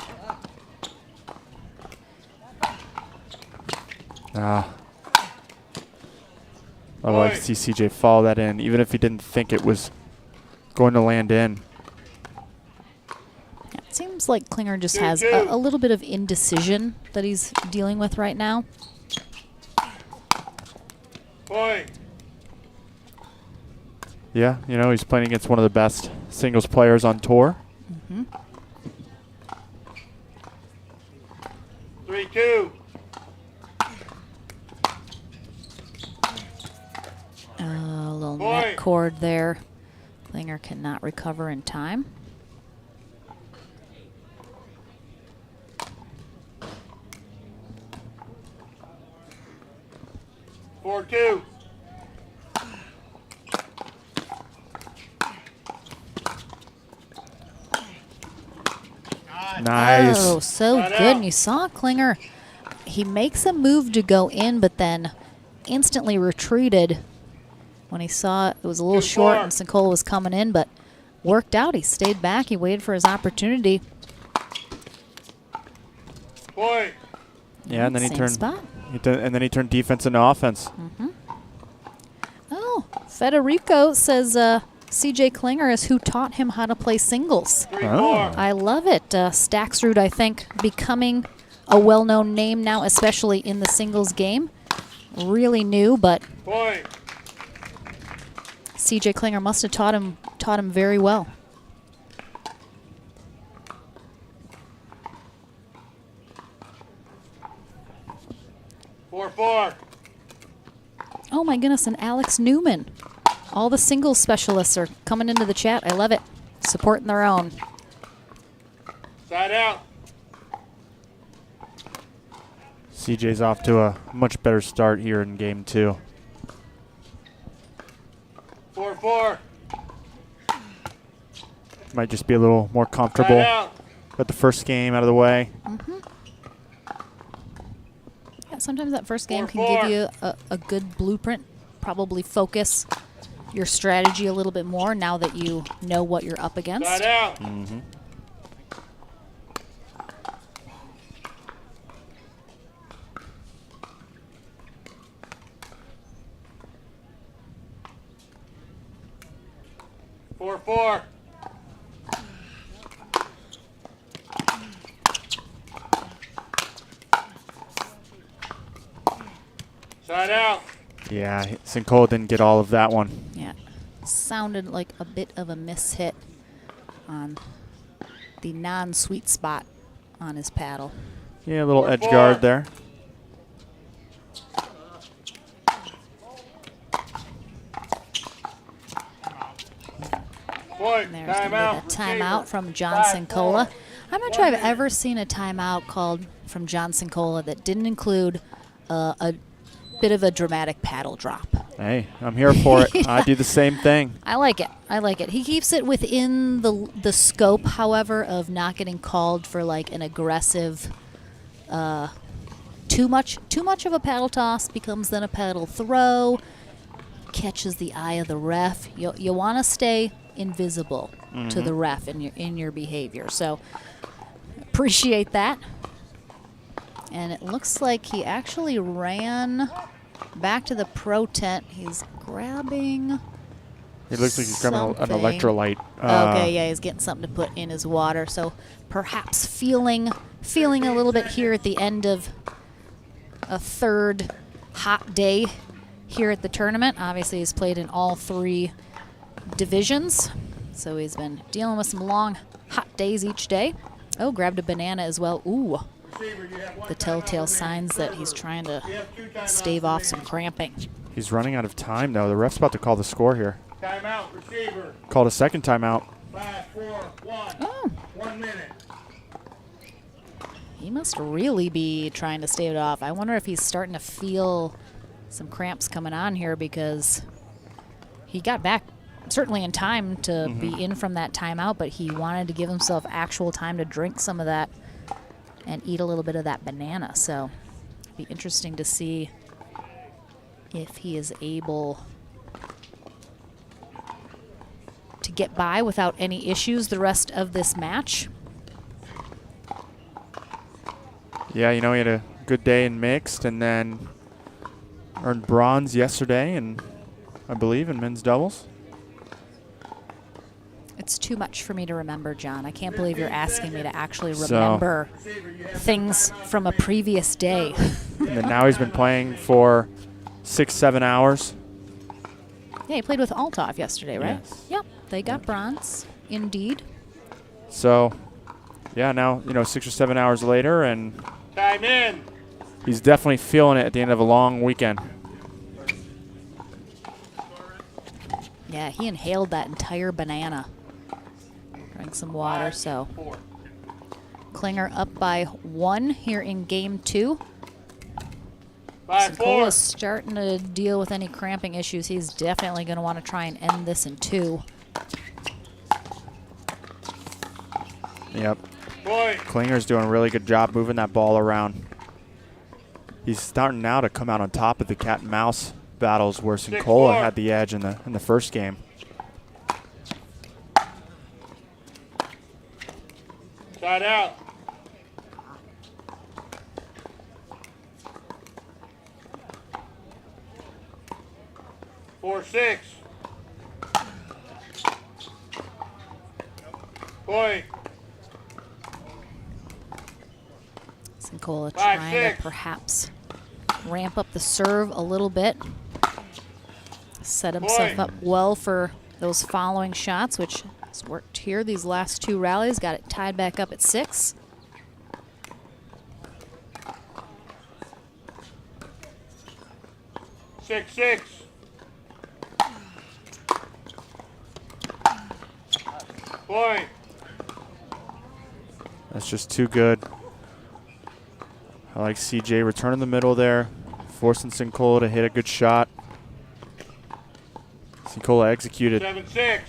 I'd like to see CJ follow that in, even if he didn't think it was going to land in. It seems like Klinger just has a little bit of indecision that he's dealing with right now. Point. Yeah, you know, he's playing against one of the best singles players on tour. 3-2. A little net cord there. Klinger cannot recover in time. Four two. Nice. Oh, so good. And you saw Klinger. He makes a move to go in, but then instantly retreated when he saw it was a little short and Cincola was coming in, but worked out. He stayed back. He waited for his opportunity. Point. Yeah, and then he Same turned. spot. And then he turned defense into offense. Oh, Federico says CJ Klinger is who taught him how to play singles. Oh. I love it. Staxrud, I think, becoming a well-known name now, especially in the singles game. Really new, but Point. CJ Klinger must have taught him very well. Four four. Oh my goodness, and Alex Newman. All the singles specialists are coming into the chat. I love it. Supporting their own. Side out. CJ's off to a much better start here in game 2. 4-4. Might just be a little more comfortable. Got the first game out of the way. Yeah, sometimes that first game can give you a good blueprint. Probably focus your strategy a little bit more now that you know what you're up against. Side out. Mm-hmm. Four four. Side out. Yeah, Cincola didn't get all of that one. Yeah, sounded like a bit of a miss hit on the non-sweet spot on his paddle. Yeah, a little edge guard there. There's going to be a timeout from John Cincola. I'm not sure I've ever seen a timeout called from John Cincola that didn't include a bit of a dramatic paddle drop. Hey, I'm here for it. I do the same thing. I like it. I like it. He keeps it within the scope, however, of not getting called for like an aggressive, too much of a paddle toss becomes then a paddle throw, catches the eye of the ref. You want to stay invisible to the ref in your behavior. So appreciate that. And it looks like he actually ran back to the pro tent. He's grabbing. It looks like he's grabbing an electrolyte. Okay, yeah, he's getting something to put in his water. So perhaps feeling a little bit here at the end of a third hot day here at the tournament. Obviously, he's played in all 3 divisions, so he's been dealing with some long, hot days each day. Oh, grabbed a banana as well. Ooh. The telltale signs that he's trying to stave off some cramping. He's running out of time, though. The ref's about to call the score here. Timeout, receiver. Called a second timeout. 5, 4, 1. Oh. 1 minute. He must really be trying to stave it off. I wonder if he's starting to feel some cramps coming on here, because he got back certainly in time to be in from that timeout, but he wanted to give himself actual time to drink some of that and eat a little bit of that banana. So it'd be interesting to see if he is able to get by without any issues the rest of this match. Yeah, you know, he had a good day in mixed and then earned bronze yesterday, and I believe in men's doubles. It's too much for me to remember, John. I can't believe you're asking me to actually remember things from a previous day. And then now he's been playing for 6-7 hours. Yeah, he played with Althoff yesterday, right? Yes. Yep, they got bronze, indeed. So, yeah, now, 6 or 7 hours later, and Time in. he's definitely feeling it at the end of a long weekend. Yeah, he inhaled that entire banana. Drank some water, so. Klinger up by 1 here in game 2. Cincola's starting to deal with any cramping issues. He's definitely going to want to try and end this in 2. Yep. Klinger's doing a really good job moving that ball around. He's starting now to come out on top of the cat and mouse battles where Cincola had the edge in the first game. Side out. Four, 6. Point. Cincola trying to perhaps ramp up the serve a little bit. Set himself up well for those following shots, which has worked here these last 2 rallies. Got it tied back up at 6. Six. Point. That's just too good. I like CJ returning the middle there, forcing Cincola to hit a good shot. Cincola executed. 7-6.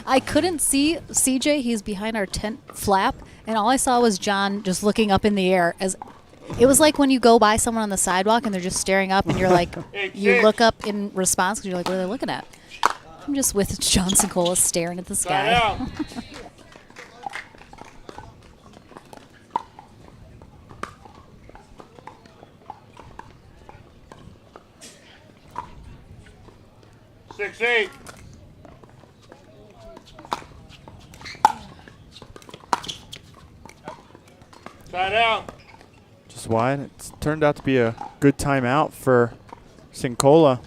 I couldn't see CJ. He's behind our tent flap, and all I saw was John just looking up in the air. As it was like when you go by someone on the sidewalk and they're just staring up, and you're like, you look up in response because you're like, what are they looking at? I'm just with John Cincola staring at the sky. Six, 8. Side out. Just wide. It's turned out to be a good timeout for Cincola.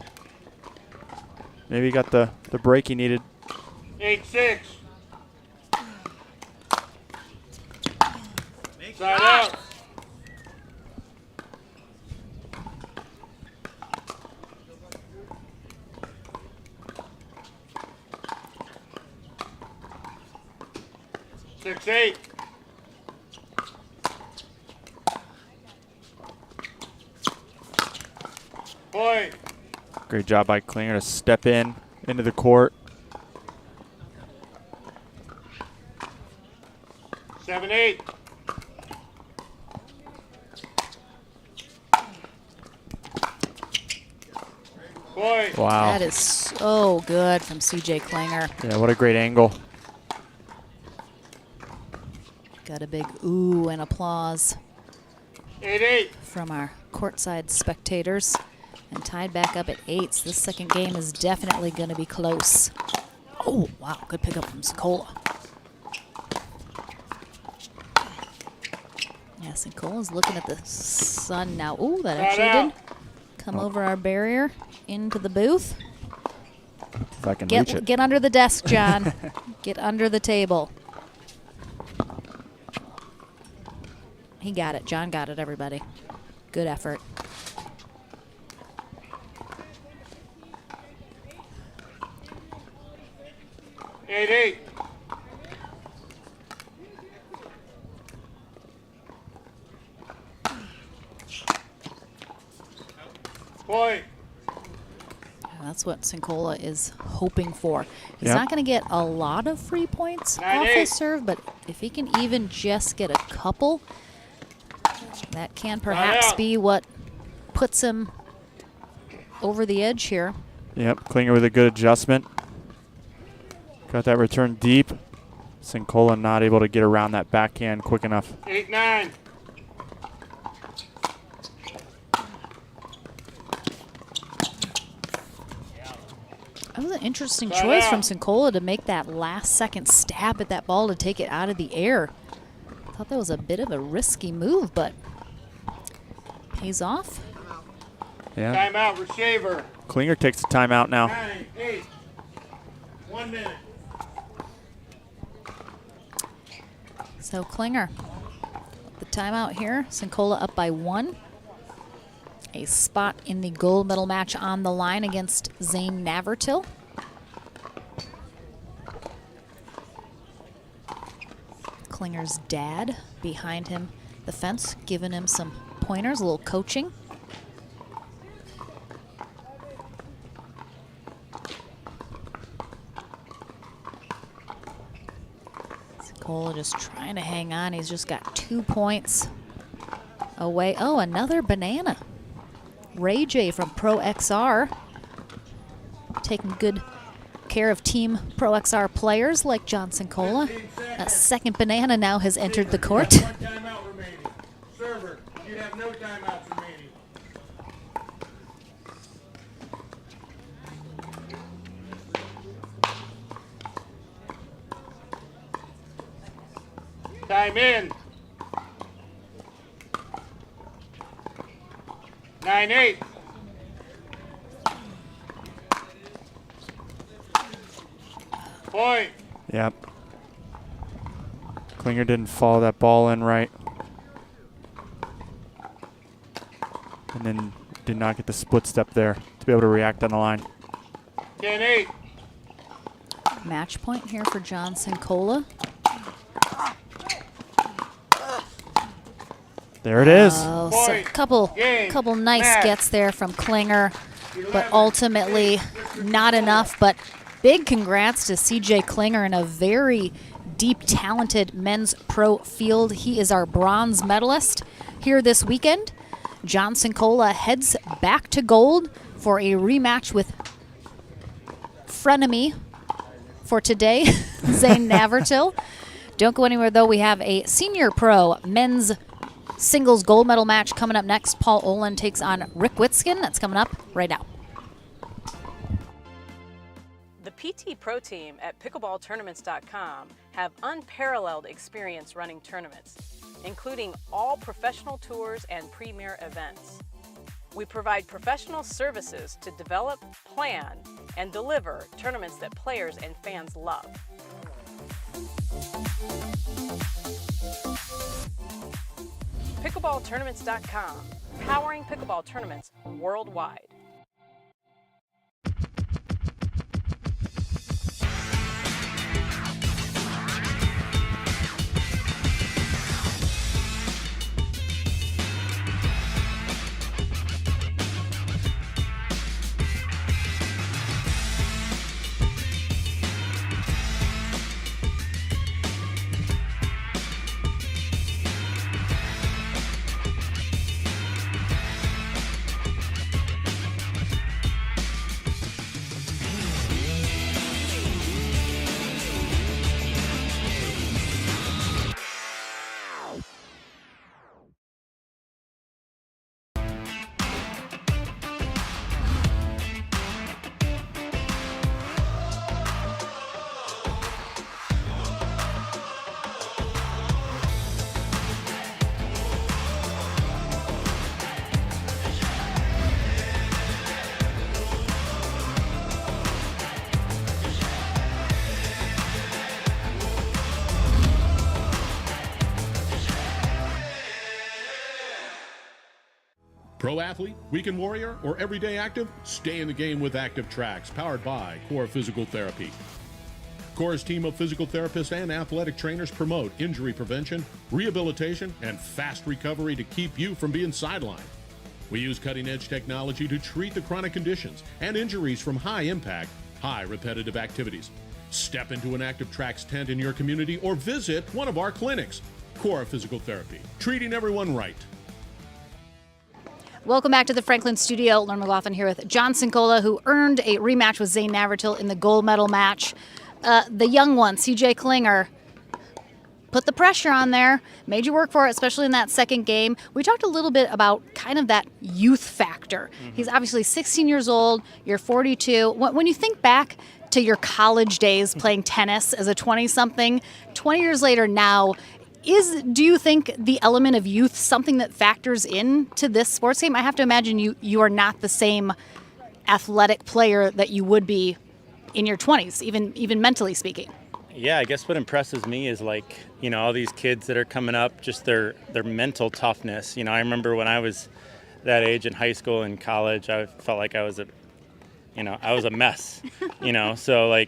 Maybe he got the break he needed. 8-6. Side out. That's 8. Point. Great job by Klinger to step into the court. 7-8. Point. Wow. That is so good from CJ Klinger. Yeah, what a great angle. Got a big ooh and applause 8-8. from our courtside spectators. And tied back up at 8. So this second game is definitely going to be close. Oh, wow. Good pickup from Cincola. Yeah, Cincola's looking at the sun now. Ooh, that actually did come over our barrier into the booth. If I can reach it. Get under the desk, John. Get under the table. He got it. John got it, everybody. Good effort. Eight. Point. That's what Cincola is hoping for. He's Yep. not going to get a lot of free points off 9-8. his serve, but if he can even just get a couple, that can perhaps be what puts him over the edge here. Yep, Klinger with a good adjustment. Got that return deep. Cincola not able to get around that backhand quick enough. 8-9. That was an interesting choice from Cincola to make that last-second stab at that ball to take it out of the air. I thought that was a bit of a risky move, but pays off. Yeah. Timeout, receiver. Klinger takes the timeout now. 9-8. 1 minute. So Klinger, the timeout here. Cincola up by 1. A spot in the gold medal match on the line against Zayn Navertill. Klinger's dad behind him, the fence, giving him some pointers, a little coaching. Cincola just trying to hang on. He's just got 2 points away. Oh, another banana. Ray J from Pro XR taking good care of Team Pro XR players like John Cincola. A second banana now has entered the court. 1 timeout remaining. Server, you have no timeouts remaining. Time in. 9-8. Point. Yep. Klinger didn't follow that ball in right. And then did not get the split step there to be able to react on the line. 10-8. Match point here for John Cincola. There it is. Oh, so couple nice gets there from Klinger, but ultimately not enough. But big congrats to CJ Klinger in a very deep, talented men's pro field. He is our bronze medalist here this weekend. John Cincola heads back to gold for a rematch with frenemy for today, Zayn Navertill. Don't go anywhere, though. We have a senior pro men's singles gold medal match coming up next. Paul Olin takes on Rick Witskin. That's coming up right now. The PT Pro Team at pickleballtournaments.com have unparalleled experience running tournaments, including all professional tours and premier events. We provide professional services to develop, plan, and deliver tournaments that players and fans love. Pickleballtournaments.com, powering pickleball tournaments worldwide. Pro athlete, weekend warrior, or everyday active? Stay in the game with Active Tracks, powered by Core Physical Therapy. Core's team of physical therapists and athletic trainers promote injury prevention, rehabilitation, and fast recovery to keep you from being sidelined. We use cutting-edge technology to treat the chronic conditions and injuries from high-impact, high-repetitive activities. Step into an Active Tracks tent in your community or visit one of our clinics. Core Physical Therapy, treating everyone right. Welcome back to the Franklin studio. Lauren McLaughlin here with John Cincola, who earned a rematch with Zayn Navratil in the gold medal match. The young one, CJ Klinger, put the pressure on there, made you work for it, especially in that second game. We talked a little bit about kind of that youth factor. He's obviously 16 years old, you're 42. When you think back to your college days playing tennis as a 20-something, 20 years later now, do you think the element of youth something that factors into this sports game? I have to imagine you are not the same athletic player that you would be in your 20s, even mentally speaking. Yeah, I guess what impresses me is all these kids that are coming up, just their mental toughness. I remember when I was that age in high school and college, I felt like I was a mess. So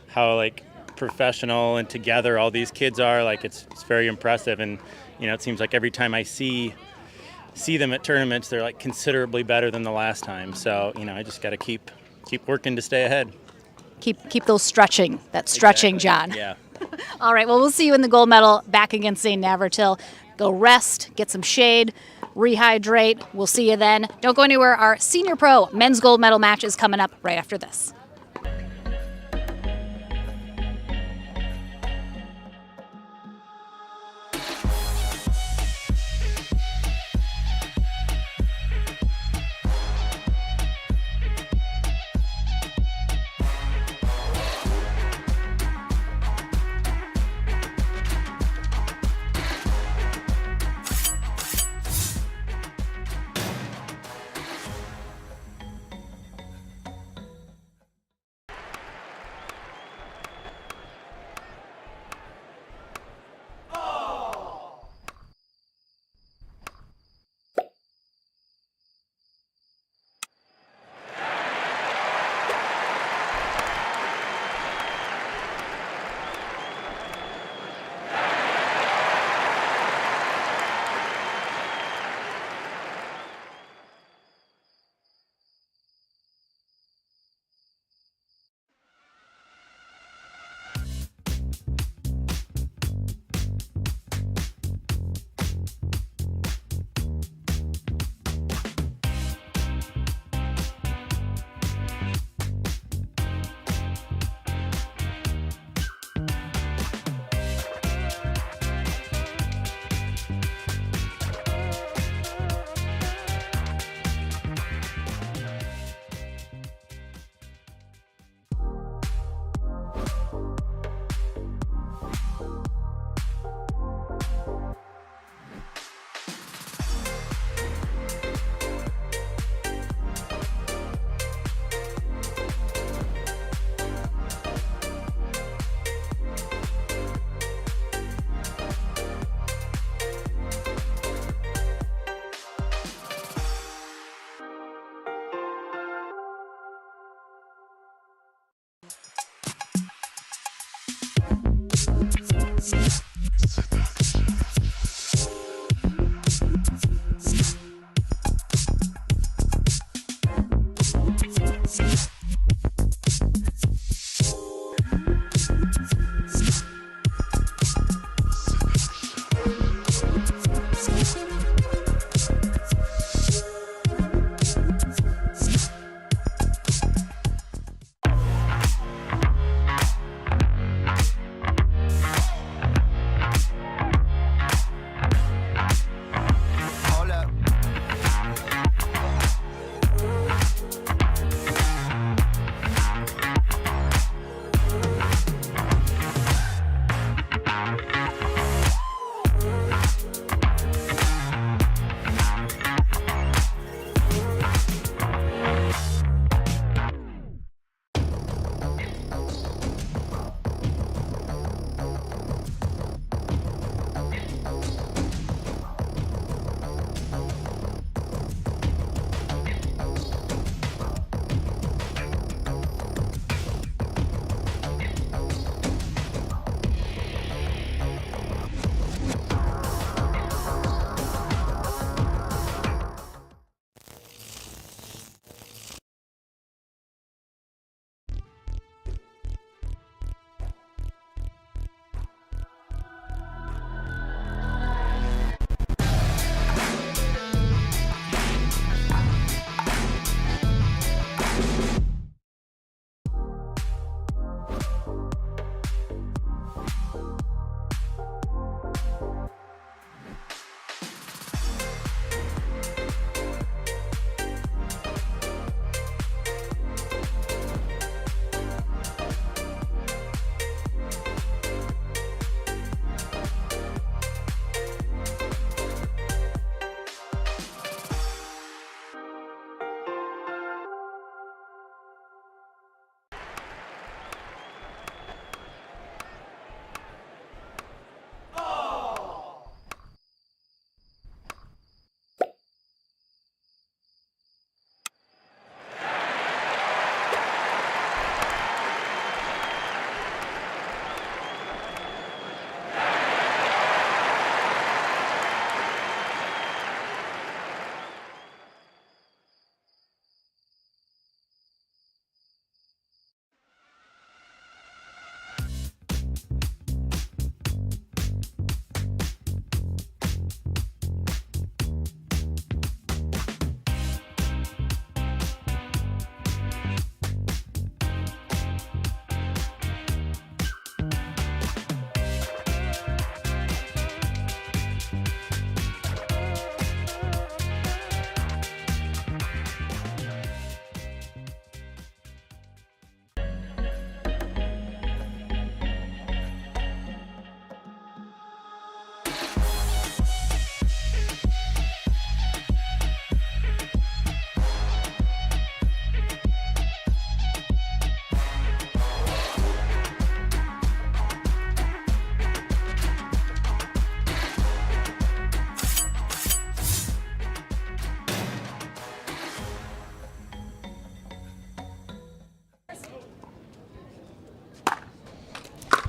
how professional and together all these kids are, it's very impressive. And it seems like every time I see them at tournaments, they're considerably better than the last time. So I just got to keep working to stay ahead. Keep those stretching, Exactly. John. Yeah. All right, well, we'll see you in the gold medal back against Zayn Navratil. Go rest, get some shade, rehydrate. We'll see you then. Don't go anywhere. Our senior pro men's gold medal match is coming up right after this.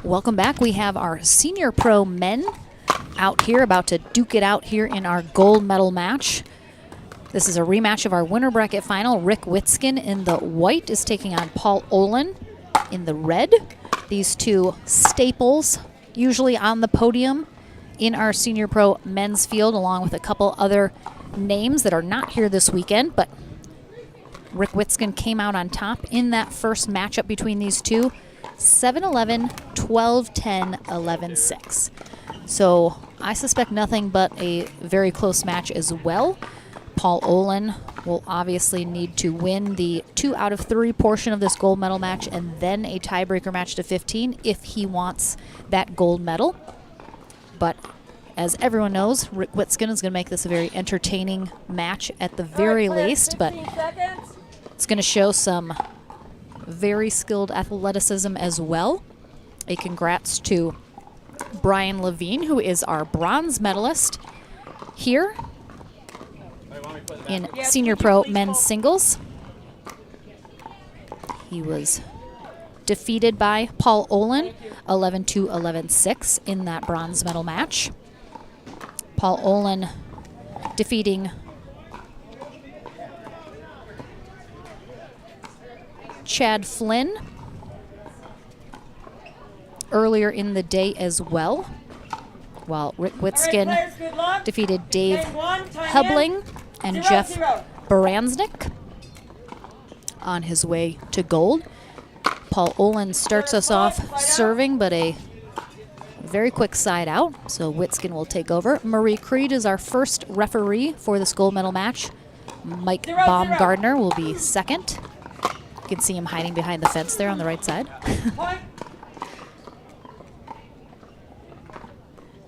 Welcome back. We have our senior pro men out here about to duke it out here in our gold medal match. This is a rematch of our winner bracket final. Rick Witzkin in the white is taking on Paul Olin in the red. These two staples usually on the podium in our senior pro men's field, along with a couple other names that are not here this weekend, but Rick Witzkin came out on top in that first matchup between these two, 7-11, 12-10, 11-6. So I suspect nothing but a very close match as well. Paul Olin will obviously need to win the 2 out of 3 portion of this gold medal match and then a tiebreaker match to 15 if he wants that gold medal. But as everyone knows, Rick Witzkin is going to make this a very entertaining match at the very least, but it's going to show some very skilled athleticism as well. A congrats to Brian Levine, who is our bronze medalist here in senior pro men's singles. He was defeated by Paul Olin 11-2, 11-6 in that bronze medal match. Paul Olin defeating Chad Flynn earlier in the day as well, while Rick Witzkin defeated Dave Hebling and Jeff Baransnick on his way to gold. Paul Olin starts us off serving, but a very quick side out, so Witzkin will take over. Marie Creed is our first referee for this gold medal match. Mike Baumgardner will be second. You can see him hiding behind the fence there on the right side.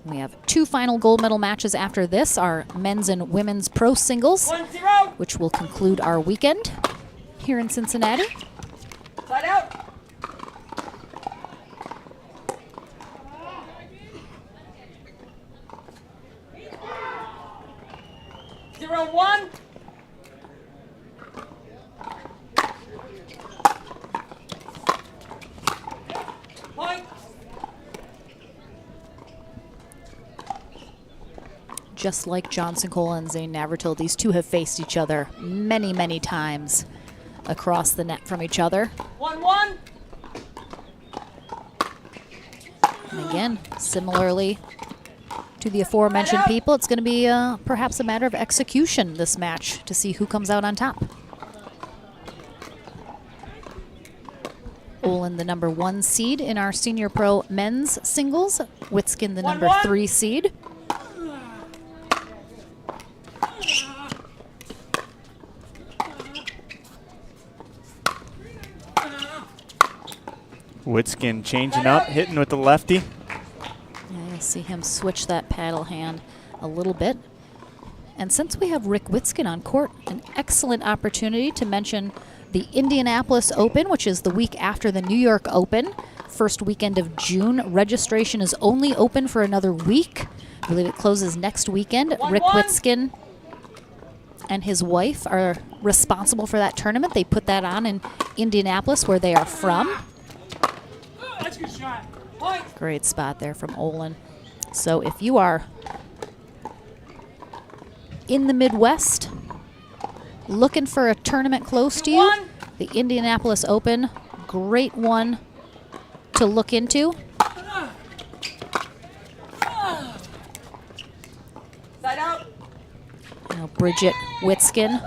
We have 2 final gold medal matches after this, our men's and women's pro singles, which will conclude our weekend here in Cincinnati. Side out. Zero, 1. Point. Just like John Cincola and Zayn Navratil, these two have faced each other many, many times across the net from each other. 1-1. And again, similarly to the aforementioned people, it's going to be perhaps a matter of execution this match to see who comes out on top. Olin, the number 1 seed in our senior pro men's singles. Witzkin, the number 3 seed. Witzkin changing up, hitting with the lefty. Yeah, you'll see him switch that paddle hand a little bit. And since we have Rick Witzkin on court, an excellent opportunity to mention the Indianapolis Open, which is the week after the New York Open, first weekend of June. Registration is only open for another week. I believe it closes next weekend. Rick Witzkin and his wife are responsible for that tournament. They put that on in Indianapolis, where they are from. That's a good shot. Great spot there from Olin. So if you are in the Midwest looking for a tournament close to you, the Indianapolis Open, great one to look into. Side out. You know, Bridget Witzkin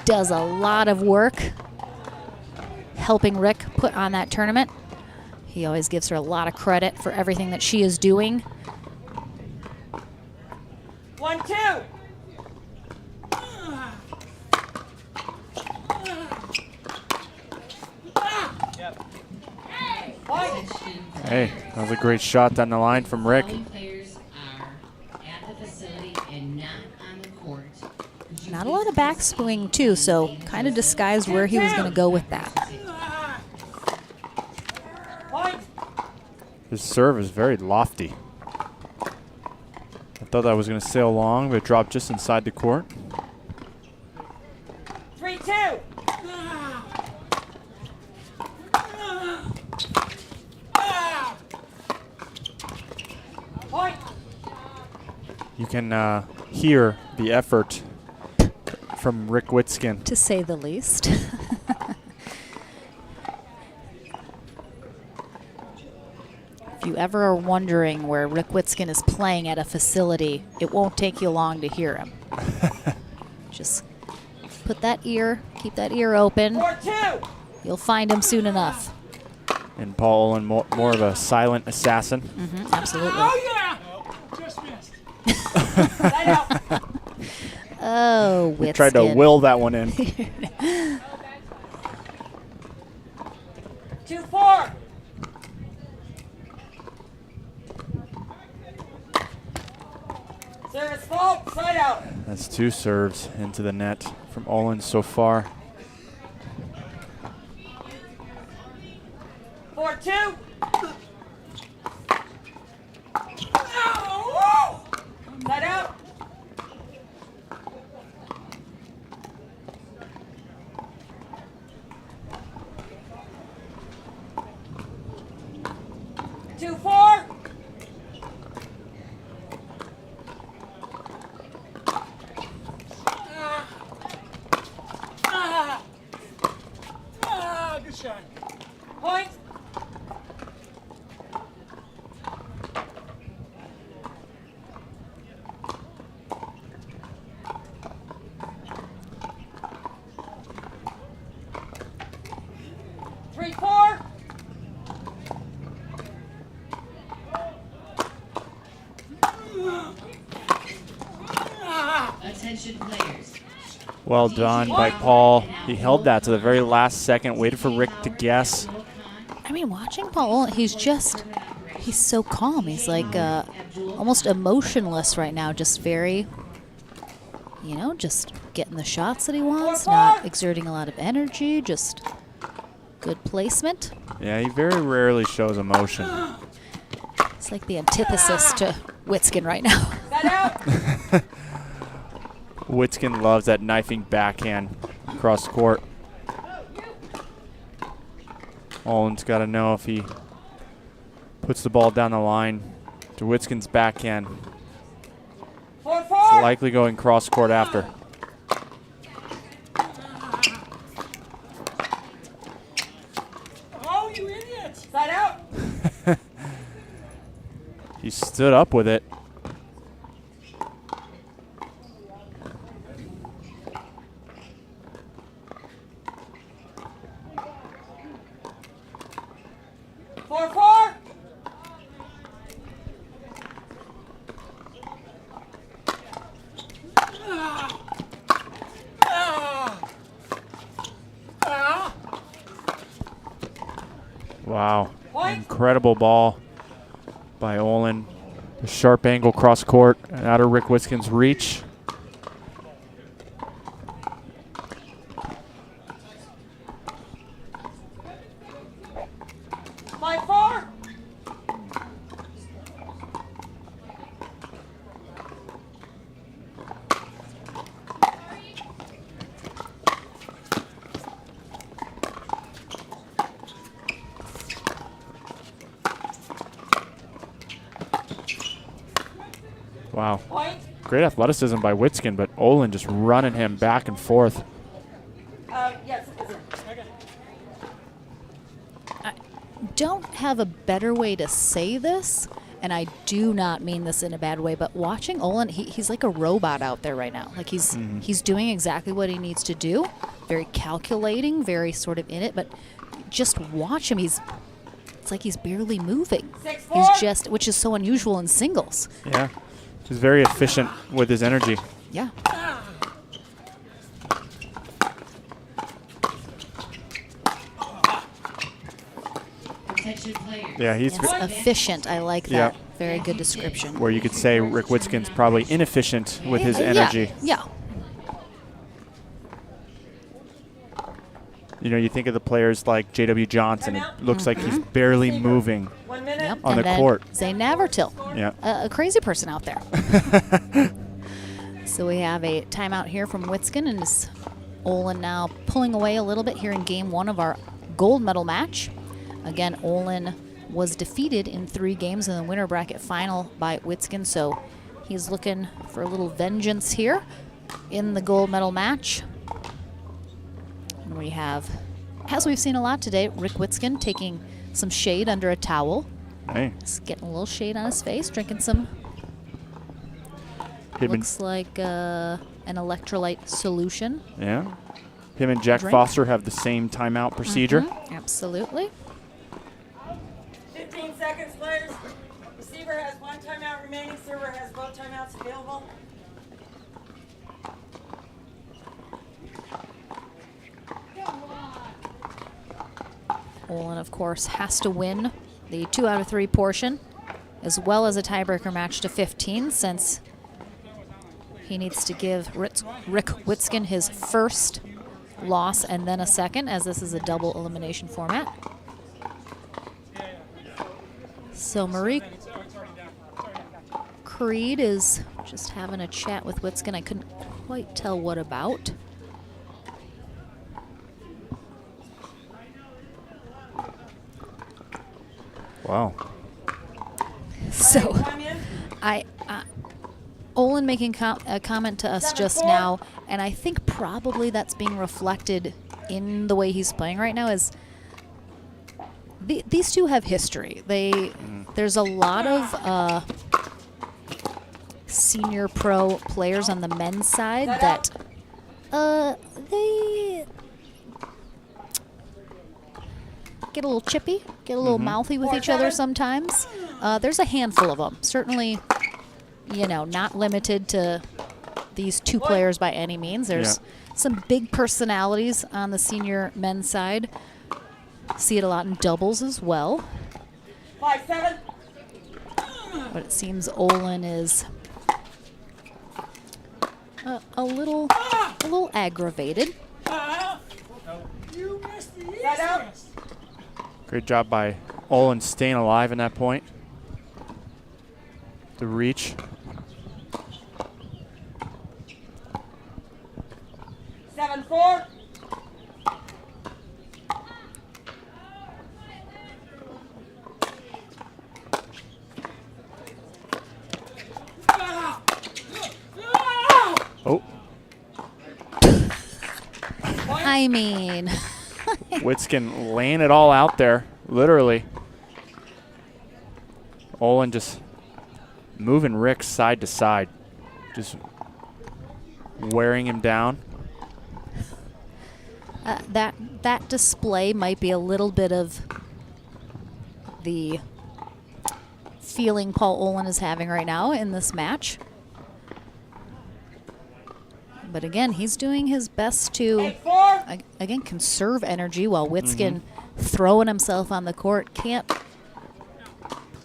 does a lot of work helping Rick put on that tournament. He always gives her a lot of credit for everything that she is doing. 1-2. Hey, that was a great shot down the line from Rick. Not a lot of backswing too, so kind of disguised where he was going to go with that. His serve is very lofty. I thought that was going to sail long, but it dropped just inside the court. 3-2. You can hear the effort from Rick Witskin. To say the least. If you ever are wondering where Rick Witskin is playing at a facility, it won't take you long to hear him. Just keep that ear open. You'll find him soon enough. And Paul Olin, more of a silent assassin. Absolutely. Oh, yeah! Just missed. Oh, Witskin. He tried to will that one in. 2-4. Service fault, side out. That's 2 serves into the net from Olin so far. 4-2. Side out. Two, 4. Good shot. Point. Three, 4. Attention players. Well done by Paul. He held that to the very last second, waited for Rick to guess. I mean, watching Paul, he's so calm. He's like almost emotionless right now, just very, just getting the shots that he wants, not exerting a lot of energy, just good placement. Yeah, he very rarely shows emotion. It's like the antithesis to Witskin right now. Witskin loves that knifing backhand across court. Olin's got to know if he puts the ball down the line to Witskin's backhand. It's likely going cross court after. Oh, you idiot! Side out. He stood up with it. Wow, incredible ball by Olin. A sharp angle cross court out of Rick Witskin's reach. By 4. Wow. Great athleticism by Witskin, but Olin just running him back and forth. Yes. I don't have a better way to say this, and I do not mean this in a bad way, but watching Olin, he's like a robot out there right now. Like he's doing exactly what he needs to do, very calculating, very sort of in it, but just watch him. It's like he's barely moving. He's just, which is so unusual in singles. Yeah. He's very efficient with his energy. Yeah. Yeah, he's efficient. I like that. Yeah. Very good description. Where you could say Rick Witskin's probably inefficient with his energy. Yeah. You know, you think of the players like J.W. Johnson. It looks like he's barely moving on the court. Zayn Navartil. Yeah. A crazy person out there. So we have a timeout here from Witskin, and is Olin now pulling away a little bit here in game 1 of our gold medal match. Again, Olin was defeated in 3 games in the winner bracket final by Witskin, so He's looking for a little vengeance here in the gold medal match. And we have, as we've seen a lot today, Rick Witzkin taking some shade under a towel. Hey. He's getting a little shade on his face, drinking some, looks like an electrolyte solution. Yeah. Him and Jack Drink. Foster have the same timeout procedure. Absolutely. 15 seconds, players. Receiver has 1 timeout remaining. Server has both timeouts available. Olin, of course, has to win the 2 out of 3 portion, as well as a tiebreaker match to 15, since he needs to give Rick Witzkin his first loss and then a second, as this is a double elimination format. So Marie Creed is just having a chat with Witzkin. I couldn't quite tell what about. Wow. So, Olin making a comment to us just now, and I think probably that's being reflected in the way he's playing right now. Is these two have history. There's a lot of senior pro players on the men's side that they get a little chippy, get a little mouthy with each other sometimes. There's a handful of them. Certainly, not limited to these two players by any means. There's some big personalities on the senior men's side. See it a lot in doubles as well. 5-7. But it seems Olin is a little aggravated. You missed the easiest. Great job by Olin staying alive in that point. The reach. Seven, 4. Oh. I mean. Witzkin laying it all out there, literally. Olin just moving Rick side to side, just wearing him down. That display might be a little bit of the feeling Paul Olin is having right now in this match. But again, he's doing his best to, again, conserve energy while Witzkin throwing himself on the court can't,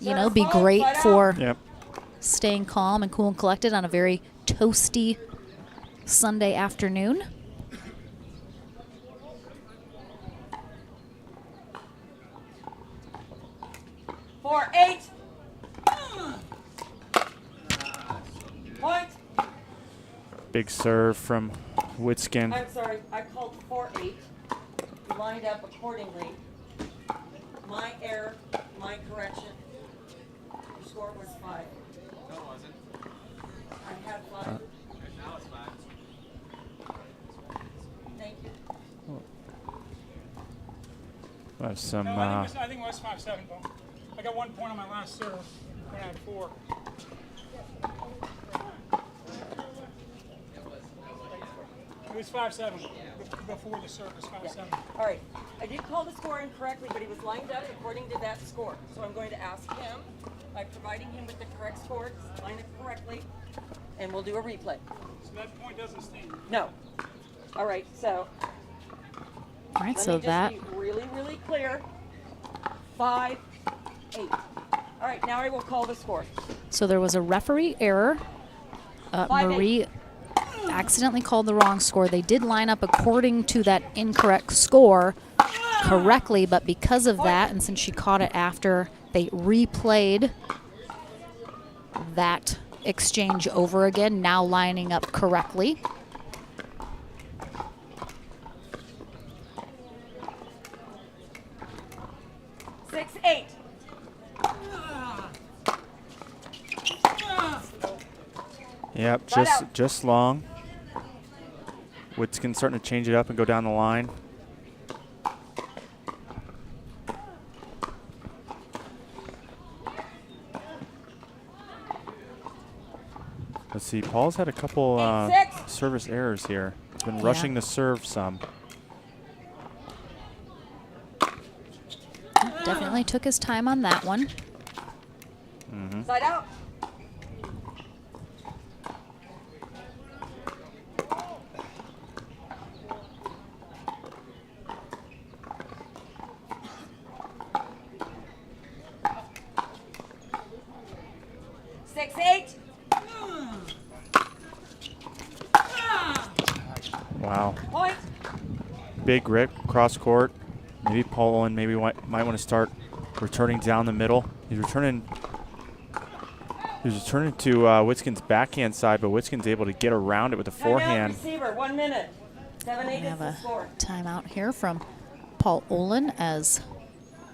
be great for staying calm and cool and collected on a very toasty Sunday afternoon. Four, 8. Point. Big serve from Witzkin. I'm sorry, I called 4-8. You lined up accordingly. My error, my correction. Your score was 5. No, it wasn't. I had 5. Now it's 5. Thank you. Have some. No, I think it was 5-7, Bo. I got 1 point on my last serve when I had 4. It was 5-7 before the serve was 5-7. All right. I did call the score incorrectly, but he was lined up according to that score. So I'm going to ask him, by providing him with the correct score, to line it correctly, and we'll do a replay. So that point doesn't stand. No. All right. So. All right. Let So me that. just be really, really clear. 5-8. All right. Now I will call the score. So there was a referee error. 5-8. Marie accidentally called the wrong score. They did line up according to that incorrect score correctly, but because of that, and since she caught it after they replayed that exchange over again, now lining up correctly. Six, 8. Yep, Side out. just long. Witskin starting to change it up and go down the line. Let's see, Paul's had a couple service errors here. He's been rushing the serve some. Definitely took his time on that one. Side out. Six, eight. Wow. Point. Big rip, cross court. Maybe Paul Owen might want to start returning down the middle. He's returning to Witskin's backhand side, but Witskin's able to get around it with the forehand. Receiver, 1 minute. 7-8 We is have the a score. timeout here from Paul Olin as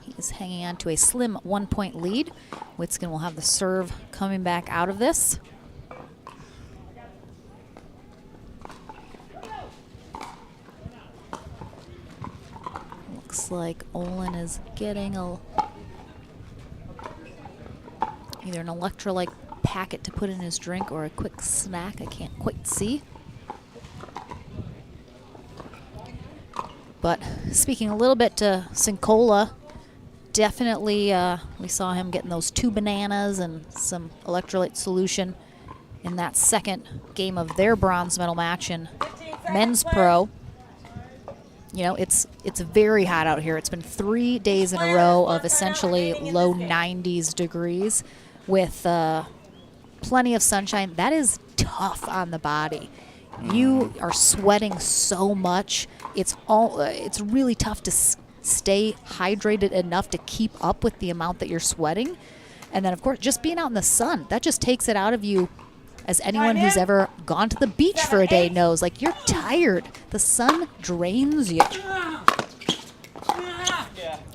he is hanging on to a slim 1-point lead. Witskin will have the serve coming back out of this. Looks like Olin is getting either an electrolyte packet to put in his drink or a quick snack. I can't quite see. But speaking a little bit to Cincola, definitely we saw him getting those 2 bananas and some electrolyte solution in that second game of their bronze medal match in men's pro. You know, it's very hot out here. It's been 3 days in a row of essentially low 90s degrees with plenty of sunshine. That is tough on the body. You are sweating so much. It's really tough to stay hydrated enough to keep up with the amount that you're sweating. And then, of course, just being out in the sun, that just takes it out of you. As anyone who's ever gone to the beach for a day knows, like, you're tired. The sun drains you.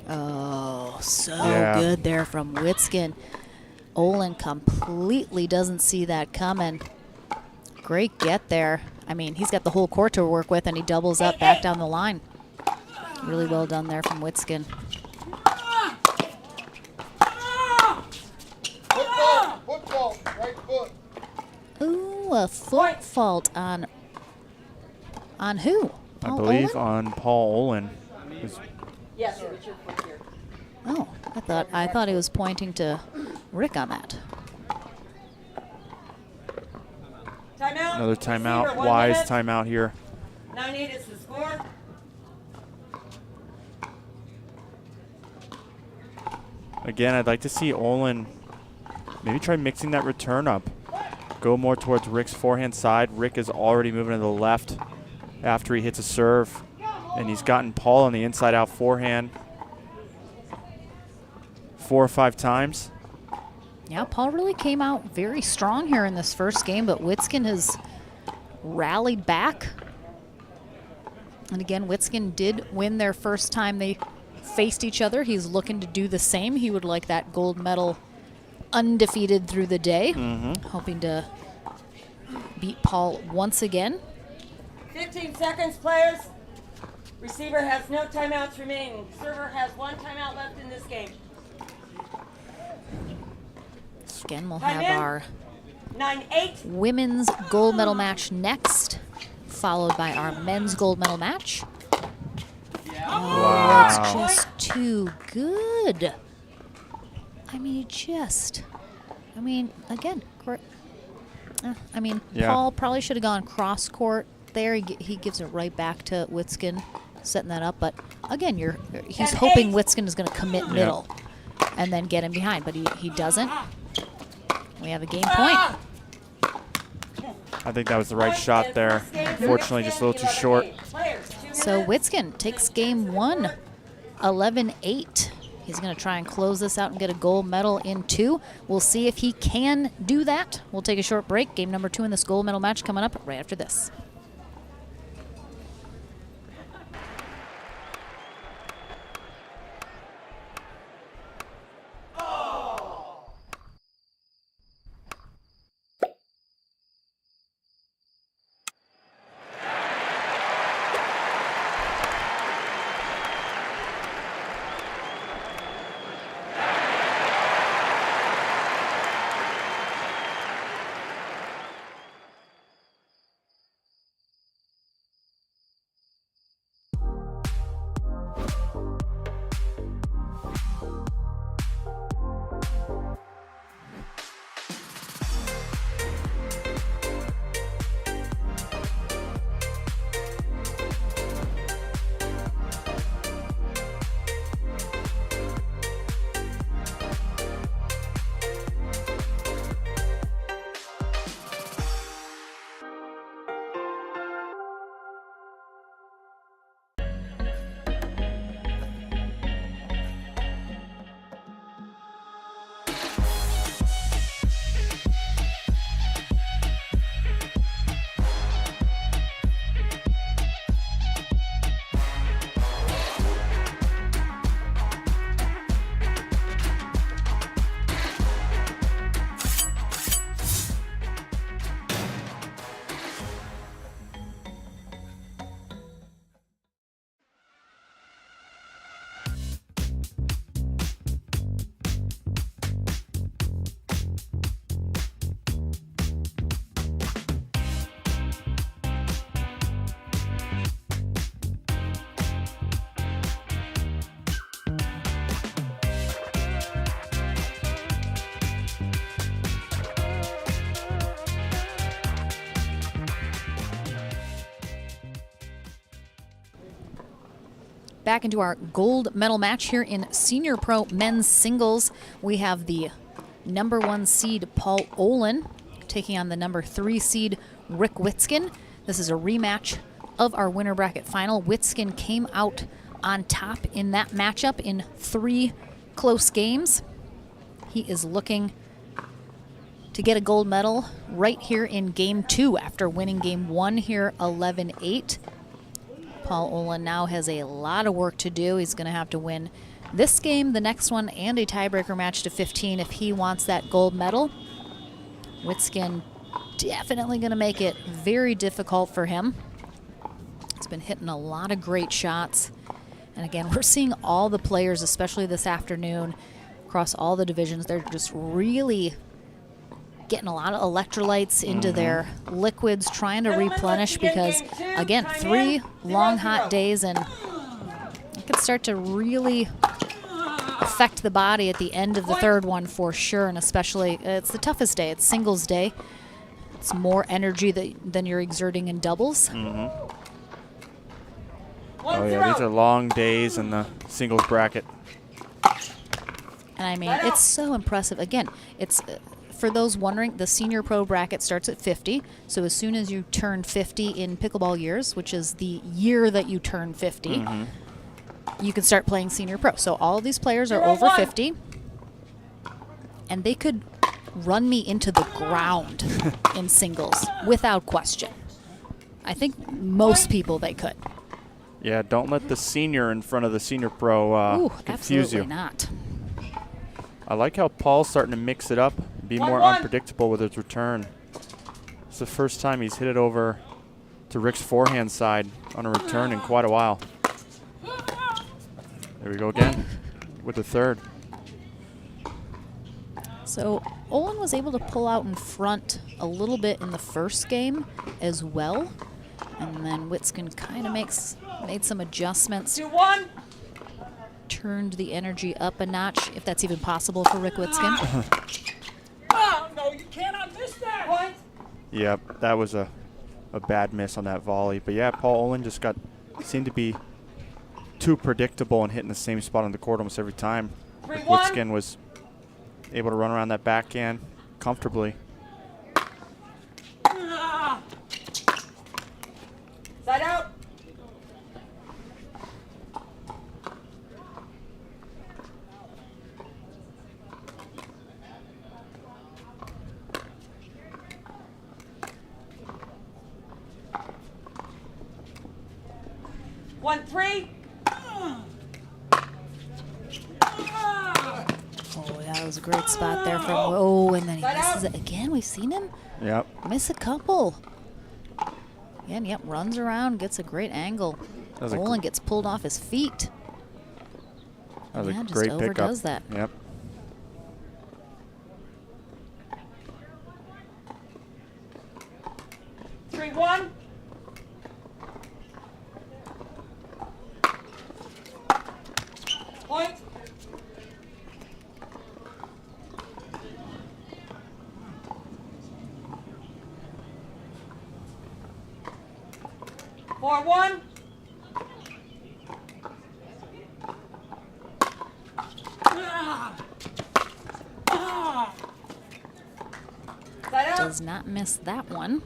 Oh, so good there from Witskin. Olin completely doesn't see that coming. Great get there. I mean, he's got the whole court to work with, and he doubles up back down the line. Really well done there from Witskin. Football, right foot. Ooh, a foot fault on who? I Paul believe Olin? on Paul Olin. Yes, sir, it's your foot here. Oh, I thought he was pointing to Rick on that. Timeout. Another timeout, Receiver, 1 wise minute. timeout here. 9-8 is the score. Again, I'd like to see Olin maybe try mixing that return up. Go more towards Rick's forehand side. Rick is already moving to the left after he hits a serve. And he's gotten Paul on the inside out forehand 4 or 5 times. Yeah, Paul really came out very strong here in this first game, but Witskin has rallied back. And again, Witskin did win their first time they faced each other. He's looking to do the same. He would like that gold medal undefeated through the day, hoping to beat Paul once again. 15 seconds, players. Receiver has no timeouts remaining. Server has 1 timeout left in this game. Again, we'll Time have in. our 9-8. women's gold medal match next, followed by our men's gold medal match. Wow. It's just too good. Again, Yeah. Paul probably should have gone cross court there. He gives it right back to Witskin, setting that up. But again, he's hoping Witskin is going to commit middle and then get him behind, but he doesn't. We have a game point. I think that was the right shot there. Unfortunately, just a little too short. So Witskin takes game 1, 11-8. He's going to try and close this out and get a gold medal in 2. We'll see if he can do that. We'll take a short break. Game number 2 in this gold medal match coming up right after this. back into our gold medal match here in Senior Pro men's singles. We have the number 1 seed Paul Olin taking on the number 3 seed Rick Witzkin. This is a rematch of our winner bracket final. Witzkin came out on top in that matchup in 3 close games. He is looking to get a gold medal right here in game 2 after winning game 1 here 11-8. Paul Olin now has a lot of work to do. He's going to have to win this game, the next one, and a tiebreaker match to 15 if he wants that gold medal. Witzkin definitely going to make it very difficult for him. He's been hitting a lot of great shots. And again, we're seeing all the players, especially this afternoon, across all the divisions, they're just really getting a lot of electrolytes into their liquids, trying to replenish because, again, 3 long, hot days, and it could start to really affect the body at the end of the 3rd one for sure, and especially, it's the toughest day. It's singles day. It's more energy than you're exerting in doubles. Oh, yeah, these are long days in the singles bracket. And I mean, it's so impressive. Again, it's for those wondering, the Senior Pro bracket starts at 50. So as soon as you turn 50 in pickleball years, which is the year that you turn 50, you can start playing Senior Pro. So all of these players are over 50, and they could run me into the ground in singles without question. I think most people they could. Yeah, don't let the senior in front of the Senior Pro confuse you. Absolutely not. I like how Paul's starting to mix it up, be more unpredictable with his return. It's the first time he's hit it over to Rick's forehand side on a return in quite a while. There we go again with the 3rd. So Olin was able to pull out in front a little bit in the first game as well. And then Witzkin kind of made some adjustments. 2-1. Turned the energy up a notch, if that's even possible for Rick Witzkin. Oh, no, you cannot miss that. Point. Yep, that was a bad miss on that volley. But yeah, Paul Olin just seemed to be too predictable and hitting the same spot on the court almost every time. Rick Witzkin was able to run around that backhand comfortably. Side out. One, 3. Oh, that was a great spot there from. Oh, and then he misses it again. We've seen him miss a couple. Again, yep, runs around, gets a great angle. Olin gets pulled off his feet. That was a just great overdoes pickup. that. Yep. Three, 1. Point. Four, 1. Does not miss that one.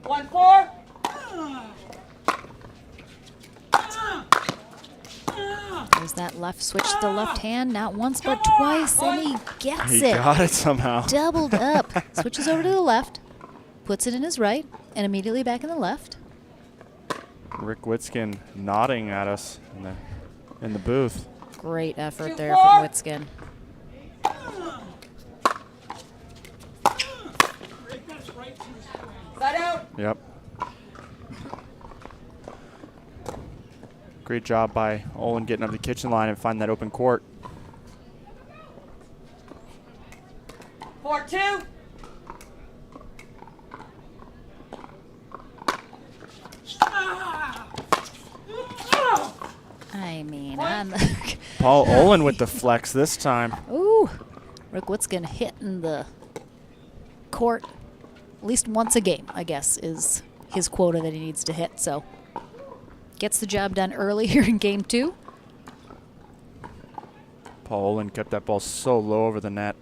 One, 4. There's that left switch to the left hand, not once but twice, and he gets He got it somehow. Doubled up. Switches over to the left, puts it in his right, and immediately back in the left. Rick Witzkin nodding at us in the booth. Great effort there from Witzkin. Side out. Yep. Great job by Olin getting up the kitchen line and finding that open court. 4-2. I mean, Paul Olin with the flex this time. Ooh, Rick Witzkin hitting the court at least once a game, I guess, is his quota that he needs to hit. So gets the job done early here in game 2. Paul Olin kept that ball so low over the net.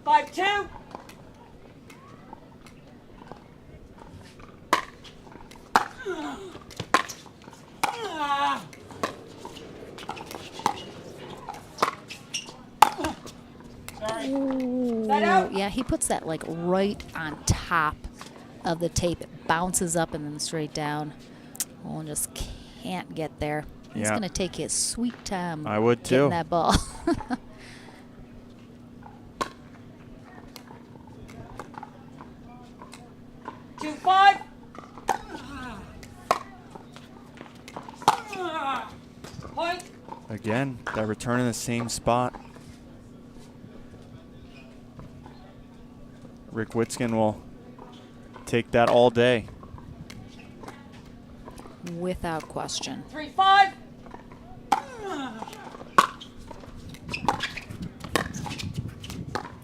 Five, 2. Ooh, yeah, he puts that like right on top of the tape. It bounces up and then straight down. Olin just can't get there. He's going to take his sweet time. I would too. Getting that ball. Two, 5. Point. Again, that return in the same spot. Rick Witzkin will take that all day. Without question. 3, 5.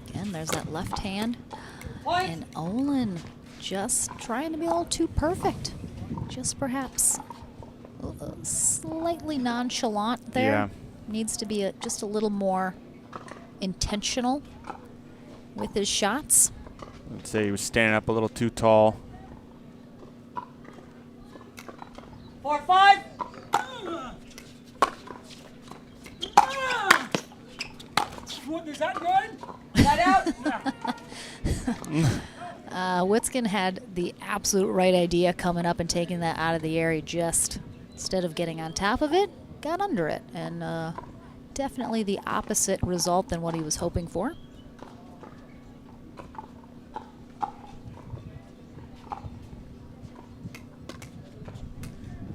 Again, there's that left hand. Point. And Olin just trying to be a little too perfect. Just perhaps slightly nonchalant there. Yeah. Needs to be just a little more intentional with his shots. I'd say he was standing up a little too tall. 4, 5. Is that good? That out. Witzkin had the absolute right idea coming up and taking that out of the air. He just, instead of getting on top of it, got under it. And definitely the opposite result than what he was hoping for.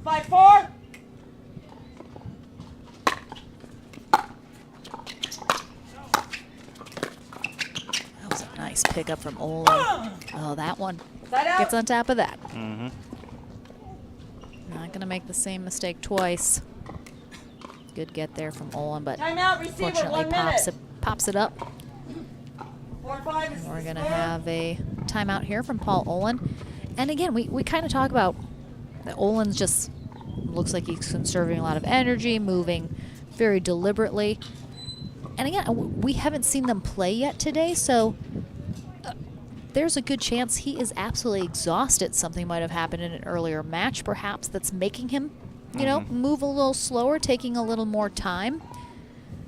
Five, 4. That was a nice pickup from Olin. Oh, that one gets on top of that. Mm-hmm. Not going to make the same mistake twice. Good get there from Olin, but Timeout, receiver, fortunately 1 minute. pops it up. 4, 5 is We're going to have a timeout here from Paul Olin. And again, we kind of talk about that Olin's just looks like he's conserving a lot of energy, moving very deliberately. And again, we haven't seen them play yet today, so there's a good chance he is absolutely exhausted. Something might have happened in an earlier match, perhaps, that's making him, you know, move a little slower, taking a little more time.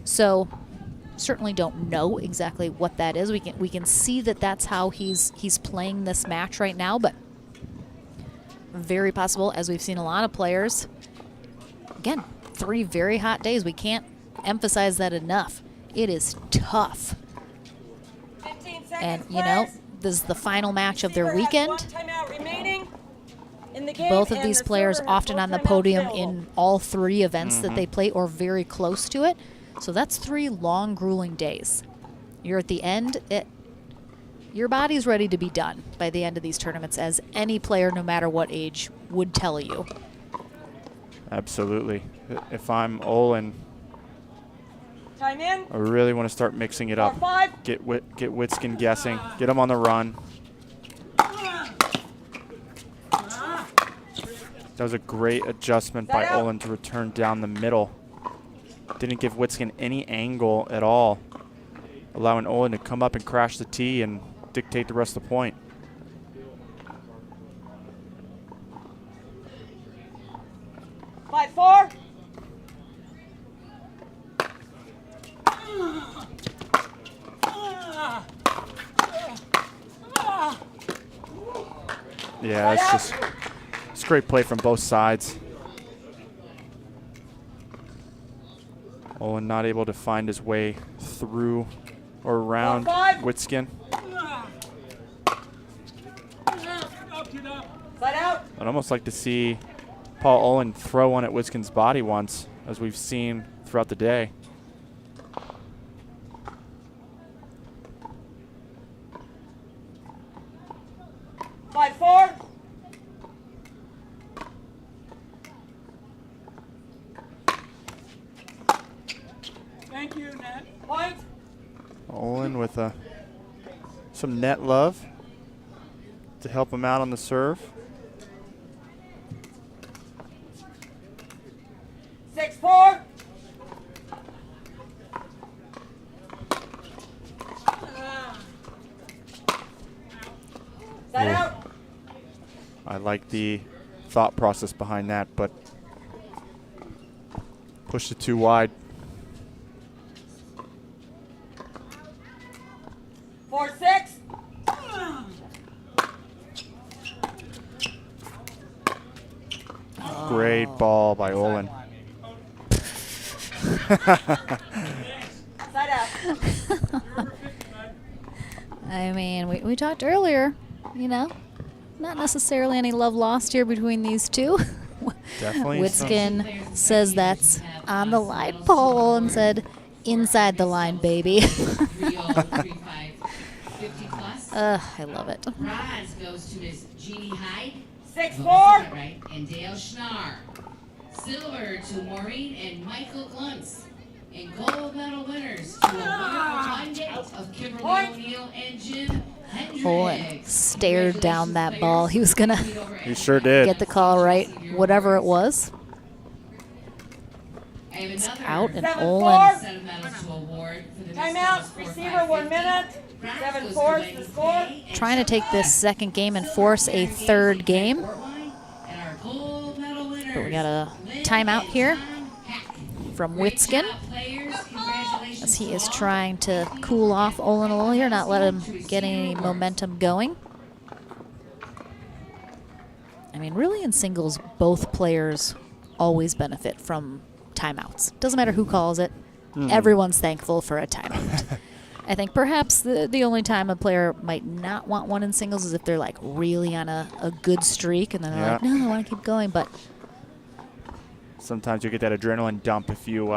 So certainly don't know exactly what that is. We can see that that's how he's playing this match right now, but very possible, as we've seen a lot of players. Again, 3 very hot days. We can't emphasize that enough. It is tough. 15 seconds, And, you know, this is the final match of their weekend. Timeout remaining in the game, Both of and these the players server has often full on the timeouts podium available. in all 3 events that they play or very close to it. So that's 3 long, grueling days. You're at the end. Your body's ready to be done by the end of these tournaments, as any player, no matter what age, would tell you. Absolutely. If I'm Olin, Time in. I really want to start mixing it 4, up. 5. Get Witzkin guessing. Get him on the run. That was a great adjustment by Olin to return down the middle. Didn't give Witzkin any angle at all, allowing Olin to come up and crash the tee and dictate the rest of the point. Five, 4. Yeah, it's great play from both sides. Olin not able to find his way through or around Witzkin. I'd almost like to see Paul Olin throw one at Witzkin's body once, as we've seen throughout the day. Five, 4. with some net love to help him out on the serve. 6-4. Set out. I like the thought process behind that, but pushed it too wide. 4-6. Great ball by Olin. Side out. I mean, we talked earlier, you know, not necessarily any love lost here between these two. Definitely. Witskin says that's on the line. Paul Olin said, inside the line, baby. I love it. Bronze goes to Miss Jeannie Hyde. 6-4. Right, and Dale Schnarr. Silver to Maureen and Michael Gluntz. And gold medal winners to a wonderful one day of Kimberly O'Neill and Jim Hendricks. Olin stared down that ball. He was going to He sure did. get the call right, whatever it was. I have It's another out, and 7-4. Olin set of medals to award for the Timeout. Receiver 1 minute. 7-4 is the score. trying to take this second game and force a third game. But we got a timeout here from Witskin as he is trying to cool off Olin a little here, not let him get any momentum going. I mean, really in singles, both players always benefit from timeouts. Doesn't matter who calls it. Everyone's thankful for a timeout. I think perhaps the only time a player might not want one in singles is if they're like really on a good streak and then they're like, no, I want to keep going. But sometimes you get that adrenaline dump if you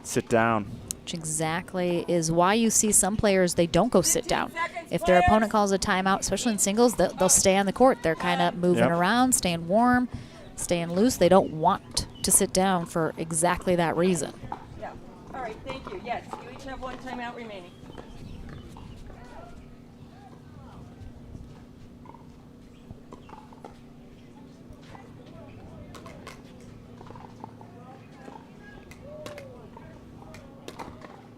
sit down. which exactly is why you see some players, they don't go sit down. If their opponent calls a timeout, especially in singles, they'll stay on the court. They're kind of moving around, staying warm, staying loose. They don't want to sit down for exactly that reason. Yeah. All right, thank you. Yes, you each have one timeout remaining.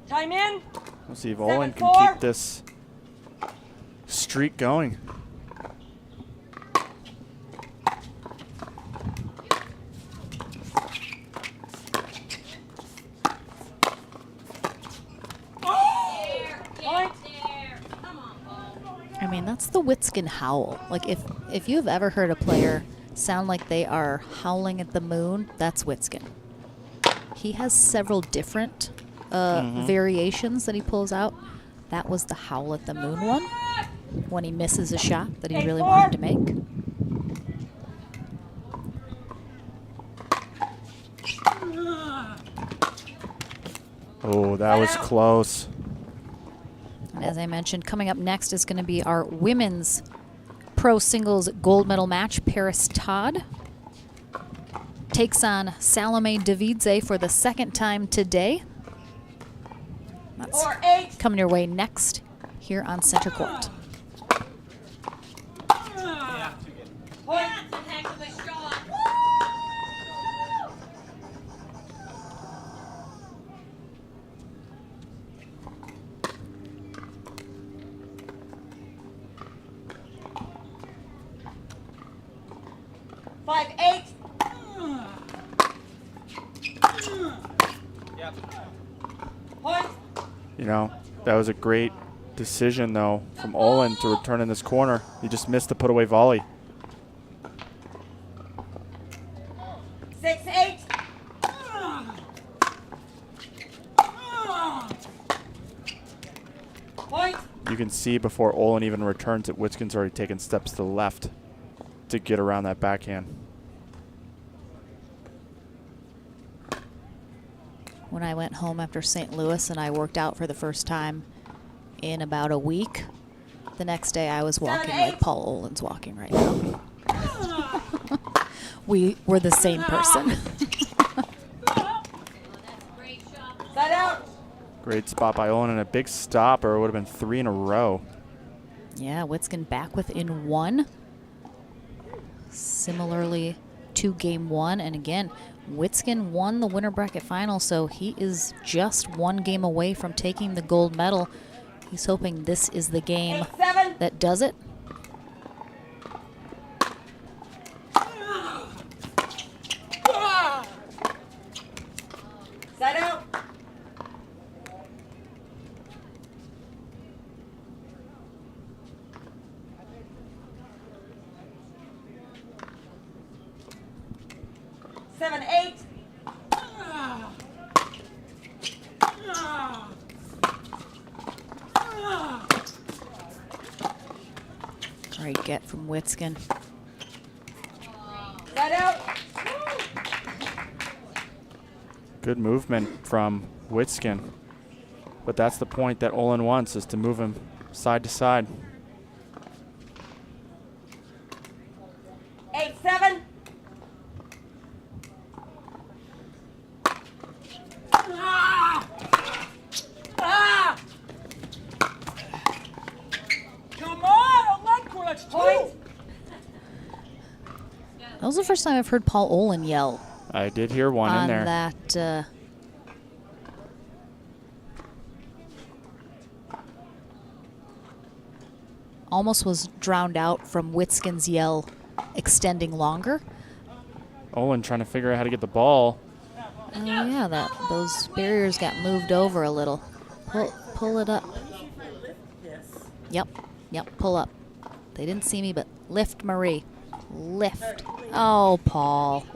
Time in. We'll see if Olin can 7-4. keep this streak going. I mean, that's the Witskin howl. Like, if you've ever heard a player sound like they are howling at the moon, that's Witskin. He has several different variations that he pulls out. That was the howl at the moon one, when he misses a shot that he really wanted to make. Oh, that was close. And as I mentioned, coming up next is going to be our women's pro singles gold medal match. Paris Todd takes on Salome Davidse for the second time today. That's coming your way next here on Center Court. You know, that was a great decision, though, from Olin to return in this corner. He just missed the put-away volley. 6-8. Point. You can see before Olin even returns that Witskin's already taken steps to the left to get around that backhand. When I went home after St. Louis and I worked out for the first time in about a week, the next day I was walking like Paul Olin's walking right now. We were the same person. Side out. Great spot by Olin and a big stop, or it would have been 3 in a row. Yeah, Witskin back within 1. Similarly to game 1. And again, Witskin won the winter bracket final, so he is just 1 game away from taking the gold medal. He's hoping this is the game that does it. Set out. Seven, 8. Great get from Witskin. Set out. Good movement from Witskin. But that's the point that Olin wants, is to move him side to side. 8, 7. Come on, leg core, that's 2. That was the first time I've heard Paul Olin yell. I did hear one in there. On that almost was drowned out from Witskin's yell extending longer. Olin trying to figure out how to get the ball. Oh yeah, those barriers got moved over a little. Pull it up. Yep, pull up. They didn't see me, but lift, Marie. Lift. Oh, Paul.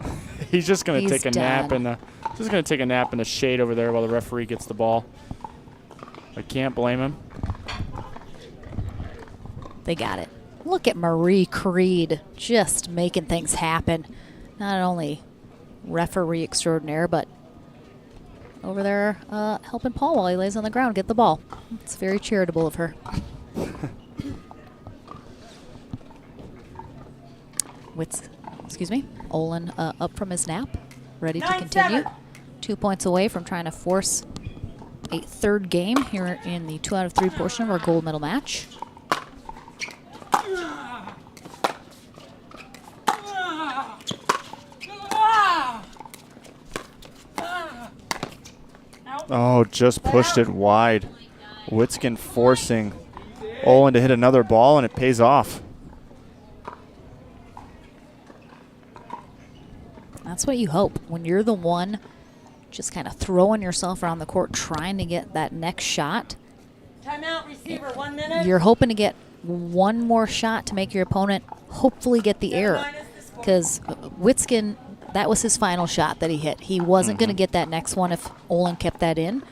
He's just gonna He's take a nap done. in the shade over there while the referee gets the ball. I can't blame him. They got it. Look at Marie Creed just making things happen. Not only referee extraordinaire, but over there helping Paul while he lays on the ground get the ball. It's very charitable of her. Olin up from his nap, ready to continue. 2 points away from trying to force a third game here in the 2 out of 3 portion of our gold medal match. Oh, just pushed it wide. Witskin forcing Olin to hit another ball, and it pays off. That's what you hope when you're the one just kind of throwing yourself around the court trying to get that next shot. Timeout, receiver, 1 minute. You're hoping to get one more shot to make your opponent hopefully get the error. Because Witskin, that was his final shot that he hit. He wasn't going to get that next one if Olin kept that in,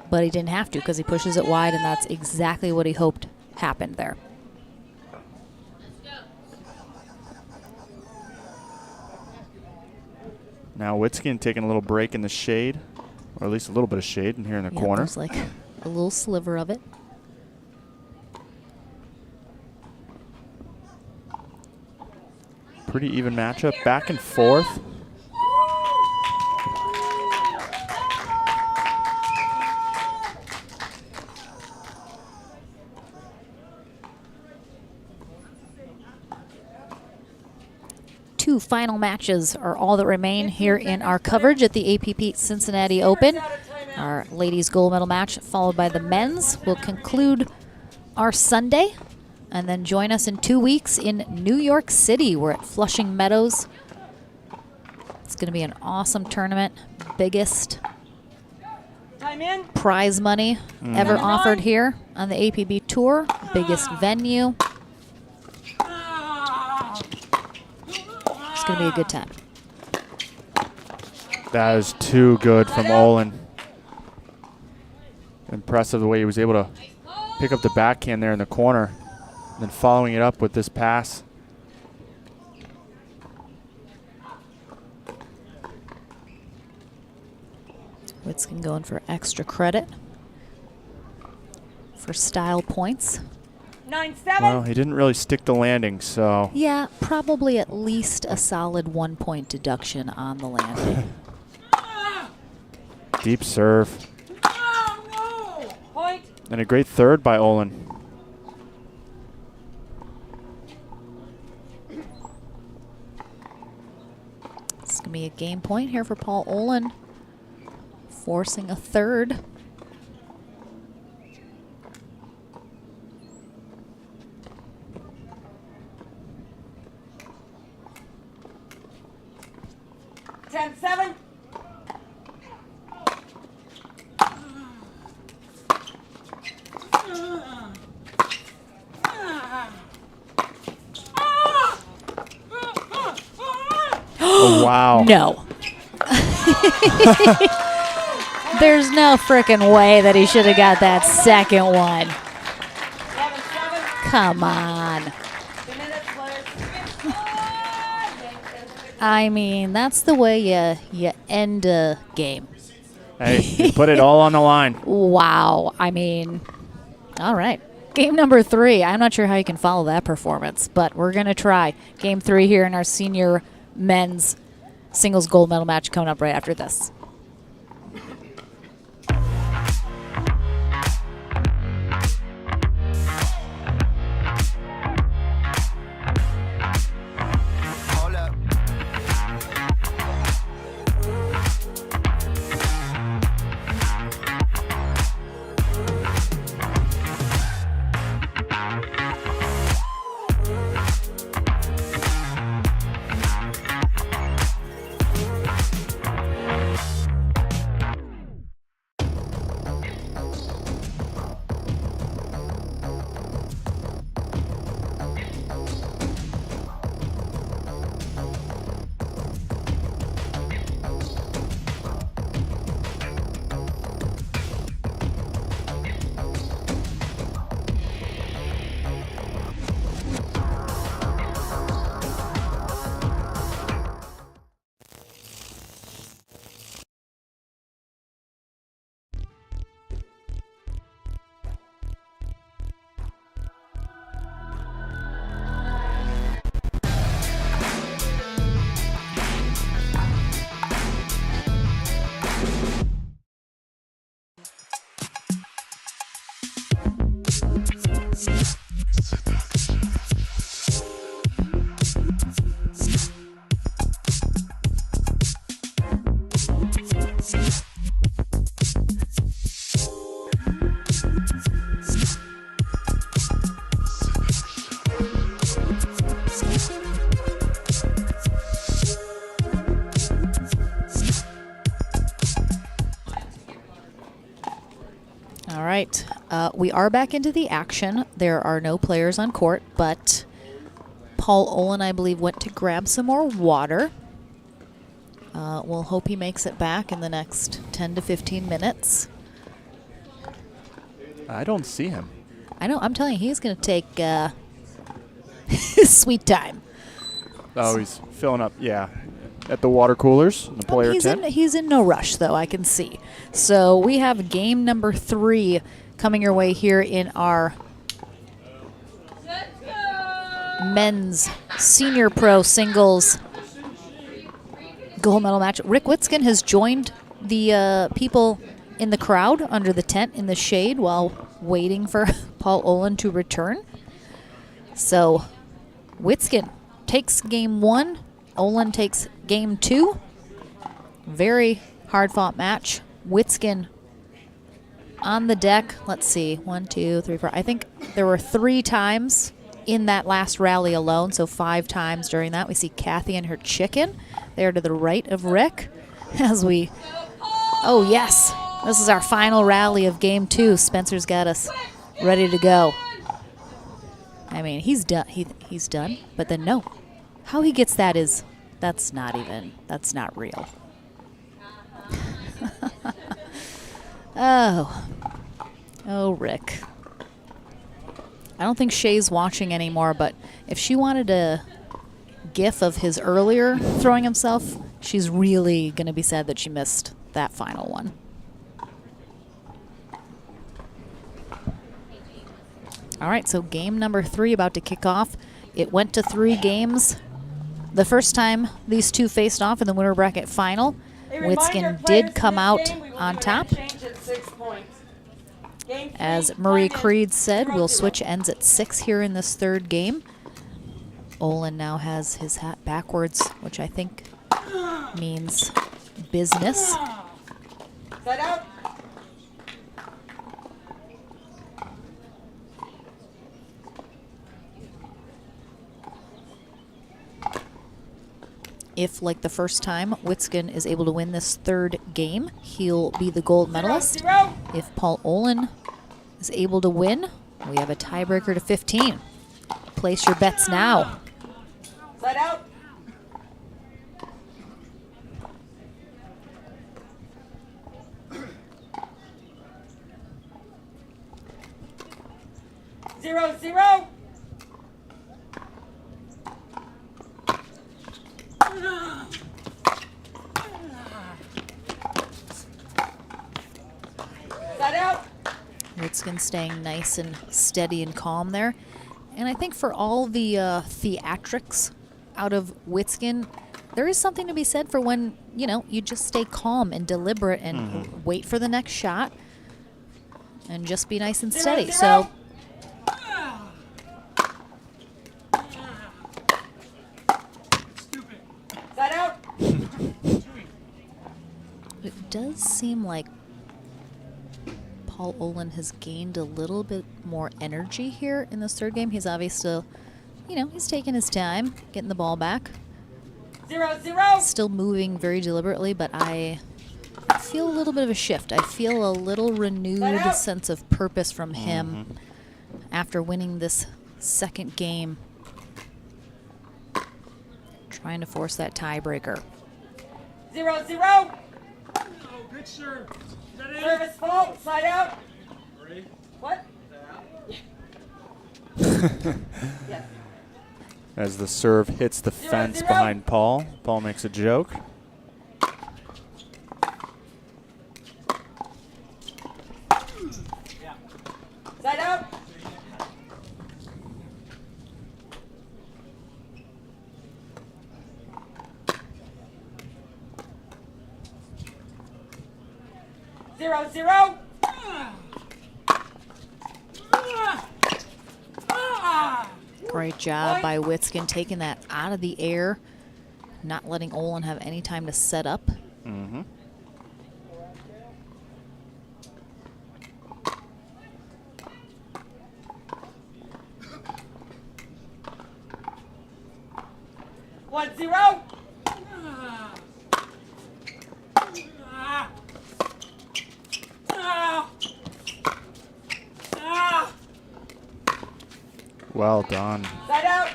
but he didn't have to because he pushes it wide, and that's exactly what he hoped happened there. Now Witskin taking a little break in the shade, or at least a little bit of shade in here in the corner. There's like a little sliver of it. Pretty even matchup, back and forth. Two final matches are all that remain here in our coverage at the APP Cincinnati Open. Our ladies gold medal match followed by the men's will conclude our Sunday, and then join us in 2 weeks in New York City. We're at Flushing Meadows. It's going to be an awesome tournament, biggest prize money ever offered here on the APB Tour, biggest venue. It's going to be a good time. That is too good from Olin. Impressive the way he was able to pick up the backhand there in the corner, and then following it up with this pass. Witskin going for extra credit for style points. 9-7. Well, he didn't really stick the landing, so. Yeah, probably at least a solid 1 point deduction on the landing. Deep serve. And a great third by Olin. It's going to be a game point here for Paul Olin, forcing a third. Ten-7. Oh, wow. No. There's no frickin' way that he should have got that second one. Come on. I mean, that's the way you end a game. Hey, you put it all on the line. Wow. I mean, all right. Game number 3. I'm not sure how you can follow that performance, but we're going to try. Game 3 here in our senior men's singles gold medal match coming up right after this. All right, we are back into the action. There are no players on court, but Paul Olin, I believe, went to grab some more water. We'll hope he makes it back in the next 10 to 15 minutes. I don't see him. I know, I'm telling you, he's going to take his sweet time. Oh, he's filling up, yeah, at the water coolers, the player tent. He's in no rush, though, I can see. So we have game number 3 coming your way here in our men's senior pro singles gold medal match. Rick Witzkin has joined the people in the crowd under the tent in the shade while waiting for Paul Olin to return. So Witzkin takes game 1. Olin takes game 2. Very hard-fought match. Witzkin on the deck. Let's see. 1, 2, 3, 4. I think there were 3 times in that last rally alone, so 5 times during that. We see Kathy and her chicken there to the right of Rick as we... Oh, yes. This is our final rally of game 2. Spencer's got us ready to go. I mean, he's done. He's done, but then no. How he gets that is... That's not real. Oh, Rick. I don't think Shay's watching anymore, but if she wanted a gif of his earlier throwing himself, she's really going to be sad that she missed that final one. All right, so game number 3 about to kick off. It went to 3 games. The first time these two faced off in the winner bracket final, Witzkin did come out on top. As Marie Creed said, we'll switch ends at 6 here in this third game. Olin now has his hat backwards, which I think means business. Set out. If, like the first time, Witzkin is able to win this third game, he'll be the gold medalist. If Paul Olin is able to win, we have a tiebreaker to 15. Place your bets now. Set out. Zero, zero. Set out. Witzkin staying nice and steady and calm there. And I think for all the theatrics out of Witzkin, there is something to be said for when, you know, you just stay calm and deliberate and wait for the next shot and just be nice and steady. So Set out. it does seem like Paul Olin has gained a little bit more energy here in this third game. He's obviously, you know, he's taking his time getting the ball back. Zero, zero. Still moving very deliberately, but I feel a little bit of a shift. I feel a little renewed sense of purpose from him after winning this second game. Trying to force that tiebreaker. Zero, zero. Oh, good serve. Is that it? Service fault. Side out. What? Yes. As the serve hits the fence behind Paul, Paul makes a joke. Side out. Zero, zero. Great job by Witzkin taking that out of the air, not letting Olin have any time to set up. Mm-hmm. One, zero. Well done. Side out.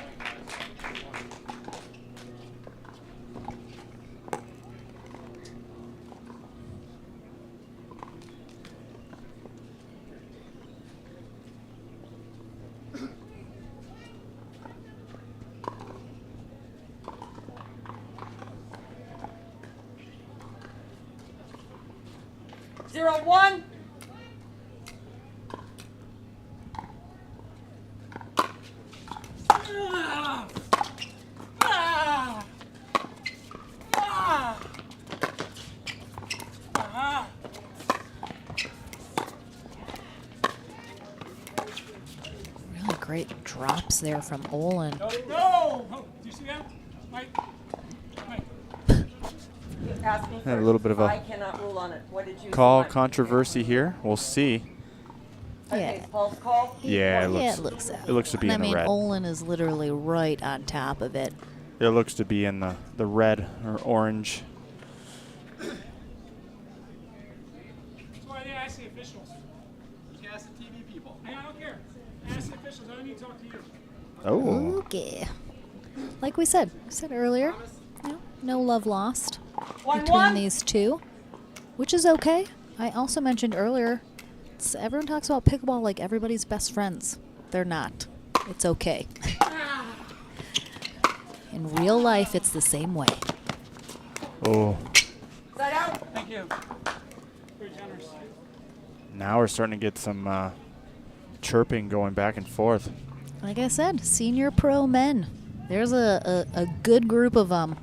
Zero, one. Really great drops there from Olin. No! Oh, do you see that? Mike? Asking Had a little bit of I a cannot rule on it. What did you call select? controversy here. We'll see. Okay, Paul's call. Yeah, it Yeah, looks. it looks It looks to be I in the mean, red. Olin is literally right on top of it. It looks to be in the red or orange. That's why they ask the officials. You can ask the TV people. Hey, I don't care. Ask the officials. I don't need to talk to you. Oh. Okay. Like we said earlier, no love lost One, between one. these two, which is okay. I also mentioned earlier, everyone talks about pickleball like everybody's best friends. They're not. It's okay. In real life, it's the same way. Oh. Side out. Thank you. Very generous. Now we're starting to get some chirping going back and forth. Like I said, senior pro men. There's a good group of them.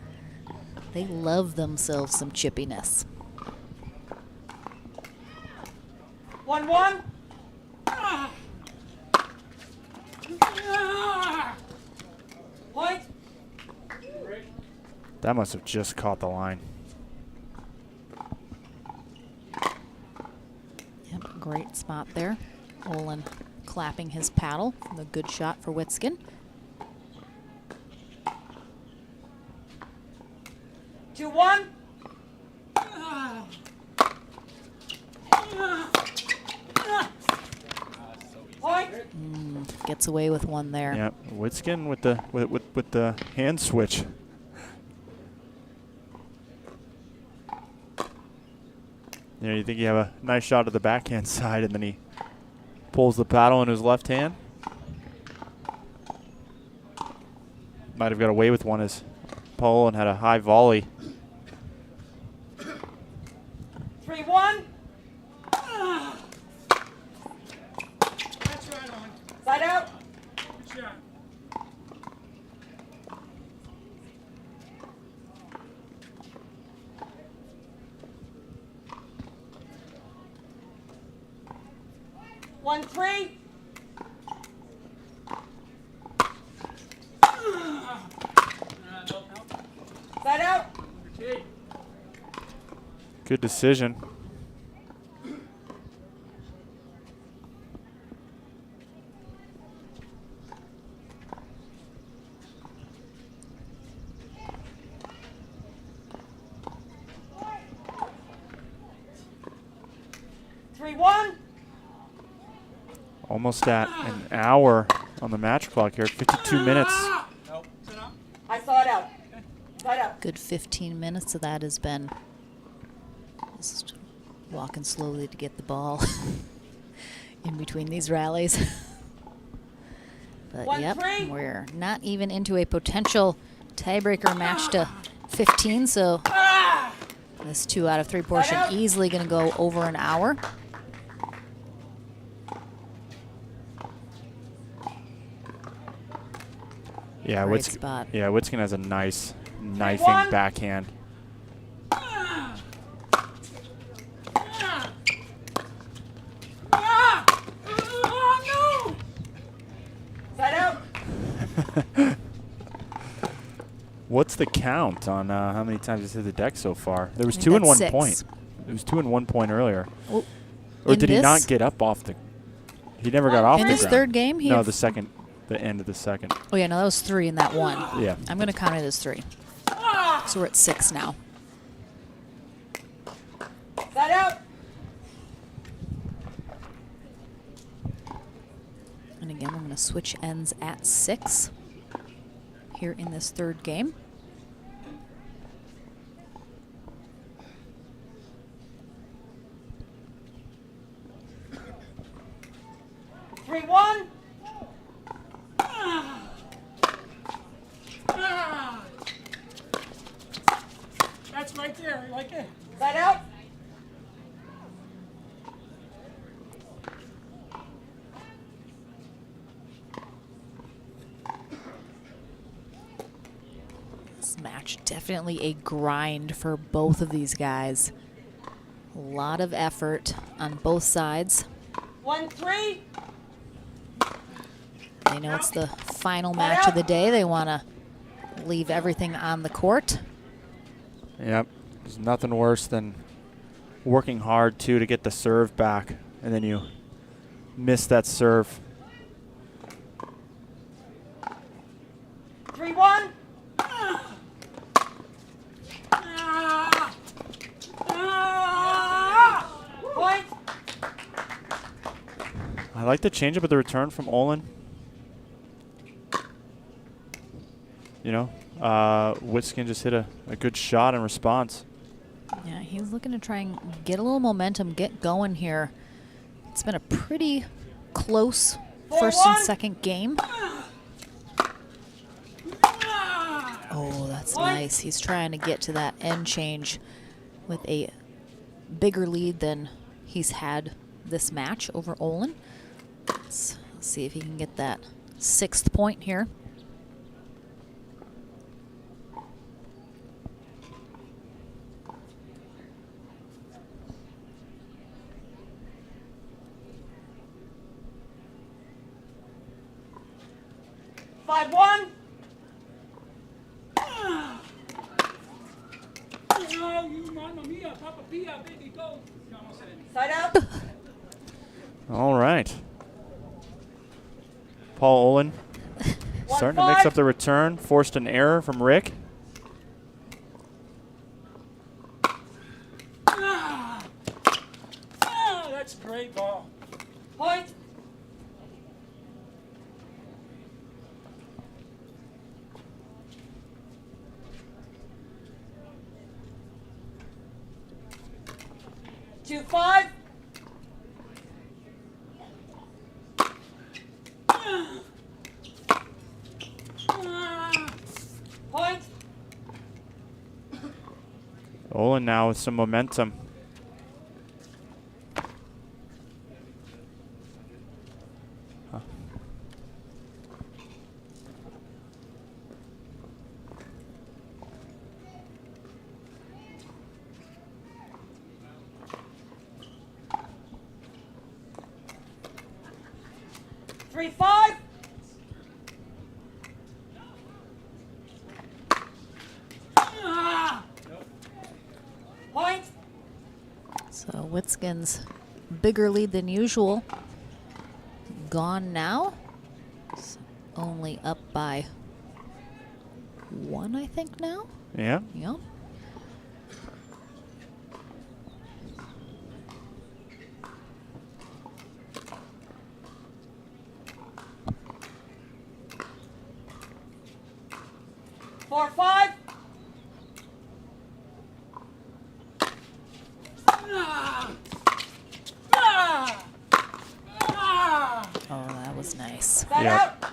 They love themselves some chippiness. One, one. Point. That must have just caught the line. Yep, great spot there. Olin clapping his paddle. A good shot for Witskin. 2-1. Point. Gets away with one there. Yep, Witskin with the hand switch. You know, you think you have a nice shot of the backhand side, and then he pulls the paddle in his left hand. Might have got away with one as Paul and had a high volley. 3-1. That's right on. Side out. Good shot. One, 3. Side out. Good decision. Almost at an hour on the match clock here. 52 minutes. I saw it out. Side out. Good 15 minutes of that has been just walking slowly to get the ball in between these rallies. But yep, we're not even into a potential tiebreaker match to 15, so this 2 out of 3 portion easily going to go over an hour. Yeah, Great spot. Yeah, Witskin has a nice knifing backhand. Side out. What's the count on how many times he's hit the deck so far? There was I 2 think and 1 that's 6. point. It was 2 and 1 point earlier. Well, or did he not get up off the? He never got off in the this ground. third game? He No, had the second, the end of the second. Oh yeah, no, that was 3 in that one. Yeah. I'm going to count it as 3. So we're at 6 now. Side out. And again, we're going to switch ends at 6 here in this third game. Three, 1. That's right there. Like it. Side out. This match definitely a grind for both of these guys. A lot of effort on both sides. 1, 3. They know it's the final match of the day. They want to leave everything on the court. Yep. There's nothing worse than working hard, too, to get the serve back, and then you miss that serve. 3, 1. Point. I like the changeup of the return from Olin. You know, Witskin just hit a good shot in response. Yeah, he's looking to try and get a little momentum, get going here. It's been a pretty close first and second game. Oh, that's nice. He's trying to get to that end change with a bigger lead than he's had this match over Olin. Let's see if he can get that 6th point here. 5-1. Side out. All right. Paul Olin starting to mix up the return. Forced an error from Rick. That's a great ball. Point. Two, 5. Point. Olin now with some momentum. Huh. Three, 5. Point. So Witskin's bigger lead than usual. Gone now. It's only up by 1, I think, now. Yeah. Yep. Four, 5. Oh, that was nice. Yep.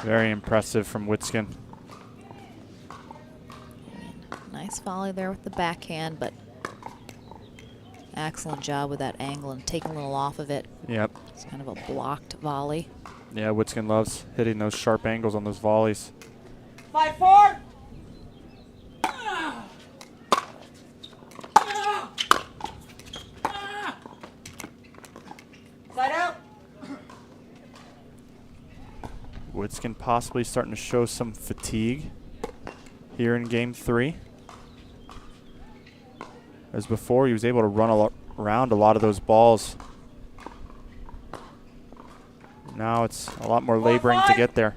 Very impressive from Witskin. Nice volley there with the backhand, but excellent job with that angle and taking a little off of it. Yep. It's kind of a blocked volley. Yeah, Witskin loves hitting those sharp angles on those volleys. 5-4. Side out. Witskin possibly starting to show some fatigue here in game 3. As before, he was able to run around a lot of those balls. Now it's a lot more laboring to get there.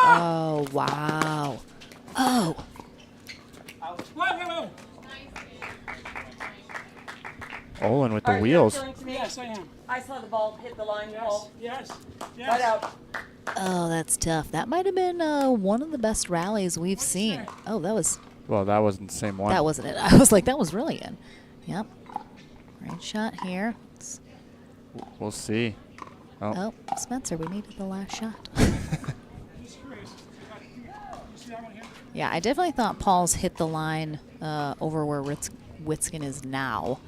Oh, wow. Oh. Olin with the wheels. Yes, I am. I saw the ball hit the line. Yes, yes, yes. Side out. Oh, that's tough. That might have been one of the best rallies we've seen. Oh, that was... Well, that wasn't the same one. That wasn't it. I was like, that was really in. Yep. Great shot here. We'll see. Oh, Spencer, we needed the last shot. Yeah, I definitely thought Paul's hit the line over where Witskin is now.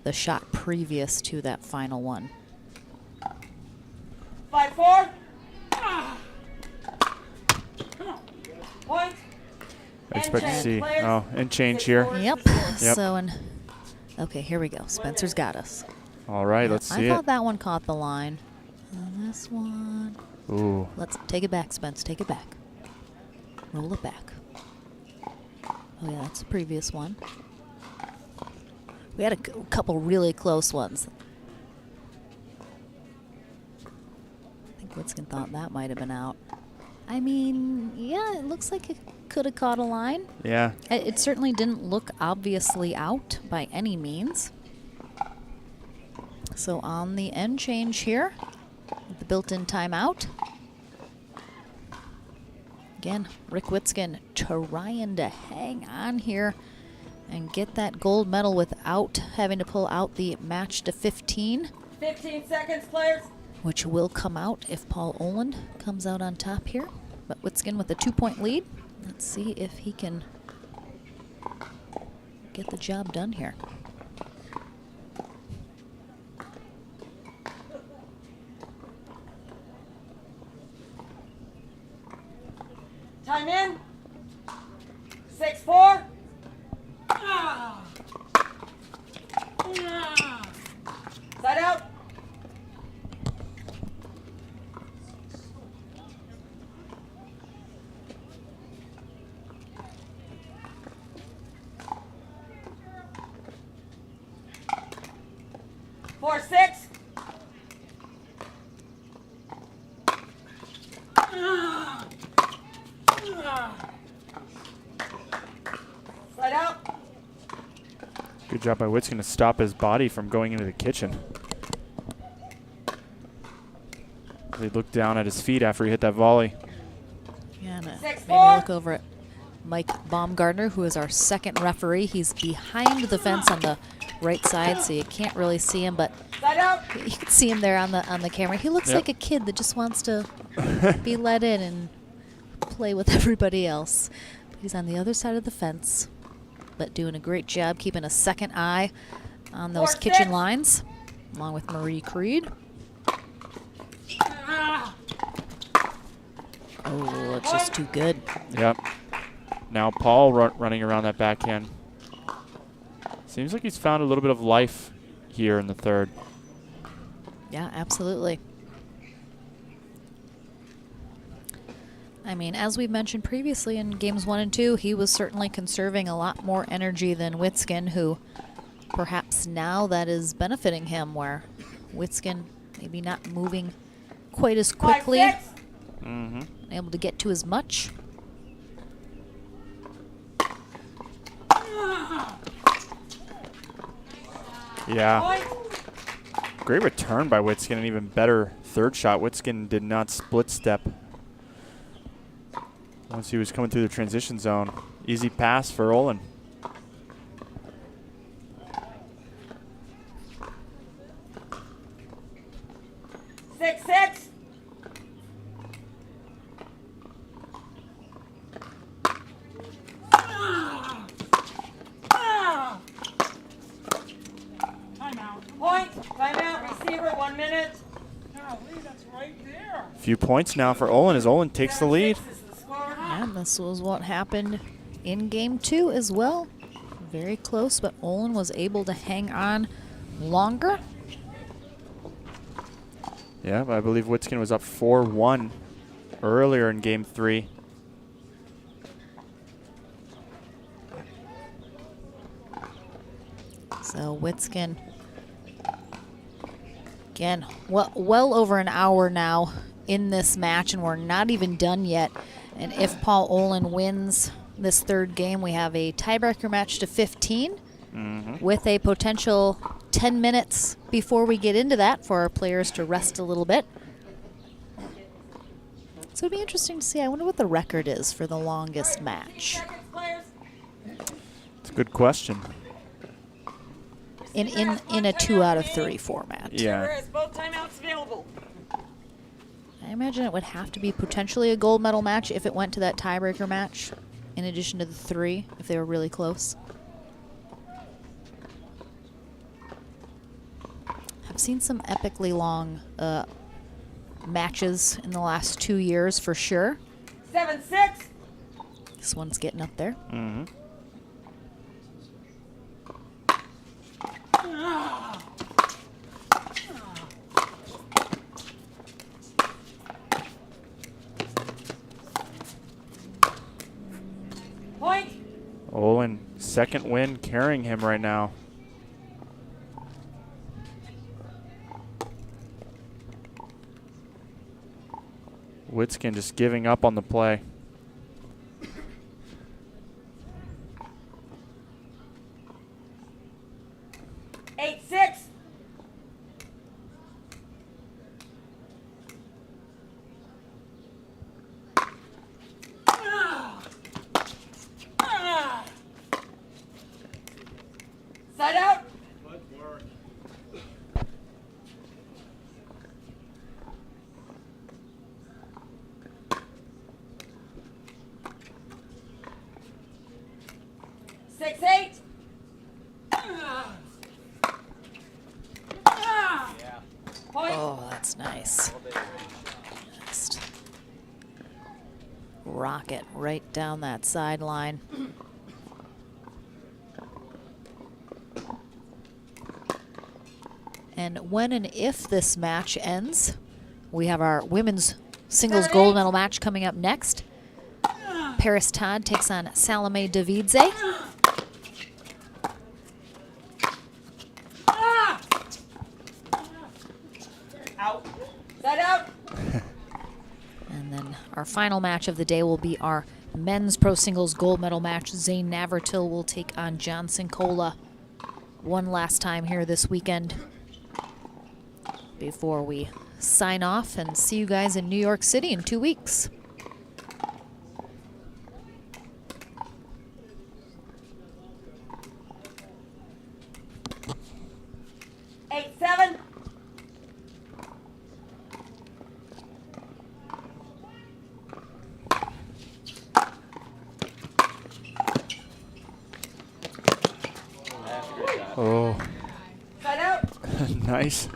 The shot previous to that final one. 5-4. Point. I expect to see and change here. Yep. So, okay, here we go. Spencer's got us. All right, let's see I thought it. that one caught the line. And this one. Ooh. Let's take it back, Spence. Take it back. Roll it back. Oh, yeah, that's the previous one. We had a couple really close ones. I think Witskin thought that might have been out. I mean, yeah, it looks like it could have caught a line. Yeah. It certainly didn't look obviously out by any means. So on the end change here, with the built-in timeout. Again, Rick Witskin trying to hang on here and get that gold medal without having to pull out the match to 15. 15 seconds, players. Which will come out if Paul Olin comes out on top here. But Witskin with a 2-point lead. Let's see if he can get the job done here. Time in. 6-4. 4-6. Slide out. Good job by Witskin to stop his body from going into the kitchen. He looked down at his feet after he hit that volley. Yeah, and made me look over at Mike Baumgartner, who is our second referee. He's behind the fence on the right side, so you can't really see him, but you can see him there on the camera. He looks like a kid that just wants to be let in and play with everybody else. But he's on the other side of the fence, but doing a great job keeping a second eye on those kitchen lines, along with Marie Creed. Oh, it's just too good. Yep. Now Paul running around that backhand. Seems like he's found a little bit of life here in the third. Yeah, absolutely. I mean, as we mentioned previously in games 1 and 2, he was certainly conserving a lot more energy than Witskin, who perhaps now that is benefiting him, where Witskin maybe not moving quite as quickly, able to get to as much. Yeah. Great return by Witskin, and even better third shot. Witskin did not split step once he was coming through the transition zone. Easy pass for Olin. Six. Point. Timeout. Receiver. 1 minute. Golly, that's right there. Few points now for Olin as Olin takes the lead. And this was what happened in game 2 as well. Very close, but Olin was able to hang on longer. Yeah, but I believe Witskin was up 4-1 earlier in game 3. So Witskin, again, well over an hour now in this match, and we're not even done yet. And if Paul Olin wins this third game, we have a tiebreaker match to 15 with a potential 10 minutes before we get into that for our players to rest a little bit. So it'd be interesting to see. I wonder what the record is for the longest match. It's a good question. In a 2 out of 3 format. Yeah. Both timeouts available. I imagine it would have to be potentially a gold medal match if it went to that tiebreaker match, in addition to the 3, if they were really close. I've seen some epically long matches in the last 2 years for sure. 7-6. This one's getting up there. Point. Olin, second win carrying him right now. Witskin just giving up on the play. Side out. Good work. Six, eight. Oh, that's nice. Just rocket right down that sideline. And when and if this match ends, we have our women's singles gold medal match coming up next. Paris Todd takes on Salome Davidse. Out. Set out. And then our final match of the day will be our men's pro singles gold medal match. Zayn Navratil will take on John Cincola one last time here this weekend before we sign off and see you guys in New York City in 2 weeks. 8-7. Oh. Side out. Nice.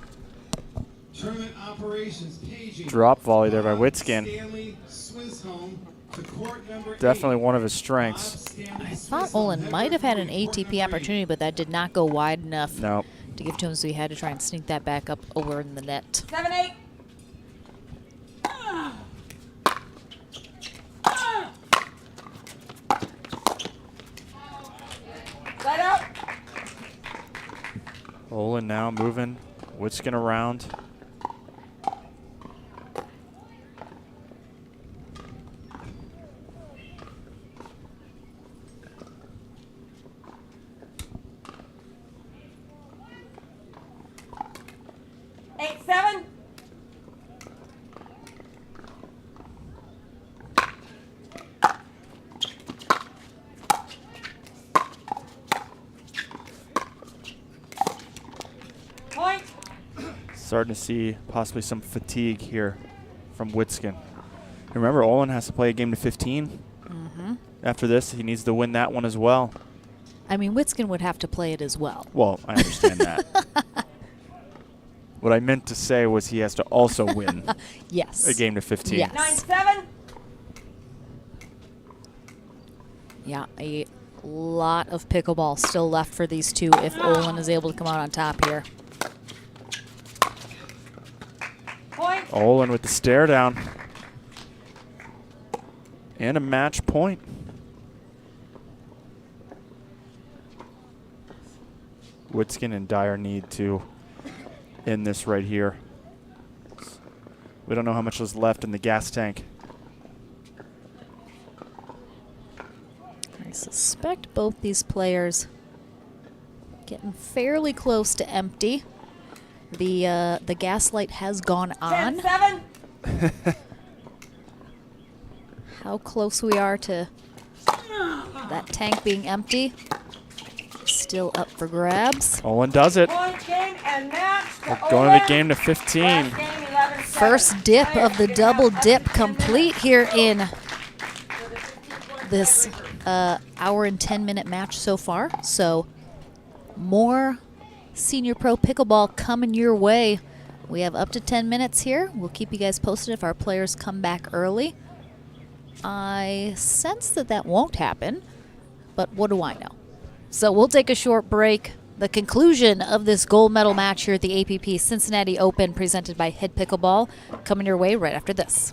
Tournament operations paging. Drop volley there by Witskin. Stanley Swissholm to court number Definitely one of his strengths. I thought Olin might have had an ATP opportunity, but that did not go wide enough Nope. to give to him, so he had to try and sneak that back up over in the net. 7-8. Side out. Olin now moving Witskin around. Point. Starting to see possibly some fatigue here from Witskin. Remember, Olin has to play a game to 15. After this, he needs to win that one as well. I mean, Witskin would have to play it as well. Well, I understand that. What I meant to say was he has to also win Yes. a game to 15. Yes. 9-7. Yeah, a lot of pickleball still left for these two if Olin is able to come out on top here. Point. Olin with the stare down. And a match point. Witskin in dire need to end this right here. We don't know how much is left in the gas tank. I suspect both these players getting fairly close to empty. The gas light has gone on. 10-7. How close we are to that tank being empty. Still up for grabs. Olin does it. Point game and match. Going to the game to 15. Last game, 11-7. First dip of the double dip complete here in this hour and 10-minute match so far. So more senior pro pickleball coming your way. We have up to 10 minutes here. We'll keep you guys posted if our players come back early. I sense that that won't happen, but what do I know? So we'll take a short break. The conclusion of this gold medal match here at the APP Cincinnati Open presented by Head Pickleball coming your way right after this.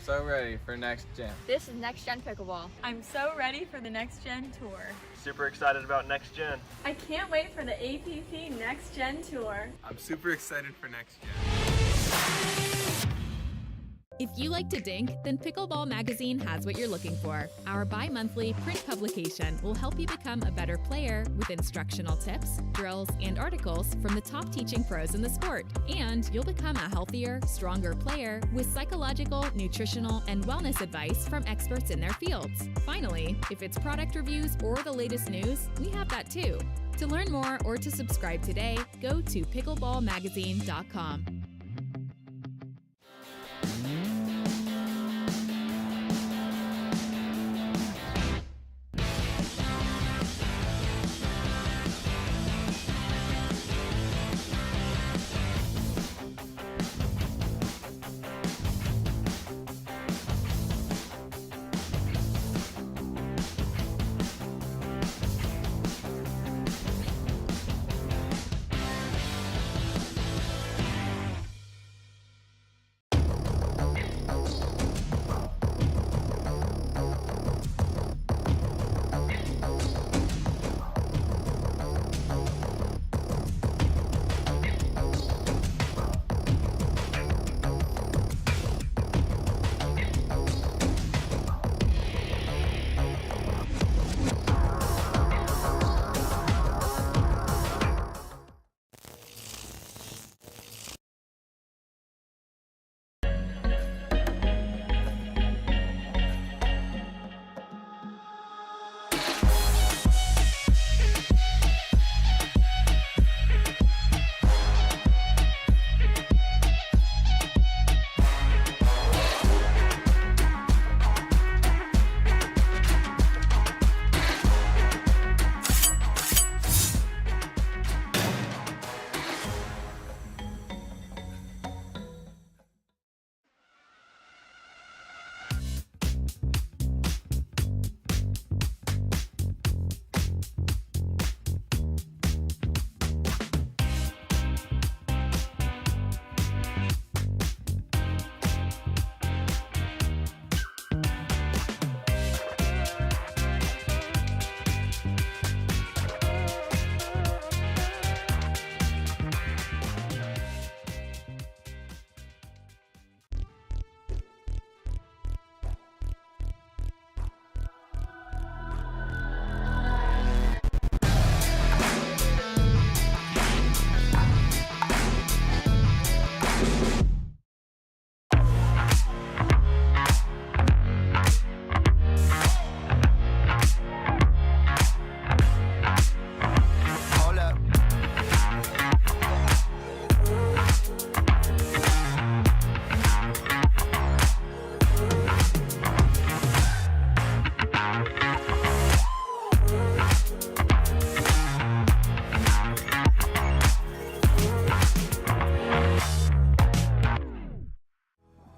I'm so ready for next gen. This is Next Gen Pickleball. I'm so ready for the Next Gen Tour. Super excited about next gen. I can't wait for the APP Next Gen Tour. I'm super excited for next gen. If you like to dink, then Pickleball Magazine has what you're looking for. Our bi-monthly print publication will help you become a better player with instructional tips, drills, and articles from the top teaching pros in the sport. And you'll become a healthier, stronger player with psychological, nutritional, and wellness advice from experts in their fields. Finally, if it's product reviews or the latest news, we have that too. To learn more or to subscribe today, go to pickleballmagazine.com.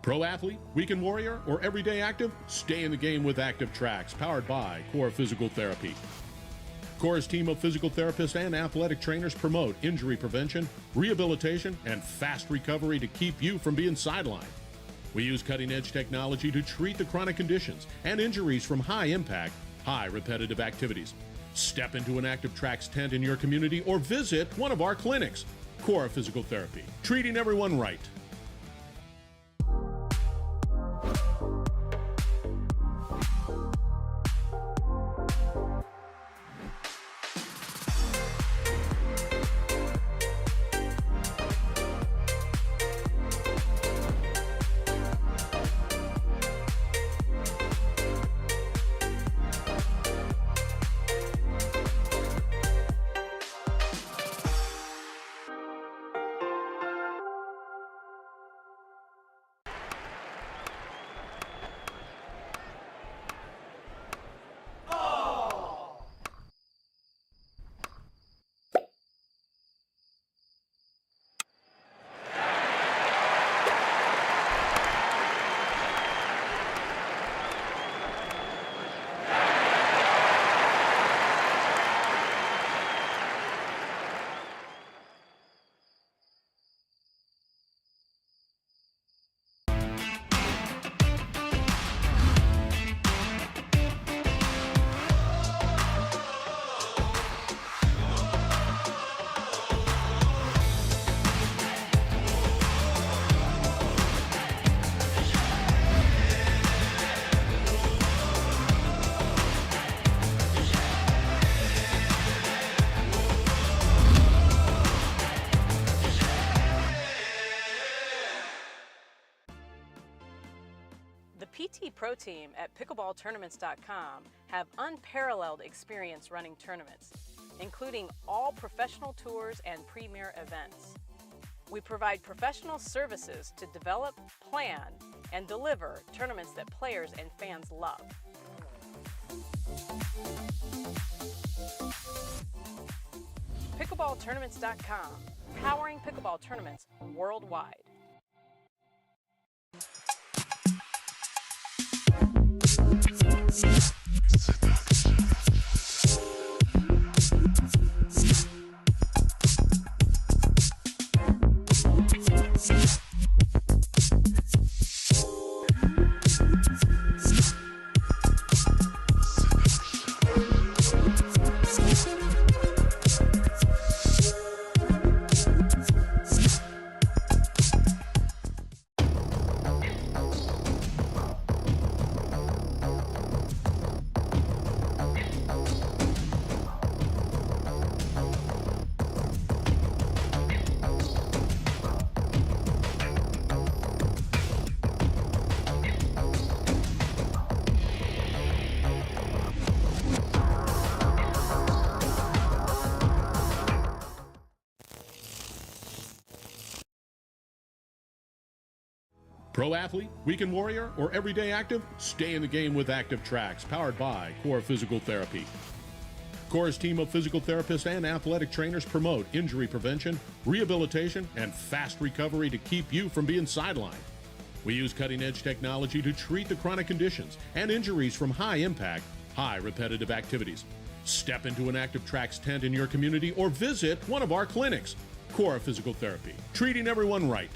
Pro athlete, weekend warrior, or everyday active? Stay in the game with Active Tracks, powered by Core Physical Therapy. Core's team of physical therapists and athletic trainers promote injury prevention, rehabilitation, and fast recovery to keep you from being sidelined. We use cutting-edge technology to treat the chronic conditions and injuries from high-impact, high repetitive activities. Step into an Active Tracks tent in your community or visit one of our clinics. Core Physical Therapy, treating everyone right. PT Pro Team at pickleballtournaments.com have unparalleled experience running tournaments, including all professional tours and premier events. We provide professional services to develop, plan, and deliver tournaments that players and fans love. Pickleballtournaments.com, powering pickleball tournaments worldwide. Pro athlete, weekend warrior, or everyday active? Stay in the game with Active Tracks, powered by Core Physical Therapy. Core's team of physical therapists and athletic trainers promote injury prevention, rehabilitation, and fast recovery to keep you from being sidelined. We use cutting-edge technology to treat the chronic conditions and injuries from high-impact, high repetitive activities. Step into an Active Tracks tent in your community or visit one of our clinics. Core Physical Therapy, treating everyone right.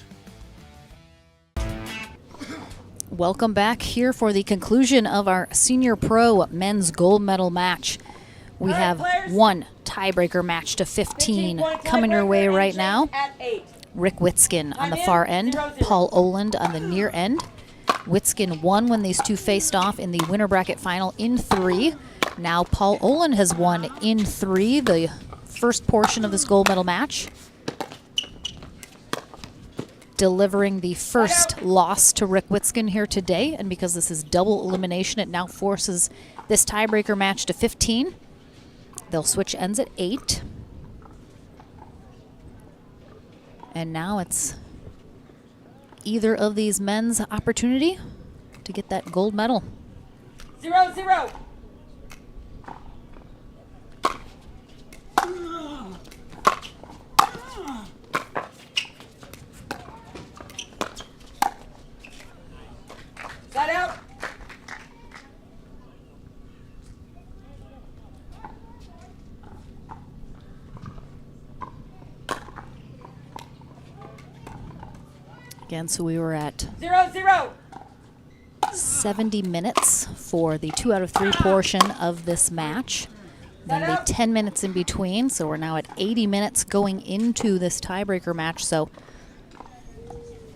Welcome back here for the conclusion of our Senior Pro men's gold medal match. We have one tiebreaker match to 15 coming your way right now. Rick Witzkin on the far end, Paul Oland on the near end. Witzkin won when these two faced off in the winner bracket final in 3. Now Paul Oland has won in 3, the first portion of this gold medal match, delivering the first loss to Rick Witzkin here today. And because this is double elimination, it now forces this tiebreaker match to 15. They'll switch ends at 8. And now it's either of these men's opportunity to get that gold medal. 0-0. That out. Again, so we were at 0-0. 70 minutes for the 2 out of 3 portion of this match. Then the 10 minutes in between, so we're now at 80 minutes going into this tiebreaker match. So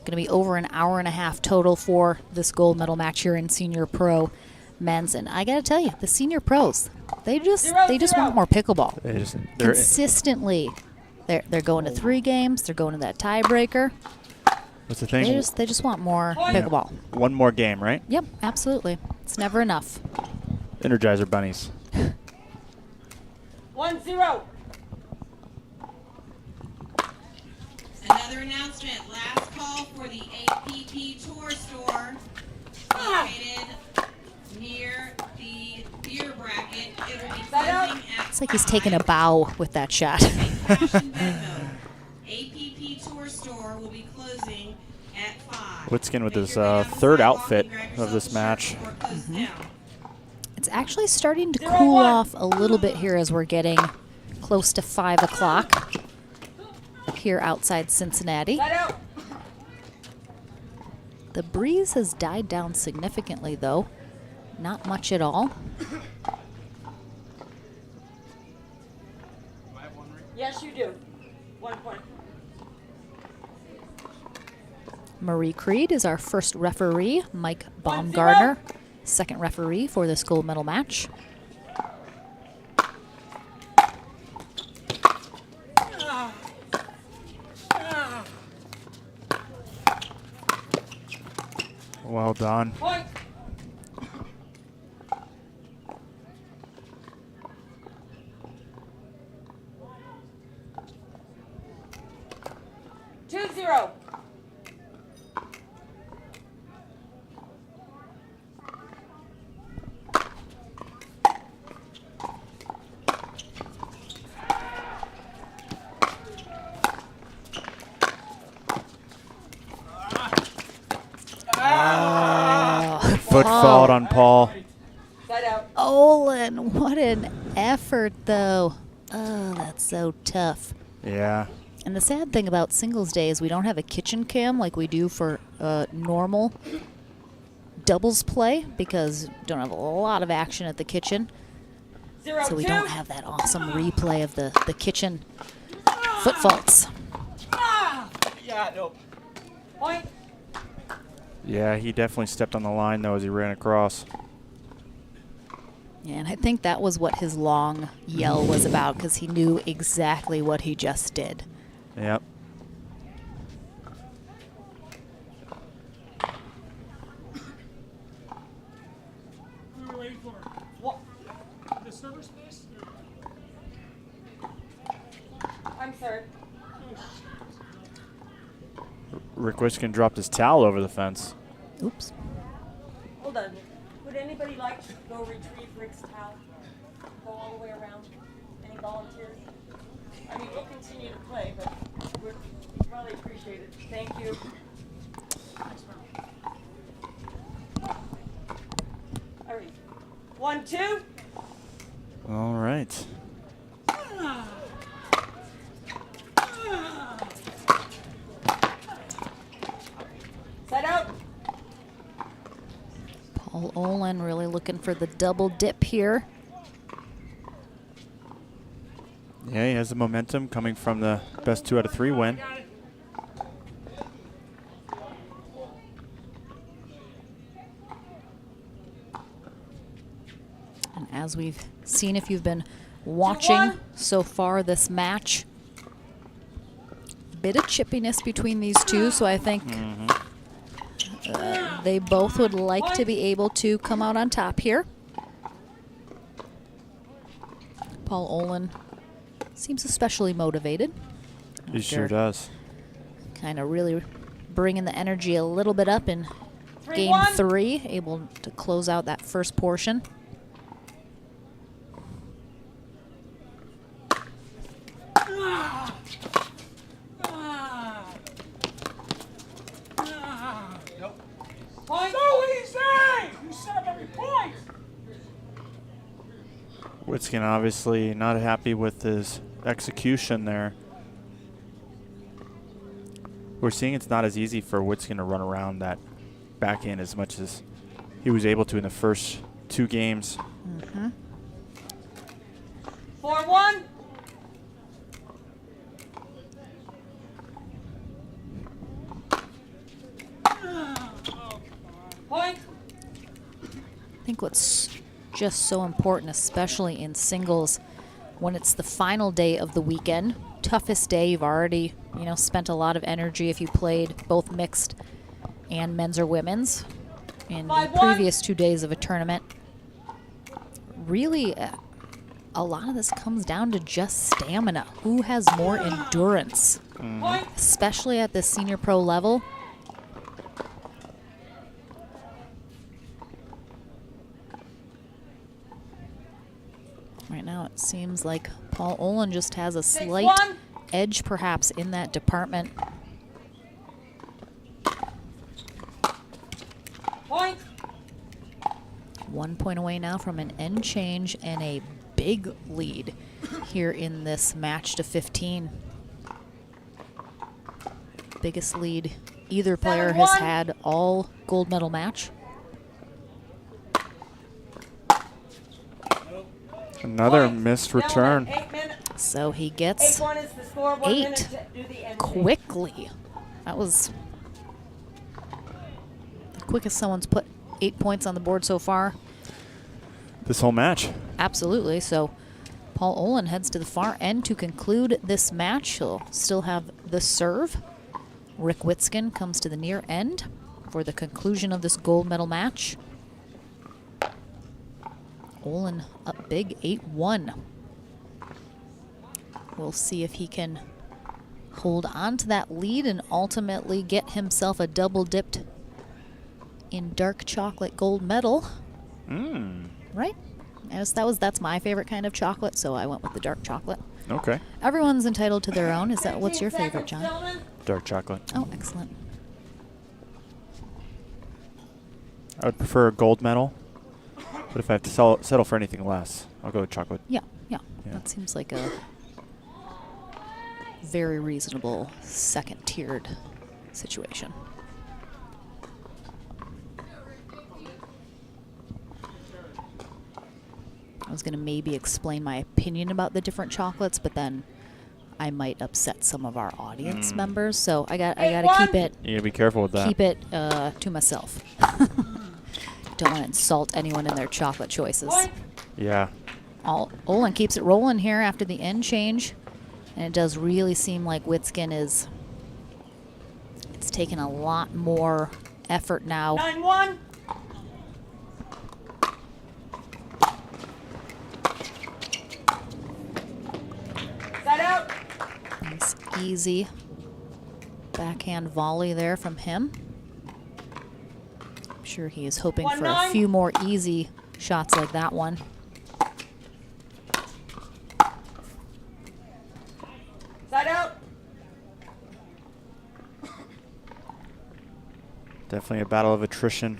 going to be over an hour and a half total for this gold medal match here in Senior Pro men's. And I got to tell you, the Senior Pros, they just want more pickleball. Consistently, they're going to 3 games. They're going to that tiebreaker. What's the thing? They just want more pickleball. One more game, right? Yep, absolutely. It's never enough. Energizer bunnies. 1-0. Another announcement. Last call for the APP Tour Store located near the beer bracket. It will be closing at It's like he's taking a bow with that shot. APP Tour Store will be closing at 5. Witzkin with his third outfit of this match. It's actually starting to cool off a little bit here as we're getting close to 5 o'clock here outside Cincinnati. The breeze has died down significantly, though. Not much at all. Yes, you do. 1 point. Marie Creed is our first referee. Mike Baumgartner, second referee for this gold medal match. Well done. foot fault on Paul. Side out. Olin, what an effort, though. Oh, that's so tough. Yeah. And the sad thing about singles day is we don't have a kitchen cam like we do for normal doubles play because we don't have a lot of action at the kitchen. So we don't have that awesome replay of the kitchen foot faults. Yeah, no. Point. Yeah, he definitely stepped on the line, though, as he ran across. Yeah, and I think that was what his long yell was about because he knew exactly what he just did. Yep. Who are we waiting for? What? The server space? I'm sorry. Rick Wiskin dropped his towel over the fence. Oops. Hold on. Would anybody like to go retrieve Rick's towel? Go all the way around? Any volunteers? I mean, we'll continue to play, but we'd probably appreciate it. Thank you. All right. 1, 2. All right. Side out. Paul Olin really looking for the double dip here. Yeah, he has the momentum coming from the best 2 out of 3 win. And as we've seen, if you've been watching so far this match, a bit of chippiness between these two, so I think they both would like to be able to come out on top here. Paul Olin seems especially motivated. He sure does. Kind of really bringing the energy a little bit up in game 3, able to close out that first portion. Point. So easy! You set up every point! Wiskin obviously not happy with his execution there. We're seeing it's not as easy for Wiskin to run around that backhand as much as he was able to in the first 2 games. 4-1. Point. I think what's just so important, especially in singles, when it's the final day of the weekend, toughest day, you've already, spent a lot of energy if you played both mixed and men's or women's in the previous 2 days of a tournament. Really, a lot of this comes down to just stamina. Who has more endurance, especially at the senior pro level? Right now it seems like Paul Olin just has a slight edge perhaps in that department. Point. 1 point away now from an end change and a big lead here in this match to 15. Biggest lead either player has had all gold medal match. Another missed return. So he gets 8 quickly. That was the quickest someone's put 8 points on the board so far. This whole match. Absolutely. So Paul Olin heads to the far end to conclude this match. He'll still have the serve. Rick Wiskin comes to the near end for the conclusion of this gold medal match. Olin up big, 8-1. We'll see if he can hold on to that lead and ultimately get himself a double dipped in dark chocolate gold medal. Right? That's my favorite kind of chocolate, so I went with the dark chocolate. Okay. Everyone's entitled to their own. What's your favorite, John? Dark chocolate. Oh, excellent. I would prefer a gold medal, but if I have to settle for anything less, I'll go with chocolate. Yeah. That seems like a very reasonable second-tiered situation. I was going to maybe explain my opinion about the different chocolates, but then I might upset some of our audience members, so I got to keep it. You gotta be careful with that. Keep it to myself. Don't want to insult anyone in their chocolate choices. Yeah. Olin keeps it rolling here after the end change, and it does really seem like Witskin is. It's taken a lot more effort now. 9-1. Set out. Nice easy backhand volley there from him. I'm sure he is hoping for a few more easy shots like that one. Set out. Definitely a battle of attrition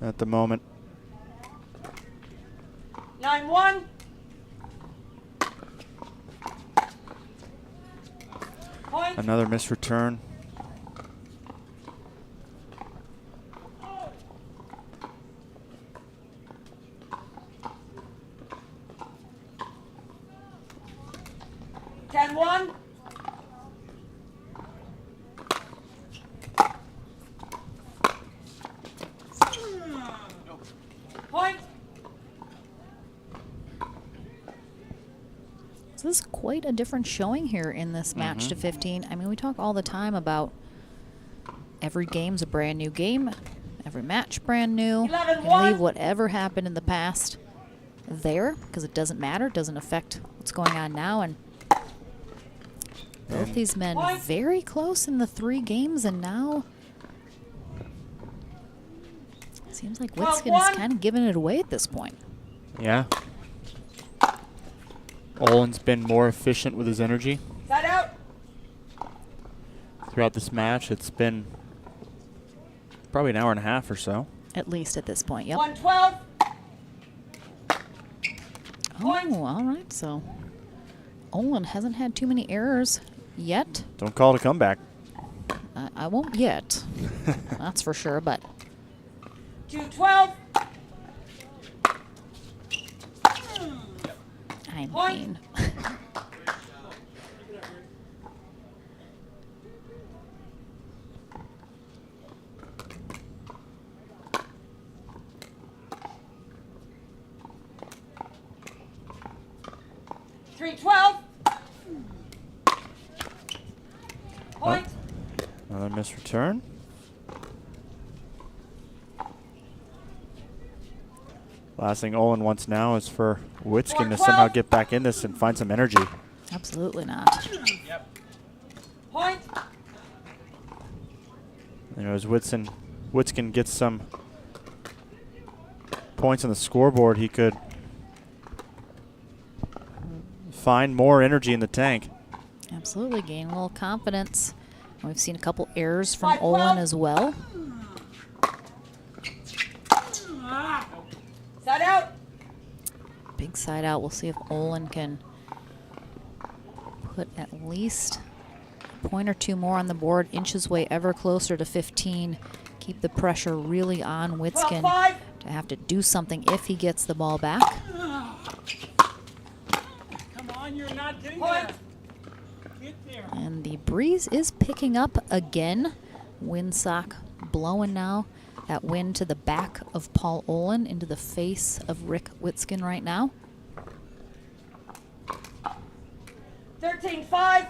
at the moment. 9-1. Point. Another missed return. One. Point. So this is quite a different showing here in this match to 15. I mean, we talk all the time about every game's a brand new game, every match brand new. And leave whatever happened in the past there because it doesn't matter, it doesn't affect what's going on now. And both these men very close in the 3 games, and now it seems like Witskin is kind of giving it away at this point. Yeah. Olin's been more efficient with his energy. Set out. Throughout this match, it's been probably an hour and a half or so. At least at this point, yep. 112. Oh, all right. So Olin hasn't had too many errors yet. Don't call it a comeback. I won't yet. That's for sure, but 212. I mean. Point. Another missed return. Last thing Olin wants now is for Witskin to somehow get back in this and find some energy. Absolutely not. Yep. Point. You know, as Witskin gets some points on the scoreboard, he could find more energy in the tank. Absolutely, gain a little confidence. We've seen a couple errors from Olin as well. Side out. Big side out. We'll see if Olin can put at least a point or two more on the board, inch his way ever closer to 15. Keep the pressure really on Witskin to have to do something if he gets the ball back. Come on, you're not getting that. And the breeze is picking up again. Windsock blowing now. That wind to the back of Paul Olin into the face of Rick Witskin right now. 13-5.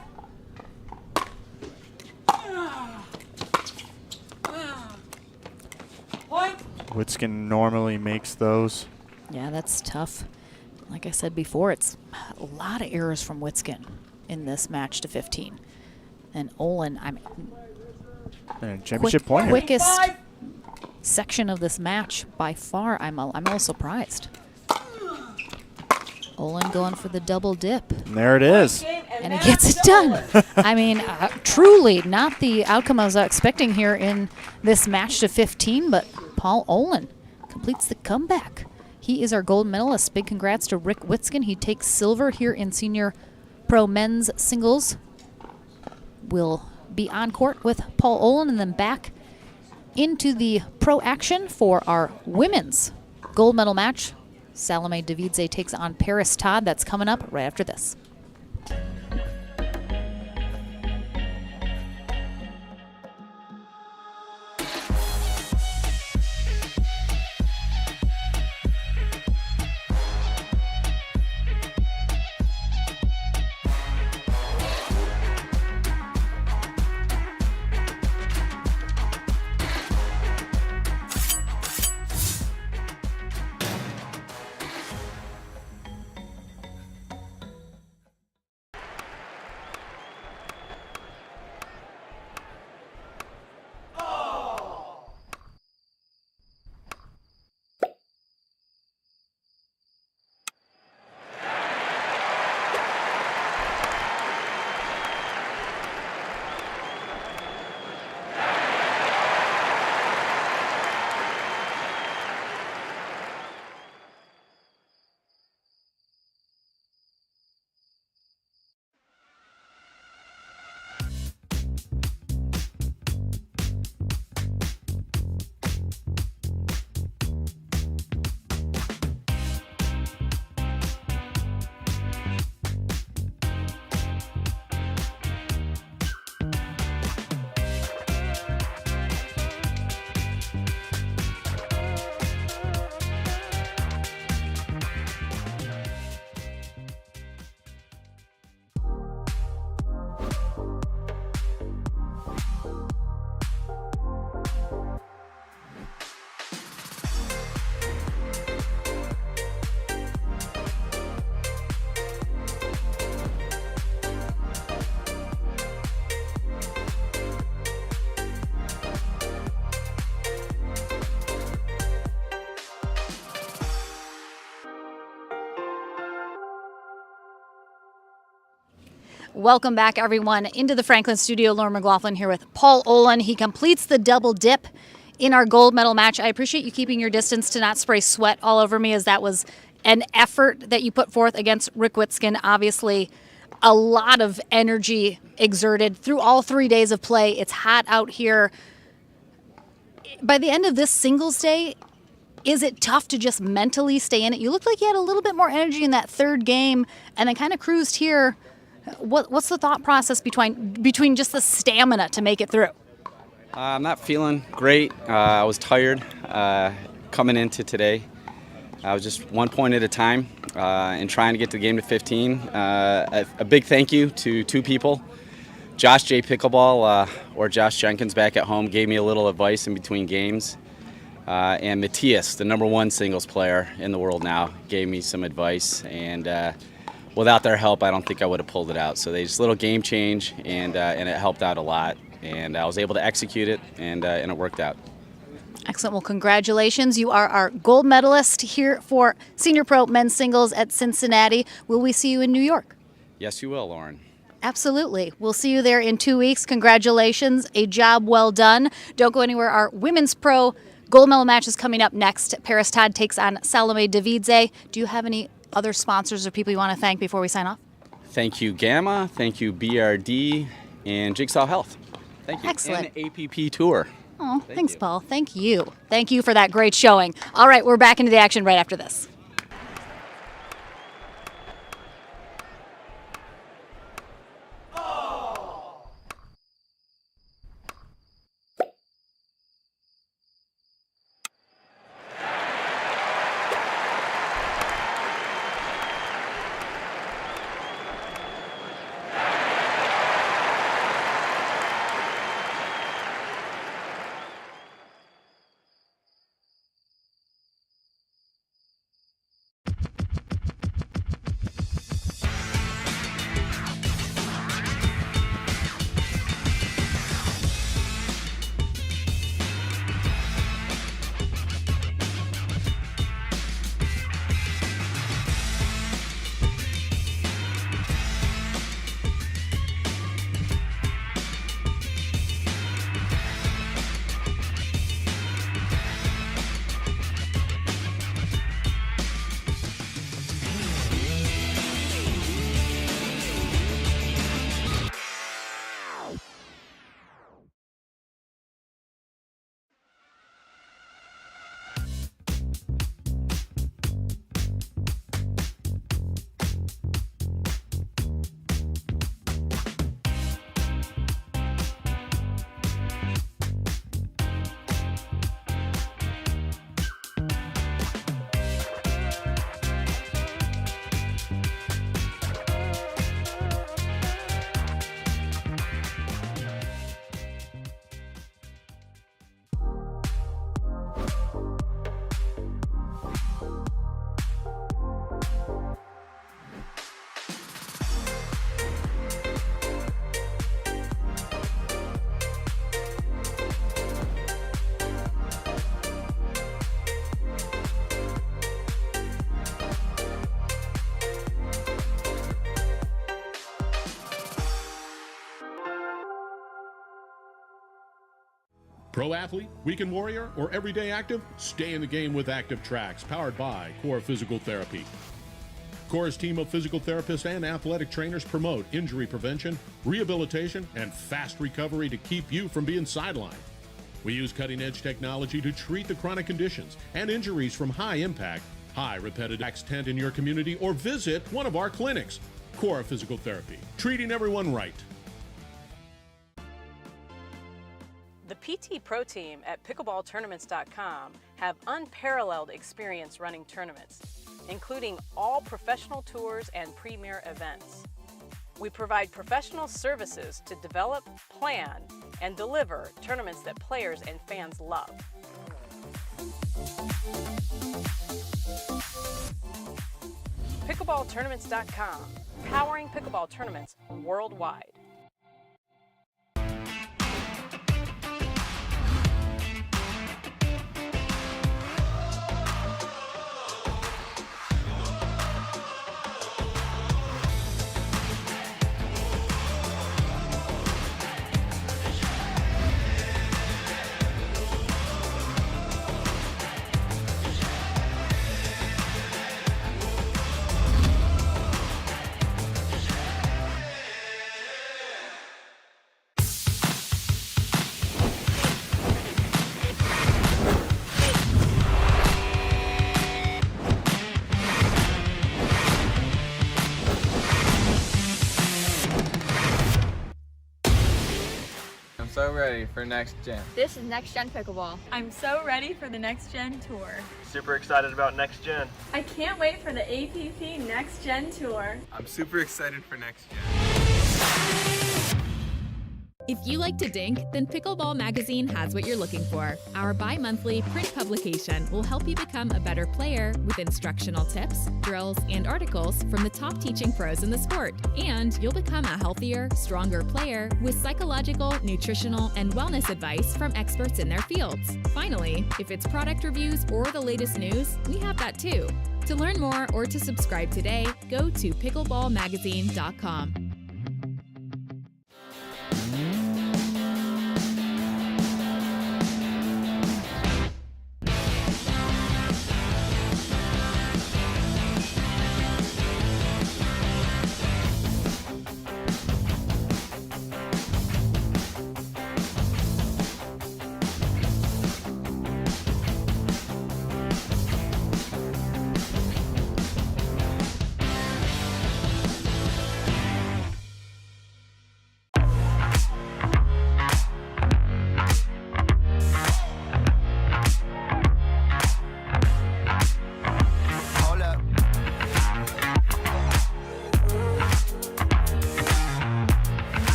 Point. Witskin normally makes those. Yeah, that's tough. Like I said before, it's a lot of errors from Witskin in this match to 15. And Olin, I mean, championship point. Quickest section of this match by far. I'm a little surprised. Olin going for the double dip. And there it is. And he gets it done. I mean, truly not the outcome I was expecting here in this match to 15, but Paul Olin completes the comeback. He is our gold medalist. Big congrats to Rick Witzkin. He takes silver here in senior pro men's singles. We'll be on court with Paul Olin and then back into the pro action for our women's gold medal match. Salome Davidse takes on Paris Todd. That's coming up right after this. Welcome back, everyone, into the Franklin studio. Lauren McLaughlin here with Paul Olin. He completes the double dip in our gold medal match. I appreciate you keeping your distance to not spray sweat all over me, as that was an effort that you put forth against Rick Witzkin. Obviously, a lot of energy exerted through all 3 days of play. It's hot out here. By the end of this singles day, is it tough to just mentally stay in it? You looked like you had a little bit more energy in that third game and then kind of cruised here. What's the thought process between just the stamina to make it through? I'm not feeling great. I was tired coming into today. I was just 1 point at a time and trying to get the game to 15. A big thank you to two people. Josh J. Pickleball, or Josh Jenkins back at home, gave me a little advice in between games. And Matthias, the #1 singles player in the world now, gave me some advice. And without their help, I don't think I would have pulled it out. So they just a little game change, and it helped out a lot. And I was able to execute it, and it worked out. Excellent. Well, congratulations. You are our gold medalist here for Senior Pro Men's Singles at Cincinnati. Will we see you in New York? Yes, you will, Lauren. Absolutely. We'll see you there in 2 weeks. Congratulations. A job well done. Don't go anywhere. Our Women's Pro gold medal match is coming up next. Paris Todd takes on Salome Davidse. Do you have any other sponsors or people you want to thank before we sign off? Thank you, Gamma. Thank you, BRD, and Jigsaw Health. Thank you. Excellent. And APP Tour. Oh, thanks, Paul. Thank you. Thank you for that great showing. All right, we're back into the action right after this. Pro athlete, weekend warrior, or everyday active? Stay in the game with Active Tracks, powered by Core Physical Therapy. Core's team of physical therapists and athletic trainers promote injury prevention, rehabilitation, and fast recovery to keep you from being sidelined. We use cutting-edge technology to treat the chronic conditions and injuries from high impact, high repetitive acts tent in your community, or visit one of our clinics. Core Physical Therapy, treating everyone right. The PT Pro team at pickleballtournaments.com have unparalleled experience running tournaments, including all professional tours and premier events. We provide professional services to develop, plan, and deliver tournaments that players and fans love. Pickleballtournaments.com, powering pickleball tournaments worldwide. So ready for next gen. This is Next Gen Pickleball. I'm so ready for the Next Gen Tour. Super excited about next gen. I can't wait for the APP Next Gen Tour. I'm super excited for next gen. If you like to dink, then Pickleball Magazine has what you're looking for. Our bi-monthly print publication will help you become a better player with instructional tips, drills, and articles from the top teaching pros in the sport. And you'll become a healthier, stronger player with psychological, nutritional, and wellness advice from experts in their fields. Finally, if it's product reviews or the latest news, we have that too. To learn more or to subscribe today, go to pickleballmagazine.com.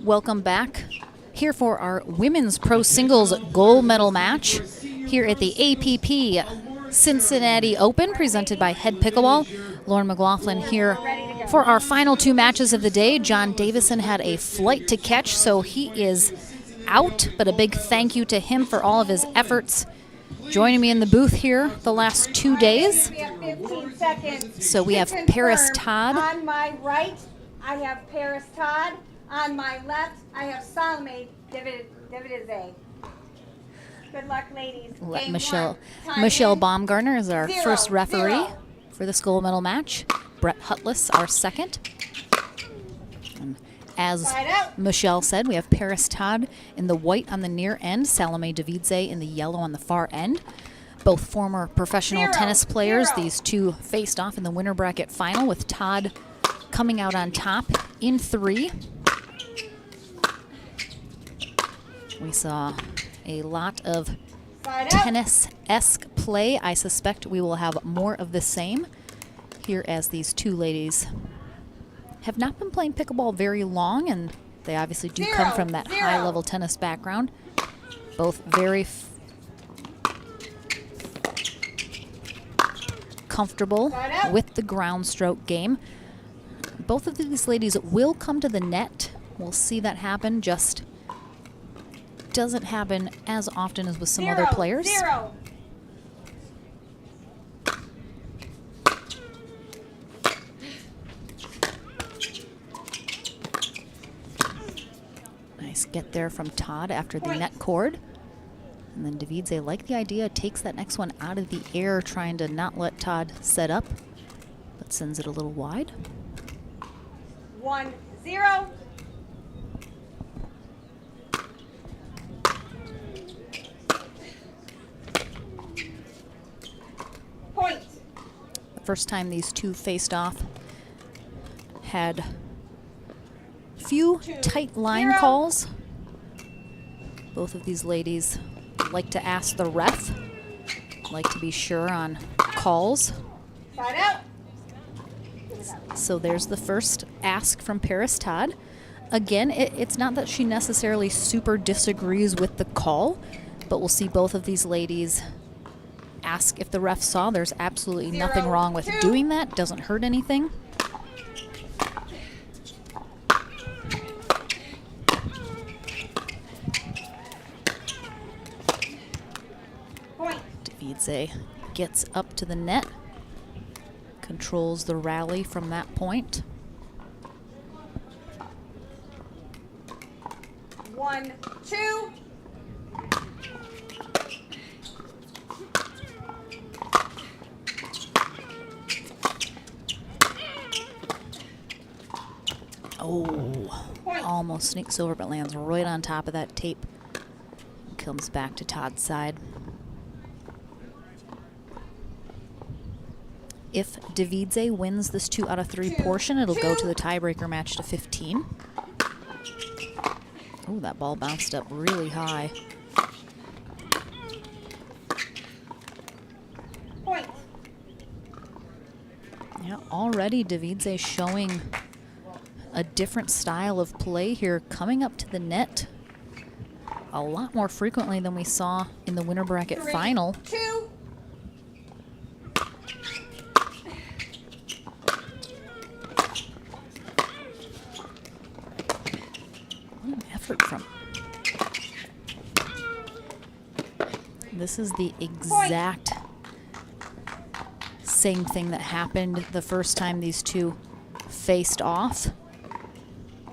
Welcome back here for our Women's Pro Singles Gold Medal match here at the APP Cincinnati Open, presented by Head Pickleball. Lauren McLaughlin here for our final two matches of the day. John Davison had a flight to catch, so he is out, but a big thank you to him for all of his efforts joining me in the booth here the last 2 days. We have 15 seconds. So we have To Paris confirm, Todd. On my right, I have Paris Todd. On my left, I have Salome Davidse. Good luck, ladies. Let Game Michelle one. Time Michelle in. Baumgartner is our 0, first referee 0. for this gold medal match. Brett Hutless, our second. And as Side out. Michelle said, we have Paris Todd in the white on the near end, Salome Davidse in the yellow on the far end. Both former professional 0, tennis players. 0. These two faced off in the winner bracket final, with Todd coming out on top in 3. We saw a lot of Side out. tennis-esque play. I suspect we will have more of the same here, as these two ladies have not been playing pickleball very long, and they obviously do come from that 0. high-level tennis background. Both very comfortable with the ground stroke game. Both of these ladies will come to the net. We'll see that happen, just doesn't happen as often as with some other players. 0. Nice get there from Todd after the net cord. And then Davidze, like the idea, takes that next one out of the air, trying to not let Todd set up, but sends it a little wide. 1, 0. Point. The first time these two faced off, had few tight line 0. calls. Both of these ladies like to ask the ref, like to be sure on calls. Side out. So there's the first ask from Paris Todd. Again, it's not that she necessarily super disagrees with the call, but we'll see both of these ladies ask if the ref saw. There's absolutely 0, nothing wrong with 2. doing that. Doesn't hurt anything. Point. Davidze gets up to the net, controls the rally from that point. 1, 2. Oh, almost sneaks over, but lands right on top of that tape. Comes back to Todd's side. If Davidze wins this 2 out of 3 portion, it'll go to the tiebreaker match to 15. Oh, that ball bounced up really high. Point. Yeah, already Davidze showing a different style of play here, coming up to the net a lot more frequently than we saw in the winner bracket 3, final. 2. What an effort from. This is the exact same thing that happened the first time these two faced off.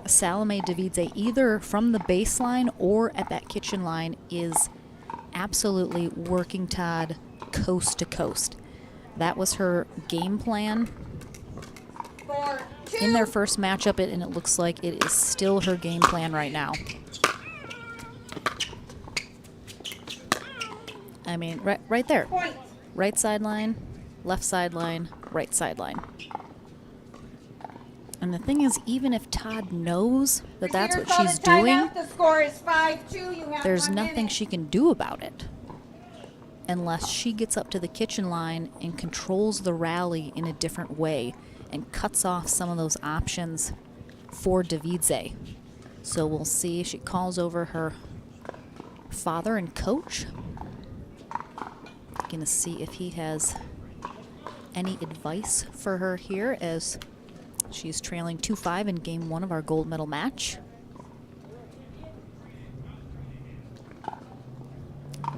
Salome Davidze, either from the baseline or at that kitchen line, is absolutely working Todd coast to coast. That was her game plan 4, 2. in their first matchup, and it looks like it is still her game plan right now. I mean, right there. Point. Right sideline, left sideline, right sideline. And the thing is, even if Todd knows that that's what she's doing, The score is 5-2. You have there's 1 nothing minute. she can do about it unless she gets up to the kitchen line and controls the rally in a different way and cuts off some of those options for Davidze. So we'll see. She calls over her father and coach. Gonna see if he has any advice for her here, as she's trailing 2-5 in game 1 of our gold medal match.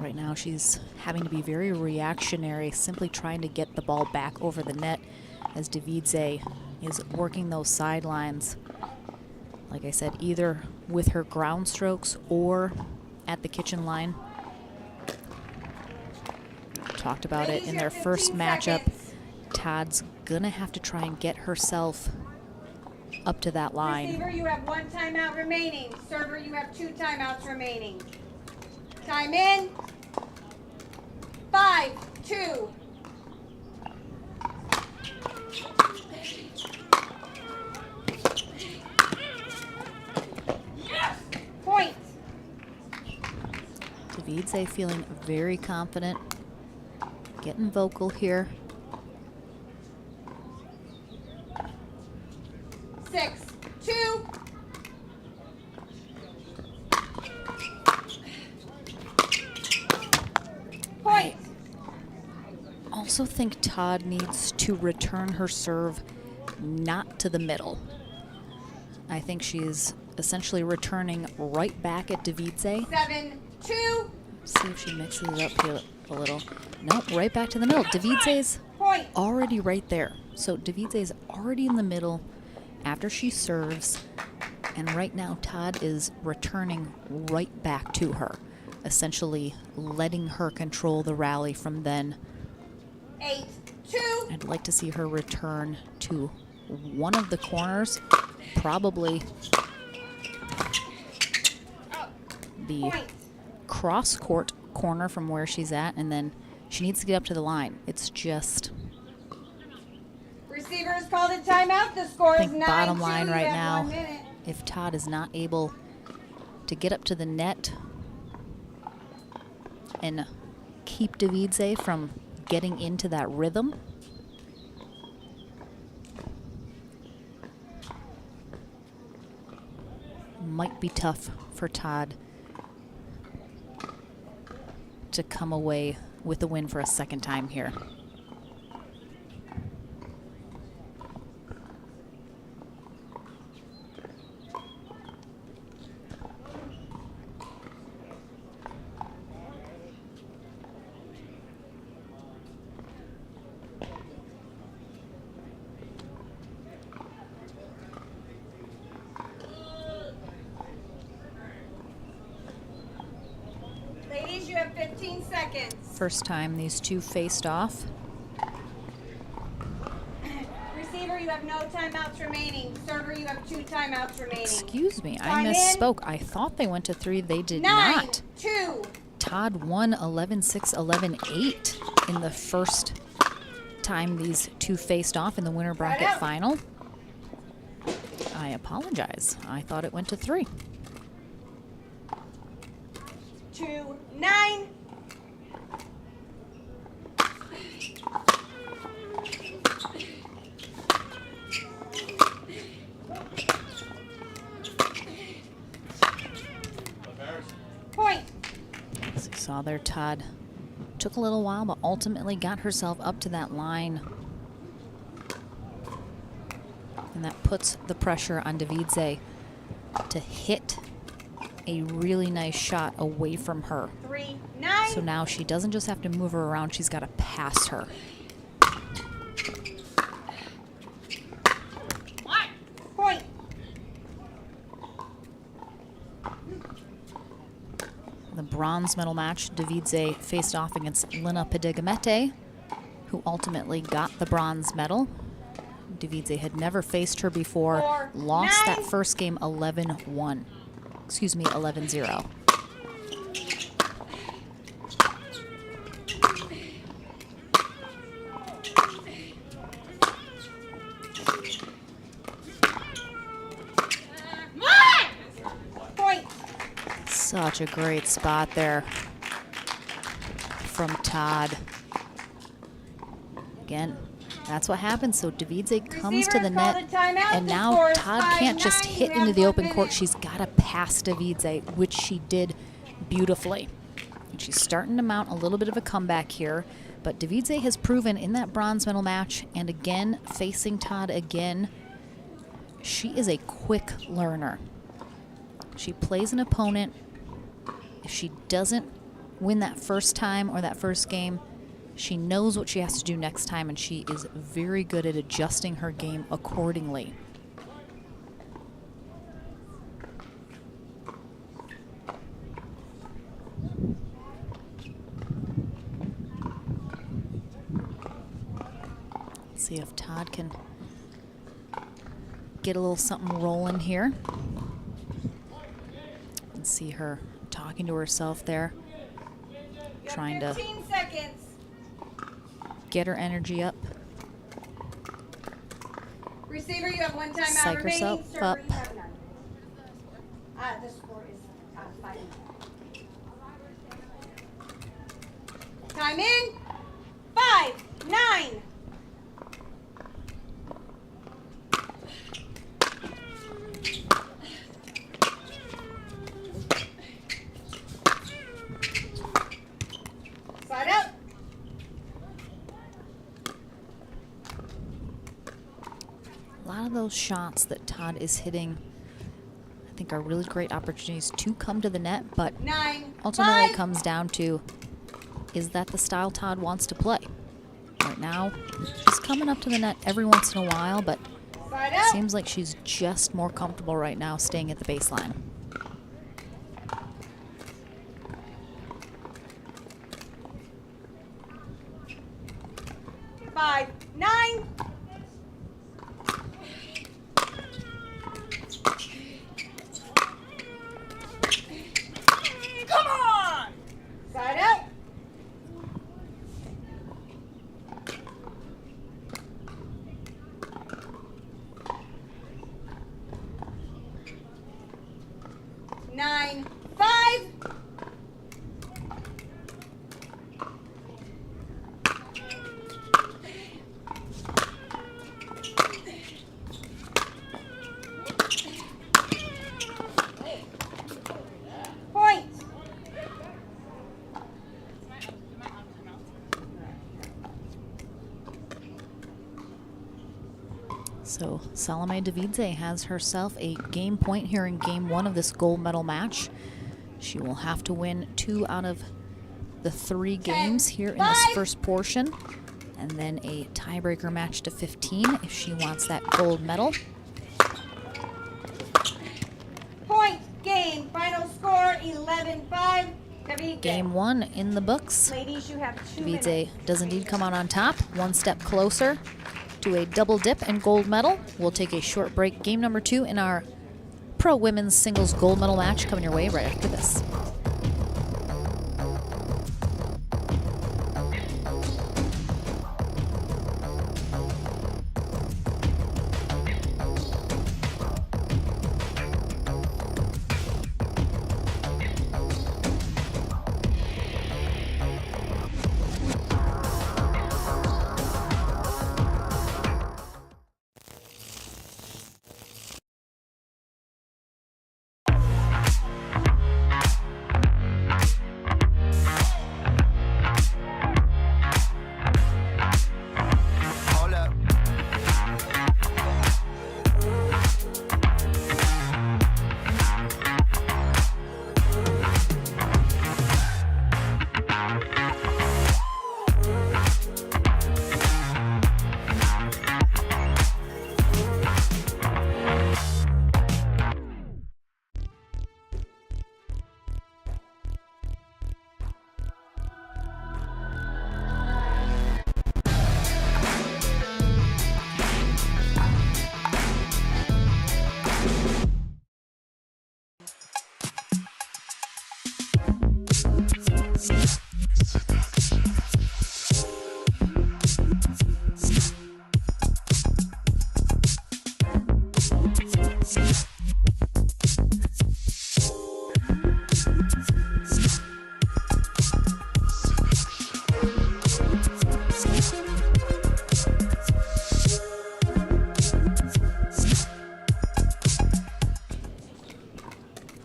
Right now she's having to be very reactionary, simply trying to get the ball back over the net as Davidze is working those sidelines. Like I said, either with her ground strokes or at the kitchen line. Talked about it in their first matchup. Todd's gonna have to try and get herself up to that line. Receiver, you have 1 timeout remaining. Server, you have 2 timeouts remaining. Time in. 5, 2. Point. Davidze feeling very confident, getting vocal here. 6, 2. Point. Also think Todd needs to return her serve not to the middle. I think she's essentially returning right back at Davidze. 7, 2. See if she mixes it up here a little. Nope, right back to the middle. Davidze's already right there. So Davidze's already in the middle after she serves. And right now Todd is returning right back to her, essentially letting her control the rally from then. 8, 2. I'd like to see her return to one of the corners, probably the cross-court corner from where she's at, and then she needs to get up to the line. It's just, Receiver has called a timeout. The score I is 9-2. think bottom line You right have now, 1 minute. if Todd is not able to get up to the net and keep Davidze from getting into that rhythm, might be tough for Todd to come away with a win for a second time here. Ladies, you have 15 seconds. First time these two faced off. Receiver, you have no timeouts remaining. Server, you have 2 timeouts remaining. Excuse me, I Time in. misspoke. I thought they went to 3. They did 9, not. 2. Todd won 11-6, 11-8 in the first time these two faced off in the winter bracket final. I apologize. I thought it went to 3. 2, 9. Point. As you saw there, Todd took a little while, but ultimately got herself up to that line. And that puts the pressure on Davidze to hit a really nice shot away from her. 3, 9. So now she doesn't just have to move her around, she's got to pass her. Point. The bronze medal match, Davidze faced off against Lina Pedigamete, who ultimately got the bronze medal. Davidze had never faced her before, 4, lost 9. that first game 11-1. Excuse me, 11-0. Point. Such a great spot there from Todd. Again, that's what happens. So Davidze comes to the net, and now Todd can't just hit into the open court. She's got to pass Davidze, which she did beautifully. And she's starting to mount a little bit of a comeback here. But Davidze has proven in that bronze medal match, and again, facing Todd again, she is a quick learner. She plays an opponent. If she doesn't win that first time or that first game, she knows what she has to do next time, and she is very good at adjusting her game accordingly. Let's see if Todd can get a little something rolling here. And see her talking to herself there, trying to 15 seconds. get her energy up. Receiver, you have 1 timeout Psych remaining. herself Server, up. you have none. The score is 5. Time in. 5, 9. Slide up. A lot of those shots that Todd is hitting, I think, are really great opportunities to come to the net, but 9, ultimately 5. it comes down to, is that the style Todd wants to play? Right now, she's coming up to the net every once in a while, but Slide it up. seems like she's just more comfortable right now staying at the baseline. Five, 9. Come on! Side up. Nine, 5. Point. So Salome Davidse has herself a game point here in game 1 of this gold medal match. She will have to win 2 out of the 3 games here in this first portion, and then a tiebreaker match to 15 if she wants that gold medal. Point. Game. Final score 11-5. Davidse. Game 1 in the books. Ladies, you have 2 Davidse minutes. does indeed come out on top, 1 step closer to a double dip and gold medal. We'll take a short break. Game number 2 in our pro women's singles gold medal match coming your way right after this.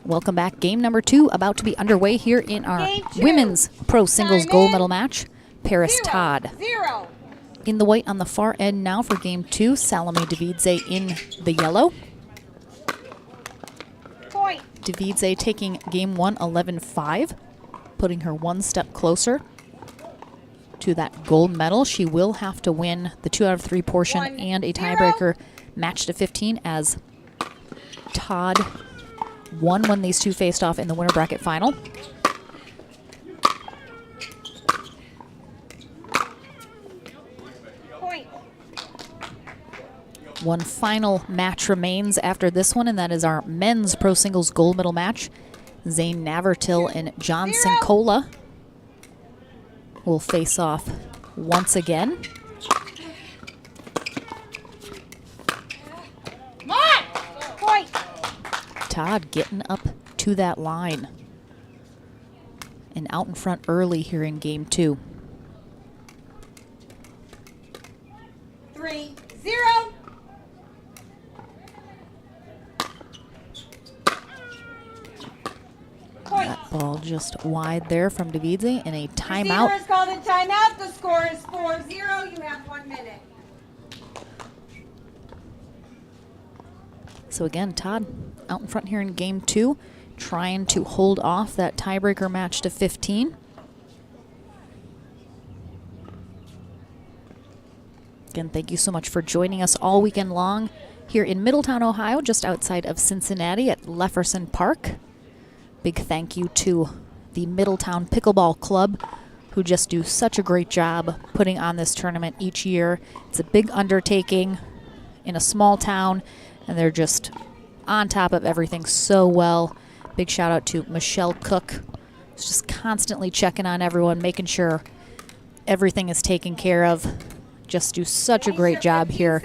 Welcome back. Game number 2 about to be underway here in our women's pro singles gold medal match. Paris Todd 0. in the white on the far end now for game 2. Salome Davidse in the yellow. Point. Davidse taking game 1 11-5. putting her one step closer to that gold medal. She will have to win the 2 out of 3 portion and a tiebreaker match to 15, as Todd won when these two faced off in the winner bracket final. Point. One final match remains after this one, and that is our men's pro singles gold medal match. Zayn Navertill and John Cincola will face off once again. Come on! Point. Todd getting up to that line and out in front early here in game 2. 3-0. That ball just wide there from Davidse, and a timeout. Receiver is called a timeout. The score is 4-0. You have 1 minute. So again, Todd out in front here in game 2, trying to hold off that tiebreaker match to 15. Again, thank you so much for joining us all weekend long here in Middletown, Ohio, just outside of Cincinnati at Lefferson Park. Big thank you to the Middletown Pickleball Club, who just do such a great job putting on this tournament each year. It's a big undertaking in a small town, and they're just on top of everything so well. Big shout out to Michelle Cook, who's just constantly checking on everyone, making sure everything is taken care of. Just do such a great job here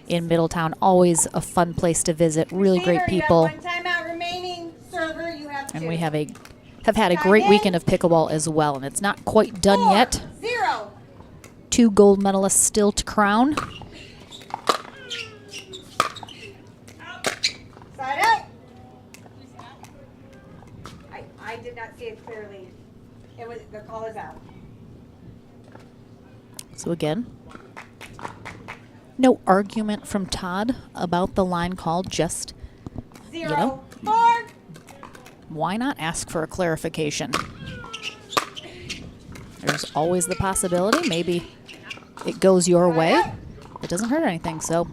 in Middletown. Always a fun place to visit. Really great people. You have 1 timeout remaining. Server, you have 2. And we have had a great weekend of pickleball as well, and it's not quite done yet. 4-0. 2 gold medalists still to crown. Side out. I did not see it clearly. The call is out. So again, no argument from Todd about the line call, just, 0-4. Why not ask for a clarification? There's always the possibility maybe it goes your way. It doesn't hurt anything, so.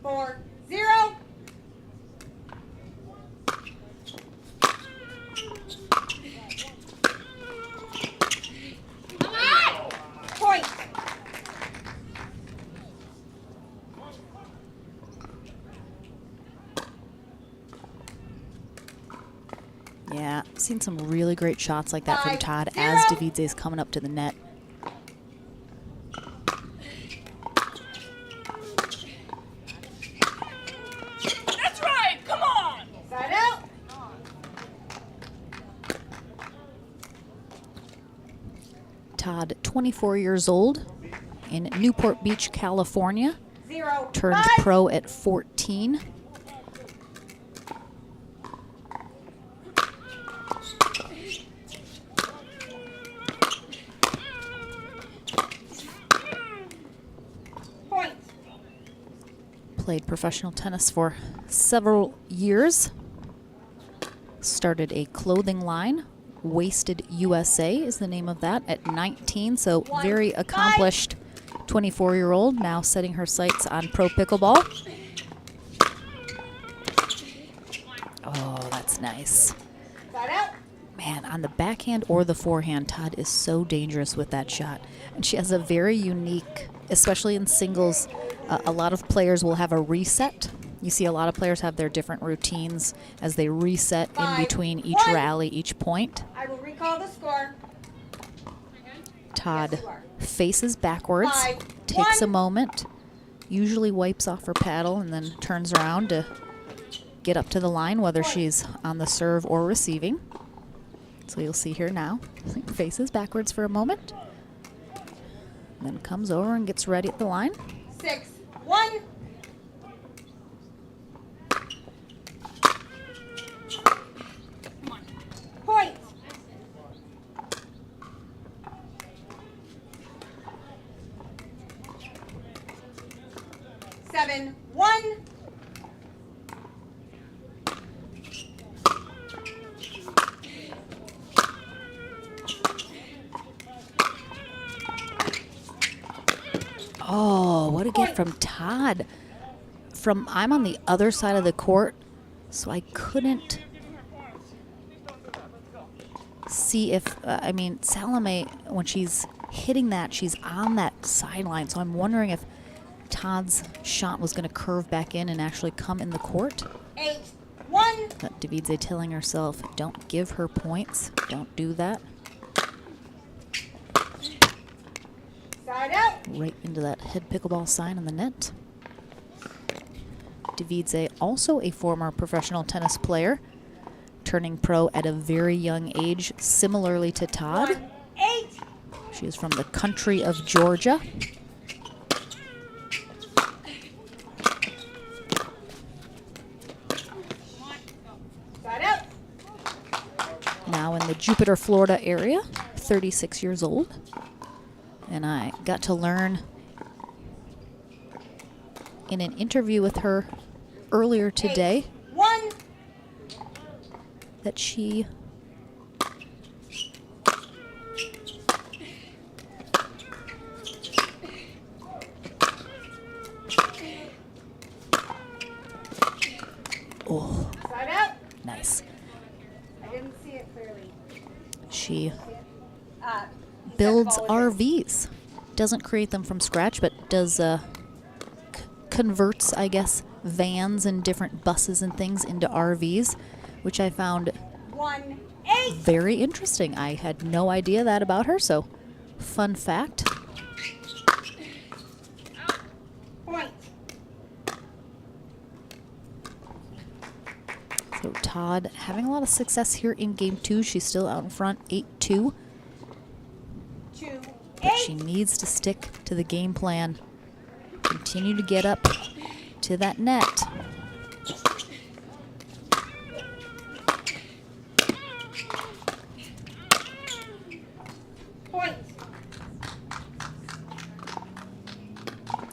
Four, 0. Point. Yeah, seen some really great shots like that from Todd as Davidse is coming up to the net. That's right, come on! Side out. Todd, 24 years old, in Newport Beach, California. 0, Turned 5. pro at 14. Point. Played professional tennis for several years. Started a clothing line. Wasted USA is the name of that at 19. So very accomplished 24-year-old, now setting her sights on pro pickleball. Oh, that's nice. Side out. Man, on the backhand or the forehand, Todd is so dangerous with that shot. And she has a very unique, especially in singles, a lot of players will have a reset. You see a lot of players have their different routines as they reset in between each rally, each point. I will recall the score. Todd faces backwards, 5, takes 1. a moment, usually wipes off her paddle, and then turns around to get up to the line, whether she's on the serve or receiving. So you'll see here now, faces backwards for a moment, then comes over and gets ready at the line. 6, 1. Point. 7-1. Oh, what a get from Todd. I'm on the other side of the court, so I couldn't see if, I mean, Salome, when she's hitting that, she's on that sideline, so I'm wondering if Todd's shot was going to curve back in and actually come in the court. 8-1. But Davidse telling herself, don't give her points. Don't do that. Side out. Right into that head pickleball sign on the net. Davidse, also a former professional tennis player, turning pro at a very young age, similarly to Todd. 1-8. She is from the country of Georgia. Side out. Now in the Jupiter, Florida area, 36 years old. And I got to learn in an interview with her earlier today 8-1. that she Side out. nice. I didn't see it clearly. She Uh, builds RVs. Doesn't create them from scratch, but does converts, I guess, vans and different buses and things into RVs, which I found 1-8. very interesting. I had no idea that about her, so fun fact. Point. So Todd having a lot of success here in game 2. She's still out in front, 8-2. 2-8. But she needs to stick to the game plan. Continue to get up to that net. Point.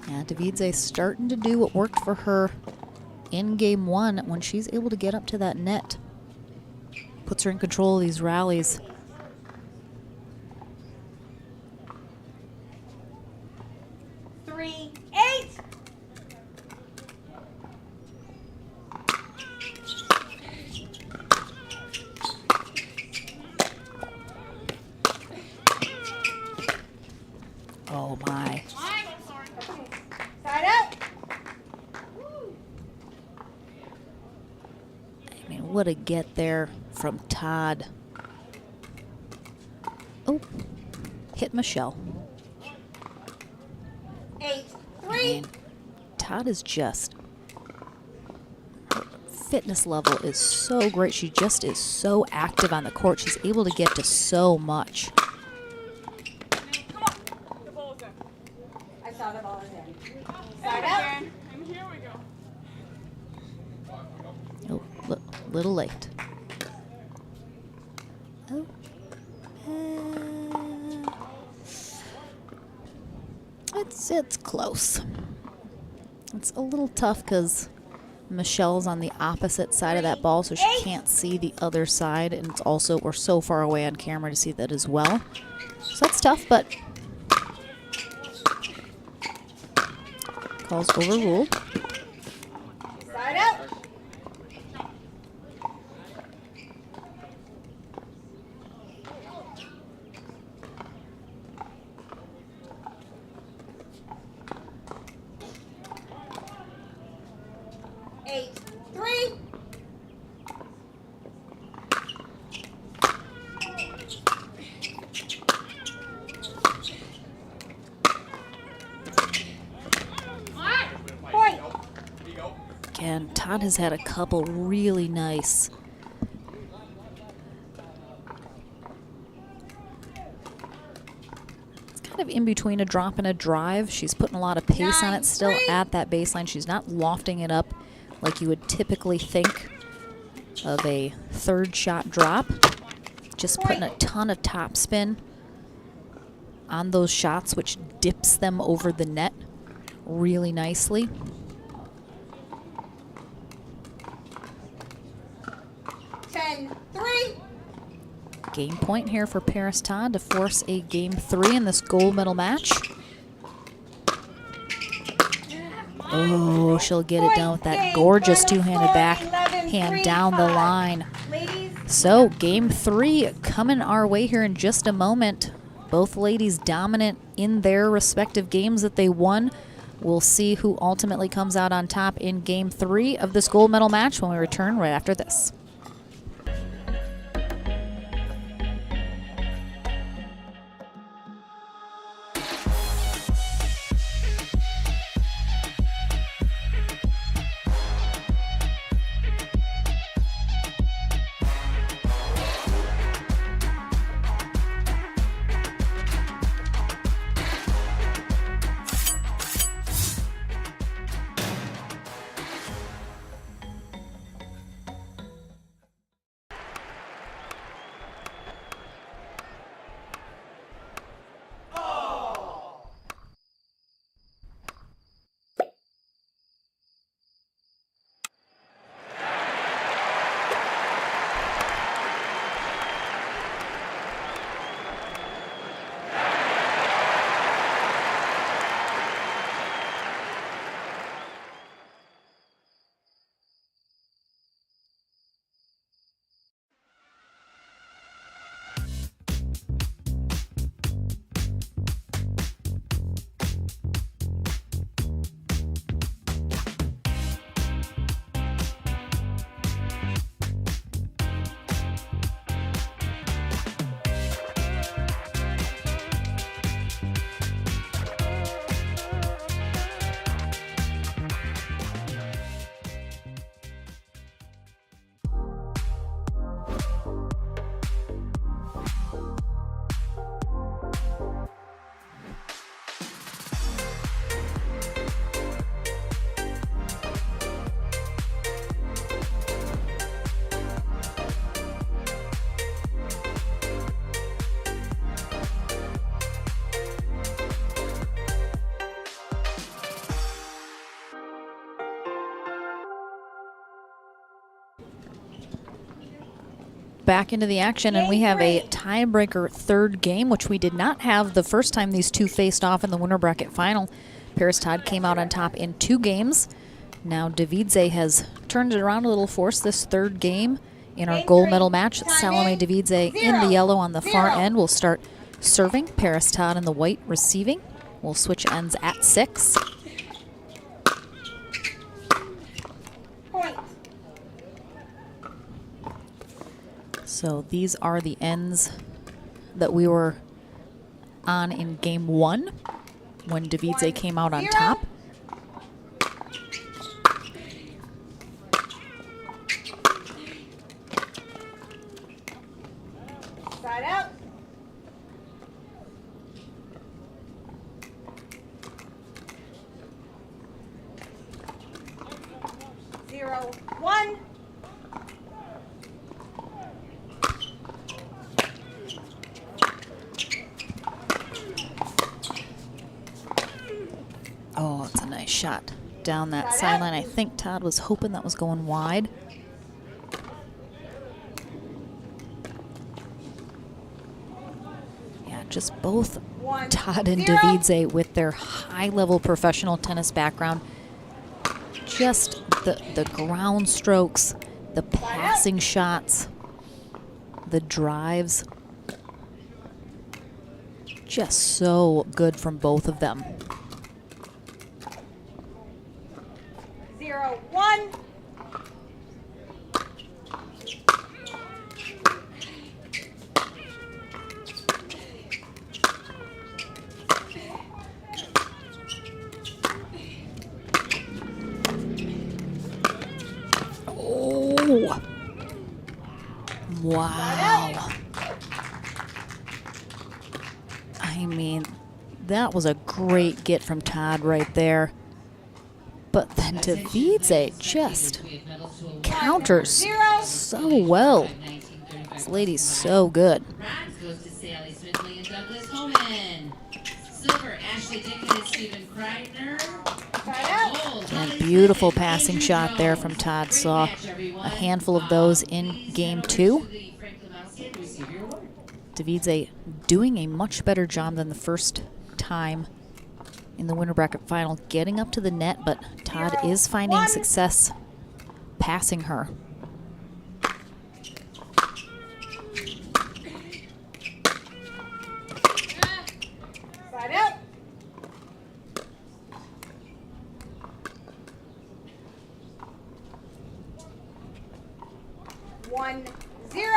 Yeah, Davidse starting to do what worked for her in game 1 when she's able to get up to that net. Puts her in control of these rallies. Oh my. Side out. I mean, what a get there from Todd. Oh, hit Michelle. 8-3. Todd is just, her fitness level is so great. She just is so active on the court. She's able to get to so much. I saw the ball is in. Side out. And here we go. Oh, little late. Oh. It's close. It's a little tough because Michelle's on the opposite side of that ball, so she can't see the other side, and it's also, we're so far away on camera to see that as well. So that's tough, but calls overruled. Side out. Again, Todd has had a couple really nice kind of in between a drop and a drive. She's putting a lot of pace on it still at that baseline. She's not lofting it up like you would typically think of a third shot drop. Just putting a ton of topspin on those shots, which dips them over the net really nicely. 10-3. Game point here for Paris Todd to force a game 3 in this gold medal match. Oh, she'll get it done with that gorgeous two-handed backhand down the line. So game 3 coming our way here in just a moment. Both ladies dominant in their respective games that they won. We'll see who ultimately comes out on top in game 3 of this gold medal match when we return right after this. Back into the action, and we have a tiebreaker third game, which we did not have the first time these two faced off in the winter bracket final. Paris Todd came out on top in 2 games. Now Davidse has turned it around a little for us this third game in our gold medal match. Salome Davidse in the yellow on the far end will start serving. Paris Todd in the white receiving. We'll switch ends at 6. So these are the ends that we were on in game 1 when Davidse came out on top. Side out. Zero, 1. Oh, it's a nice shot down that sideline. I think Todd was hoping that was going wide. Yeah, just both Todd and Davidse with their high-level professional tennis background. Just the ground strokes, the passing shots, the drives. Just so good from both of them. 0, 1. Oh, wow. I mean, that was a great get from Todd right there. But then Davidse just counters so well. This lady's so good. Bronze goes to Sally Smithly and Douglas Homan. Silver, Ashley Dickett and Stephen Kreidner. Gold, Again, beautiful passing shot there from Todd. Saw a handful of those in game 2. Davidze doing a much better job than the first time in the winter bracket final, getting up to the net, but Todd is finding success passing her. Side out. One, 0.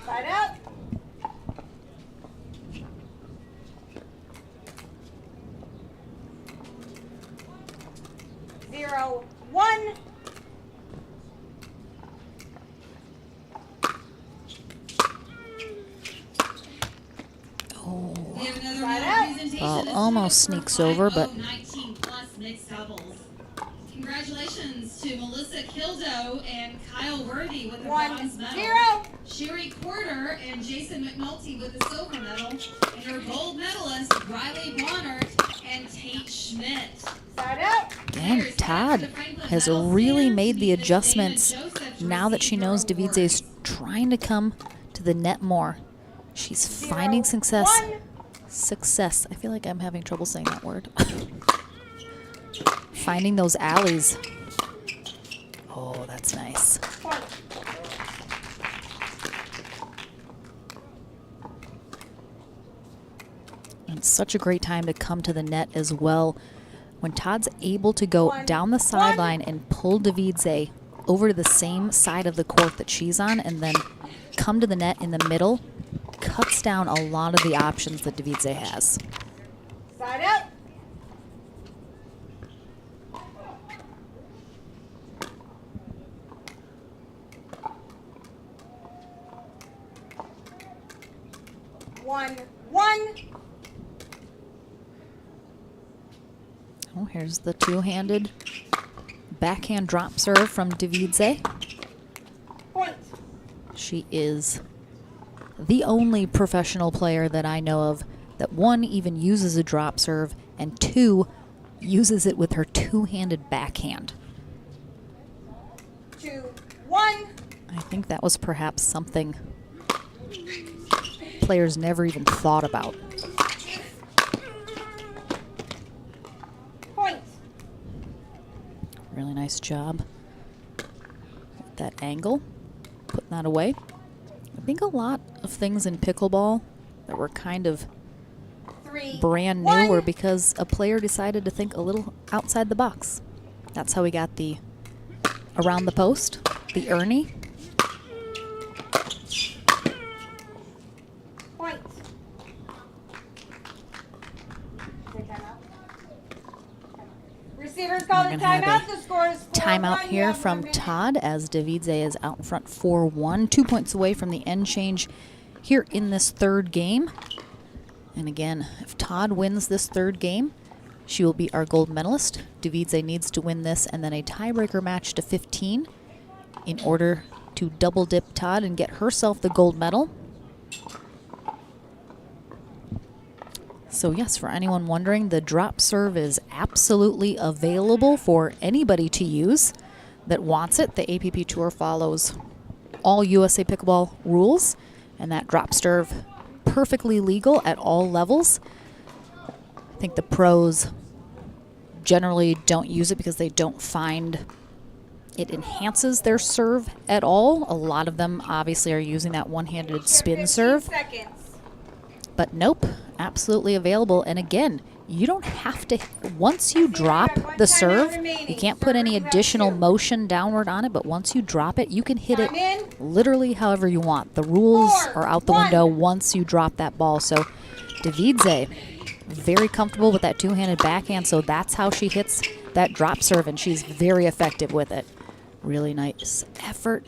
Side out. 0, 1. We have another Side medal out. presentation. Ball This almost medal sneaks for over, but 19 plus mixed doubles. Congratulations to Melissa Kildo and Kyle Worthy with the 1, bronze medal. 0. Sherry Porter and Jason McNulty with the silver medal. And your gold medalists, Riley Bonner and Tate Schmidt. Side out. again, Todd has really made the adjustments now that she knows Davidze is trying to come to the net more. She's finding success. Success. I feel like I'm having trouble saying that word. Finding those alleys. Oh, that's nice. And it's such a great time to come to the net as well. When Todd's able to go down the sideline and pull Davidze over to the same side of the court that she's on and then come to the net in the middle, cuts down a lot of the options that Davidze has. Side out. One, 1. Oh, here's the two-handed backhand drop serve from Davidze. Point. She is the only professional player that I know of that, 1, even uses a drop serve, and 2, uses it with her two-handed backhand. 2, 1. I think that was perhaps something players never even thought about. Point. Really nice job with that angle, putting that away. I think a lot of things in pickleball that were kind of 3, brand new 1. were because a player decided to think a little outside the box. That's how we got the around the post, the Ernie. Point. Receivers call the We're gonna have timeout. The score is 4-1. Timeout You here have from 1 minute. Todd as Davidze is out in front 4-1, 2 points away from the end change here in this third game. And again, if Todd wins this third game, she will be our gold medalist. Davidze needs to win this and then a tiebreaker match to 15 in order to double dip Todd and get herself the gold medal. So yes, for anyone wondering, the drop serve is absolutely available for anybody to use that wants it. The APP Tour follows all USA Pickleball rules, and that drop serve perfectly legal at all levels. I think the pros generally don't use it because they don't find it enhances their serve at all. A lot of them obviously are using that one-handed spin serve. Seconds. But nope, absolutely available. And again, you don't have to, once you drop the serve, you can't put any additional motion downward on it, but once you drop it, you can hit it literally however you want. The rules are out the window once you drop that ball. So Davidze, very comfortable with that two-handed backhand, so that's how she hits that drop serve, and she's very effective with it. Really nice effort.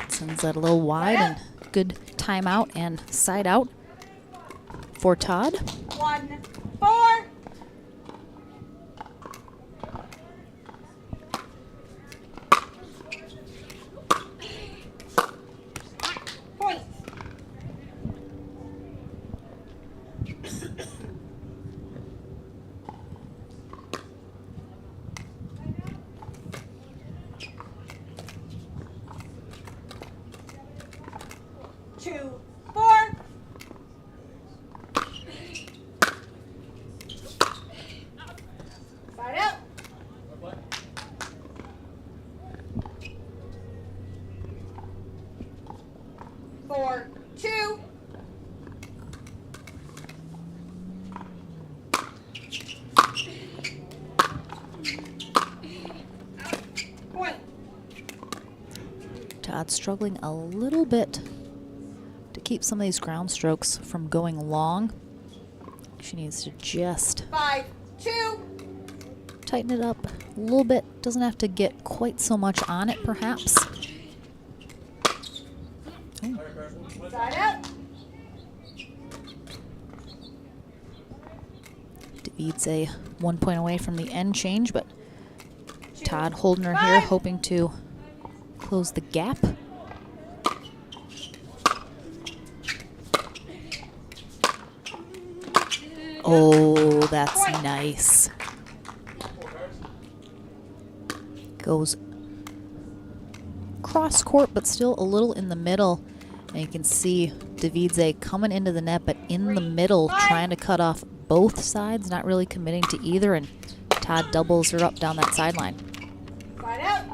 Sends that a little wide, and good timeout and side out for Todd. 1, 4. Point. 2, 4. Side out. 4, 2. Point. Todd struggling a little bit to keep some of these ground strokes from going long. She needs to just 5, 2. tighten it up a little bit. Doesn't have to get quite so much on it, perhaps. Side out. Davidse 1 point away from the end change, but Todd holding her here, hoping to close the gap. Oh, that's nice. Goes cross court, but still a little in the middle. And you can see Davidse coming into the net, but in the middle, trying to cut off both sides, not really committing to either, and Todd doubles her up down that sideline. Side out.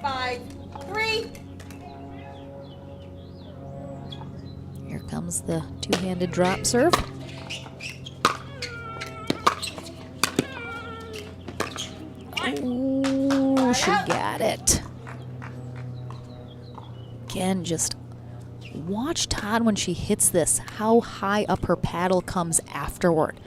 Five, 3. Here comes the two-handed drop serve. Ooh, she got it. Again, just watch Todd when she hits this, how high up her paddle comes afterward.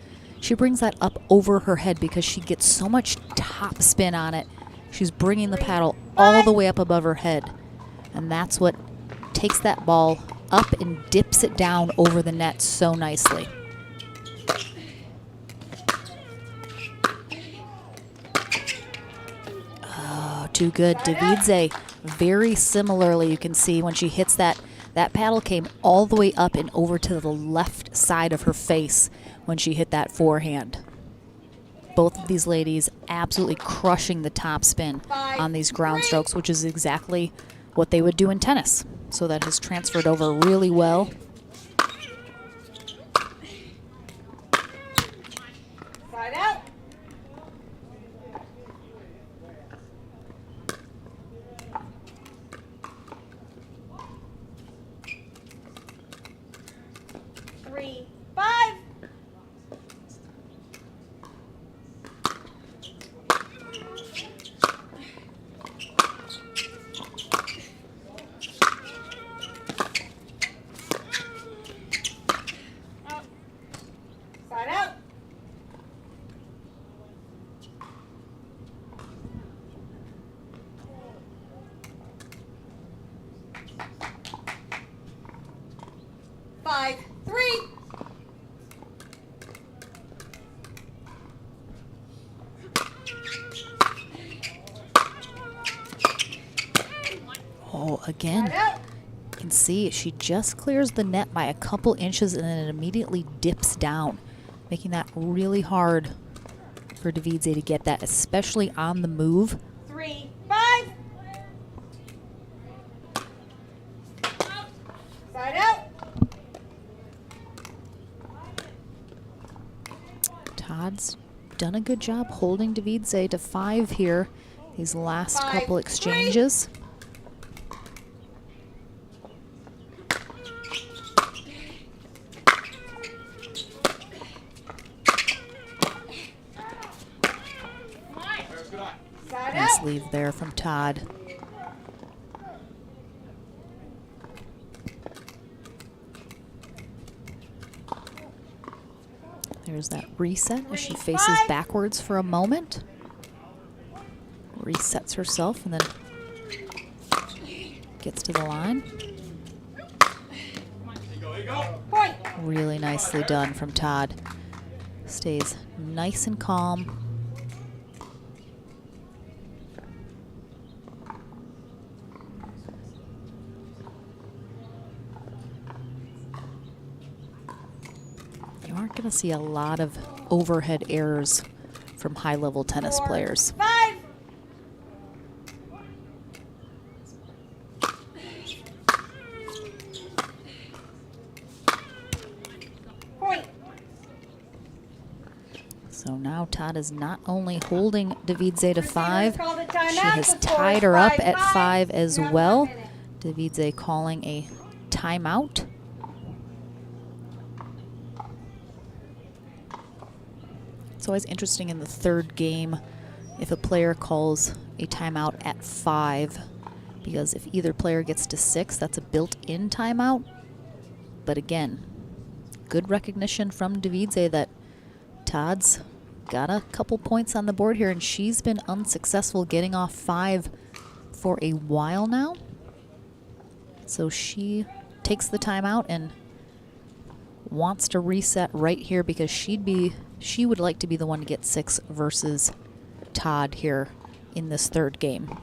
She brings that up over her head because she gets so much top spin on it. She's bringing the paddle all the way up above her head. And that's what takes that ball up and dips it down over the net so nicely. Oh, too good. Davidse, very similarly, you can see when she hits that paddle came all the way up and over to the left side of her face when she hit that forehand. Both of these ladies absolutely crushing the top spin on these ground strokes, which is exactly what they would do in tennis. So that has transferred over really well. Side out. Three, 5. Side out. Five, 3. Oh, again, you can see she just clears the net by a couple inches and then it immediately dips down, making that really hard for Davidse to get that, especially on the move. 3, 5. Side out. Todd's done a good job holding Davidse to 5 here, these last couple exchanges. Nice leave there from Todd. There's that reset as she faces backwards for a moment. Resets herself and then gets to the line. Really nicely done from Todd. Stays nice and calm. You aren't going to see a lot of overhead errors from high-level tennis players. 5. Point. So now Todd is not only holding Davidze to 5, called a she timeout. has The score tied is her up 5-5. at 5 as You have well. 1 minute. Davidze calling a timeout. It's always interesting in the third game if a player calls a timeout at 5, because if either player gets to 6, that's a built-in timeout. But again, good recognition from Davidze that Todd's got a couple points on the board here, and she's been unsuccessful getting off 5 for a while now. So she takes the timeout and wants to reset right here because she would like to be the one to get 6 versus Todd here in this third game.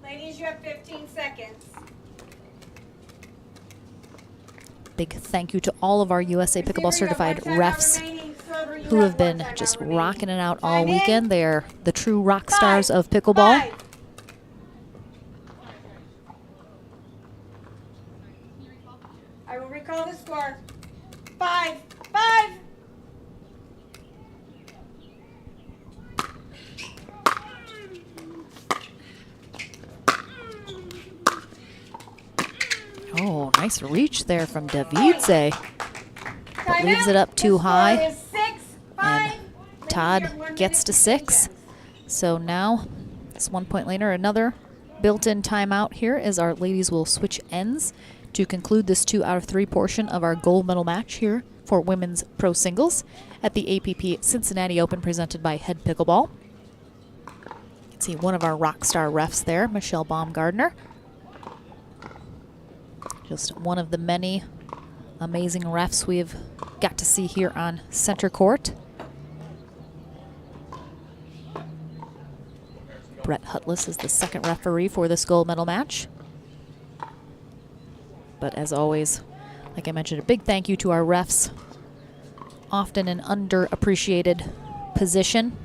Ladies, you have 15 seconds. Big thank you to all of our USA Pickleball certified refs who have been just rocking it out all weekend. They're the true rock stars of pickleball. I will recall the score. 5-5. Oh, nice reach there from Davidze. But leaves it up too high. And Todd gets to 6. So now, it's 1 point later, another built-in timeout here as our ladies will switch ends to conclude this 2 out of 3 portion of our gold medal match here for women's pro singles at the APP Cincinnati Open presented by Head Pickleball. You can see one of our rock star refs there, Michelle Baumgardner. Just one of the many amazing refs we've got to see here on center court. Brett Hutless is the second referee for this gold medal match. But as always, like I mentioned, a big thank you to our refs. Often an underappreciated position.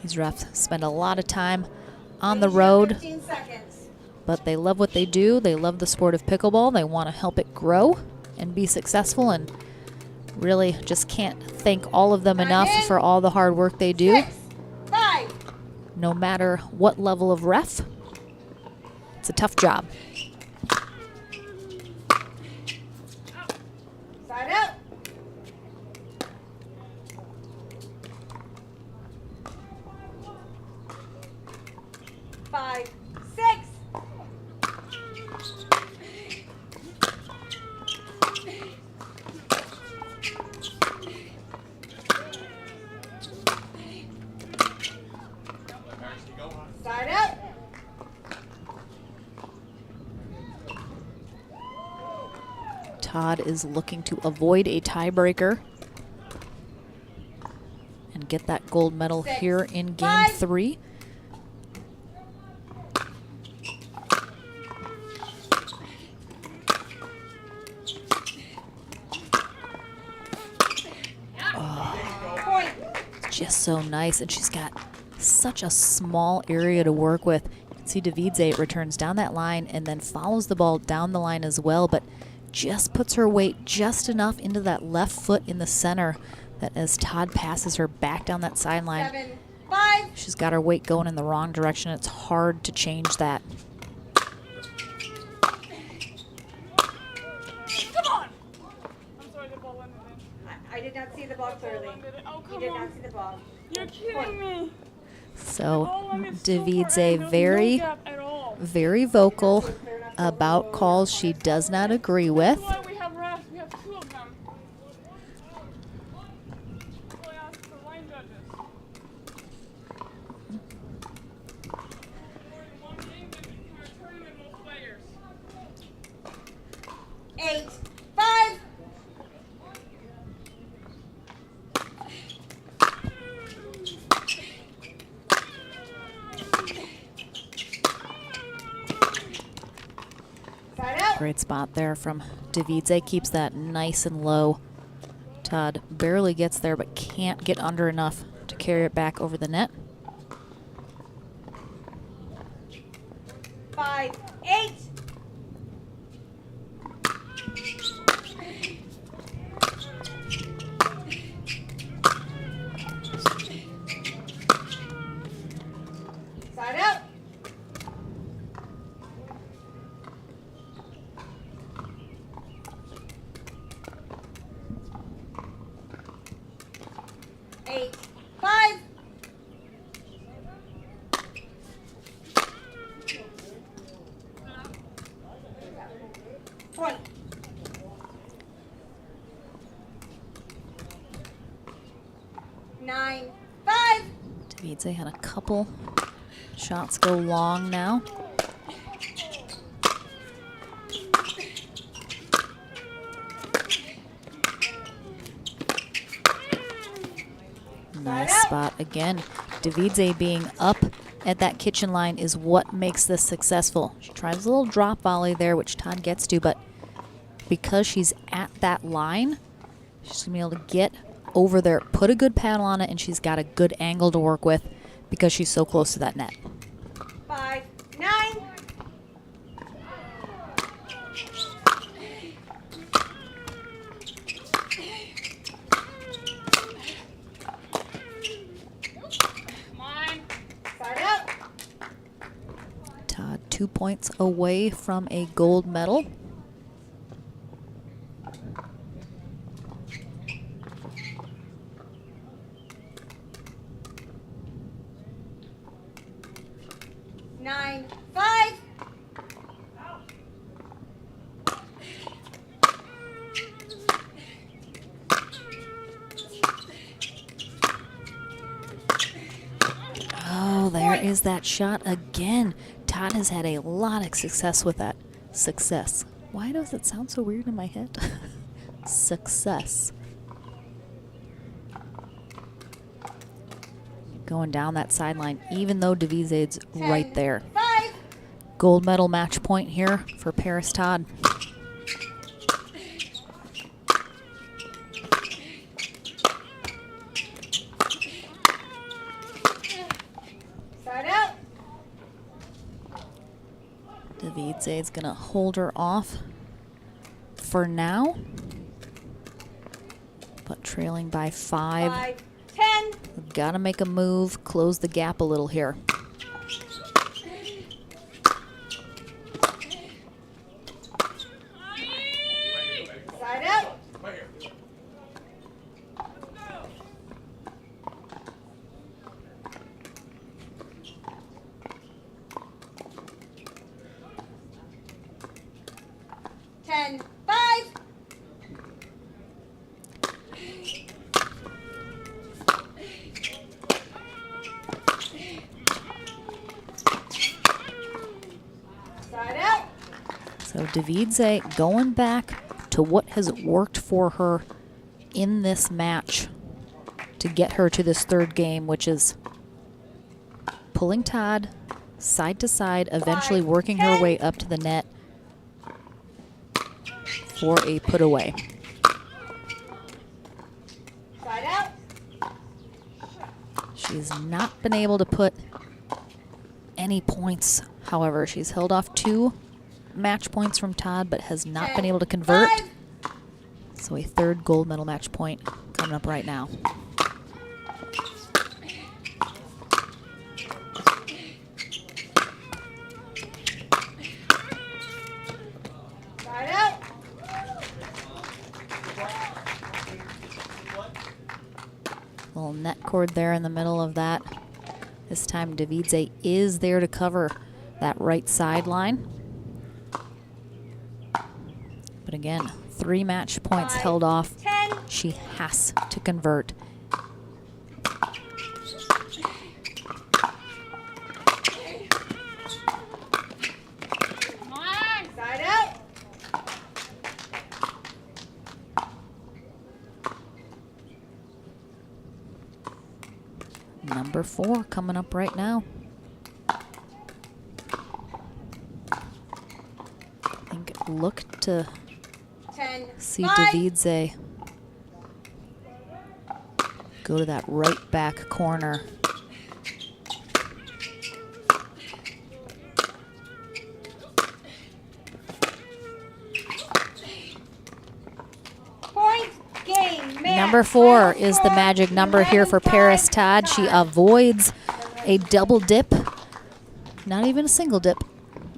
These refs spend a lot of time on the road, 15 seconds. but they love what they do. They love the sport of pickleball. They want to help it grow and be successful, and really just can't thank all of them enough for all the hard work they do. 6, 5. No matter what level of ref, it's a tough job. Side out. Five, 6. Side out. Todd is looking to avoid a tiebreaker and get that gold medal here in game 3. Point. Just so nice, and she's got such a small area to work with. You can see Davidze returns down that line and then follows the ball down the line as well, but just puts her weight just enough into that left foot in the center that as Todd passes her back down that sideline, 7, 5. she's got her weight going in the wrong direction. It's hard to change that. Come on! I'm sorry, the ball landed in. I did not see the ball clearly. Oh, You come did on. not see the ball. You're kidding me. So Davidze very vocal about calls she does not agree with. That's why we have refs. We have 2 of them. That's why I asked for line judges. One game, we're turning in most players. 8, 5. Side out. Great spot there from Davidze. Keeps that nice and low. Todd barely gets there, but can't get under enough to carry it back over the net. 5, 8. Side out. Eight, 5. Point. 9, 5. Davidze had a couple shots go long now. Nice spot again. Davidze being up at that kitchen line is what makes this successful. She tries a little drop volley there, which Todd gets to, but because she's at that line, she's gonna be able to get over there, put a good paddle on it, and she's got a good angle to work with because she's so close to that net. 5, 9. Side out. Todd 2 points away from a gold medal. Nine, 5. Oh, there is that shot again. Todd has had a lot of success with that. Success. Why does it sound so weird in my head? Success. Going down that sideline, even though Davidze's right there. 5. Gold medal match point here for Paris Todd. Side out. Davidze is gonna hold her off for now, but trailing by 5. 5, 10. We've got to make a move, close the gap a little here. Side out. Ten, 5. Side out. So Davidze going back to what has worked for her in this match to get her to this third game, which is pulling Todd side to side, eventually working her way up to the net for a put away. Side out. She's not been able to put any points. However, she's held off 2 match points from Todd, but has not been able to convert. 5. So a third gold medal match point coming up right now. Side out. Little net cord there in the middle of that. This time Davidze is there to cover that right sideline. But again, 3 match points 5, held off. 10. She has to convert. Side out. Number 4 coming up right now. I think look to 10, see 5. Davidse go to that right back corner. Point game. Match. Number 4 is the magic number here for Paris Todd. She avoids a double dip, not even a single dip,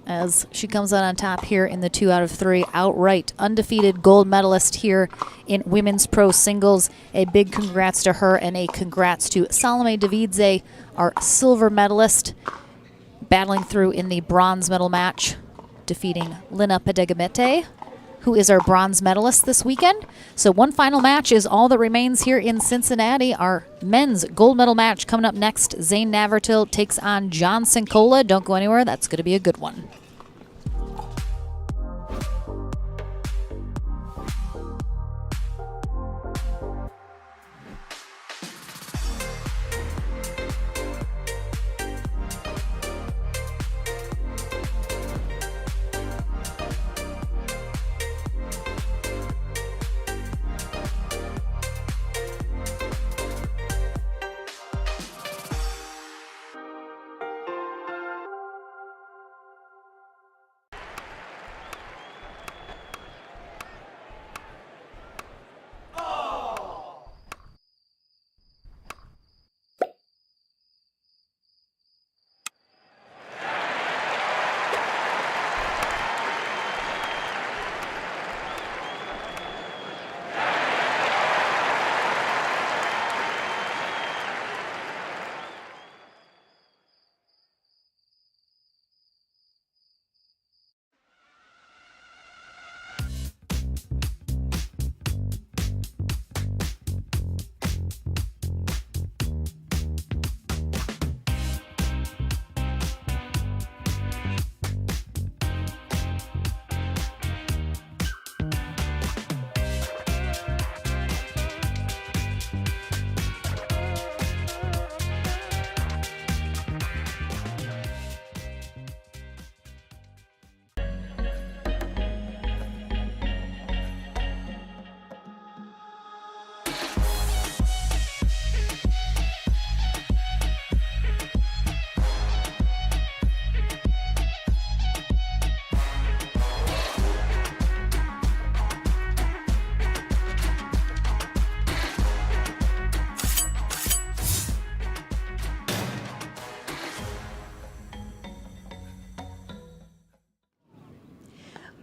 as she comes out on top here in the 2 out of 3 outright undefeated gold medalist here in women's pro singles. A big congrats to her and a congrats to Salome Davidse, our silver medalist, battling through in the bronze medal match, defeating Lina Padegamete, who is our bronze medalist this weekend. So one final match is all that remains here in Cincinnati. Our men's gold medal match coming up next. Zayn Navertill takes on John Cincola. Don't go anywhere. That's going to be a good one.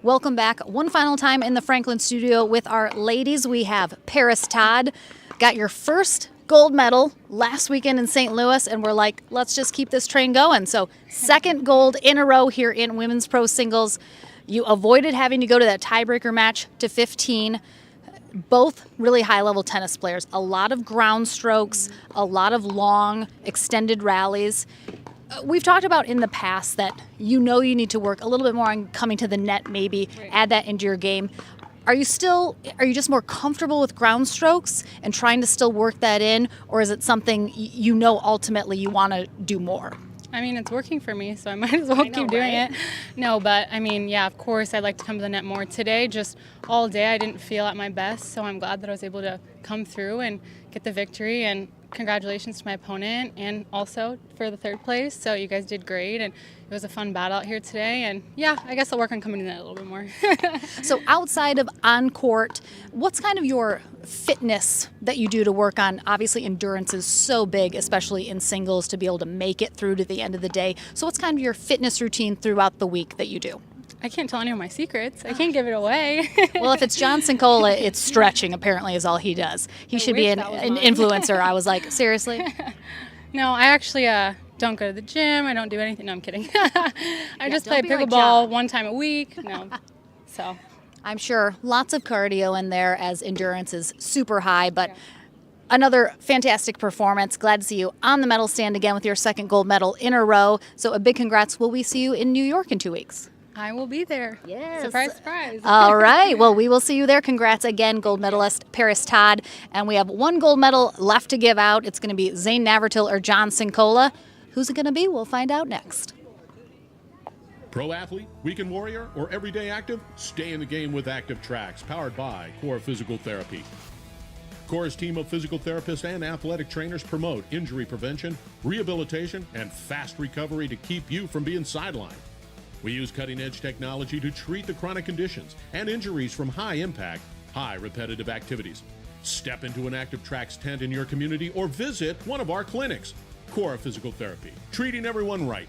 Welcome back one final time in the Franklin studio with our ladies. We have Paris Todd, got your first gold medal last weekend in St. Louis, and we're like, let's just keep this train going. So second gold in a row here in women's pro singles. You avoided having to go to that tiebreaker match to 15. Both really high-level tennis players. A lot of ground strokes, a lot of long, extended rallies. We've talked about in the past that you need to work a little bit more on coming to the net, maybe add that into your game. Are you just more comfortable with ground strokes and trying to still work that in, or is it something ultimately you want to do more? I mean, it's working for me, so I might as well keep doing it. No, but I mean, yeah, of course, I'd like to come to the net more. Today, just all day, I didn't feel at my best, so I'm glad that I was able to come through and get the victory. And congratulations to my opponent and also for the third place. So you guys did great, and it was a fun battle out here today. And yeah, I guess I'll work on coming to the net a little bit more. So outside of on court, what's kind of your fitness that you do to work on? Obviously, endurance is so big, especially in singles, to be able to make it through to the end of the day. So what's kind of your fitness routine throughout the week that you do? I can't tell any of my secrets. I can't give it away. Well, if it's John Cincola, it's stretching, apparently, is all he does. He should be an influencer. I was like, seriously? No, I actually don't go to the gym. I don't do anything. No, I'm kidding. I just play pickleball one time a week. No, so. I'm sure lots of cardio in there as endurance is super high, but another fantastic performance. Glad to see you on the medal stand again with your second gold medal in a row. So a big congrats. Will we see you in New York in 2 weeks? I will be there. Yes. Surprise, surprise. All right. Well, we will see you there. Congrats again, gold medalist Paris Todd. And we have one gold medal left to give out. It's going to be Zayn Navratil or John Cincola. Who's it going to be? We'll find out next. Pro athlete, weekend warrior, or everyday active? Stay in the game with Active Tracks, powered by Core Physical Therapy. Core's team of physical therapists and athletic trainers promote injury prevention, rehabilitation, and fast recovery to keep you from being sidelined. We use cutting-edge technology to treat the chronic conditions and injuries from high-impact, high repetitive activities. Step into an Active Tracks tent in your community or visit one of our clinics. Core Physical Therapy, treating everyone right.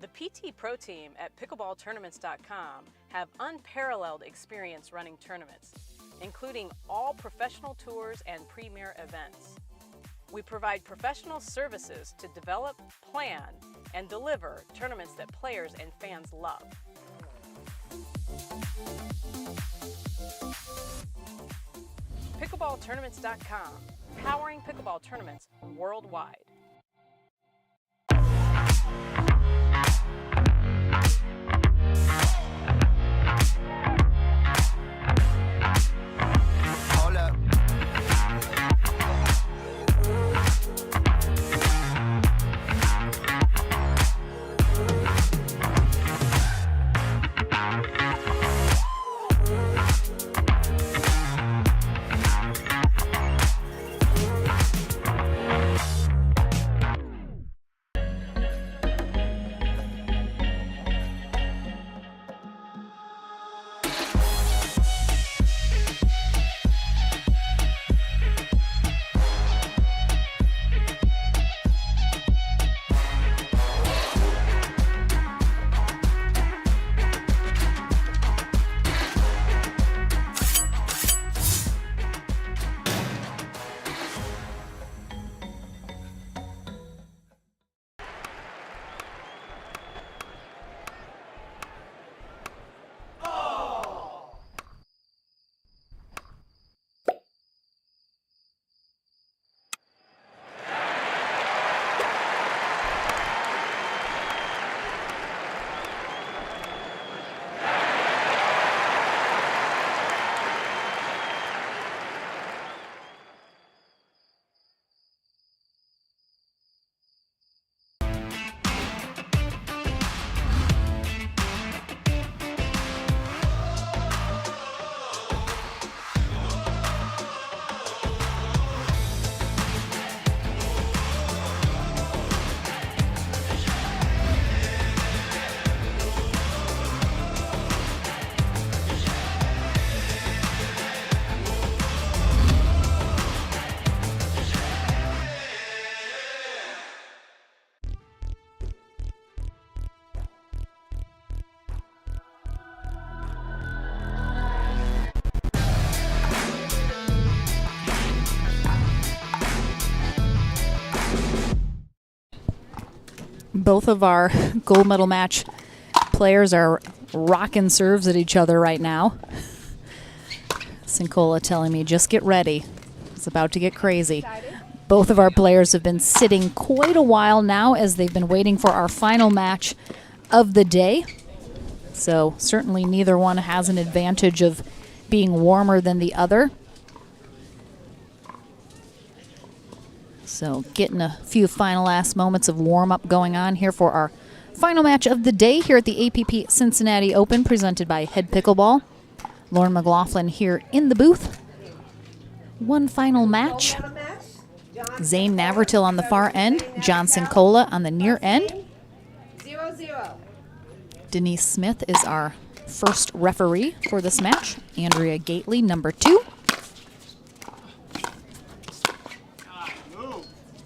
The PT Pro team at pickleballtournaments.com have unparalleled experience running tournaments, including all professional tours and premier events. We provide professional services to develop, plan, and deliver tournaments that players and fans love. Pickleballtournaments.com, powering pickleball tournaments worldwide. Hold up. Both of our gold medal match players are rocking serves at each other right now. Cincola telling me, just get ready. It's about to get crazy. Both of our players have been sitting quite a while now as they've been waiting for our final match of the day. So certainly neither one has an advantage of being warmer than the other. So getting a few final last moments of warm-up going on here for our final match of the day here at the APP Cincinnati Open, presented by Head Pickleball. Lauren McLaughlin here in the booth. One final match. Zayn Navratil on the far end, John Cincola on the near end. 0-0. Denise Smith is our first referee for this match. Andrea Gately, number 2.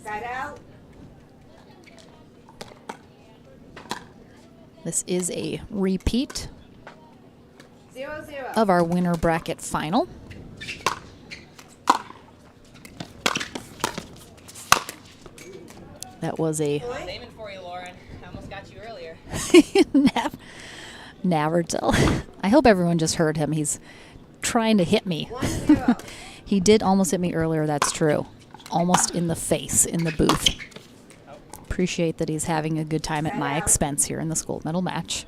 Side out. This is a repeat 0-0. of our winner bracket final. That was a I was aiming for you, Lauren. I almost got you earlier. Navertill. I hope everyone just heard him. He's trying to hit me. He did almost hit me earlier, that's true. Almost in the face in the booth. Appreciate that he's having a good time at my expense here in this gold medal match.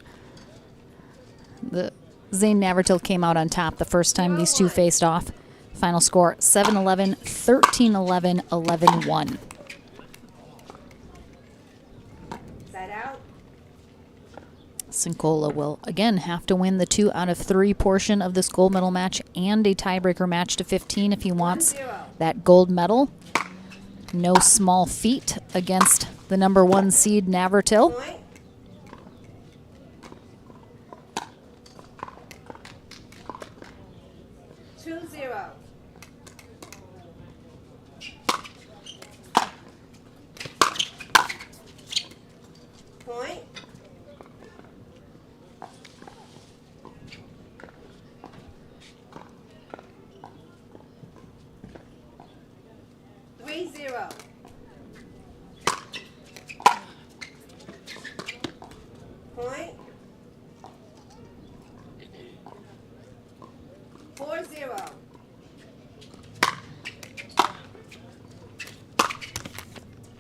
The Zayn Navratil came out on top the first time these two faced off. Final score 7-11, 13-11, 11-1. Cincola will again have to win the 2 out of 3 portion of this gold medal match and a tiebreaker match to 15 if he wants that gold medal. No small feat against the number 1 seed Navratil. Point. 4-0.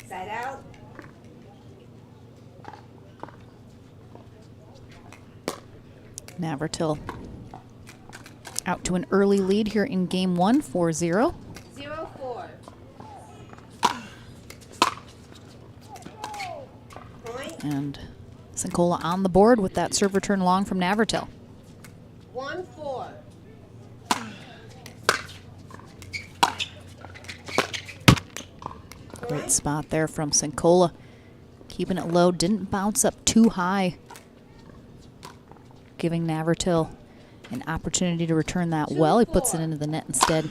Side out. Navratil out to an early lead here in game 1, 4-0. 0-4. Point. And Cincola on the board with that serve return long from Navratil. 1-4. Great spot there from Cincola. Keeping it low, didn't bounce up too high. Giving Navratil an opportunity to return that well. He puts it into the net instead.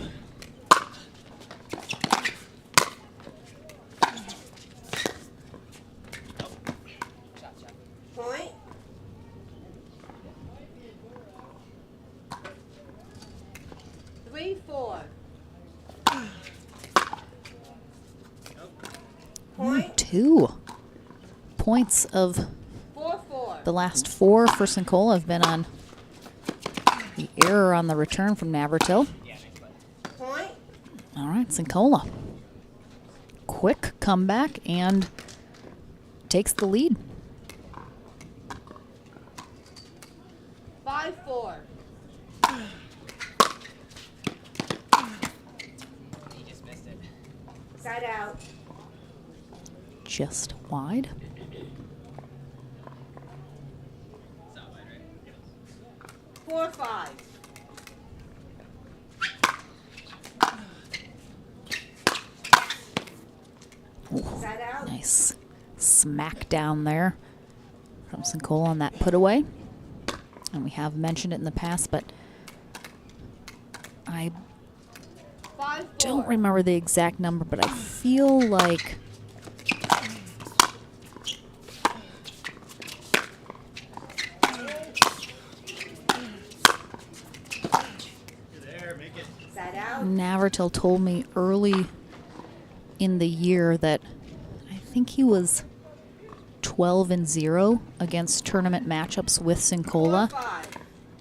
Point. 3-4. Point. 2 points of 4-4. the last 4 for Cincola have been on the error on the return from Navratil. Point. All right, Cincola. Quick comeback and takes the lead. 5-4. You just missed it. Side out. Just wide. 4-5. Side out. Nice smack down there from Cincola on that put away. And we have mentioned it in the past, but I 5-4. don't remember the exact number, but I feel like Side out. Navratil told me early in the year that I think he was 12-0 against tournament matchups with Cincola.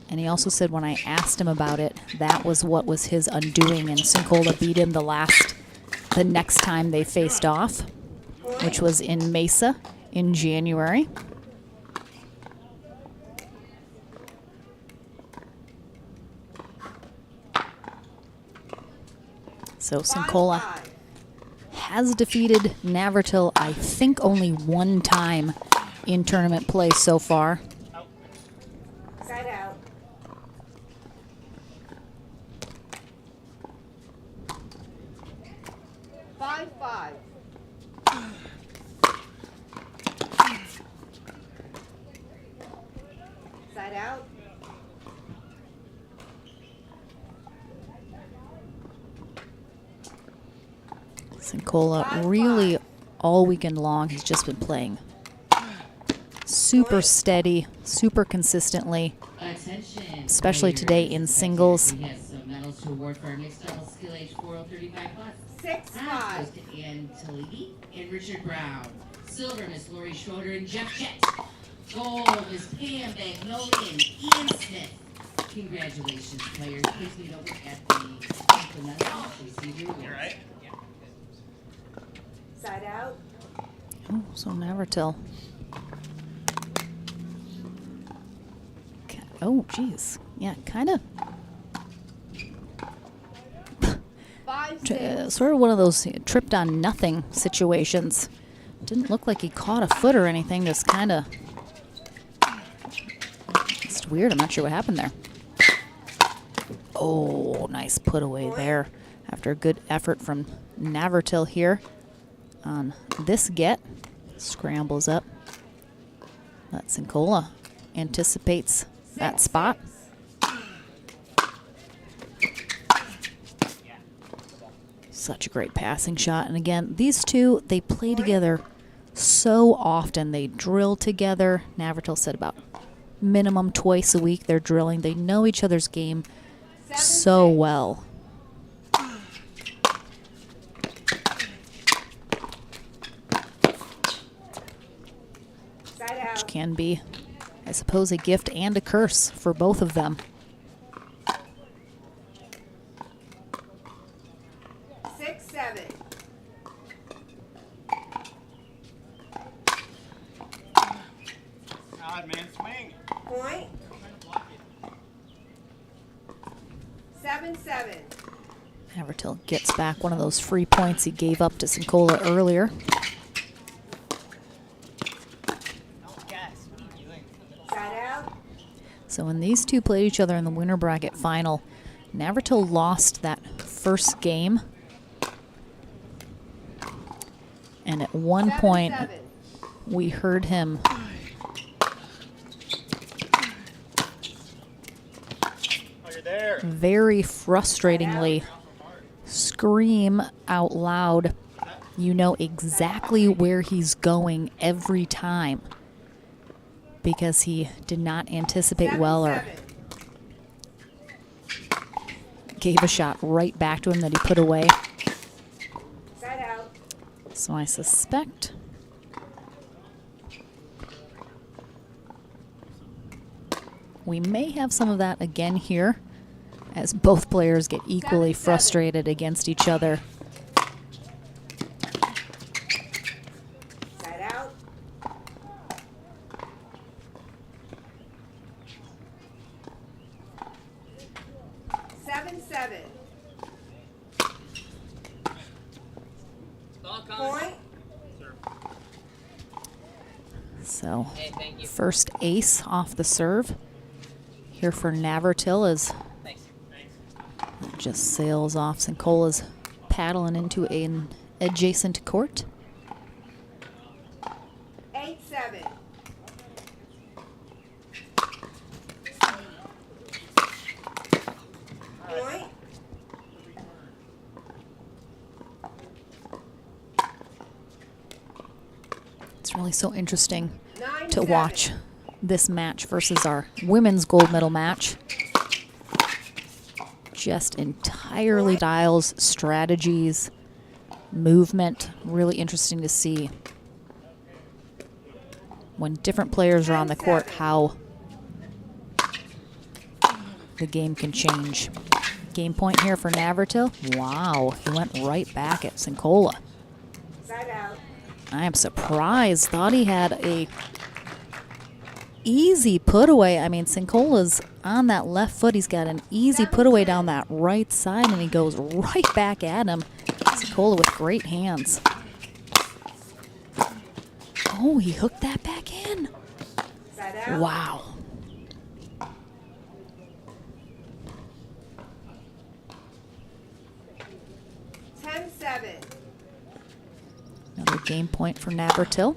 And he also said when I asked him about it, that was what was his undoing, and Cincola beat him the next time they faced off, which was in Mesa in January. So Cincola has defeated Navratil, I think, only one time in tournament play so far. Side out. Five. Side out. Cincola really all weekend long has just been playing super steady, super consistently, especially today in singles. We have some medals to award for our mixed double skill age 4035 plus. 6-5. Goes to Ann Taligi and Richard Brown. Silver, Miss Lori Schroeder and Jeff Jett. Gold, Miss Pam Magnolia and Ian Smith. Congratulations, players. Please meet over at the implemental. Receive your awards. Side out. Oh, so Navratil. Oh, geez. Yeah, kind of. Sort of one of those tripped on nothing situations. Didn't look like he caught a foot or anything. Just kind of. It's weird. I'm not sure what happened there. Oh, nice put away there after a good effort from Navertill here on this get. Scrambles up. But Cincola anticipates that spot. Such a great passing shot. And again, these two, they play together so often. They drill together. Navratil said about minimum twice a week they're drilling. They know each other's game so well. Which can be, I suppose, a gift and a curse for both of them. 6-7. Odd man swing. Point. 7-7. Navratil gets back one of those free points he gave up to Cincola earlier. Side out. So when these two played each other in the winter bracket final, Navratil lost that first game. And at one point, we heard him very frustratingly scream out loud, you know exactly where he's going every time, because he did not anticipate well or gave a shot right back to him that he put away. Side out. So I suspect we may have some of that again here, as both players get equally frustrated against each other. Side out. Seven. Point. So first ace off the serve here for Navertill as it just sails off. Cincola's paddling into an adjacent court. 8-7. Point. It's really so interesting to watch this match versus our women's gold medal match. Just entirely dials, strategies, movement. Really interesting to see. when different players are on the court, how the game can change. Game point here for Navratil. Wow, he went right back at Cincola. I am surprised. Thought he had a easy put away. I mean, Cincola's on that left foot. He's got an easy put away down that right side, and he goes right back at him. Cincola with great hands. Oh, he hooked that back in. Wow. Another game point for Navertill.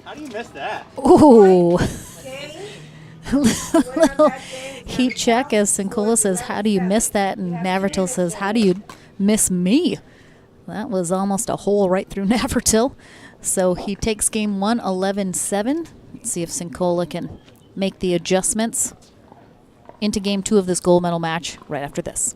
How do you miss that? Ooh. Little heat check as Cincola says, how do you miss that? And Navratil says, how do you miss me? That was almost a hole right through Navratil. So he takes game 1, 11-7. Let's see if Cincola can make the adjustments into game 2 of this gold medal match right after this.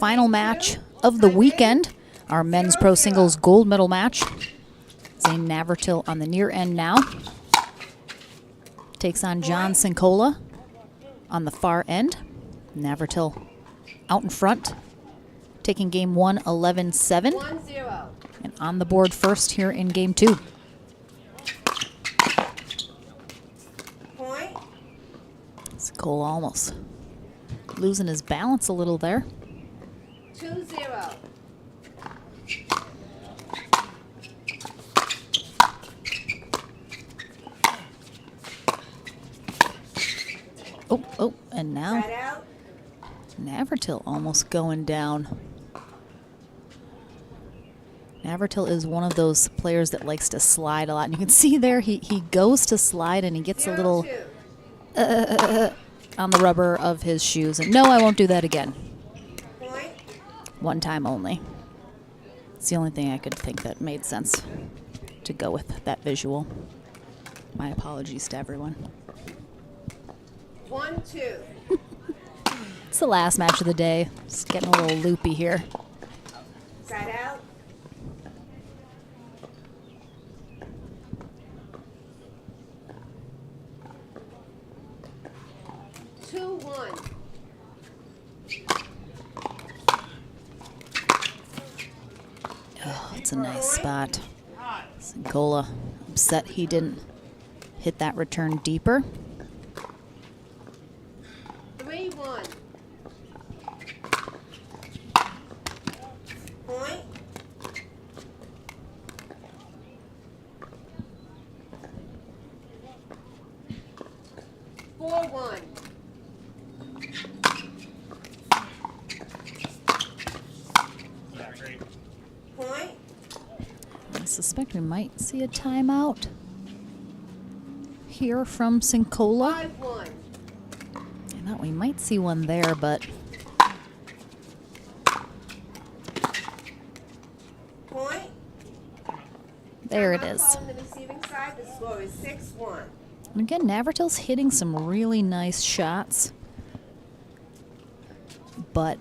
Final match of the weekend, our men's pro singles gold medal match. Zayn Navertill on the near end now. Takes on John Cincola on the far end. Navertill out in front, taking game 1, 11-7. And on the board first here in game 2. Cincola almost losing his balance a little there. 2-0. Oh, and now Navertill almost going down. Navertill is one of those players that likes to slide a lot. And you can see there he goes to slide and he gets a little on the rubber of his shoes. And no, I won't do that again. One time only. It's the only thing I could think that made sense to go with that visual. My apologies to everyone. 1-2. It's the last match of the day. It's getting a little loopy here. Side out. Oh, it's a nice spot. Cincola upset he didn't hit that return deeper. 3-1. Point. suspect we might see a timeout here from Cincola. 5-1. I thought we might see one there, but Point. there it Timeout is. call on the receiving side. The score is 6-1. And again, Navratil's hitting some really nice shots, but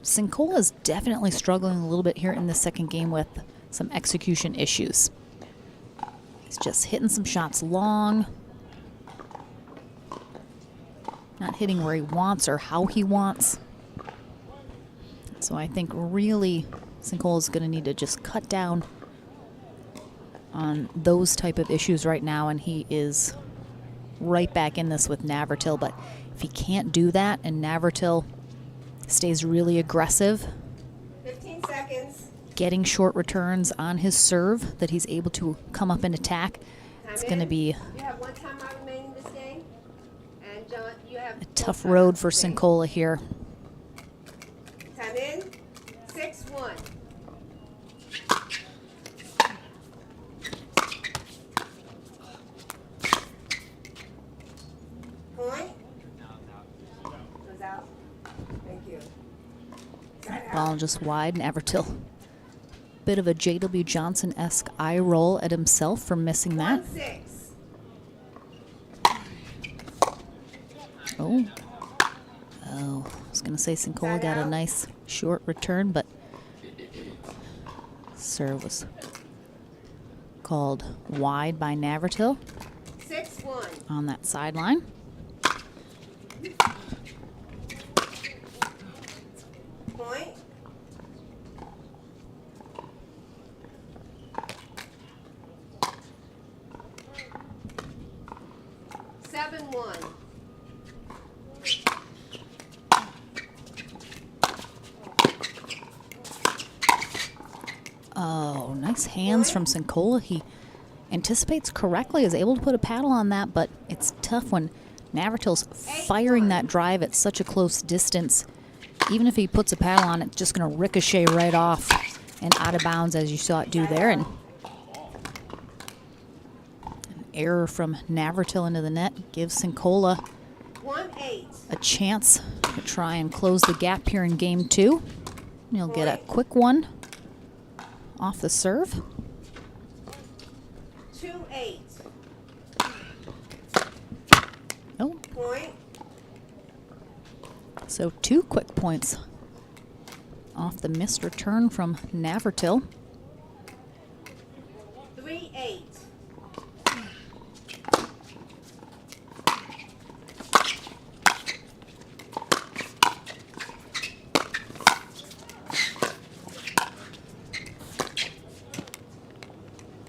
Cincola's definitely struggling a little bit here in the second game with some execution issues. He's just hitting some shots long, not hitting where he wants or how he wants. So I think really Cincola's going to need to just cut down on those type of issues right now, and he is right back in this with Navratil. But if he can't do that and Navratil stays really aggressive, 15 seconds. getting short returns on his serve that he's able to come up and attack, it's going to be You have 1 timeout remaining this game. And John, you have a tough road for Cincola here. time in. 6-1. Point. Goes out. Thank you. Ball just wide. Navratil. Bit of a J.W. Johnson-esque eye roll at himself for missing that. 1-6. Oh. Oh. I was going to say Cincola got a nice short return, but serve was called wide by Navratil 6-1. on that sideline. Point. Seven one. Oh, nice hands from Cincola. He anticipates correctly, is able to put a paddle on that, but it's tough when Navratil's firing that drive at such a close distance. Even if he puts a paddle on it, it's just going to ricochet right off and out of bounds, as you saw it do there. And an error from Navratil into the net gives Cincola 1-8. a chance to try and close the gap here in game 2. He'll get a quick one off the serve. 2-8. Oh, Point. so 2 quick points off the missed return from Navertill. 3-8.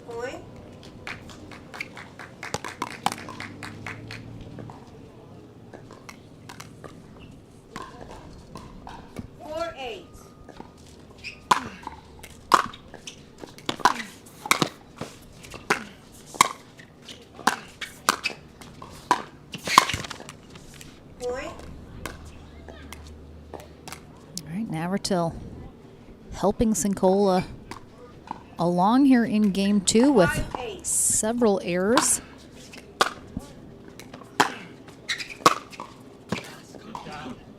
Point. Four eight. Point. All right, Navertill helping Cincola along here in game 2 with several errors.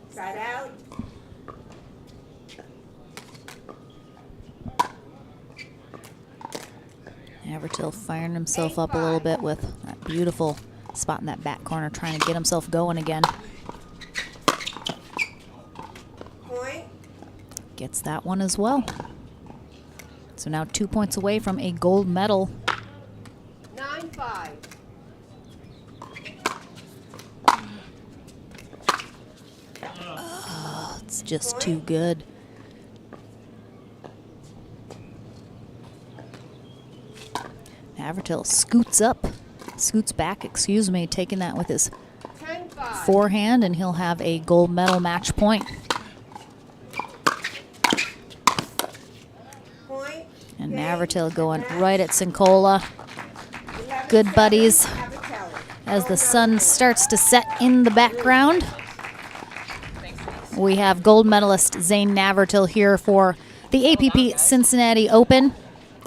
Side out. Navertill firing himself up a little bit with that beautiful spot in that back corner, trying to get himself going again. Point. Gets that one as well. So now 2 points away from a gold medal. 9-5. Oh, it's just too good. Navertill scoots back, excuse me, taking that with his 10-5. forehand, and he'll have a gold medal match point. Point. And Navertill going right at Cincola. Good buddies as the sun starts to set in the background. We have gold medalist Zayn Navertill here for the APP Cincinnati Open.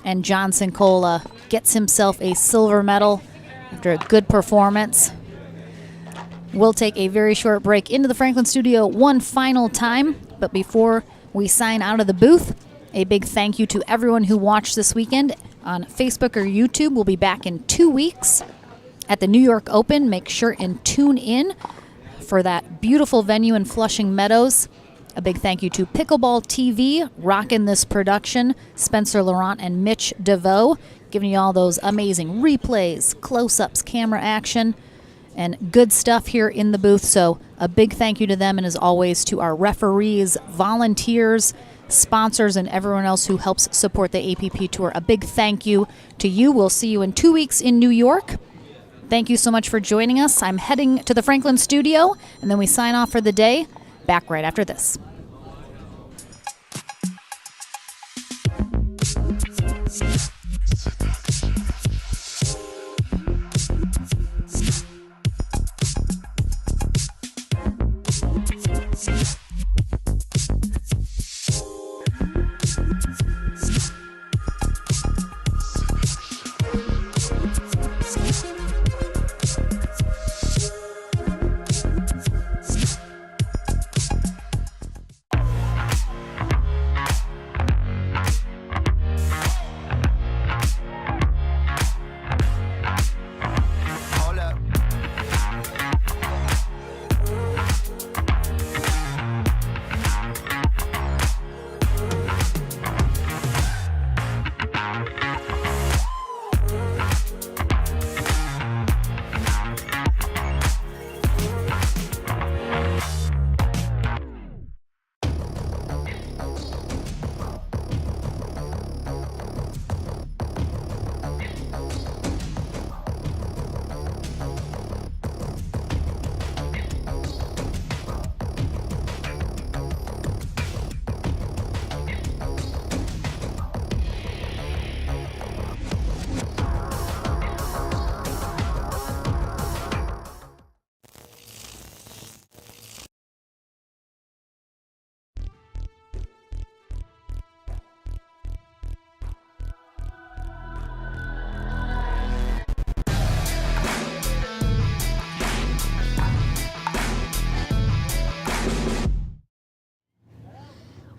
And John Cincola gets himself a silver medal after a good performance. We'll take a very short break into the Franklin studio one final time. But before we sign out of the booth, a big thank you to everyone who watched this weekend on Facebook or YouTube. We'll be back in 2 weeks at the New York Open. Make sure and tune in for that beautiful venue in Flushing Meadows. A big thank you to Pickleball TV, rocking this production, Spencer Laurent and Mitch DeVoe, giving you all those amazing replays, close-ups, camera action, and good stuff here in the booth. So a big thank you to them, and as always to our referees, volunteers, sponsors, and everyone else who helps support the APP Tour. A big thank you to you. We'll see you in 2 weeks in New York. Thank you so much for joining us. I'm heading to the Franklin studio, and then we sign off for the day. Back right after this.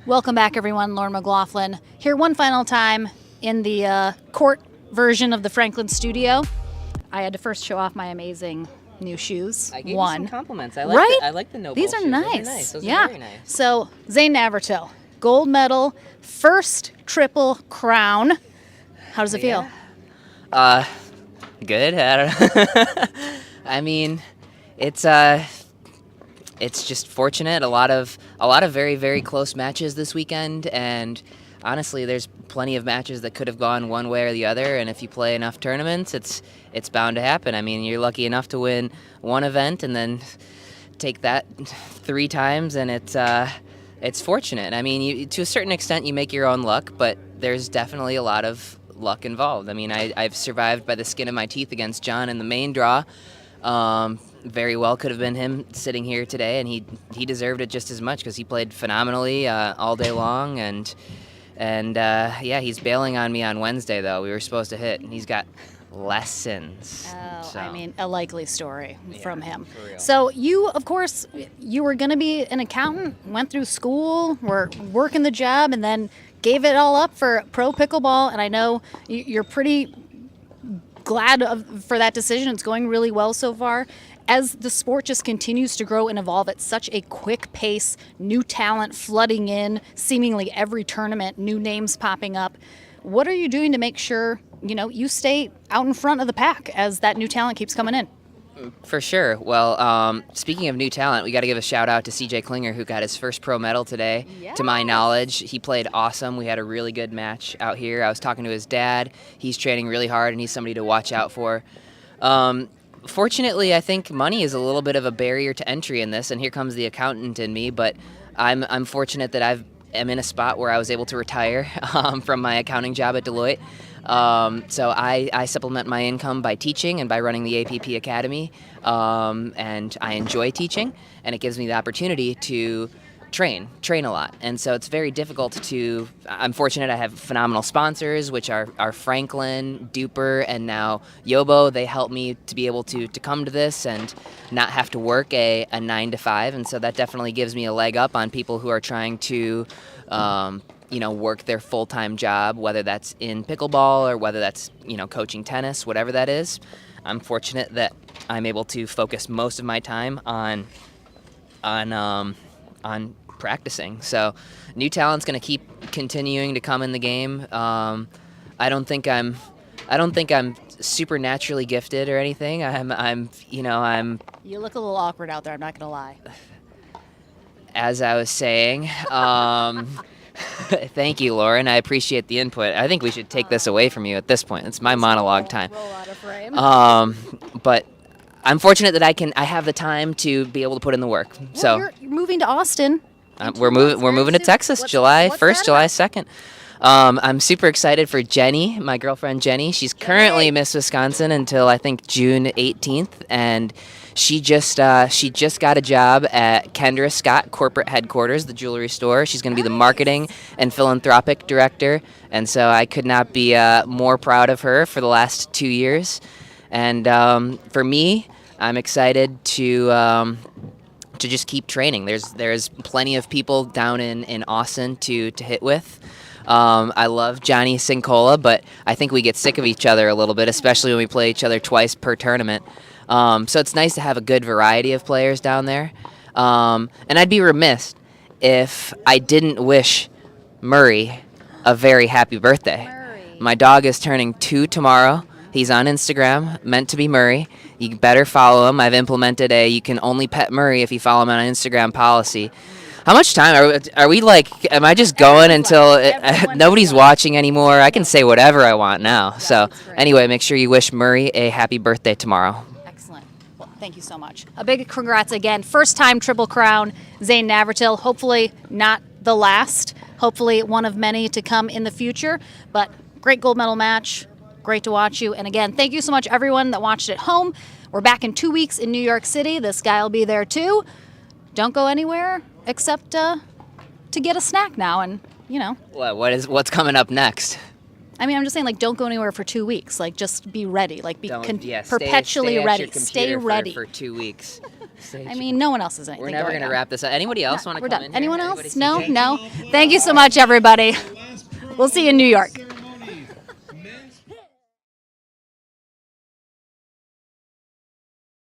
Welcome back, everyone. Lauren McLaughlin here one final time in the court version of the Franklin studio. I had to first show off my amazing new shoes. I gave you some compliments. I like right? I like the Noble These are shoes. nice. Those are nice. Those yeah. are very nice. So Zayn Navertill, gold medal, first triple crown. How does it feel? Good. I don't I mean, it's just fortunate. A lot of very, very close matches this weekend, and honestly, there's plenty of matches that could have gone one way or the other. And if you play enough tournaments, it's bound to happen. I mean, you're lucky enough to win one event and then take that 3 times, and it's fortunate. I mean, to a certain extent, you make your own luck, but there's definitely a lot of luck involved. I mean, I've survived by the skin of my teeth against John in the main draw. Very well could have been him sitting here today, and he deserved it just as much because he played phenomenally all day long, and yeah, he's bailing on me on Wednesday, though. We were supposed to hit, and he's got lessons. Oh, so. I mean, a likely story from him. For real. So you, of course, you were going to be an accountant, went through school, were working the job, and then gave it all up for pro pickleball, and I know you're pretty glad for that decision. It's going really well so far. As the sport just continues to grow and evolve at such a quick pace, new talent flooding in, seemingly every tournament, new names popping up, what are you doing to make sure, you stay out in front of the pack as that new talent keeps coming in? For sure. Well, speaking of new talent, we got to give a shout out to CJ Klinger, who got his first pro medal today. Yes. To my knowledge, he played awesome. We had a really good match out here. I was talking to his dad. He's training really hard, and he's somebody to watch out for. Fortunately, I think money is a little bit of a barrier to entry in this, and here comes the accountant in me, but I'm fortunate that I'm in a spot where I was able to retire from my accounting job at Deloitte. So I supplement my income by teaching and by running the APP Academy, and I enjoy teaching, and it gives me the opportunity to train a lot. And so it's very difficult to, I'm fortunate I have phenomenal sponsors, which are Franklin, Duper, and now Yobo. They help me to be able to come to this and not have to work a 9 to 5. And so that definitely gives me a leg up on people who are trying to, work their full-time job, whether that's in pickleball or whether that's, coaching tennis, whatever that is. I'm fortunate that I'm able to focus most of my time on practicing. So new talent's going to keep continuing to come in the game. I don't think I'm supernaturally gifted or anything. I'm You look a little awkward out there, I'm not going to lie. As I was saying, thank you, Lauren. I appreciate the input. I think we should take this away from you at this point. It's my monologue time. Roll out of frame. But I'm fortunate that I have the time to be able to put in the work. Well, So you're moving to Austin. we're moving to Texas, July 1st, July 2nd. I'm super excited for Jenny, my girlfriend Jenny. She's currently Miss Wisconsin until I think June 18th, and she just got a job at Kendra Scott corporate headquarters, the jewelry store. She's going to be the marketing and philanthropic director, and so I could not be more proud of her for the last 2 years. And for me, I'm excited to just keep training. There's plenty of people down in Austin to hit with. I love Johnny Cincola, but I think we get sick of each other a little bit, especially when we play each other twice per tournament. So it's nice to have a good variety of players down there. And I'd be remiss if I didn't wish Murray a very happy birthday. My dog is turning 2 tomorrow. He's on Instagram, meant to be Murray. You better follow him. I've implemented you can only pet Murray if you follow him on Instagram policy. How much time are we am I just going until nobody's watching anymore? I can say whatever I want now. So anyway, make sure you wish Murray a happy birthday tomorrow. Excellent. Well, thank you so much. A big congrats again. First time Triple Crown, Zayn Navratil. Hopefully not the last. Hopefully one of many to come in the future. But great gold medal match. Great to watch you. And again, thank you so much everyone that watched at home. We're back in 2 weeks in New York City. This guy will be there too. Don't go anywhere except to get a snack now, and What's coming up next? I mean, I'm just saying, don't go anywhere for 2 weeks. Just be ready. Perpetually stay ready. At your Stay ready for 2 weeks. I mean, no one else is anything. We're never going to wrap this up. Anybody else want to come in? Anyone here? else? No. Thank you so much, everybody. We'll see you in New York.